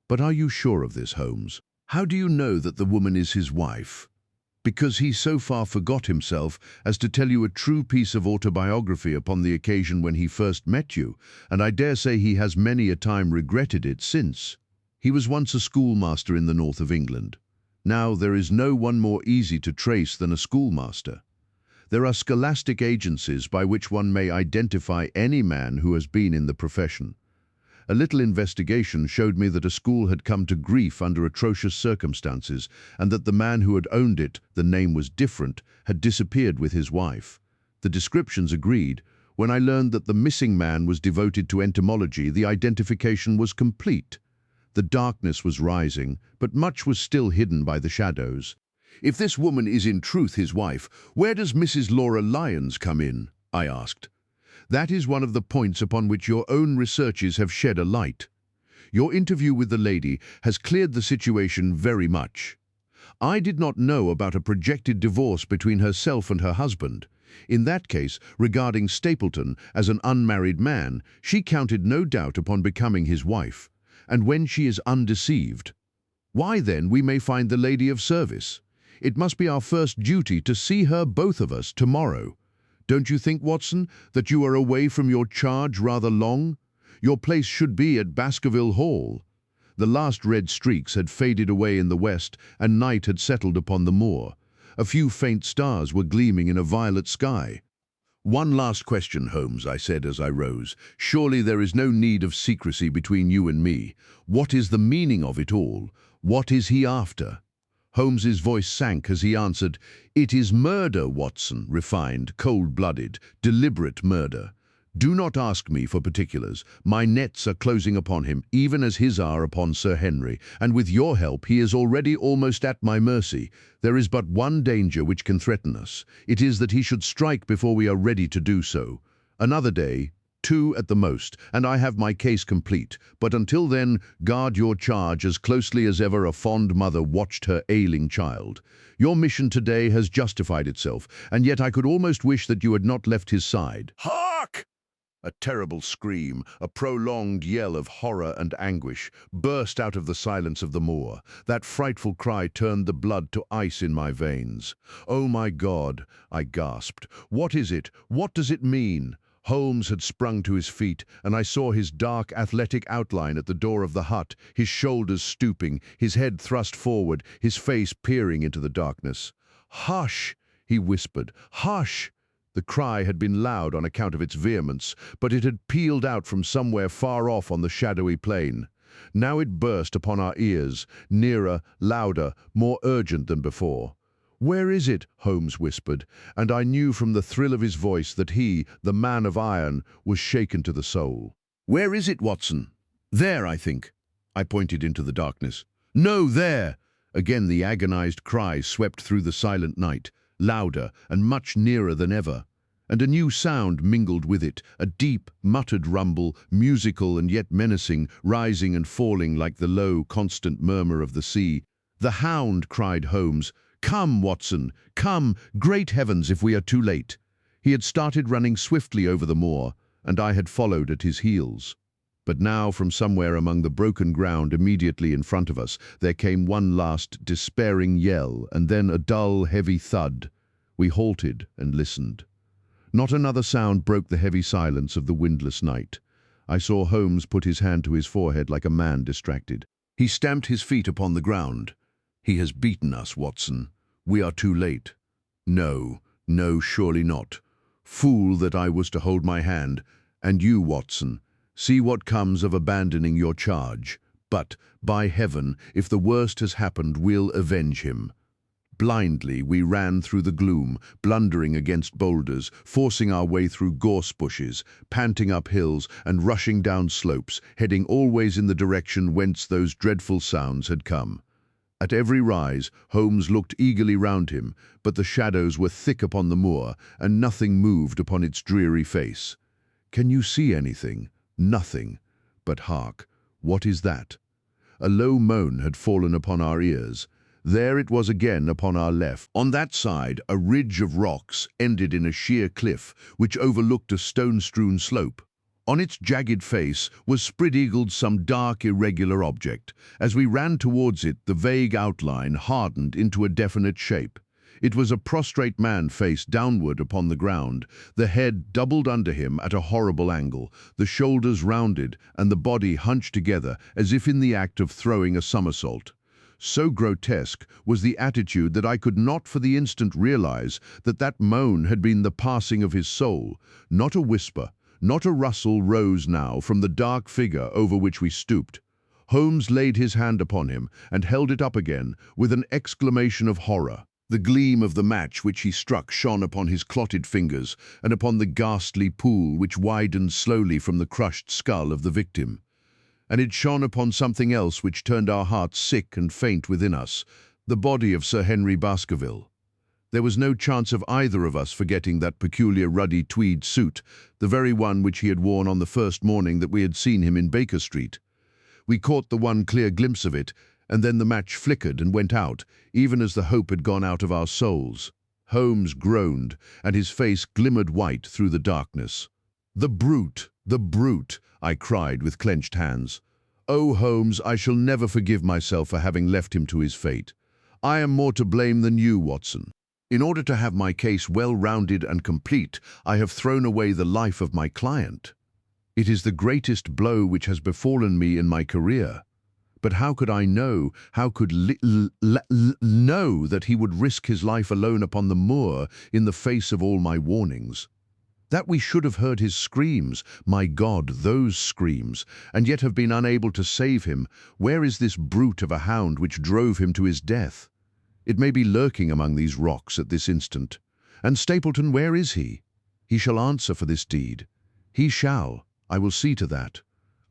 But are you sure of this, Holmes? How do you know that the woman is his wife? Because he so far forgot himself as to tell you a true piece of autobiography upon the occasion when he first met you, and I dare say he has many a time regretted it since. He was once a schoolmaster in the north of England. Now there is no one more easy to trace than a schoolmaster. There are scholastic agencies by which one may identify any man who has been in the profession. A little investigation showed me that a school had come to grief under atrocious circumstances, and that the man who had owned it, the name was different, had disappeared with his wife. The descriptions agreed. When I learned that the missing man was devoted to entomology, the identification was complete. The darkness was rising, but much was still hidden by the shadows. If this woman is in truth his wife, where does Mrs. Laura Lyons come in? I asked. That is one of the points upon which your own researches have shed a light. Your interview with the lady has cleared the situation very much. I did not know about a projected divorce between herself and her husband. In that case, regarding Stapleton as an unmarried man, she counted no doubt upon becoming his wife. And when she is undeceived, why then we may find the lady of service. It must be our first duty to see her, both of us, tomorrow. Don't you think, Watson, that you are away from your charge rather long? Your place should be at Baskerville Hall. The last red streaks had faded away in the west, and night had settled upon the moor. A few faint stars were gleaming in a violet sky. One last question, Holmes, I said as I rose. Surely there is no need of secrecy between you and me. What is the meaning of it all? What is he after? Holmes's voice sank as he answered, "It is murder, Watson, refined, cold-blooded, deliberate murder. Do not ask me for particulars. My nets are closing upon him, even as his are upon Sir Henry, and with your help he is already almost at my mercy. There is but one danger which can threaten us. It is that he should strike before we are ready to do so. Another day, 2 at the most, and I have my case complete. But until then, guard your charge as closely as ever a fond mother watched her ailing child. Your mission today has justified itself, and yet I could almost wish that you had not left his side." Hark! A terrible scream, a prolonged yell of horror and anguish, burst out of the silence of the moor. That frightful cry turned the blood to ice in my veins. "Oh, my God!" I gasped. "What is it? What does it mean?" Holmes had sprung to his feet, and I saw his dark, athletic outline at the door of the hut, his shoulders stooping, his head thrust forward, his face peering into the darkness. "Hush!" he whispered. "Hush!" The cry had been loud on account of its vehemence, but it had pealed out from somewhere far off on the shadowy plain. Now it burst upon our ears, nearer, louder, more urgent than before. "Where is it?" Holmes whispered, and I knew from the thrill of his voice that he, the man of iron, was shaken to the soul. "Where is it, Watson?" "There, I think." I pointed into the darkness. "No, there!" Again the agonized cry swept through the silent night, louder and much nearer than ever. And a new sound mingled with it, a deep, muttered rumble, musical and yet menacing, rising and falling like the low, constant murmur of the sea. "The Hound!" cried Holmes. "Come, Watson, come! Great heavens, if we are too late!" He had started running swiftly over the moor, and I had followed at his heels. But now, from somewhere among the broken ground immediately in front of us, there came one last despairing yell, and then a dull, heavy thud. We halted and listened. Not another sound broke the heavy silence of the windless night. I saw Holmes put his hand to his forehead like a man distracted. He stamped his feet upon the ground. "He has beaten us, Watson. We are too late." "No, no, surely not. Fool that I was to hold my hand. And you, Watson, see what comes of abandoning your charge. But, by heaven, if the worst has happened, we'll avenge him." Blindly we ran through the gloom, blundering against boulders, forcing our way through gorse bushes, panting up hills and rushing down slopes, heading always in the direction whence those dreadful sounds had come. At every rise, Holmes looked eagerly round him, but the shadows were thick upon the moor, and nothing moved upon its dreary face. "Can you see anything?" "Nothing. But hark, what is that?" A low moan had fallen upon our ears. There it was again upon our left. On that side, a ridge of rocks ended in a sheer cliff, which overlooked a stone-strewn slope. On its jagged face was spread-eagled some dark, irregular object. As we ran towards it, the vague outline hardened into a definite shape. It was a prostrate man face downward upon the ground, the head doubled under him at a horrible angle, the shoulders rounded and the body hunched together as if in the act of throwing a somersault. So grotesque was the attitude that I could not for the instant realize that that moan had been the passing of his soul. Not a whisper, not a rustle rose now from the dark figure over which we stooped. Holmes laid his hand upon him and held it up again with an exclamation of horror. The gleam of the match which he struck shone upon his clotted fingers and upon the ghastly pool which widened slowly from the crushed skull of the victim. And it shone upon something else which turned our hearts sick and faint within us, the body of Sir Henry Baskerville. There was no chance of either of us forgetting that peculiar ruddy tweed suit, the very one which he had worn on the first morning that we had seen him in Baker Street. We caught the one clear glimpse of it, and then the match flickered and went out, even as the hope had gone out of our souls. Holmes groaned, and his face glimmered white through the darkness. "The brute! The brute!" I cried with clenched hands. "Oh, Holmes, I shall never forgive myself for having left him to his fate. I am more to blame than you, Watson. In order to have my case well-rounded and complete, I have thrown away the life of my client. It is the greatest blow which has befallen me in my career. But how could I know, know that he would risk his life alone upon the moor in the face of all my warnings? That we should have heard his screams, my God, those screams, and yet have been unable to save him. Where is this brute of a hound which drove him to his death? It may be lurking among these rocks at this instant. And Stapleton, where is he? He shall answer for this deed. He shall. I will see to that.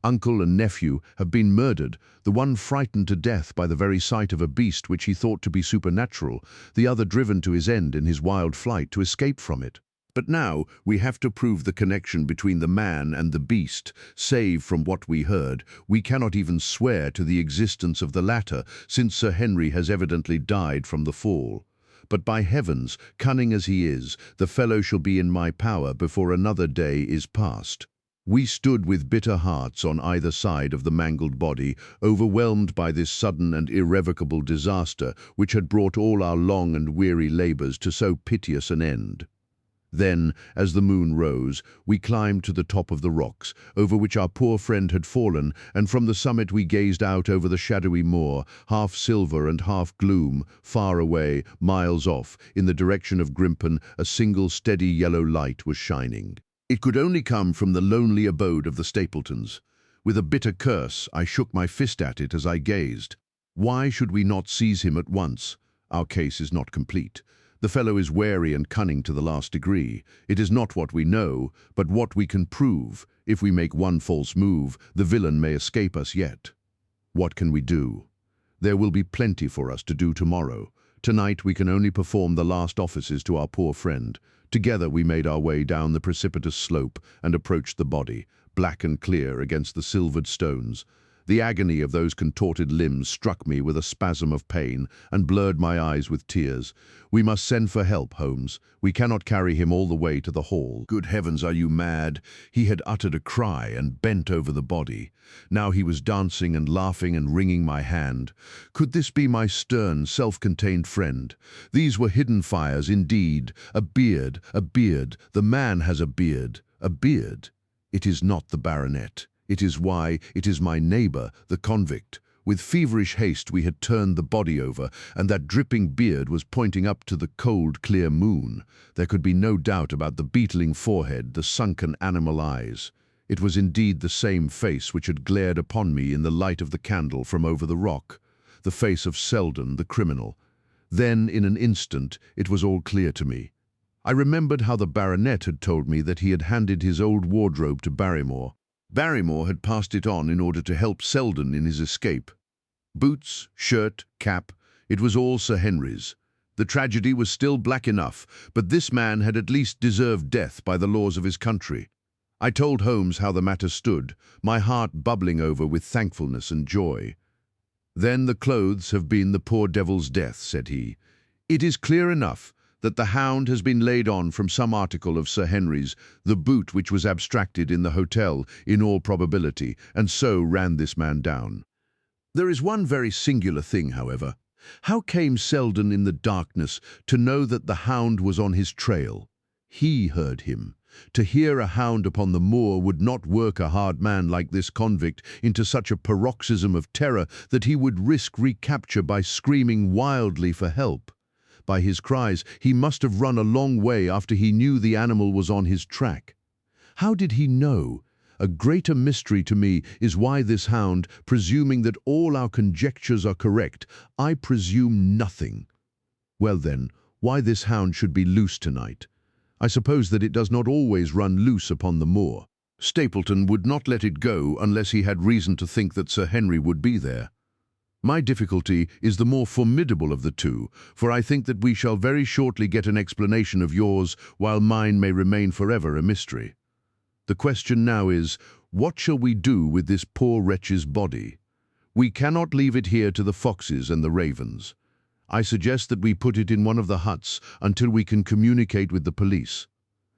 Uncle and nephew have been murdered, the one frightened to death by the very sight of a beast which he thought to be supernatural, the other driven to his end in his wild flight to escape from it. But now we have to prove the connection between the man and the beast. Save from what we heard, we cannot even swear to the existence of the latter, since Sir Henry has evidently died from the fall. But by heavens, cunning as he is, the fellow shall be in my power before another day is past. We stood with bitter hearts on either side of the mangled body, overwhelmed by this sudden and irrevocable disaster which had brought all our long and weary labours to so piteous an end. Then, as the moon rose, we climbed to the top of the rocks, over which our poor friend had fallen, and from the summit we gazed out over the shadowy moor, half silver and half gloom, far away, miles off, in the direction of Grimpen, a single steady yellow light was shining. It could only come from the lonely abode of the Stapletons. With a bitter curse, I shook my fist at it as I gazed. Why should we not seize him at once? Our case is not complete. The fellow is wary and cunning to the last degree. It is not what we know, but what we can prove. If we make one false move, the villain may escape us yet. What can we do? There will be plenty for us to do tomorrow. Tonight we can only perform the last offices to our poor friend. Together we made our way down the precipitous slope and approached the body, black and clear against the silvered stones. The agony of those contorted limbs struck me with a spasm of pain and blurred my eyes with tears. We must send for help, Holmes. We cannot carry him all the way to the hall. Good heavens, are you mad? He had uttered a cry and bent over the body. Now he was dancing and laughing and wringing my hand. Could this be my stern, self-contained friend? These were hidden fires indeed. A beard, a beard. The man has a beard. A beard. It is not the baronet. It is my neighbour, the convict. With feverish haste we had turned the body over, and that dripping beard was pointing up to the cold, clear moon. There could be no doubt about the beetling forehead, the sunken animal eyes. It was indeed the same face which had glared upon me in the light of the candle from over the rock, the face of Selden, the criminal. Then, in an instant, it was all clear to me. I remembered how the baronet had told me that he had handed his old wardrobe to Barrymore. Barrymore had passed it on in order to help Selden in his escape. Boots, shirt, cap, it was all Sir Henry's. The tragedy was still black enough, but this man had at least deserved death by the laws of his country. I told Holmes how the matter stood, my heart bubbling over with thankfulness and joy. "Then the clothes have been the poor devil's death," said he. "It is clear enough that the hound has been laid on from some article of Sir Henry's, the boot which was abstracted in the hotel in all probability, and so ran this man down. There is one very singular thing, however. How came Selden in the darkness to know that the hound was on his trail? He heard him. To hear a hound upon the moor would not work a hard man like this convict into such a paroxysm of terror that he would risk recapture by screaming wildly for help. By his cries, he must have run a long way after he knew the animal was on his track. How did he know? A greater mystery to me is why this hound, presuming that all our conjectures are correct, I presume nothing. Well then, why this hound should be loose tonight? I suppose that it does not always run loose upon the moor. Stapleton would not let it go unless he had reason to think that Sir Henry would be there. My difficulty is the more formidable of the two, for I think that we shall very shortly get an explanation of yours, while mine may remain forever a mystery. The question now is, what shall we do with this poor wretch's body? We cannot leave it here to the foxes and the ravens. I suggest that we put it in one of the huts until we can communicate with the police.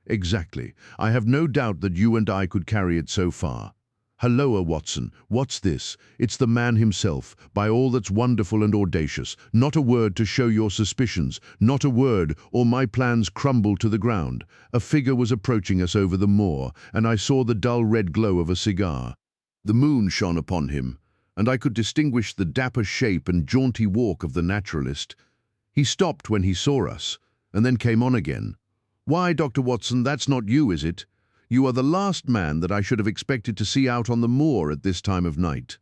Exactly. I have no doubt that you and I could carry it so far. Halloa, Watson, what's this? It's the man himself, by all that's wonderful and audacious. Not a word to show your suspicions, not a word, or my plans crumble to the ground. A figure was approaching us over the moor, and I saw the dull red glow of a cigar. The moon shone upon him, and I could distinguish the dapper shape and jaunty walk of the naturalist. He stopped when he saw us, and then came on again. "Why, Dr. Watson, that's not you, is it? You are the last man that I should have expected to see out on the moor at this time of night.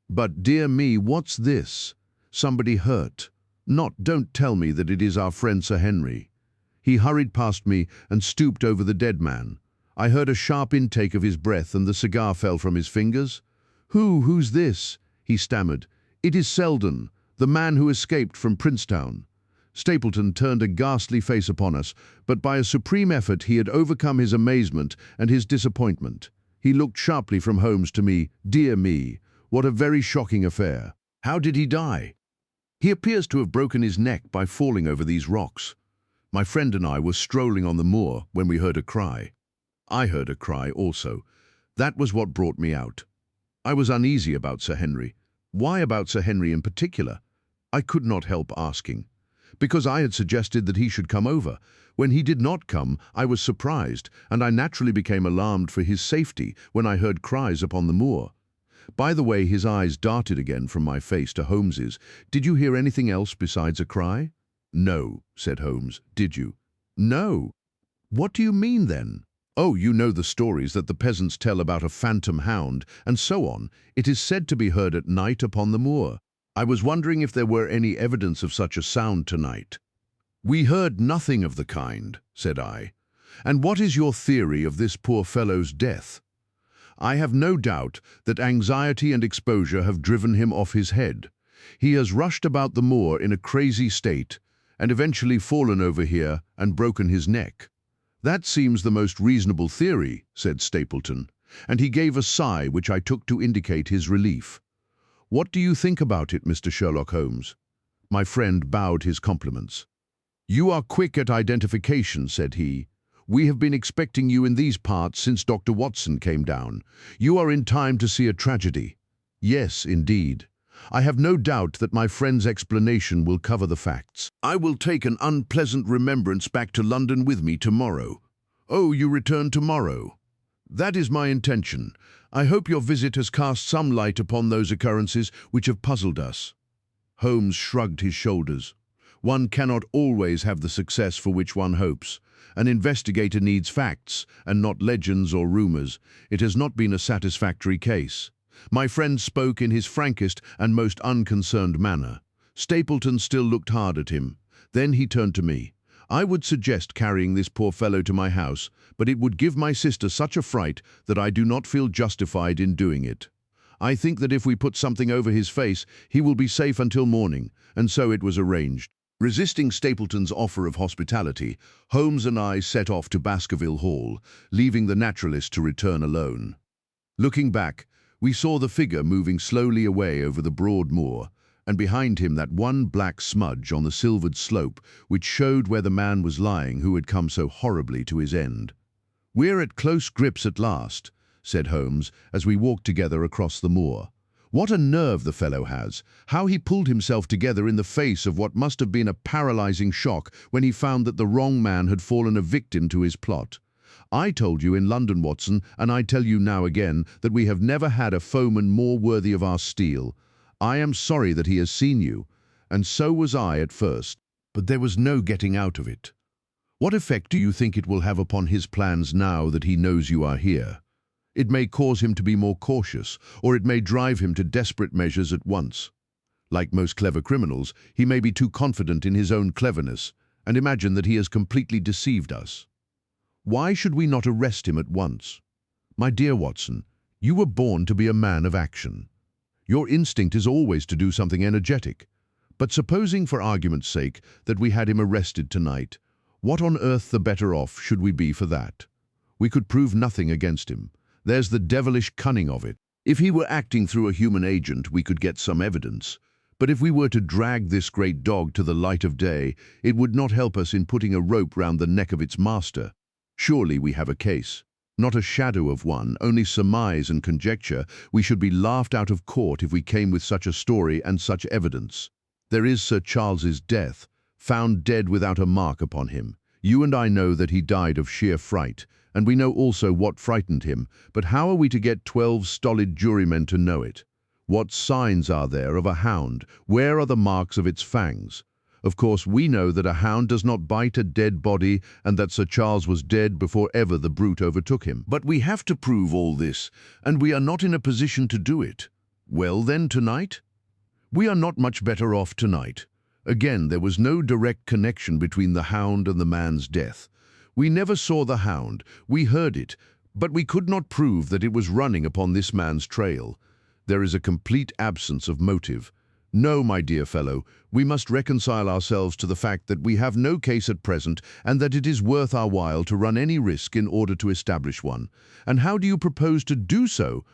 But, dear me, what's this? Somebody hurt. Don't tell me that it is our friend Sir Henry." He hurried past me and stooped over the dead man. I heard a sharp intake of his breath, and the cigar fell from his fingers. Who's this?" he stammered. "It is Selden, the man who escaped from Princetown." Stapleton turned a ghastly face upon us, but by a supreme effort he had overcome his amazement and his disappointment. He looked sharply from Holmes to me. "Dear me, what a very shocking affair. How did he die?" "He appears to have broken his neck by falling over these rocks. My friend and I were strolling on the moor when we heard a cry. I heard a cry also. That was what brought me out. I was uneasy about Sir Henry. Why about Sir Henry in particular? I could not help asking. Because I had suggested that he should come over. When he did not come, I was surprised, and I naturally became alarmed for his safety when I heard cries upon the moor. By the way, his eyes darted again from my face to Holmes's. "Did you hear anything else besides a cry?" "No," said Holmes. "Did you?" "No." "What do you mean, then?" "Oh, you know the stories that the peasants tell about a phantom hound, and so on. It is said to be heard at night upon the moor. I was wondering if there were any evidence of such a sound tonight." "We heard nothing of the kind," said I. "And what is your theory of this poor fellow's death?" "I have no doubt that anxiety and exposure have driven him off his head. He has rushed about the moor in a crazy state, and eventually fallen over here and broken his neck." "That seems the most reasonable theory," said Stapleton, and he gave a sigh which I took to indicate his relief. "What do you think about it, Mr. Sherlock Holmes?" My friend bowed his compliments. "You are quick at identification," said he. "We have been expecting you in these parts since Dr. Watson came down. You are in time to see a tragedy." "Yes, indeed. I have no doubt that my friend's explanation will cover the facts. I will take an unpleasant remembrance back to London with me tomorrow." "Oh, you return tomorrow?" "That is my intention. I hope your visit has cast some light upon those occurrences which have puzzled us." Holmes shrugged his shoulders. "One cannot always have the success for which one hopes. An investigator needs facts, and not legends or rumors. It has not been a satisfactory case." My friend spoke in his frankest and most unconcerned manner. Stapleton still looked hard at him. Then he turned to me. "I would suggest carrying this poor fellow to my house, but it would give my sister such a fright that I do not feel justified in doing it. I think that if we put something over his face, he will be safe until morning," and so it was arranged. Resisting Stapleton's offer of hospitality, Holmes and I set off to Baskerville Hall, leaving the naturalist to return alone. Looking back, we saw the figure moving slowly away over the broad moor, and behind him that one black smudge on the silvered slope which showed where the man was lying who had come so horribly to his end. "We're at close grips at last," said Holmes, as we walked together across the moor. "What a nerve the fellow has! How he pulled himself together in the face of what must have been a paralyzing shock when he found that the wrong man had fallen a victim to his plot. I told you in London, Watson, and I tell you now again, that we have never had a foeman more worthy of our steel. I am sorry that he has seen you, and so was I at first, but there was no getting out of it. What effect do you think it will have upon his plans now that he knows you are here? It may cause him to be more cautious, or it may drive him to desperate measures at once. Like most clever criminals, he may be too confident in his own cleverness and imagine that he has completely deceived us. Why should we not arrest him at once? My dear Watson, you were born to be a man of action. Your instinct is always to do something energetic. But supposing, for argument's sake, that we had him arrested tonight, what on earth the better off should we be for that? We could prove nothing against him. There's the devilish cunning of it. If he were acting through a human agent, we could get some evidence. But if we were to drag this great dog to the light of day, it would not help us in putting a rope round the neck of its master. Surely we have a case. Not a shadow of one, only surmise and conjecture. We should be laughed out of court if we came with such a story and such evidence. There is Sir Charles's death, found dead without a mark upon him. You and I know that he died of sheer fright, and we know also what frightened him, but how are we to get 12 stolid jurymen to know it? What signs are there of a hound? Where are the marks of its fangs? Of course, we know that a hound does not bite a dead body and that Sir Charles was dead before ever the brute overtook him. But we have to prove all this, and we are not in a position to do it. Well then, tonight? We are not much better off tonight. Again, there was no direct connection between the hound and the man's death. We never saw the hound. We heard it, but we could not prove that it was running upon this man's trail. There is a complete absence of motive. No, my dear fellow, we must reconcile ourselves to the fact that we have no case at present and that it is worth our while to run any risk in order to establish one. And how do you propose to do so?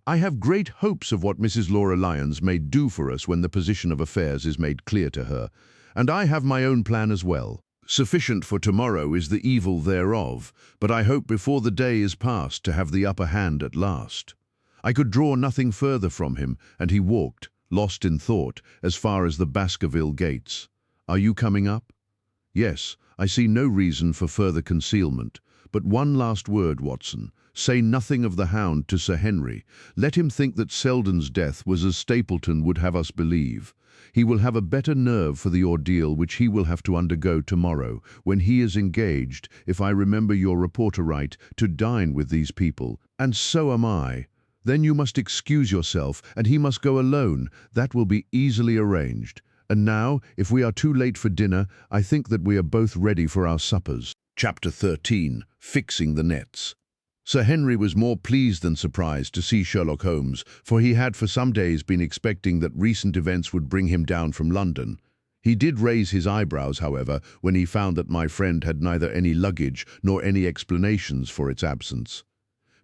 I have great hopes of what Mrs. Laura Lyons may do for us when the position of affairs is made clear to her, and I have my own plan as well. Sufficient for tomorrow is the evil thereof, but I hope before the day is past to have the upper hand at last. I could draw nothing further from him, and he walked, lost in thought, as far as the Baskerville gates. Are you coming up? Yes, I see no reason for further concealment. But one last word, Watson. Say nothing of the hound to Sir Henry. Let him think that Selden's death was as Stapleton would have us believe. He will have a better nerve for the ordeal which he will have to undergo tomorrow, when he is engaged, if I remember your reporter right, to dine with these people. And so am I. Then you must excuse yourself, and he must go alone. That will be easily arranged. And now, if we are too late for dinner, I think that we are both ready for our suppers. Chapter 13. Fixing the Nets. Sir Henry was more pleased than surprised to see Sherlock Holmes, for he had for some days been expecting that recent events would bring him down from London. He did raise his eyebrows, however, when he found that my friend had neither any luggage nor any explanations for its absence.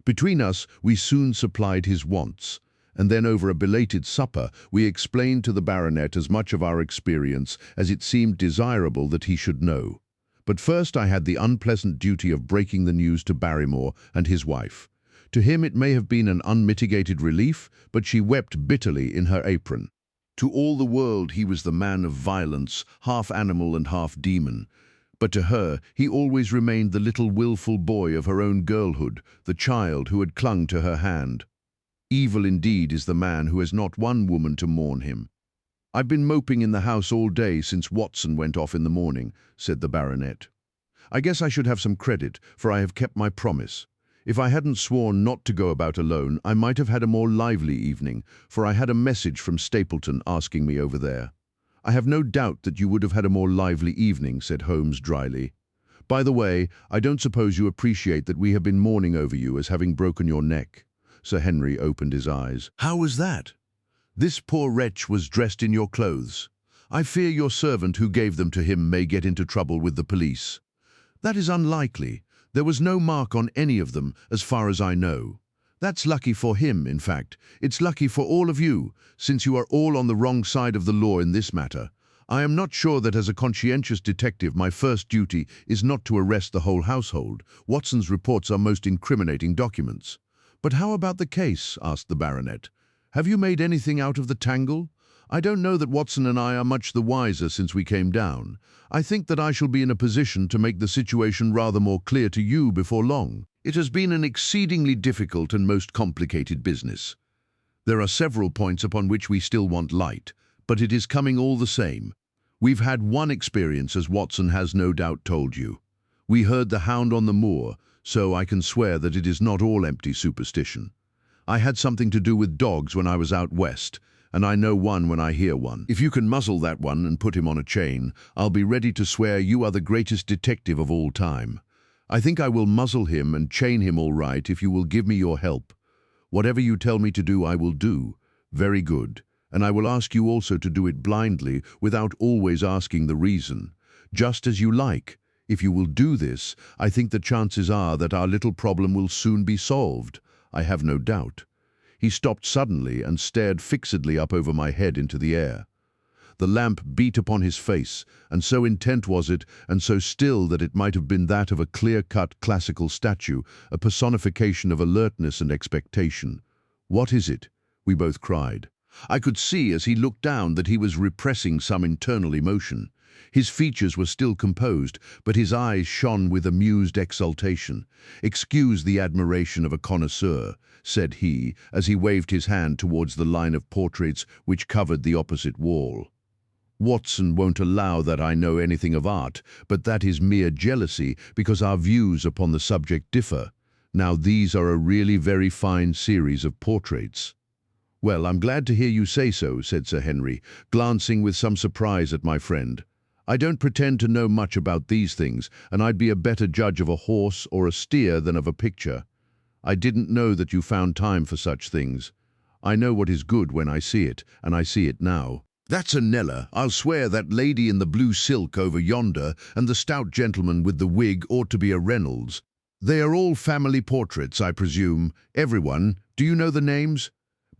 Between us, we soon supplied his wants, and then over a belated supper we explained to the baronet as much of our experience as it seemed desirable that he should know. But first I had the unpleasant duty of breaking the news to Barrymore and his wife. To him it may have been an unmitigated relief, but she wept bitterly in her apron. To all the world he was the man of violence, half animal and half demon. But to her he always remained the little willful boy of her own girlhood, the child who had clung to her hand. Evil indeed is the man who has not one woman to mourn him. "I've been moping in the house all day since Watson went off in the morning," said the baronet. "I guess I should have some credit, for I have kept my promise. If I hadn't sworn not to go about alone, I might have had a more lively evening, for I had a message from Stapleton asking me over there." "I have no doubt that you would have had a more lively evening," said Holmes dryly. "By the way, I don't suppose you appreciate that we have been mourning over you as having broken your neck." Sir Henry opened his eyes. "How was that?" "This poor wretch was dressed in your clothes. I fear your servant who gave them to him may get into trouble with the police." "That is unlikely. There was no mark on any of them, as far as I know." That's lucky for him, in fact. It's lucky for all of you, since you are all on the wrong side of the law in this matter. I am not sure that as a conscientious detective my first duty is not to arrest the whole household. Watson's reports are most incriminating documents. But how about the case? Asked the baronet. Have you made anything out of the tangle? I don't know that Watson and I are much the wiser since we came down. I think that I shall be in a position to make the situation rather more clear to you before long. It has been an exceedingly difficult and most complicated business. There are several points upon which we still want light, but it is coming all the same. We've had one experience, as Watson has no doubt told you. We heard the hound on the moor, so I can swear that it is not all empty superstition. I had something to do with dogs when I was out west, and I know one when I hear one. If you can muzzle that one and put him on a chain, I'll be ready to swear you are the greatest detective of all time. I think I will muzzle him and chain him all right if you will give me your help. Whatever you tell me to do, I will do. Very good. And I will ask you also to do it blindly, without always asking the reason. Just as you like. If you will do this, I think the chances are that our little problem will soon be solved. I have no doubt. He stopped suddenly and stared fixedly up over my head into the air. The lamp beat upon his face, and so intent was it, and so still that it might have been that of a clear-cut classical statue, a personification of alertness and expectation. "What is it?" we both cried. I could see as he looked down that he was repressing some internal emotion. His features were still composed, but his eyes shone with amused exultation. "Excuse the admiration of a connoisseur," said he, as he waved his hand towards the line of portraits which covered the opposite wall. "Watson won't allow that I know anything of art, but that is mere jealousy, because our views upon the subject differ. Now these are a really very fine series of portraits." "Well, I'm glad to hear you say so," said Sir Henry, glancing with some surprise at my friend. "I don't pretend to know much about these things, and I'd be a better judge of a horse or a steer than of a picture. I didn't know that you found time for such things. I know what is good when I see it, and I see it now." "That's a Nella. I'll swear that lady in the blue silk over yonder and the stout gentleman with the wig ought to be a Reynolds. They are all family portraits, I presume. Everyone. Do you know the names?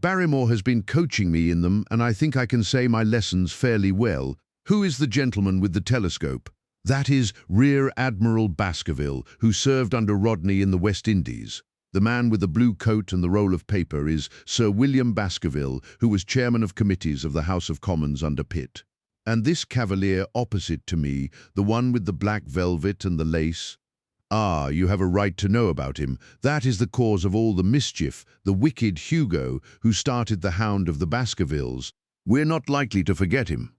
Barrymore has been coaching me in them, and I think I can say my lessons fairly well. Who is the gentleman with the telescope?" "That is Rear Admiral Baskerville, who served under Rodney in the West Indies. The man with the blue coat and the roll of paper is Sir William Baskerville, who was chairman of committees of the House of Commons under Pitt. And this cavalier opposite to me, the one with the black velvet and the lace? Ah, you have a right to know about him. That is the cause of all the mischief, the wicked Hugo, who started the Hound of the Baskervilles. We're not likely to forget him."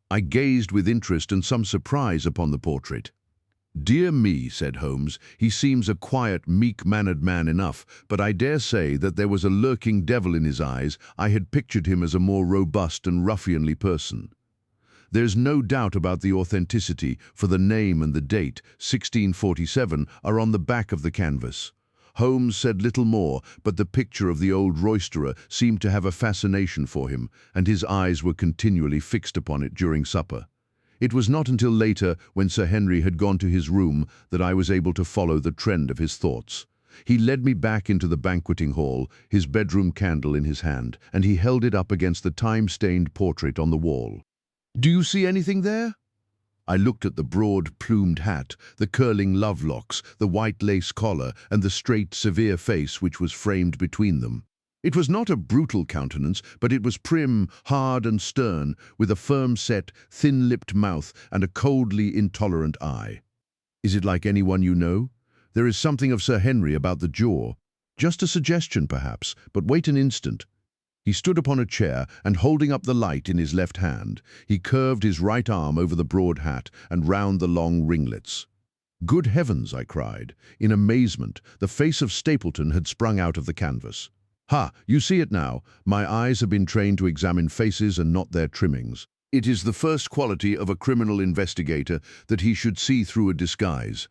I gazed with interest and some surprise upon the portrait. "Dear me," said Holmes, "he seems a quiet, meek-mannered man enough, but I dare say that there was a lurking devil in his eyes. I had pictured him as a more robust and ruffianly person." "There's no doubt about the authenticity, for the name and the date, 1647, are on the back of the canvas." Holmes said little more, but the picture of the old roisterer seemed to have a fascination for him, and his eyes were continually fixed upon it during supper. It was not until later, when Sir Henry had gone to his room, that I was able to follow the trend of his thoughts. He led me back into the banqueting hall, his bedroom candle in his hand, and he held it up against the time-stained portrait on the wall. "Do you see anything there?" I looked at the broad, plumed hat, the curling love-locks, the white lace collar, and the straight, severe face which was framed between them. It was not a brutal countenance, but it was prim, hard and stern, with a firm-set, thin-lipped mouth and a coldly intolerant eye. "Is it like anyone you know? There is something of Sir Henry about the jaw. Just a suggestion, perhaps, but wait an instant." He stood upon a chair, and holding up the light in his left hand, he curved his right arm over the broad hat and round the long ringlets. "Good heavens!" I cried. In amazement, the face of Stapleton had sprung out of the canvas. "Ha! You see it now. My eyes have been trained to examine faces and not their trimmings. It is the first quality of a criminal investigator that he should see through a disguise.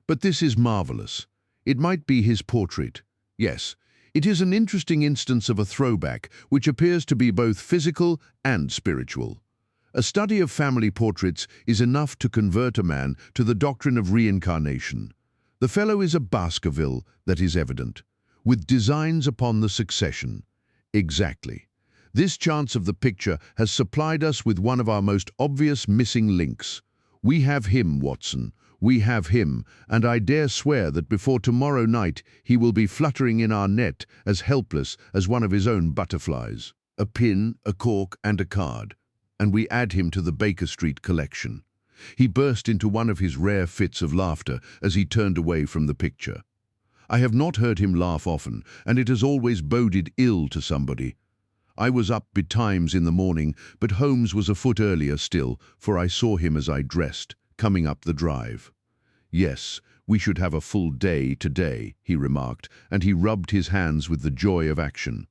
But this is marvelous. It might be his portrait. Yes. It is an interesting instance of a throwback, which appears to be both physical and spiritual. A study of family portraits is enough to convert a man to the doctrine of reincarnation. The fellow is a Baskerville, that is evident. with designs upon the succession. Exactly. This chance of the picture has supplied us with one of our most obvious missing links. We have him, Watson. We have him, and I dare swear that before tomorrow night he will be fluttering in our net as helpless as one of his own butterflies. A pin, a cork, and a card, and we add him to the Baker Street collection. He burst into one of his rare fits of laughter as he turned away from the picture. I have not heard him laugh often, and it has always boded ill to somebody. I was up betimes in the morning, but Holmes was afoot earlier still, for I saw him as I dressed, coming up the drive. Yes, we should have a full day today, he remarked, and he rubbed his hands with the joy of action.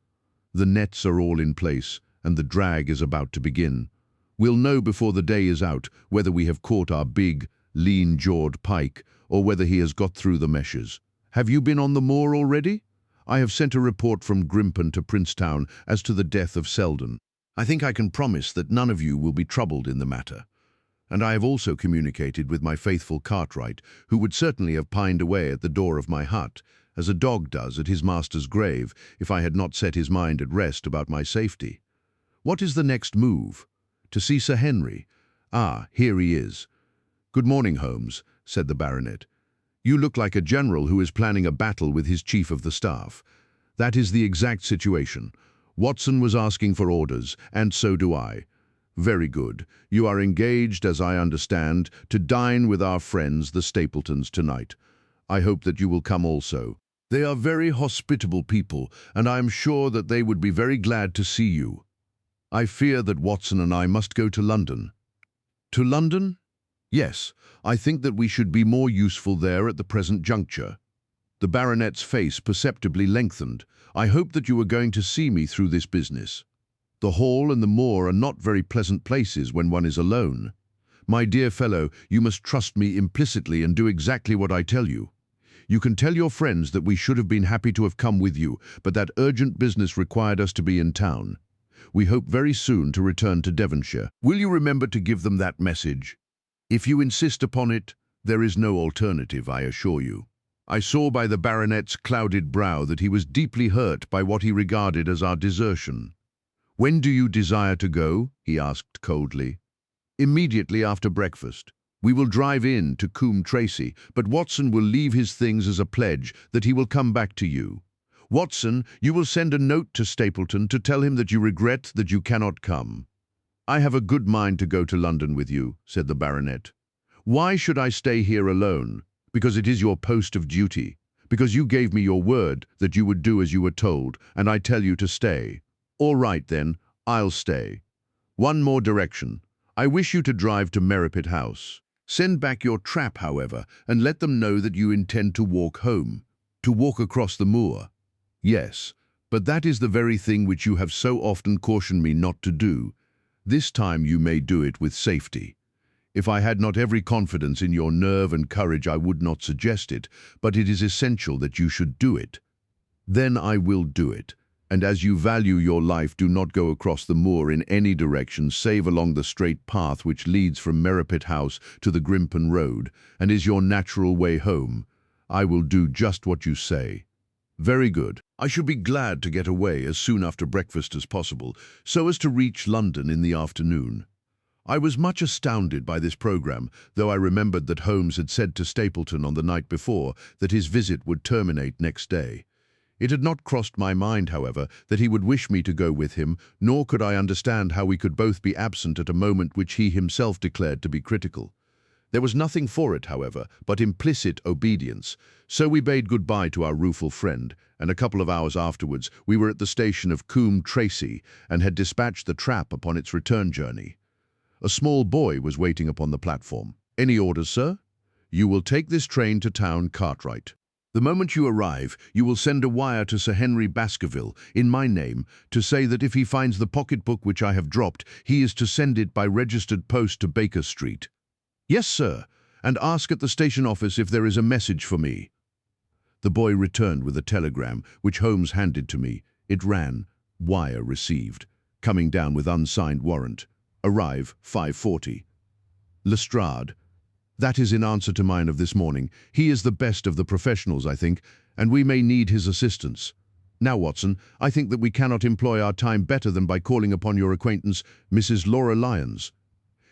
The nets are all in place, and the drag is about to begin. We'll know before the day is out whether we have caught our big, lean-jawed pike, or whether he has got through the meshes. Have you been on the moor already? I have sent a report from Grimpen to Princetown as to the death of Selden. I think I can promise that none of you will be troubled in the matter. And I have also communicated with my faithful Cartwright, who would certainly have pined away at the door of my hut, as a dog does at his master's grave, if I had not set his mind at rest about my safety. What is the next move? To see Sir Henry? Ah, here he is. Good morning, Holmes, said the baronet. You look like a general who is planning a battle with his chief of the staff. That is the exact situation. Watson was asking for orders, and so do I. Very good. You are engaged, as I understand, to dine with our friends, the Stapletons, tonight. I hope that you will come also. They are very hospitable people, and I am sure that they would be very glad to see you. I fear that Watson and I must go to London. To London? Yes, I think that we should be more useful there at the present juncture. The baronet's face perceptibly lengthened. I hope that you are going to see me through this business. The Hall and the Moor are not very pleasant places when one is alone. My dear fellow, you must trust me implicitly and do exactly what I tell you. You can tell your friends that we should have been happy to have come with you, but that urgent business required us to be in town. We hope very soon to return to Devonshire. Will you remember to give them that message? If you insist upon it, there is no alternative, I assure you. I saw by the baronet's clouded brow that he was deeply hurt by what he regarded as our desertion. When do you desire to go? He asked coldly. Immediately after breakfast. We will drive in to Coombe Tracey, but Watson will leave his things as a pledge that he will come back to you. Watson, you will send a note to Stapleton to tell him that you regret that you cannot come. I have a good mind to go to London with you, said the baronet. Why should I stay here alone? Because it is your post of duty. Because you gave me your word that you would do as you were told, and I tell you to stay. All right, then, I'll stay. One more direction. I wish you to drive to Merripit House. Send back your trap, however, and let them know that you intend to walk home. To walk across the moor. Yes, but that is the very thing which you have so often cautioned me not to do. This time you may do it with safety. If I had not every confidence in your nerve and courage, I would not suggest it, but it is essential that you should do it. Then I will do it, and as you value your life, do not go across the moor in any direction save along the straight path which leads from Merripit House to the Grimpen Road, and is your natural way home. I will do just what you say. Very good. I should be glad to get away as soon after breakfast as possible, so as to reach London in the afternoon. I was much astounded by this programme, though I remembered that Holmes had said to Stapleton on the night before that his visit would terminate next day. It had not crossed my mind, however, that he would wish me to go with him, nor could I understand how we could both be absent at a moment which he himself declared to be critical. There was nothing for it, however, but implicit obedience, so we bade goodbye to our rueful friend, and a couple of hours afterwards we were at the station of Coombe Tracey and had dispatched the trap upon its return journey. A small boy was waiting upon the platform. Any orders, sir? You will take this train to town, Cartwright. The moment you arrive, you will send a wire to Sir Henry Baskerville, in my name, to say that if he finds the pocket-book which I have dropped, he is to send it by registered post to Baker Street. Yes, sir, and ask at the station office if there is a message for me. The boy returned with a telegram, which Holmes handed to me. It ran, "Wire received. Coming down with unsigned warrant. Arrive 5:40. Lestrade. That is in answer to mine of this morning. He is the best of the professionals, I think, and we may need his assistance. Now, Watson, I think that we cannot employ our time better than by calling upon your acquaintance, Mrs. Laura Lyons.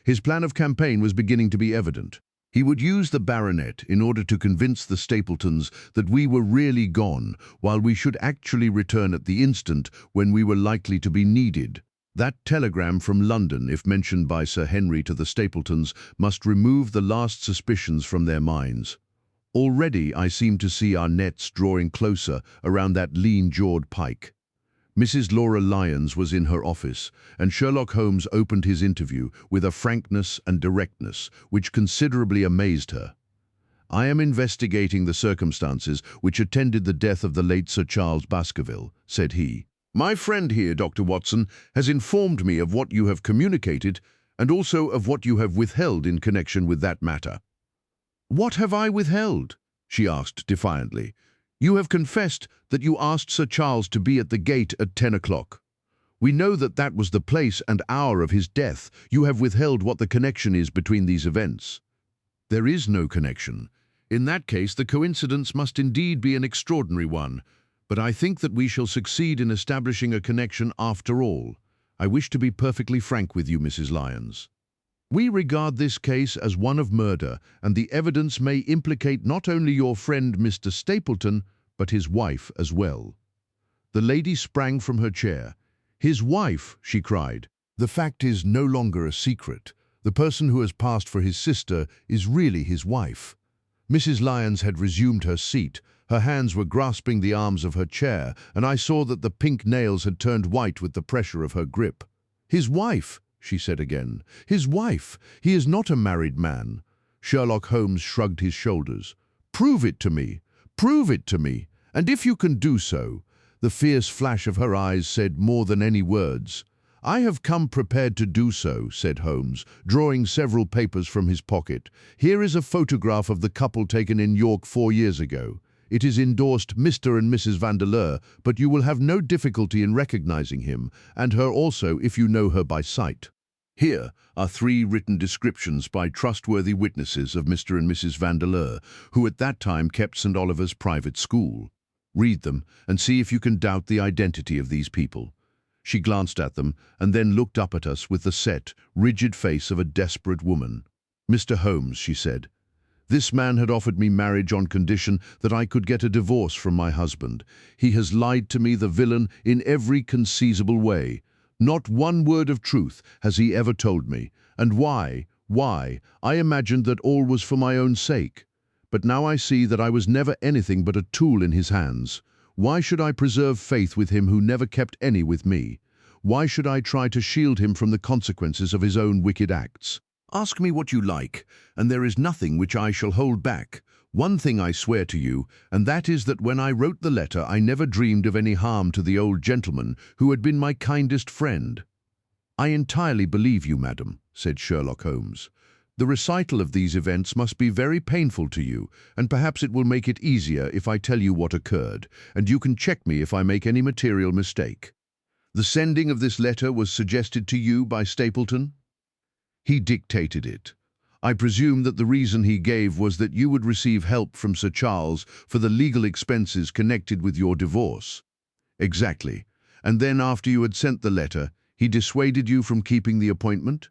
His plan of campaign was beginning to be evident. He would use the baronet in order to convince the Stapletons that we were really gone, while we should actually return at the instant when we were likely to be needed. That telegram from London, if mentioned by Sir Henry to the Stapletons, must remove the last suspicions from their minds. Already I seem to see our nets drawing closer around that lean-jawed pike. Mrs. Laura Lyons was in her office, and Sherlock Holmes opened his interview with a frankness and directness which considerably amazed her. "I am investigating the circumstances which attended the death of the late Sir Charles Baskerville," said he. "My friend here, Dr. Watson, has informed me of what you have communicated and also of what you have withheld in connection with that matter." "What have I withheld?" she asked defiantly. "You have confessed that you asked Sir Charles to be at the gate at 10 o'clock. We know that that was the place and hour of his death. You have withheld what the connection is between these events." "There is no connection. In that case, the coincidence must indeed be an extraordinary one. But I think that we shall succeed in establishing a connection after all. I wish to be perfectly frank with you, Mrs. Lyons. We regard this case as one of murder, and the evidence may implicate not only your friend Mr. Stapleton, but his wife as well." The lady sprang from her chair. "His wife!" she cried. "The fact is no longer a secret. The person who has passed for his sister is really his wife." Mrs. Lyons had resumed her seat. Her hands were grasping the arms of her chair, and I saw that the pink nails had turned white with the pressure of her grip. "His wife!" she said again. "His wife! He is not a married man." Sherlock Holmes shrugged his shoulders. "Prove it to me! Prove it to me! And if you can do so—" The fierce flash of her eyes said more than any words. "I have come prepared to do so," said Holmes, drawing several papers from his pocket. "Here is a photograph of the couple taken in York 4 years ago. It is endorsed Mr. and Mrs. Vandeleur, but you will have no difficulty in recognizing him, and her also if you know her by sight. Here are 3 written descriptions by trustworthy witnesses of Mr. and Mrs. Vandeleur, who at that time kept St. Oliver's private school. Read them and see if you can doubt the identity of these people." She glanced at them and then looked up at us with the set, rigid face of a desperate woman. "Mr. Holmes," she said, "this man had offered me marriage on condition that I could get a divorce from my husband. He has lied to me, the villain, in every conceivable way. Not one word of truth has he ever told me. And why? I imagined that all was for my own sake. But now I see that I was never anything but a tool in his hands. Why should I preserve faith with him who never kept any with me? Why should I try to shield him from the consequences of his own wicked acts? Ask me what you like, and there is nothing which I shall hold back. One thing I swear to you, and that is that when I wrote the letter I never dreamed of any harm to the old gentleman who had been my kindest friend." "I entirely believe you, madam," said Sherlock Holmes. "The recital of these events must be very painful to you, and perhaps it will make it easier if I tell you what occurred, and you can check me if I make any material mistake. The sending of this letter was suggested to you by Stapleton?" "He dictated it. I presume that the reason he gave was that you would receive help from Sir Charles for the legal expenses connected with your divorce." "Exactly. And then, after you had sent the letter, he dissuaded you from keeping the appointment?"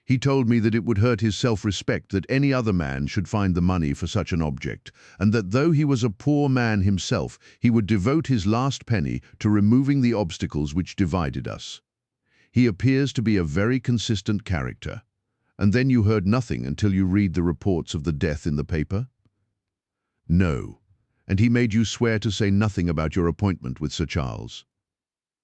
"He told me that it would hurt his self-respect that any other man should find the money for such an object, and that though he was a poor man himself, he would devote his last penny to removing the obstacles which divided us. He appears to be a very consistent character. And then you heard nothing until you read the reports of the death in the paper?" "No. And he made you swear to say nothing about your appointment with Sir Charles?"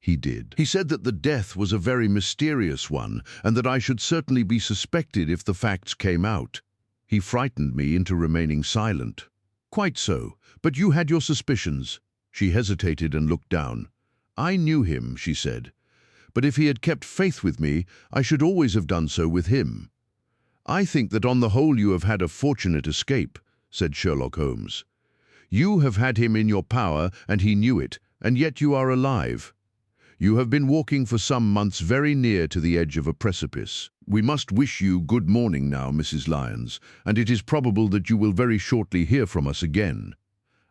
"He did. He said that the death was a very mysterious one, and that I should certainly be suspected if the facts came out. He frightened me into remaining silent." "Quite so. But you had your suspicions." She hesitated and looked down. "I knew him," she said. "But if he had kept faith with me, I should always have done so with him." "I think that on the whole you have had a fortunate escape," said Sherlock Holmes. "You have had him in your power, and he knew it, and yet you are alive. You have been walking for some months very near to the edge of a precipice. We must wish you good morning now, Mrs. Lyons, and it is probable that you will very shortly hear from us again."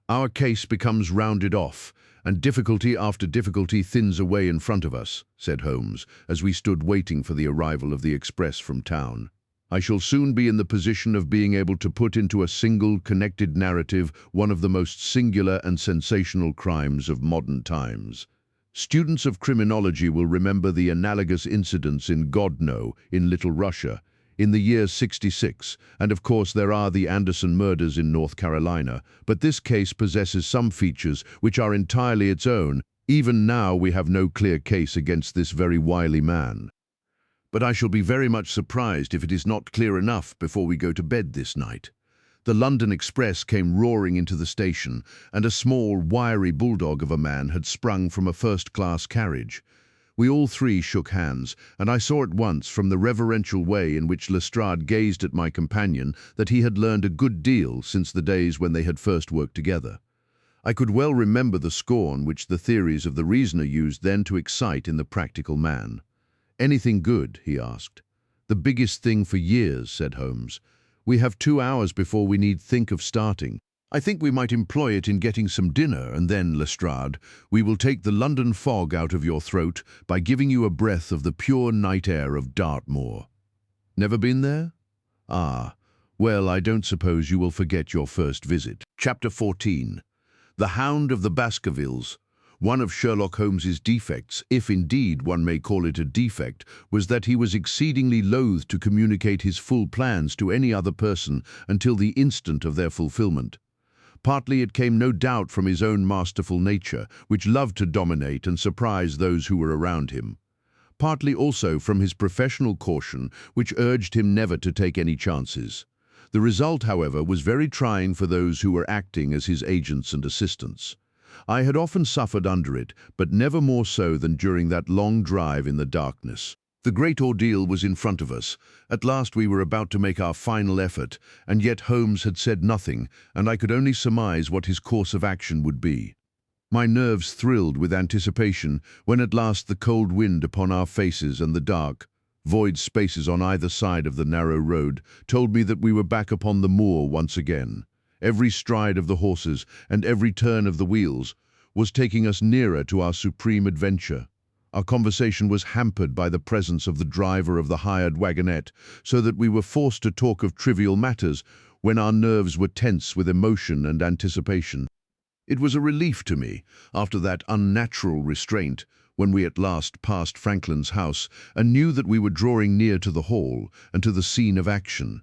Our case becomes rounded off, and difficulty after difficulty thins away in front of us, said Holmes, as we stood waiting for the arrival of the express from town. I shall soon be in the position of being able to put into a single, connected narrative one of the most singular and sensational crimes of modern times. Students of criminology will remember the analogous incidents in Godno, in Little Russia, in the year 66, and of course there are the Anderson murders in North Carolina, but this case possesses some features which are entirely its own. Even now we have no clear case against this very wily man. But I shall be very much surprised if it is not clear enough before we go to bed this night. The London Express came roaring into the station, and a small, wiry bulldog of a man had sprung from a first-class carriage. We all three shook hands, and I saw at once from the reverential way in which Lestrade gazed at my companion that he had learned a good deal since the days when they had first worked together. I could well remember the scorn which the theories of the reasoner used then to excite in the practical man. "Anything good?" he asked. "The biggest thing for years," said Holmes. "We have 2 hours before we need think of starting. I think we might employ it in getting some dinner, and then, Lestrade, we will take the London fog out of your throat by giving you a breath of the pure night air of Dartmoor. Never been there? Ah, well, I don't suppose you will forget your first visit." Chapter 14. The Hound of the Baskervilles. One of Sherlock Holmes's defects, if indeed one may call it a defect, was that he was exceedingly loath to communicate his full plans to any other person until the instant of their fulfillment. Partly it came no doubt from his own masterful nature, which loved to dominate and surprise those who were around him. Partly also from his professional caution, which urged him never to take any chances. The result, however, was very trying for those who were acting as his agents and assistants. I had often suffered under it, but never more so than during that long drive in the darkness. The great ordeal was in front of us. At last we were about to make our final effort, and yet Holmes had said nothing, and I could only surmise what his course of action would be. My nerves thrilled with anticipation when at last the cold wind upon our faces and the dark, void spaces on either side of the narrow road told me that we were back upon the moor once again. Every stride of the horses and every turn of the wheels was taking us nearer to our supreme adventure. Our conversation was hampered by the presence of the driver of the hired wagonette, so that we were forced to talk of trivial matters when our nerves were tense with emotion and anticipation. It was a relief to me, after that unnatural restraint, when we at last passed Franklin's house and knew that we were drawing near to the hall and to the scene of action.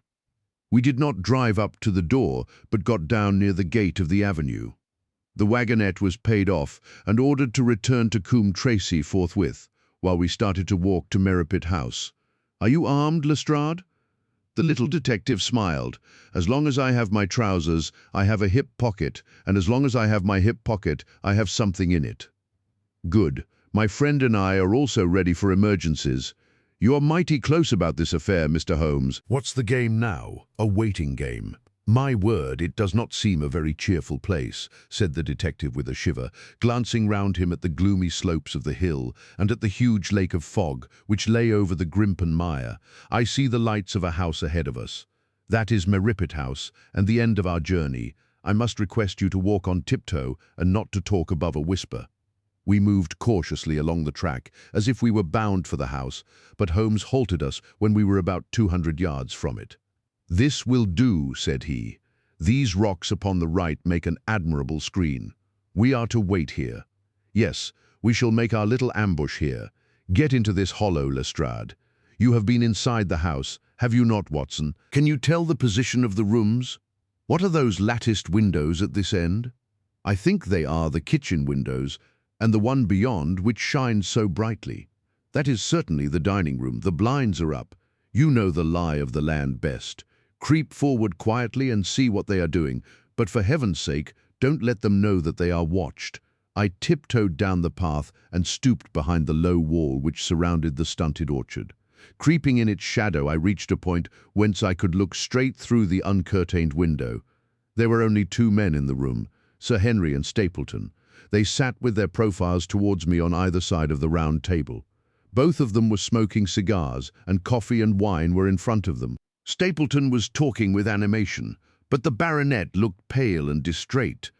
We did not drive up to the door, but got down near the gate of the avenue. The wagonette was paid off and ordered to return to Coombe Tracey forthwith, while we started to walk to Merripit House. "Are you armed, Lestrade?" The little detective smiled. "As long as I have my trousers, I have a hip pocket, and as long as I have my hip pocket, I have something in it." "Good. My friend and I are also ready for emergencies. You're mighty close about this affair, Mr. Holmes. What's the game now? A waiting game. My word, it does not seem a very cheerful place," said the detective with a shiver, glancing round him at the gloomy slopes of the hill and at the huge lake of fog which lay over the Grimpen Mire. "I see the lights of a house ahead of us. That is Merripit House and the end of our journey. I must request you to walk on tiptoe and not to talk above a whisper." We moved cautiously along the track, as if we were bound for the house, but Holmes halted us when we were about 200 yards from it. "This will do," said he. "These rocks upon the right make an admirable screen. We are to wait here. Yes, we shall make our little ambush here. Get into this hollow, Lestrade. You have been inside the house, have you not, Watson? Can you tell the position of the rooms? What are those latticed windows at this end? I think they are the kitchen windows, and the one beyond which shines so brightly. That is certainly the dining room. The blinds are up. You know the lie of the land best. Creep forward quietly and see what they are doing, but for heaven's sake, don't let them know that they are watched." I tiptoed down the path and stooped behind the low wall which surrounded the stunted orchard. Creeping in its shadow, I reached a point whence I could look straight through the uncurtained window. There were only 2 men in the room, Sir Henry and Stapleton. They sat with their profiles towards me on either side of the round table. Both of them were smoking cigars, and coffee and wine were in front of them. Stapleton was talking with animation, but the baronet looked pale and distrait.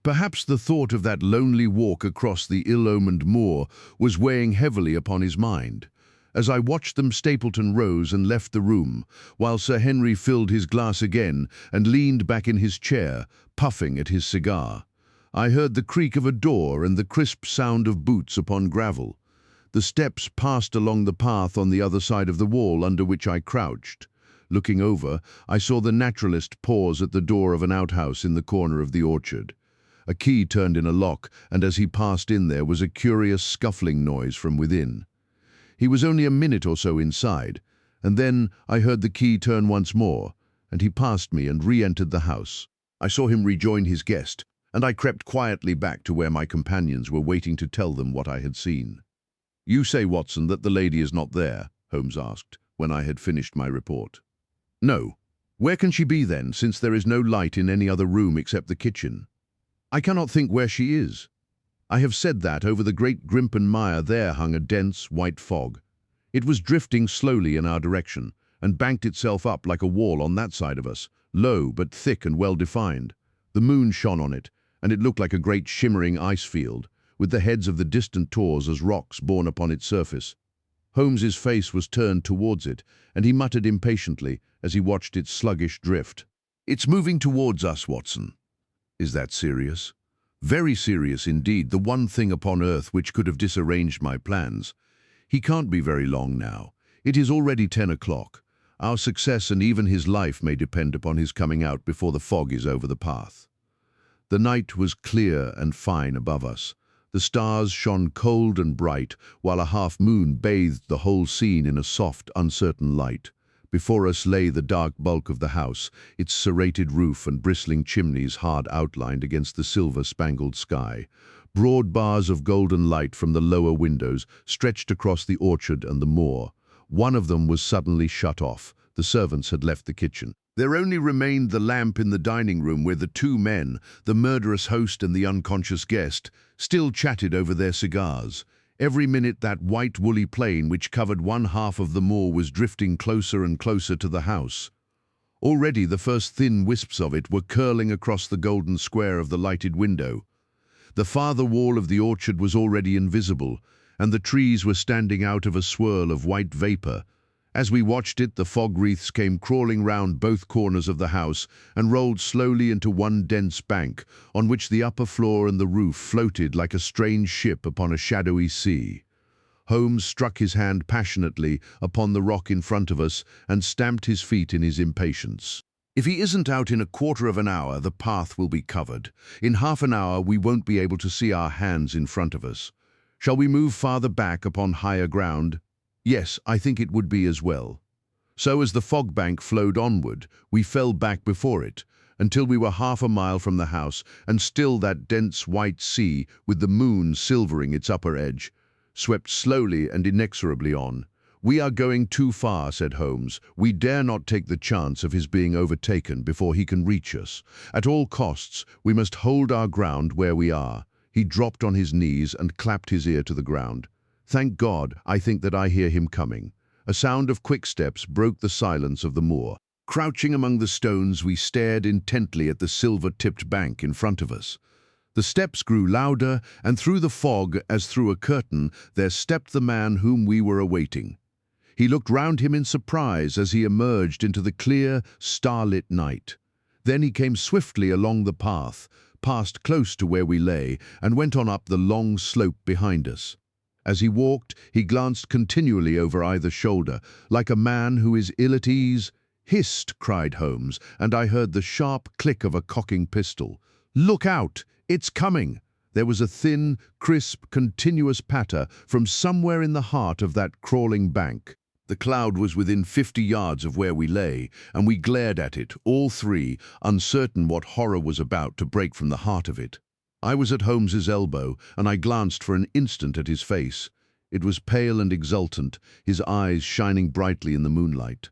Perhaps the thought of that lonely walk across the ill-omened moor was weighing heavily upon his mind. As I watched them, Stapleton rose and left the room, while Sir Henry filled his glass again and leaned back in his chair, puffing at his cigar. I heard the creak of a door and the crisp sound of boots upon gravel. The steps passed along the path on the other side of the wall under which I crouched. Looking over, I saw the naturalist pause at the door of an outhouse in the corner of the orchard. A key turned in a lock, and as he passed in there was a curious scuffling noise from within. He was only a minute or so inside, and then I heard the key turn once more, and he passed me and re-entered the house. I saw him rejoin his guest, and I crept quietly back to where my companions were waiting to tell them what I had seen. "You say, Watson, that the lady is not there?" Holmes asked, when I had finished my report. "No. Where can she be then, since there is no light in any other room except the kitchen? I cannot think where she is. I have said that over the great Grimpen Mire there hung a dense, white fog. It was drifting slowly in our direction, and banked itself up like a wall on that side of us, low but thick and well-defined. The moon shone on it, and it looked like a great shimmering ice field, with the heads of the distant tors as rocks borne upon its surface. Holmes's face was turned towards it, and he muttered impatiently as he watched its sluggish drift. "It's moving towards us, Watson." "Is that serious?" "Very serious indeed, the one thing upon earth which could have disarranged my plans. He can't be very long now. It is already 10 o'clock. Our success and even his life may depend upon his coming out before the fog is over the path." The night was clear and fine above us. The stars shone cold and bright, while a half-moon bathed the whole scene in a soft, uncertain light. Before us lay the dark bulk of the house, its serrated roof and bristling chimneys hard outlined against the silver-spangled sky. Broad bars of golden light from the lower windows stretched across the orchard and the moor. One of them was suddenly shut off. The servants had left the kitchen. There only remained the lamp in the dining room where the two men, the murderous host and the unconscious guest, still chatted over their cigars. Every minute that white woolly plain which covered one half of the moor was drifting closer and closer to the house. Already the first thin wisps of it were curling across the golden square of the lighted window. The farther wall of the orchard was already invisible, and the trees were standing out of a swirl of white vapour. As we watched it, the fog wreaths came crawling round both corners of the house and rolled slowly into one dense bank, on which the upper floor and the roof floated like a strange ship upon a shadowy sea. Holmes struck his hand passionately upon the rock in front of us and stamped his feet in his impatience. "If he isn't out in a quarter of an hour, the path will be covered. In half an hour, we won't be able to see our hands in front of us. Shall we move farther back upon higher ground?" "Yes, I think it would be as well." So as the fog bank flowed onward, we fell back before it, until we were half a mile from the house, and still that dense white sea, with the moon silvering its upper edge, swept slowly and inexorably on. "We are going too far," said Holmes. "We dare not take the chance of his being overtaken before he can reach us. At all costs, we must hold our ground where we are." He dropped on his knees and clapped his ear to the ground. "Thank God, I think that I hear him coming." A sound of quick steps broke the silence of the moor. Crouching among the stones, we stared intently at the silver-tipped bank in front of us. The steps grew louder, and through the fog, as through a curtain, there stepped the man whom we were awaiting. He looked round him in surprise as he emerged into the clear, starlit night. Then he came swiftly along the path, passed close to where we lay, and went on up the long slope behind us. As he walked, he glanced continually over either shoulder, like a man who is ill at ease. "Hist!" cried Holmes, and I heard the sharp click of a cocking pistol. "Look out! It's coming!" There was a thin, crisp, continuous patter from somewhere in the heart of that crawling bank. The cloud was within 50 yards of where we lay, and we glared at it, all three, uncertain what horror was about to break from the heart of it. I was at Holmes's elbow, and I glanced for an instant at his face. It was pale and exultant, his eyes shining brightly in the moonlight.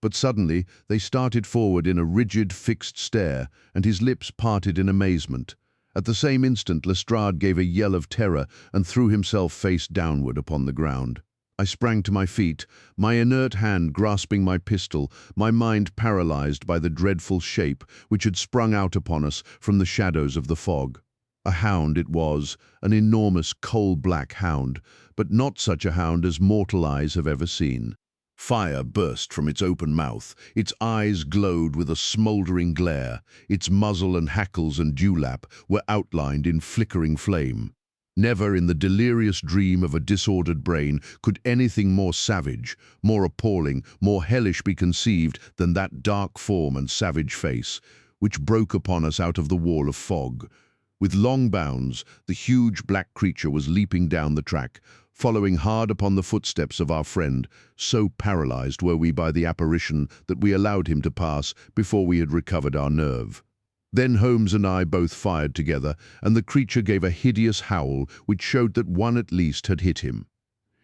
But suddenly they started forward in a rigid, fixed stare, and his lips parted in amazement. At the same instant Lestrade gave a yell of terror and threw himself face downward upon the ground. I sprang to my feet, my inert hand grasping my pistol, my mind paralyzed by the dreadful shape which had sprung out upon us from the shadows of the fog. A hound it was, an enormous coal-black hound, but not such a hound as mortal eyes have ever seen. Fire burst from its open mouth, its eyes glowed with a smouldering glare, its muzzle and hackles and dewlap were outlined in flickering flame. Never in the delirious dream of a disordered brain could anything more savage, more appalling, more hellish be conceived than that dark form and savage face, which broke upon us out of the wall of fog. With long bounds, the huge black creature was leaping down the track, following hard upon the footsteps of our friend. So paralyzed were we by the apparition that we allowed him to pass before we had recovered our nerve. Then Holmes and I both fired together, and the creature gave a hideous howl which showed that one at least had hit him.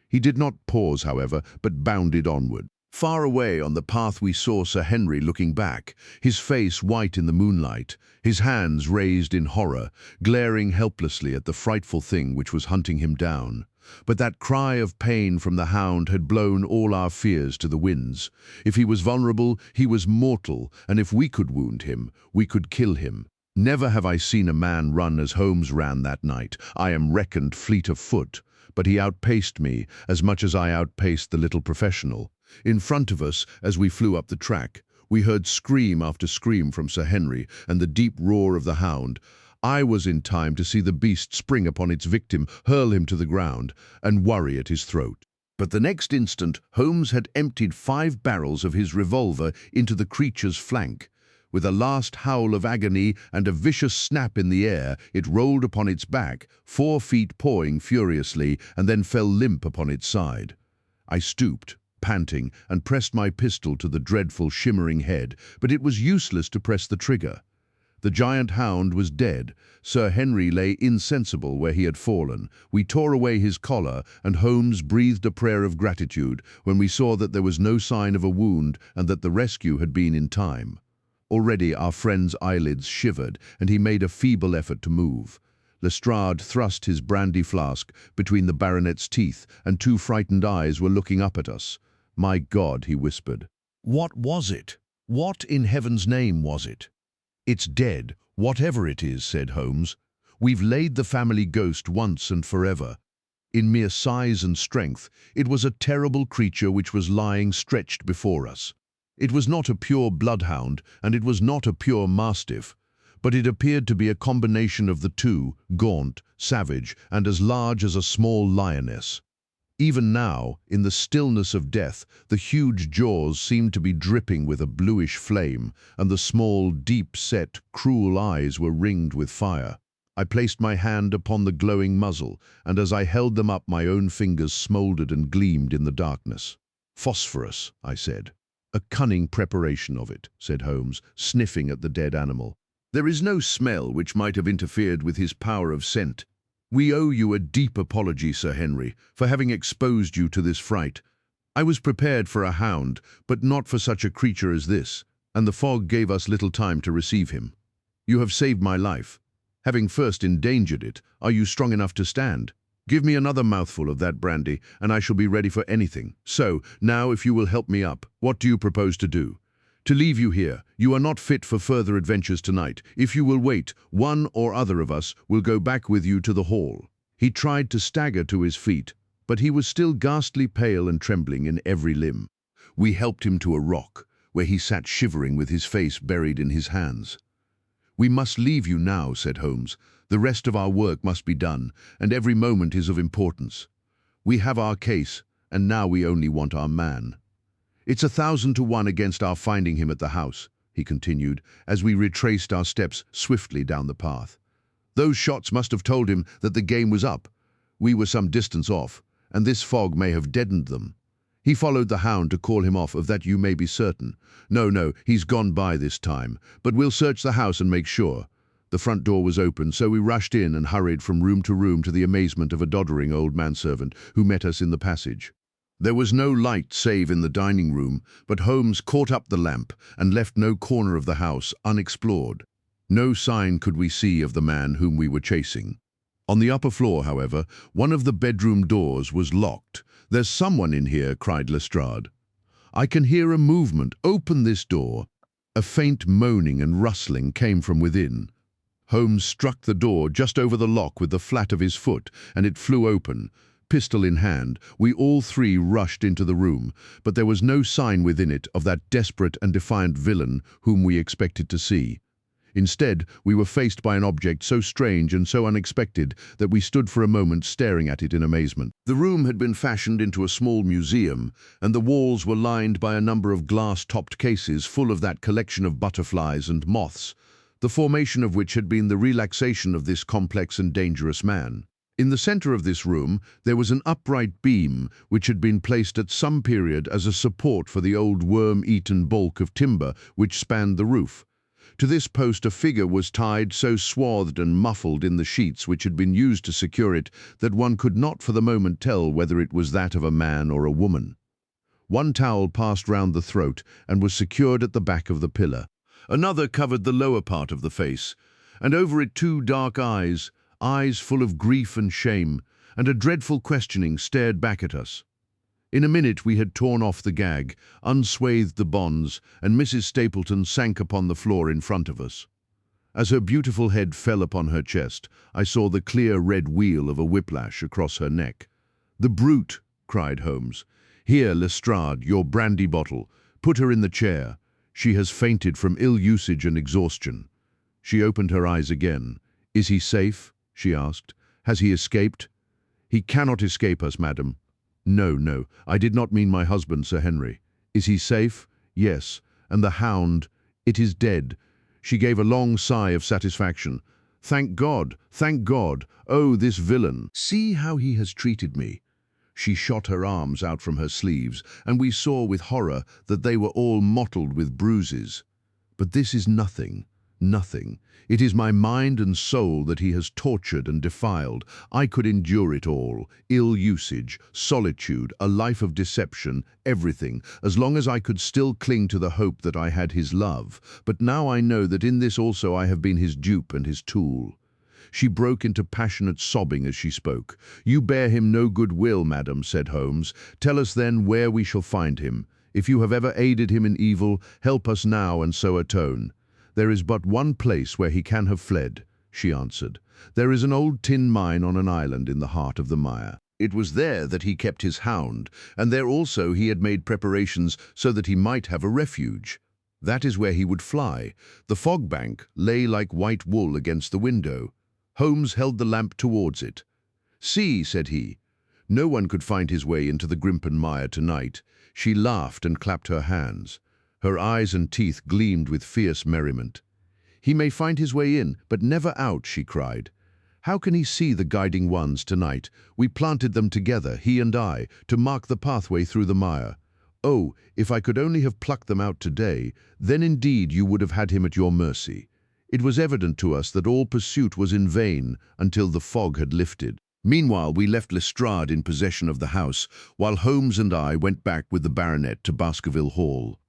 He did not pause, however, but bounded onward. Far away on the path we saw Sir Henry looking back, his face white in the moonlight, his hands raised in horror, glaring helplessly at the frightful thing which was hunting him down. But that cry of pain from the hound had blown all our fears to the winds. If he was vulnerable, he was mortal, and if we could wound him, we could kill him. Never have I seen a man run as Holmes ran that night. I am reckoned fleet of foot, but he outpaced me as much as I outpaced the little professional. In front of us, as we flew up the track, we heard scream after scream from Sir Henry and the deep roar of the hound. I was in time to see the beast spring upon its victim, hurl him to the ground, and worry at his throat. But the next instant, Holmes had emptied 5 barrels of his revolver into the creature's flank. With a last howl of agony and a vicious snap in the air, it rolled upon its back, 4 feet pawing furiously, and then fell limp upon its side. I stooped, panting, and pressed my pistol to the dreadful shimmering head, but it was useless to press the trigger. The giant hound was dead. Sir Henry lay insensible where he had fallen. We tore away his collar, and Holmes breathed a prayer of gratitude when we saw that there was no sign of a wound and that the rescue had been in time. Already our friend's eyelids shivered, and he made a feeble effort to move. Lestrade thrust his brandy flask between the baronet's teeth, and 2 frightened eyes were looking up at us. "My God," he whispered. "What was it? What in heaven's name was it?" "It's dead, whatever it is," said Holmes. "We've laid the family ghost once and forever." In mere size and strength, it was a terrible creature which was lying stretched before us. It was not a pure bloodhound, and it was not a pure mastiff, but it appeared to be a combination of the two, gaunt, savage, and as large as a small lioness. Even now, in the stillness of death, the huge jaws seemed to be dripping with a bluish flame, and the small, deep-set, cruel eyes were ringed with fire. I placed my hand upon the glowing muzzle, and as I held them up, my own fingers smouldered and gleamed in the darkness. "Phosphorus," I said. "A cunning preparation of it," said Holmes, sniffing at the dead animal. "There is no smell which might have interfered with his power of scent. We owe you a deep apology, Sir Henry, for having exposed you to this fright. I was prepared for a hound, but not for such a creature as this, and the fog gave us little time to receive him. You have saved my life. Having first endangered it, are you strong enough to stand? Give me another mouthful of that brandy, and I shall be ready for anything. So, now if you will help me up, what do you propose to do? To leave you here. You are not fit for further adventures tonight. If you will wait, one or other of us will go back with you to the hall." He tried to stagger to his feet, but he was still ghastly pale and trembling in every limb. We helped him to a rock, where he sat shivering with his face buried in his hands. "We must leave you now," said Holmes. "The rest of our work must be done, and every moment is of importance. We have our case, and now we only want our man. It's 1,000 to 1 against our finding him at the house," he continued, as we retraced our steps swiftly down the path. "Those shots must have told him that the game was up. We were some distance off, and this fog may have deadened them. He followed the hound to call him off, of that you may be certain. No, he's gone by this time, but we'll search the house and make sure." The front door was open, so we rushed in and hurried from room to room to the amazement of a doddering old manservant who met us in the passage. There was no light save in the dining room, but Holmes caught up the lamp and left no corner of the house unexplored. No sign could we see of the man whom we were chasing. On the upper floor, however, one of the bedroom doors was locked. "There's someone in here," cried Lestrade. "I can hear a movement. Open this door." A faint moaning and rustling came from within. Holmes struck the door just over the lock with the flat of his foot, and it flew open. Pistol in hand, we all three rushed into the room, but there was no sign within it of that desperate and defiant villain whom we expected to see. Instead, we were faced by an object so strange and so unexpected that we stood for a moment staring at it in amazement. The room had been fashioned into a small museum, and the walls were lined by a number of glass-topped cases full of that collection of butterflies and moths, the formation of which had been the relaxation of this complex and dangerous man. In the center of this room, there was an upright beam which had been placed at some period as a support for the old worm-eaten bulk of timber which spanned the roof. To this post a figure was tied, so swathed and muffled in the sheets which had been used to secure it that one could not for the moment tell whether it was that of a man or a woman. One towel passed round the throat and was secured at the back of the pillar. Another covered the lower part of the face, and over it two dark eyes full of grief and shame, and a dreadful questioning stared back at us. In a minute we had torn off the gag, unswathed the bonds, and Mrs. Stapleton sank upon the floor in front of us. As her beautiful head fell upon her chest, I saw the clear red wheal of a whiplash across her neck. "The brute!" cried Holmes. "Here, Lestrade, your brandy bottle. Put her in the chair. She has fainted from ill usage and exhaustion." She opened her eyes again. "Is he safe?" she asked. "Has he escaped?" "He cannot escape us, madam." No, I did not mean my husband, Sir Henry." "Is he safe?" "Yes, and the Hound, it is dead." She gave a long sigh of satisfaction. Thank God! Oh, this villain! See how he has treated me." She shot her arms out from her sleeves, and we saw with horror that they were all mottled with bruises. "But this is nothing. It is my mind and soul that he has tortured and defiled. I could endure it all, ill usage, solitude, a life of deception, everything, as long as I could still cling to the hope that I had his love. But now I know that in this also I have been his dupe and his tool." She broke into passionate sobbing as she spoke. "You bear him no good will, madam," said Holmes. "Tell us then where we shall find him. If you have ever aided him in evil, help us now and so atone." "There is but one place where he can have fled," she answered. "There is an old tin mine on an island in the heart of the mire. It was there that he kept his hound, and there also he had made preparations so that he might have a refuge. That is where he would fly. The fog bank lay like white wool against the window." Holmes held the lamp towards it. "See," said he. "No one could find his way into the Grimpen mire tonight." She laughed and clapped her hands. Her eyes and teeth gleamed with fierce merriment. "He may find his way in, but never out," she cried. "How can he see the guiding ones tonight? We planted them together, he and I, to mark the pathway through the mire. Oh, if I could only have plucked them out today, then indeed you would have had him at your mercy." It was evident to us that all pursuit was in vain until the fog had lifted. Meanwhile, we left Lestrade in possession of the house, while Holmes and I went back with the baronet to Baskerville Hall.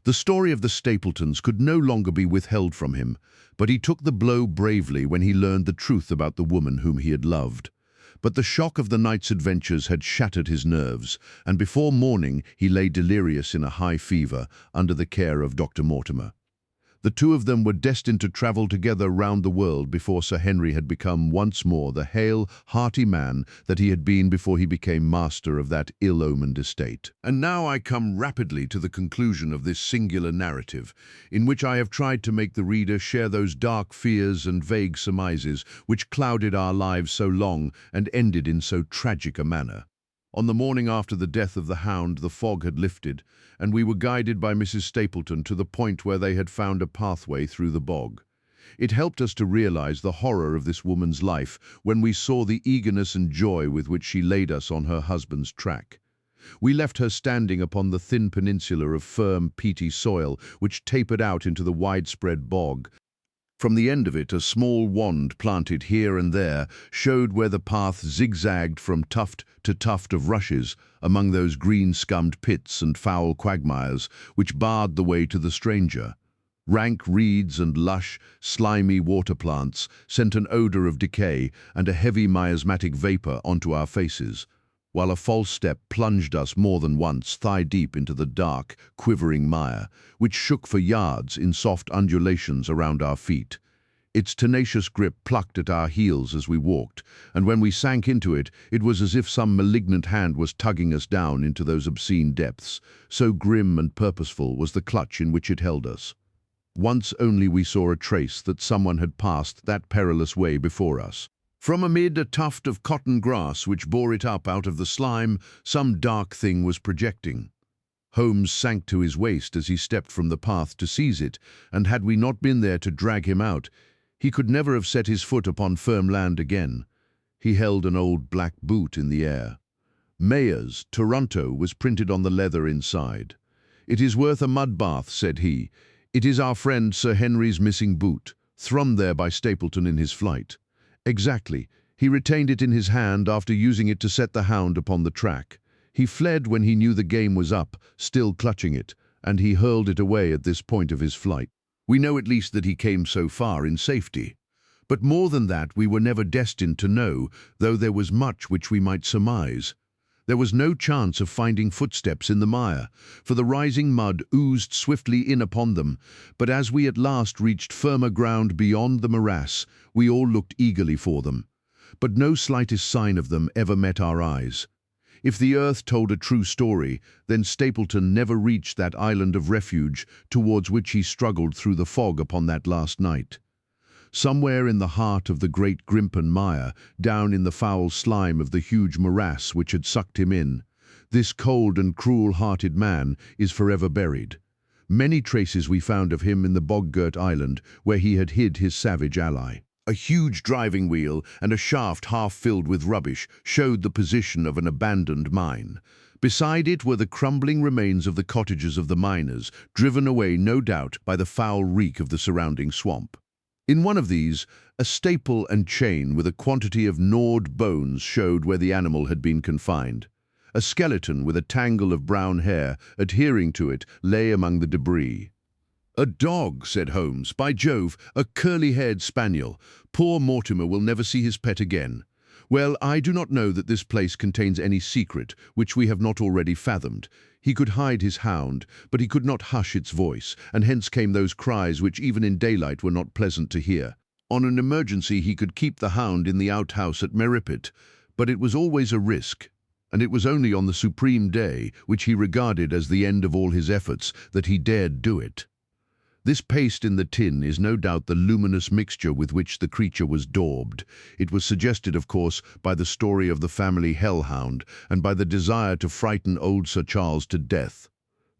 The story of the Stapletons could no longer be withheld from him, but he took the blow bravely when he learned the truth about the woman whom he had loved. But the shock of the night's adventures had shattered his nerves, and before morning he lay delirious in a high fever under the care of Dr. Mortimer. The two of them were destined to travel together round the world before Sir Henry had become once more the hale, hearty man that he had been before he became master of that ill-omened estate. And now I come rapidly to the conclusion of this singular narrative, in which I have tried to make the reader share those dark fears and vague surmises which clouded our lives so long and ended in so tragic a manner. On the morning after the death of the Hound, the fog had lifted, and we were guided by Mrs. Stapleton to the point where they had found a pathway through the bog. It helped us to realize the horror of this woman's life when we saw the eagerness and joy with which she laid us on her husband's track. We left her standing upon the thin peninsula of firm, peaty soil which tapered out into the widespread bog. From the end of it, a small wand planted here and there showed where the path zigzagged from tuft to tuft of rushes among those green-scummed pits and foul quagmires which barred the way to the stranger. Rank reeds and lush, slimy water plants sent an odor of decay and a heavy miasmatic vapor onto our faces, while a false step plunged us more than once thigh-deep into the dark, quivering mire, which shook for yards in soft undulations around our feet. Its tenacious grip plucked at our heels as we walked, and when we sank into it, it was as if some malignant hand was tugging us down into those obscene depths. So grim and purposeful was the clutch in which it held us. Once only we saw a trace that someone had passed that perilous way before us. From amid a tuft of cotton grass which bore it up out of the slime, some dark thing was projecting. Holmes sank to his waist as he stepped from the path to seize it, and had we not been there to drag him out, he could never have set his foot upon firm land again. He held an old black boot in the air. Mayors, Toronto, was printed on the leather inside. "It is worth a mud bath," said he. "It is our friend Sir Henry's missing boot, thrown there by Stapleton in his flight." Exactly. He retained it in his hand after using it to set the Hound upon the track. He fled when he knew the game was up, still clutching it, and he hurled it away at this point of his flight. We know at least that he came so far in safety. But more than that we were never destined to know, though there was much which we might surmise. There was no chance of finding footsteps in the mire, for the rising mud oozed swiftly in upon them, but as we at last reached firmer ground beyond the morass, we all looked eagerly for them. But no slightest sign of them ever met our eyes. If the earth told a true story, then Stapleton never reached that island of refuge towards which he struggled through the fog upon that last night. Somewhere in the heart of the great Grimpen mire, down in the foul slime of the huge morass which had sucked him in, this cold and cruel-hearted man is forever buried. Many traces we found of him in the bog-girt island where he had hid his savage ally. A huge driving wheel and a shaft half filled with rubbish showed the position of an abandoned mine. Beside it were the crumbling remains of the cottages of the miners, driven away, no doubt, by the foul reek of the surrounding swamp. In one of these, a staple and chain with a quantity of gnawed bones showed where the animal had been confined. A skeleton with a tangle of brown hair adhering to it lay among the debris. "A dog," said Holmes. "By Jove, a curly-haired spaniel. Poor Mortimer will never see his pet again. Well, I do not know that this place contains any secret which we have not already fathomed. He could hide his hound, but he could not hush its voice, and hence came those cries which even in daylight were not pleasant to hear. On an emergency he could keep the hound in the outhouse at Merripit, but it was always a risk, and it was only on the supreme day, which he regarded as the end of all his efforts, that he dared do it. This paste in the tin is no doubt the luminous mixture with which the creature was daubed. It was suggested, of course, by the story of the family hellhound and by the desire to frighten old Sir Charles to death.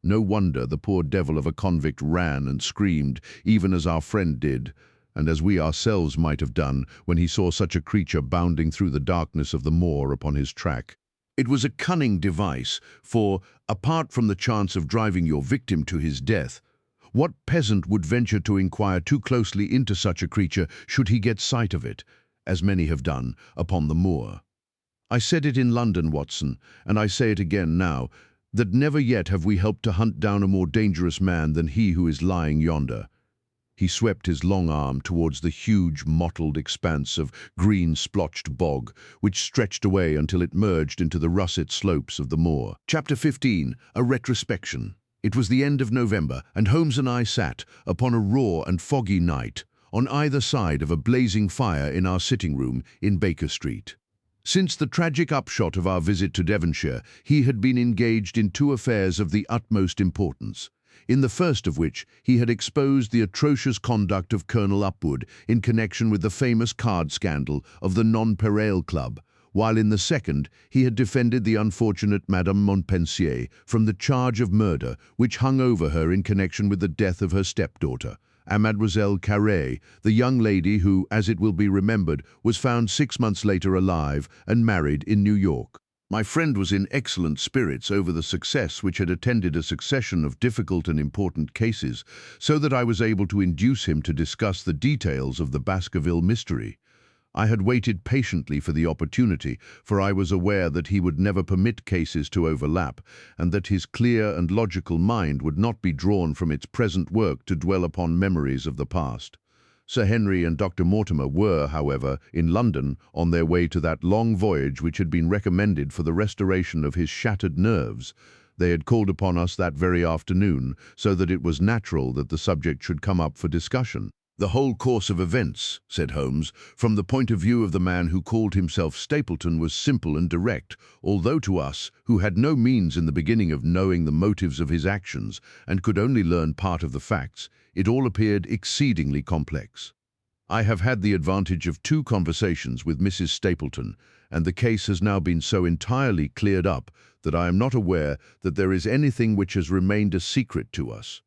No wonder the poor devil of a convict ran and screamed, even as our friend did, and as we ourselves might have done when he saw such a creature bounding through the darkness of the moor upon his track. It was a cunning device, for, apart from the chance of driving your victim to his death, what peasant would venture to inquire too closely into such a creature should he get sight of it, as many have done, upon the moor? I said it in London, Watson, and I say it again now, that never yet have we helped to hunt down a more dangerous man than he who is lying yonder. He swept his long arm towards the huge, mottled expanse of green-splotched bog, which stretched away until it merged into the russet slopes of the moor. Chapter 15. A Retrospection. It was the end of November, and Holmes and I sat, upon a raw and foggy night, on either side of a blazing fire in our sitting-room in Baker Street. Since the tragic upshot of our visit to Devonshire, he had been engaged in two affairs of the utmost importance, in the first of which he had exposed the atrocious conduct of Colonel Upwood in connection with the famous card scandal of the Nonpareil Club, while in the second he had defended the unfortunate Madame Montpensier from the charge of murder which hung over her in connection with the death of her stepdaughter, Mademoiselle Carré, the young lady who, as it will be remembered, was found 6 months later alive and married in New York. My friend was in excellent spirits over the success which had attended a succession of difficult and important cases, so that I was able to induce him to discuss the details of the Baskerville mystery. I had waited patiently for the opportunity, for I was aware that he would never permit cases to overlap, and that his clear and logical mind would not be drawn from its present work to dwell upon memories of the past. Sir Henry and Dr. Mortimer were, however, in London on their way to that long voyage which had been recommended for the restoration of his shattered nerves. They had called upon us that very afternoon, so that it was natural that the subject should come up for discussion. "The whole course of events," said Holmes, "from the point of view of the man who called himself Stapleton was simple and direct, although to us, who had no means in the beginning of knowing the motives of his actions and could only learn part of the facts, it all appeared exceedingly complex. I have had the advantage of 2 conversations with Mrs. Stapleton, and the case has now been so entirely cleared up that I am not aware that there is anything which has remained a secret to us.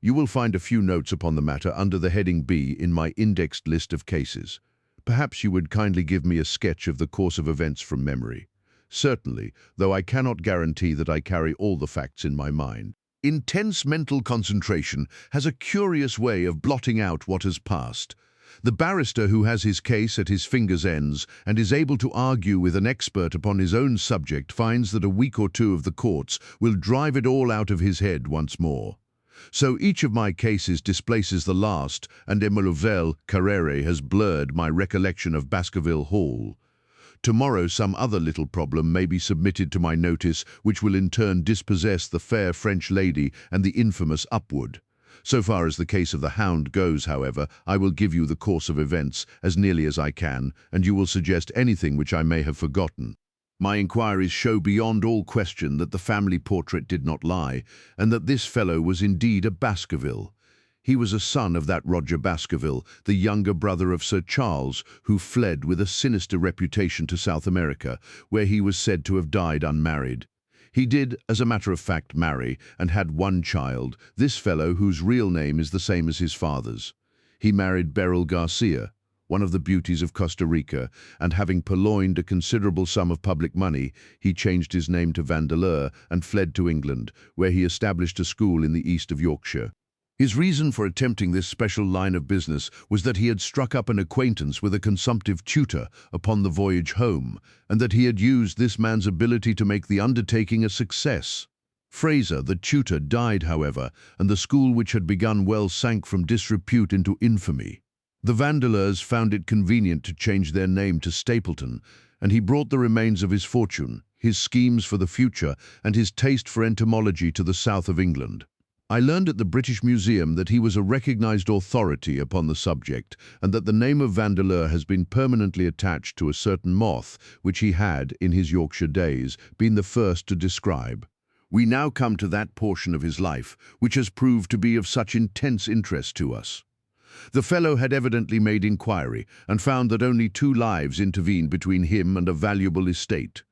You will find a few notes upon the matter under the heading B in my indexed list of cases. Perhaps you would kindly give me a sketch of the course of events from memory. Certainly, though I cannot guarantee that I carry all the facts in my mind. Intense mental concentration has a curious way of blotting out what has passed. The barrister who has his case at his fingers' ends and is able to argue with an expert upon his own subject finds that a week or 2 of the courts will drive it all out of his head once more. So each of my cases displaces the last, and a nouvelle carrere has blurred my recollection of Baskerville Hall. Tomorrow some other little problem may be submitted to my notice which will in turn dispossess the fair French lady and the infamous Upward. So far as the case of the Hound goes, however, I will give you the course of events as nearly as I can, and you will suggest anything which I may have forgotten. My inquiries show beyond all question that the family portrait did not lie, and that this fellow was indeed a Baskerville. He was a son of that Roger Baskerville, the younger brother of Sir Charles, who fled with a sinister reputation to South America, where he was said to have died unmarried. He did, as a matter of fact, marry, and had 1 child, this fellow whose real name is the same as his father's. He married Beryl Garcia, one of the beauties of Costa Rica, and having purloined a considerable sum of public money, he changed his name to Vandeleur and fled to England, where he established a school in the east of Yorkshire. His reason for attempting this special line of business was that he had struck up an acquaintance with a consumptive tutor upon the voyage home, and that he had used this man's ability to make the undertaking a success. Fraser, the tutor, died, however, and the school which had begun well sank from disrepute into infamy. The Vandeleurs found it convenient to change their name to Stapleton, and he brought the remains of his fortune, his schemes for the future, and his taste for entomology to the south of England. I learned at the British Museum that he was a recognized authority upon the subject, and that the name of Vandeleur has been permanently attached to a certain moth, which he had, in his Yorkshire days, been the first to describe. We now come to that portion of his life which has proved to be of such intense interest to us. The fellow had evidently made inquiry, and found that only 2 lives intervened between him and a valuable estate.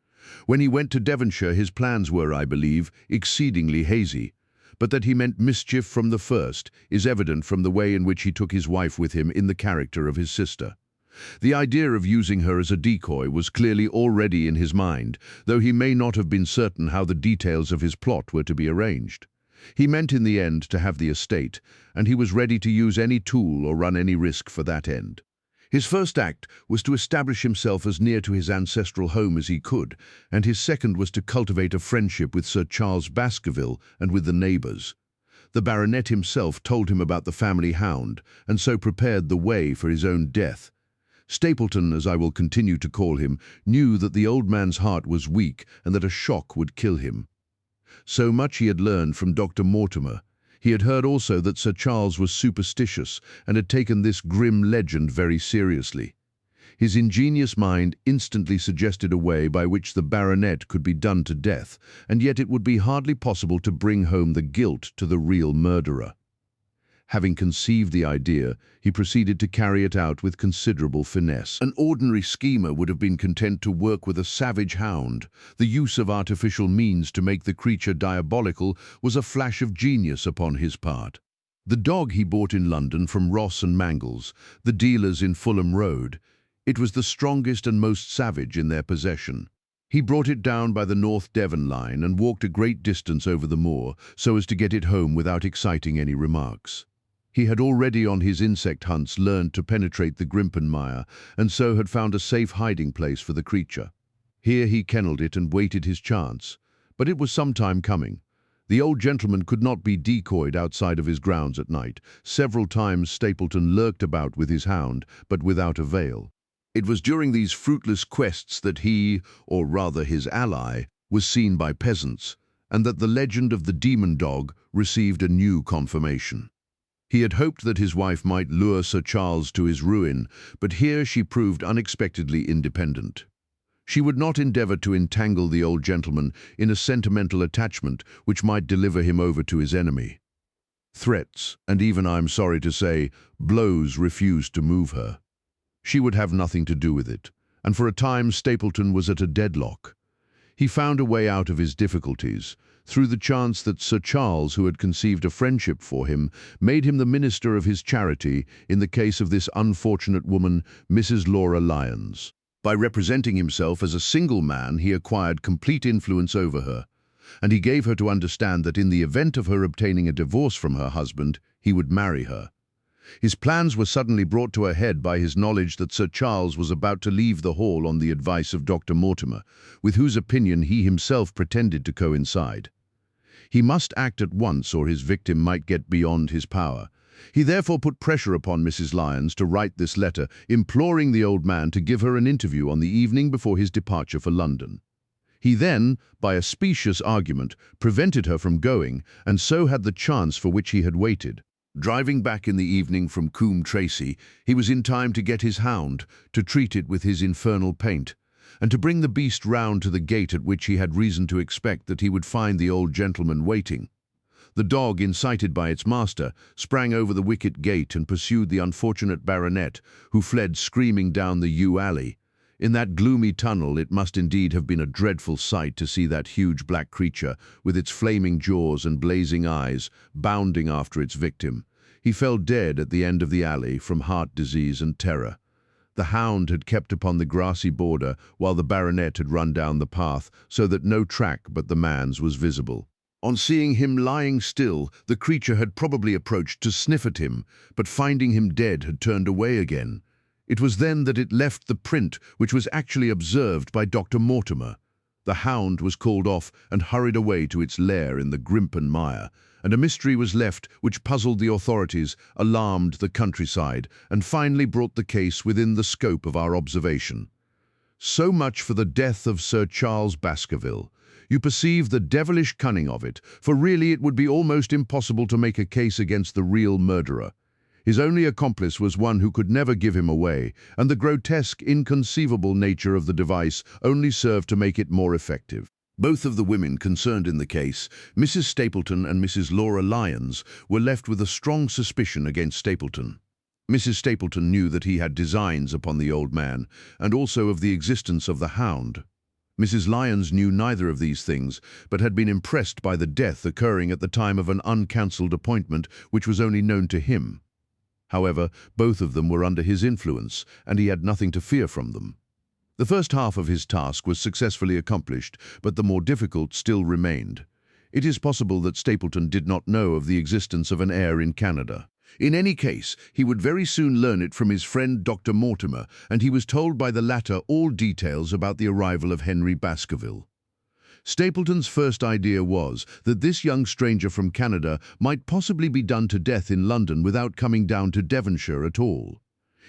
When he went to Devonshire, his plans were, I believe, exceedingly hazy. But that he meant mischief from the first is evident from the way in which he took his wife with him in the character of his sister. The idea of using her as a decoy was clearly already in his mind, though he may not have been certain how the details of his plot were to be arranged. He meant in the end to have the estate, and he was ready to use any tool or run any risk for that end. His first act was to establish himself as near to his ancestral home as he could, and his second was to cultivate a friendship with Sir Charles Baskerville and with the neighbours. The baronet himself told him about the family hound, and so prepared the way for his own death. Stapleton, as I will continue to call him, knew that the old man's heart was weak and that a shock would kill him. So much he had learned from Dr. Mortimer. He had heard also that Sir Charles was superstitious and had taken this grim legend very seriously. His ingenious mind instantly suggested a way by which the baronet could be done to death, and yet it would be hardly possible to bring home the guilt to the real murderer. Having conceived the idea, he proceeded to carry it out with considerable finesse. An ordinary schemer would have been content to work with a savage hound. The use of artificial means to make the creature diabolical was a flash of genius upon his part. The dog he bought in London from Ross and Mangles, the dealers in Fulham Road. It was the strongest and most savage in their possession. He brought it down by the North Devon line and walked a great distance over the moor so as to get it home without exciting any remarks. He had already on his insect hunts learned to penetrate the Grimpenmire, and so had found a safe hiding place for the creature. Here he kennelled it and waited his chance, but it was some time coming. The old gentleman could not be decoyed outside of his grounds at night. Several times Stapleton lurked about with his hound, but without avail. It was during these fruitless quests that he, or rather his ally, was seen by peasants, and that the legend of the demon dog received a new confirmation. He had hoped that his wife might lure Sir Charles to his ruin, but here she proved unexpectedly independent. She would not endeavour to entangle the old gentleman in a sentimental attachment which might deliver him over to his enemy. Threats, and even, I'm sorry to say, blows refused to move her. She would have nothing to do with it, and for a time Stapleton was at a deadlock. He found a way out of his difficulties, through the chance that Sir Charles, who had conceived a friendship for him, made him the minister of his charity in the case of this unfortunate woman, Mrs. Laura Lyons. By representing himself as a single man, he acquired complete influence over her, and he gave her to understand that in the event of her obtaining a divorce from her husband, he would marry her. His plans were suddenly brought to a head by his knowledge that Sir Charles was about to leave the hall on the advice of Dr. Mortimer, with whose opinion he himself pretended to coincide. He must act at once or his victim might get beyond his power. He therefore put pressure upon Mrs. Lyons to write this letter, imploring the old man to give her an interview on the evening before his departure for London. He then, by a specious argument, prevented her from going, and so had the chance for which he had waited. Driving back in the evening from Coombe Tracey, he was in time to get his hound, to treat it with his infernal paint, and to bring the beast round to the gate at which he had reason to expect that he would find the old gentleman waiting. The dog, incited by its master, sprang over the wicket gate and pursued the unfortunate baronet, who fled screaming down the yew alley. In that gloomy tunnel it must indeed have been a dreadful sight to see that huge black creature, with its flaming jaws and blazing eyes, bounding after its victim. He fell dead at the end of the alley from heart disease and terror. The hound had kept upon the grassy border while the baronet had run down the path, so that no track but the man's was visible. On seeing him lying still, the creature had probably approached to sniff at him, but finding him dead had turned away again. It was then that it left the print which was actually observed by Dr. Mortimer. The hound was called off and hurried away to its lair in the Grimpen mire, and a mystery was left which puzzled the authorities, alarmed the countryside, and finally brought the case within the scope of our observation. So much for the death of Sir Charles Baskerville. You perceive the devilish cunning of it, for really it would be almost impossible to make a case against the real murderer. His only accomplice was one who could never give him away, and the grotesque, inconceivable nature of the device only served to make it more effective. Both of the women concerned in the case, Mrs. Stapleton and Mrs. Laura Lyons, were left with a strong suspicion against Stapleton. Mrs. Stapleton knew that he had designs upon the old man, and also of the existence of the hound. Mrs. Lyons knew neither of these things, but had been impressed by the death occurring at the time of an uncancelled appointment which was only known to him. However, both of them were under his influence, and he had nothing to fear from them. The first half of his task was successfully accomplished, but the more difficult still remained. It is possible that Stapleton did not know of the existence of an heir in Canada. In any case, he would very soon learn it from his friend Dr. Mortimer, and he was told by the latter all details about the arrival of Henry Baskerville. Stapleton's first idea was that this young stranger from Canada might possibly be done to death in London without coming down to Devonshire at all.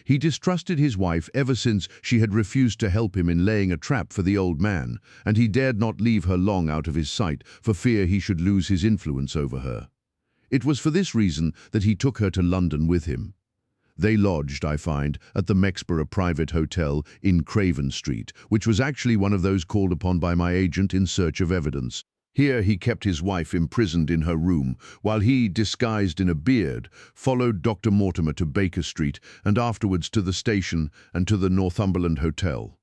He distrusted his wife ever since she had refused to help him in laying a trap for the old man, and he dared not leave her long out of his sight for fear he should lose his influence over her. It was for this reason that he took her to London with him. They lodged, I find, at the Mexborough Private Hotel in Craven Street, which was actually one of those called upon by my agent in search of evidence. Here he kept his wife imprisoned in her room, while he, disguised in a beard, followed Dr. Mortimer to Baker Street and afterwards to the station and to the Northumberland Hotel.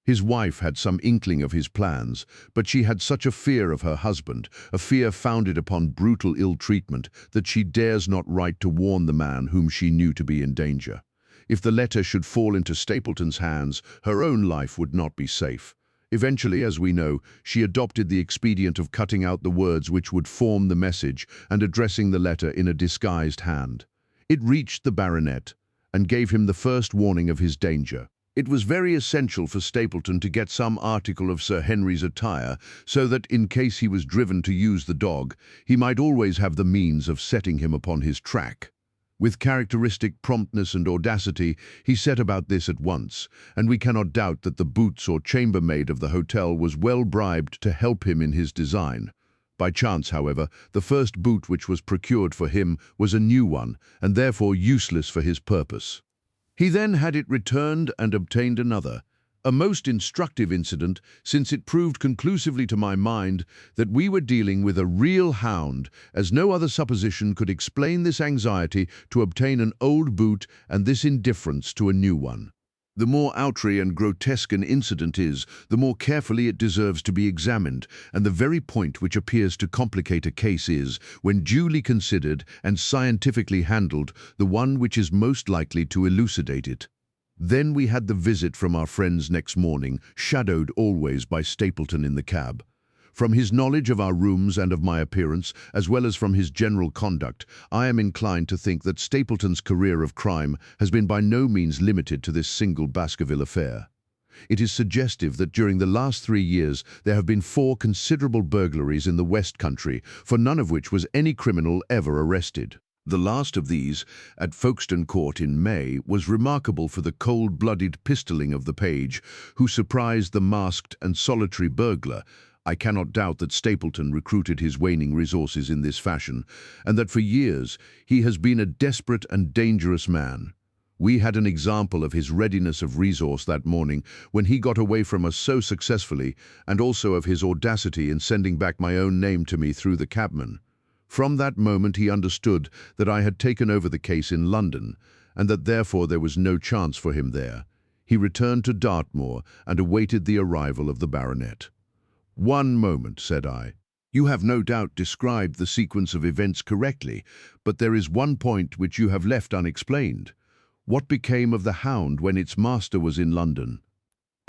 His wife had some inkling of his plans, but she had such a fear of her husband, a fear founded upon brutal ill-treatment, that she dares not write to warn the man whom she knew to be in danger. If the letter should fall into Stapleton's hands, her own life would not be safe. Eventually, as we know, she adopted the expedient of cutting out the words which would form the message and addressing the letter in a disguised hand. It reached the baronet and gave him the first warning of his danger. It was very essential for Stapleton to get some article of Sir Henry's attire, so that, in case he was driven to use the dog, he might always have the means of setting him upon his track. With characteristic promptness and audacity, he set about this at once, and we cannot doubt that the boots or chambermaid of the hotel was well bribed to help him in his design. By chance, however, the first boot which was procured for him was a new one, and therefore useless for his purpose. He then had it returned and obtained another, a most instructive incident, since it proved conclusively to my mind that we were dealing with a real hound, as no other supposition could explain this anxiety to obtain an old boot and this indifference to a new one. The more outre and grotesque an incident is, the more carefully it deserves to be examined, and the very point which appears to complicate a case is, when duly considered and scientifically handled, the one which is most likely to elucidate it. Then we had the visit from our friends next morning, shadowed always by Stapleton in the cab. From his knowledge of our rooms and of my appearance, as well as from his general conduct, I am inclined to think that Stapleton's career of crime has been by no means limited to this single Baskerville affair. It is suggestive that during the last 3 years there have been 4 considerable burglaries in the West Country, for none of which was any criminal ever arrested. The last of these, at Folkestone Court in May, was remarkable for the cold-blooded pistoling of the page, who surprised the masked and solitary burglar. I cannot doubt that Stapleton recruited his waning resources in this fashion, and that for years he has been a desperate and dangerous man. We had an example of his readiness of resource that morning when he got away from us so successfully, and also of his audacity in sending back my own name to me through the cabman. From that moment he understood that I had taken over the case in London, and that therefore there was no chance for him there. He returned to Dartmoor and awaited the arrival of the baronet. "One moment," said I. "You have no doubt described the sequence of events correctly, but there is one point which you have left unexplained. What became of the Hound when its master was in London?"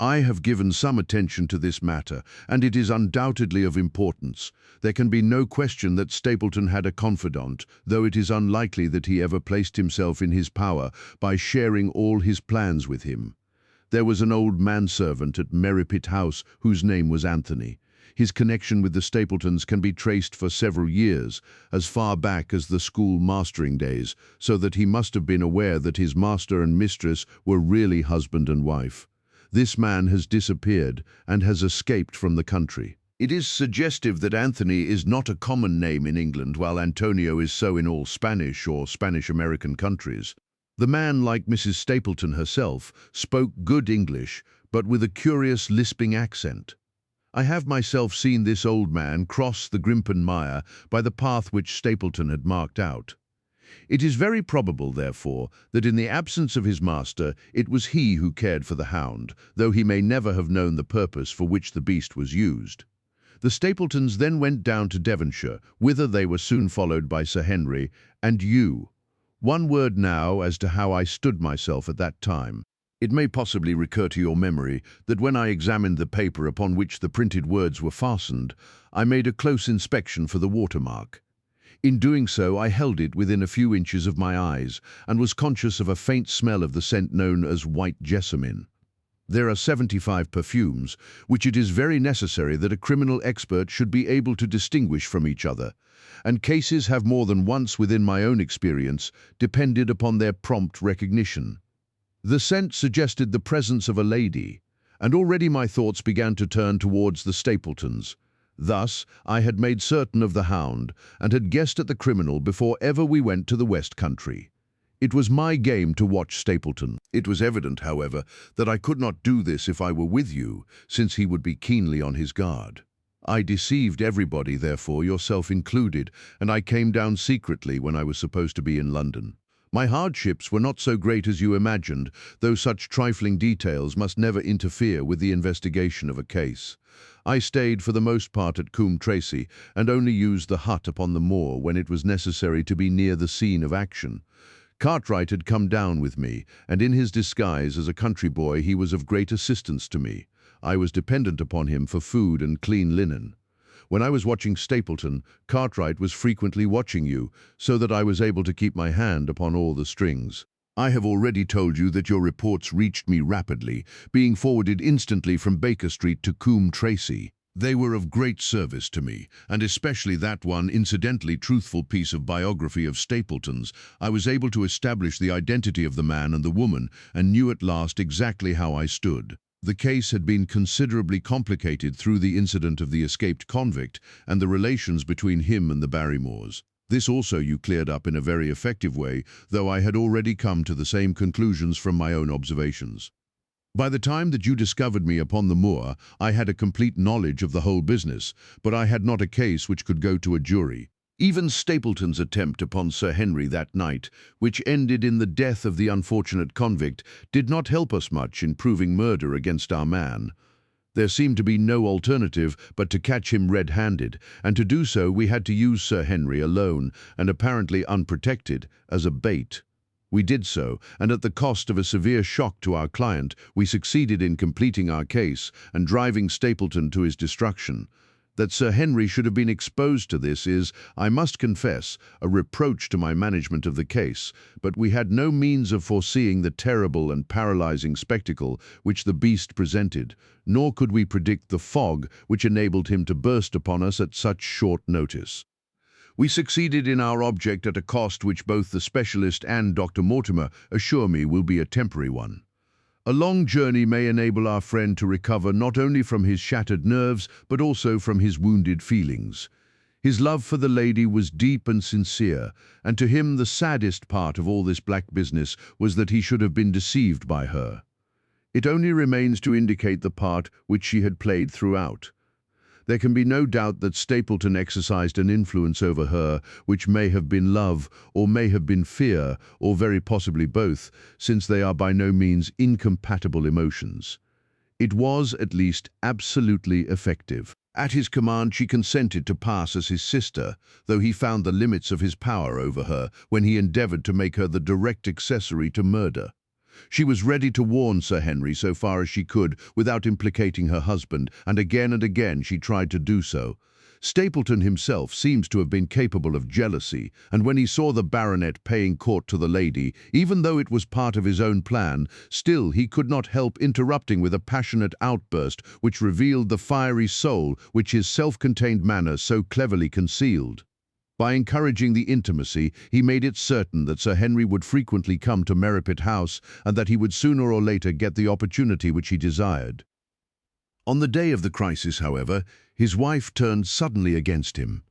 "I have given some attention to this matter, and it is undoubtedly of importance. There can be no question that Stapleton had a confidant, though it is unlikely that he ever placed himself in his power by sharing all his plans with him. There was an old manservant at Merripit House whose name was Anthony. His connection with the Stapletons can be traced for several years, as far back as the school mastering days, so that he must have been aware that his master and mistress were really husband and wife. This man has disappeared and has escaped from the country. It is suggestive that Anthony is not a common name in England, while Antonio is so in all Spanish or Spanish-American countries. The man, like Mrs. Stapleton herself, spoke good English, but with a curious lisping accent. I have myself seen this old man cross the Grimpen Mire by the path which Stapleton had marked out. It is very probable, therefore, that in the absence of his master, it was he who cared for the Hound, though he may never have known the purpose for which the beast was used. The Stapletons then went down to Devonshire, whither they were soon followed by Sir Henry and you. One word now as to how I stood myself at that time. It may possibly recur to your memory that when I examined the paper upon which the printed words were fastened, I made a close inspection for the watermark. In doing so, I held it within a few inches of my eyes, and was conscious of a faint smell of the scent known as white jessamine. There are 75 perfumes, which it is very necessary that a criminal expert should be able to distinguish from each other, and cases have more than once, within my own experience, depended upon their prompt recognition. The scent suggested the presence of a lady, and already my thoughts began to turn towards the Stapletons. Thus, I had made certain of the Hound, and had guessed at the criminal before ever we went to the West Country. It was my game to watch Stapleton. It was evident, however, that I could not do this if I were with you, since he would be keenly on his guard. I deceived everybody, therefore, yourself included, and I came down secretly when I was supposed to be in London. My hardships were not so great as you imagined, though such trifling details must never interfere with the investigation of a case. I stayed for the most part at Coombe Tracey, and only used the hut upon the moor when it was necessary to be near the scene of action. Cartwright had come down with me, and in his disguise as a country boy he was of great assistance to me. I was dependent upon him for food and clean linen. When I was watching Stapleton, Cartwright was frequently watching you, so that I was able to keep my hand upon all the strings. I have already told you that your reports reached me rapidly, being forwarded instantly from Baker Street to Coombe Tracey. They were of great service to me, and especially that one incidentally truthful piece of biography of Stapleton's. I was able to establish the identity of the man and the woman, and knew at last exactly how I stood. The case had been considerably complicated through the incident of the escaped convict and the relations between him and the Barrymores. This also you cleared up in a very effective way, though I had already come to the same conclusions from my own observations. By the time that you discovered me upon the moor, I had a complete knowledge of the whole business, but I had not a case which could go to a jury. Even Stapleton's attempt upon Sir Henry that night, which ended in the death of the unfortunate convict, did not help us much in proving murder against our man. There seemed to be no alternative but to catch him red-handed, and to do so we had to use Sir Henry alone, and apparently unprotected, as a bait. We did so, and at the cost of a severe shock to our client, we succeeded in completing our case and driving Stapleton to his destruction. That Sir Henry should have been exposed to this is, I must confess, a reproach to my management of the case, but we had no means of foreseeing the terrible and paralyzing spectacle which the beast presented, nor could we predict the fog which enabled him to burst upon us at such short notice. We succeeded in our object at a cost which both the specialist and Dr. Mortimer assure me will be a temporary one. A long journey may enable our friend to recover not only from his shattered nerves, but also from his wounded feelings. His love for the lady was deep and sincere, and to him the saddest part of all this black business was that he should have been deceived by her. It only remains to indicate the part which she had played throughout. There can be no doubt that Stapleton exercised an influence over her, which may have been love, or may have been fear, or very possibly both, since they are by no means incompatible emotions. It was, at least, absolutely effective. At his command she consented to pass as his sister, though he found the limits of his power over her when he endeavoured to make her the direct accessory to murder. She was ready to warn Sir Henry so far as she could without implicating her husband, and again she tried to do so. Stapleton himself seems to have been capable of jealousy, and when he saw the baronet paying court to the lady, even though it was part of his own plan, still he could not help interrupting with a passionate outburst which revealed the fiery soul which his self-contained manner so cleverly concealed. By encouraging the intimacy, he made it certain that Sir Henry would frequently come to Merripit House, and that he would sooner or later get the opportunity which he desired. On the day of the crisis, however, his wife turned suddenly against him.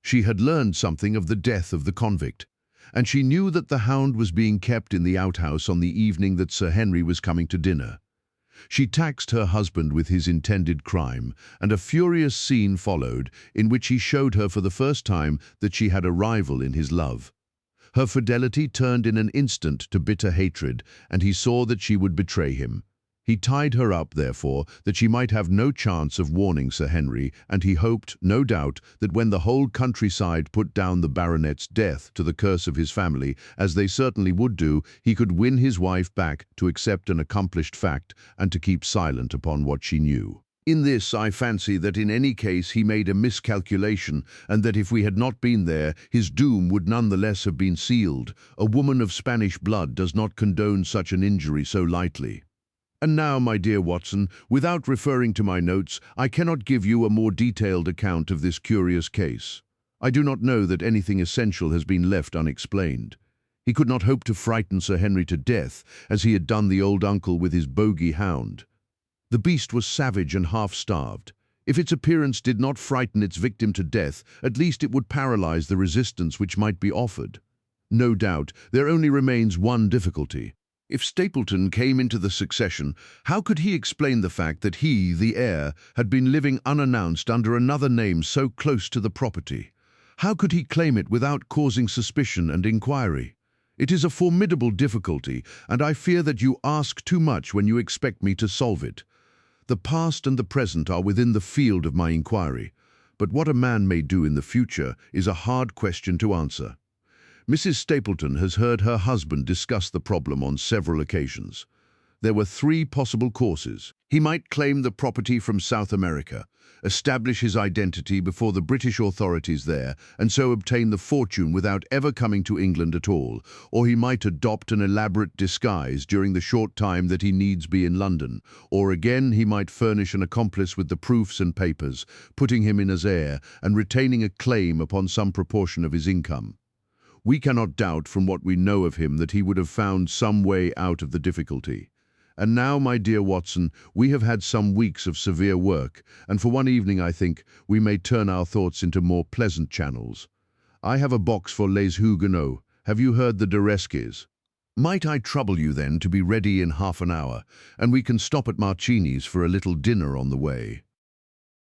She had learned something of the death of the convict, and she knew that the Hound was being kept in the outhouse on the evening that Sir Henry was coming to dinner. She taxed her husband with his intended crime, and a furious scene followed, in which he showed her for the first time that she had a rival in his love. Her fidelity turned in an instant to bitter hatred, and he saw that she would betray him. He tied her up, therefore, that she might have no chance of warning Sir Henry, and he hoped, no doubt, that when the whole countryside put down the baronet's death to the curse of his family, as they certainly would do, he could win his wife back to accept an accomplished fact and to keep silent upon what she knew. In this, I fancy that in any case he made a miscalculation, and that if we had not been there, his doom would nonetheless have been sealed. A woman of Spanish blood does not condone such an injury so lightly. And now, my dear Watson, without referring to my notes, I cannot give you a more detailed account of this curious case. I do not know that anything essential has been left unexplained. He could not hope to frighten Sir Henry to death, as he had done the old uncle with his bogey Hound. The beast was savage and half-starved. If its appearance did not frighten its victim to death, at least it would paralyze the resistance which might be offered. No doubt, there only remains one difficulty. If Stapleton came into the succession, how could he explain the fact that he, the heir, had been living unannounced under another name so close to the property? How could he claim it without causing suspicion and inquiry? It is a formidable difficulty, and I fear that you ask too much when you expect me to solve it. The past and the present are within the field of my inquiry, but what a man may do in the future is a hard question to answer. Mrs. Stapleton has heard her husband discuss the problem on several occasions. There were three possible courses. He might claim the property from South America, establish his identity before the British authorities there, and so obtain the fortune without ever coming to England at all, or he might adopt an elaborate disguise during the short time that he needs be in London, or again he might furnish an accomplice with the proofs and papers, putting him in as heir, and retaining a claim upon some proportion of his income. We cannot doubt from what we know of him that he would have found some way out of the difficulty. And now, my dear Watson, we have had some weeks of severe work, and for one evening, I think, we may turn our thoughts into more pleasant channels. I have a box for Les Huguenots. Have you heard the Duresques? Might I trouble you then to be ready in half an hour, and we can stop at Marcini's for a little dinner on the way?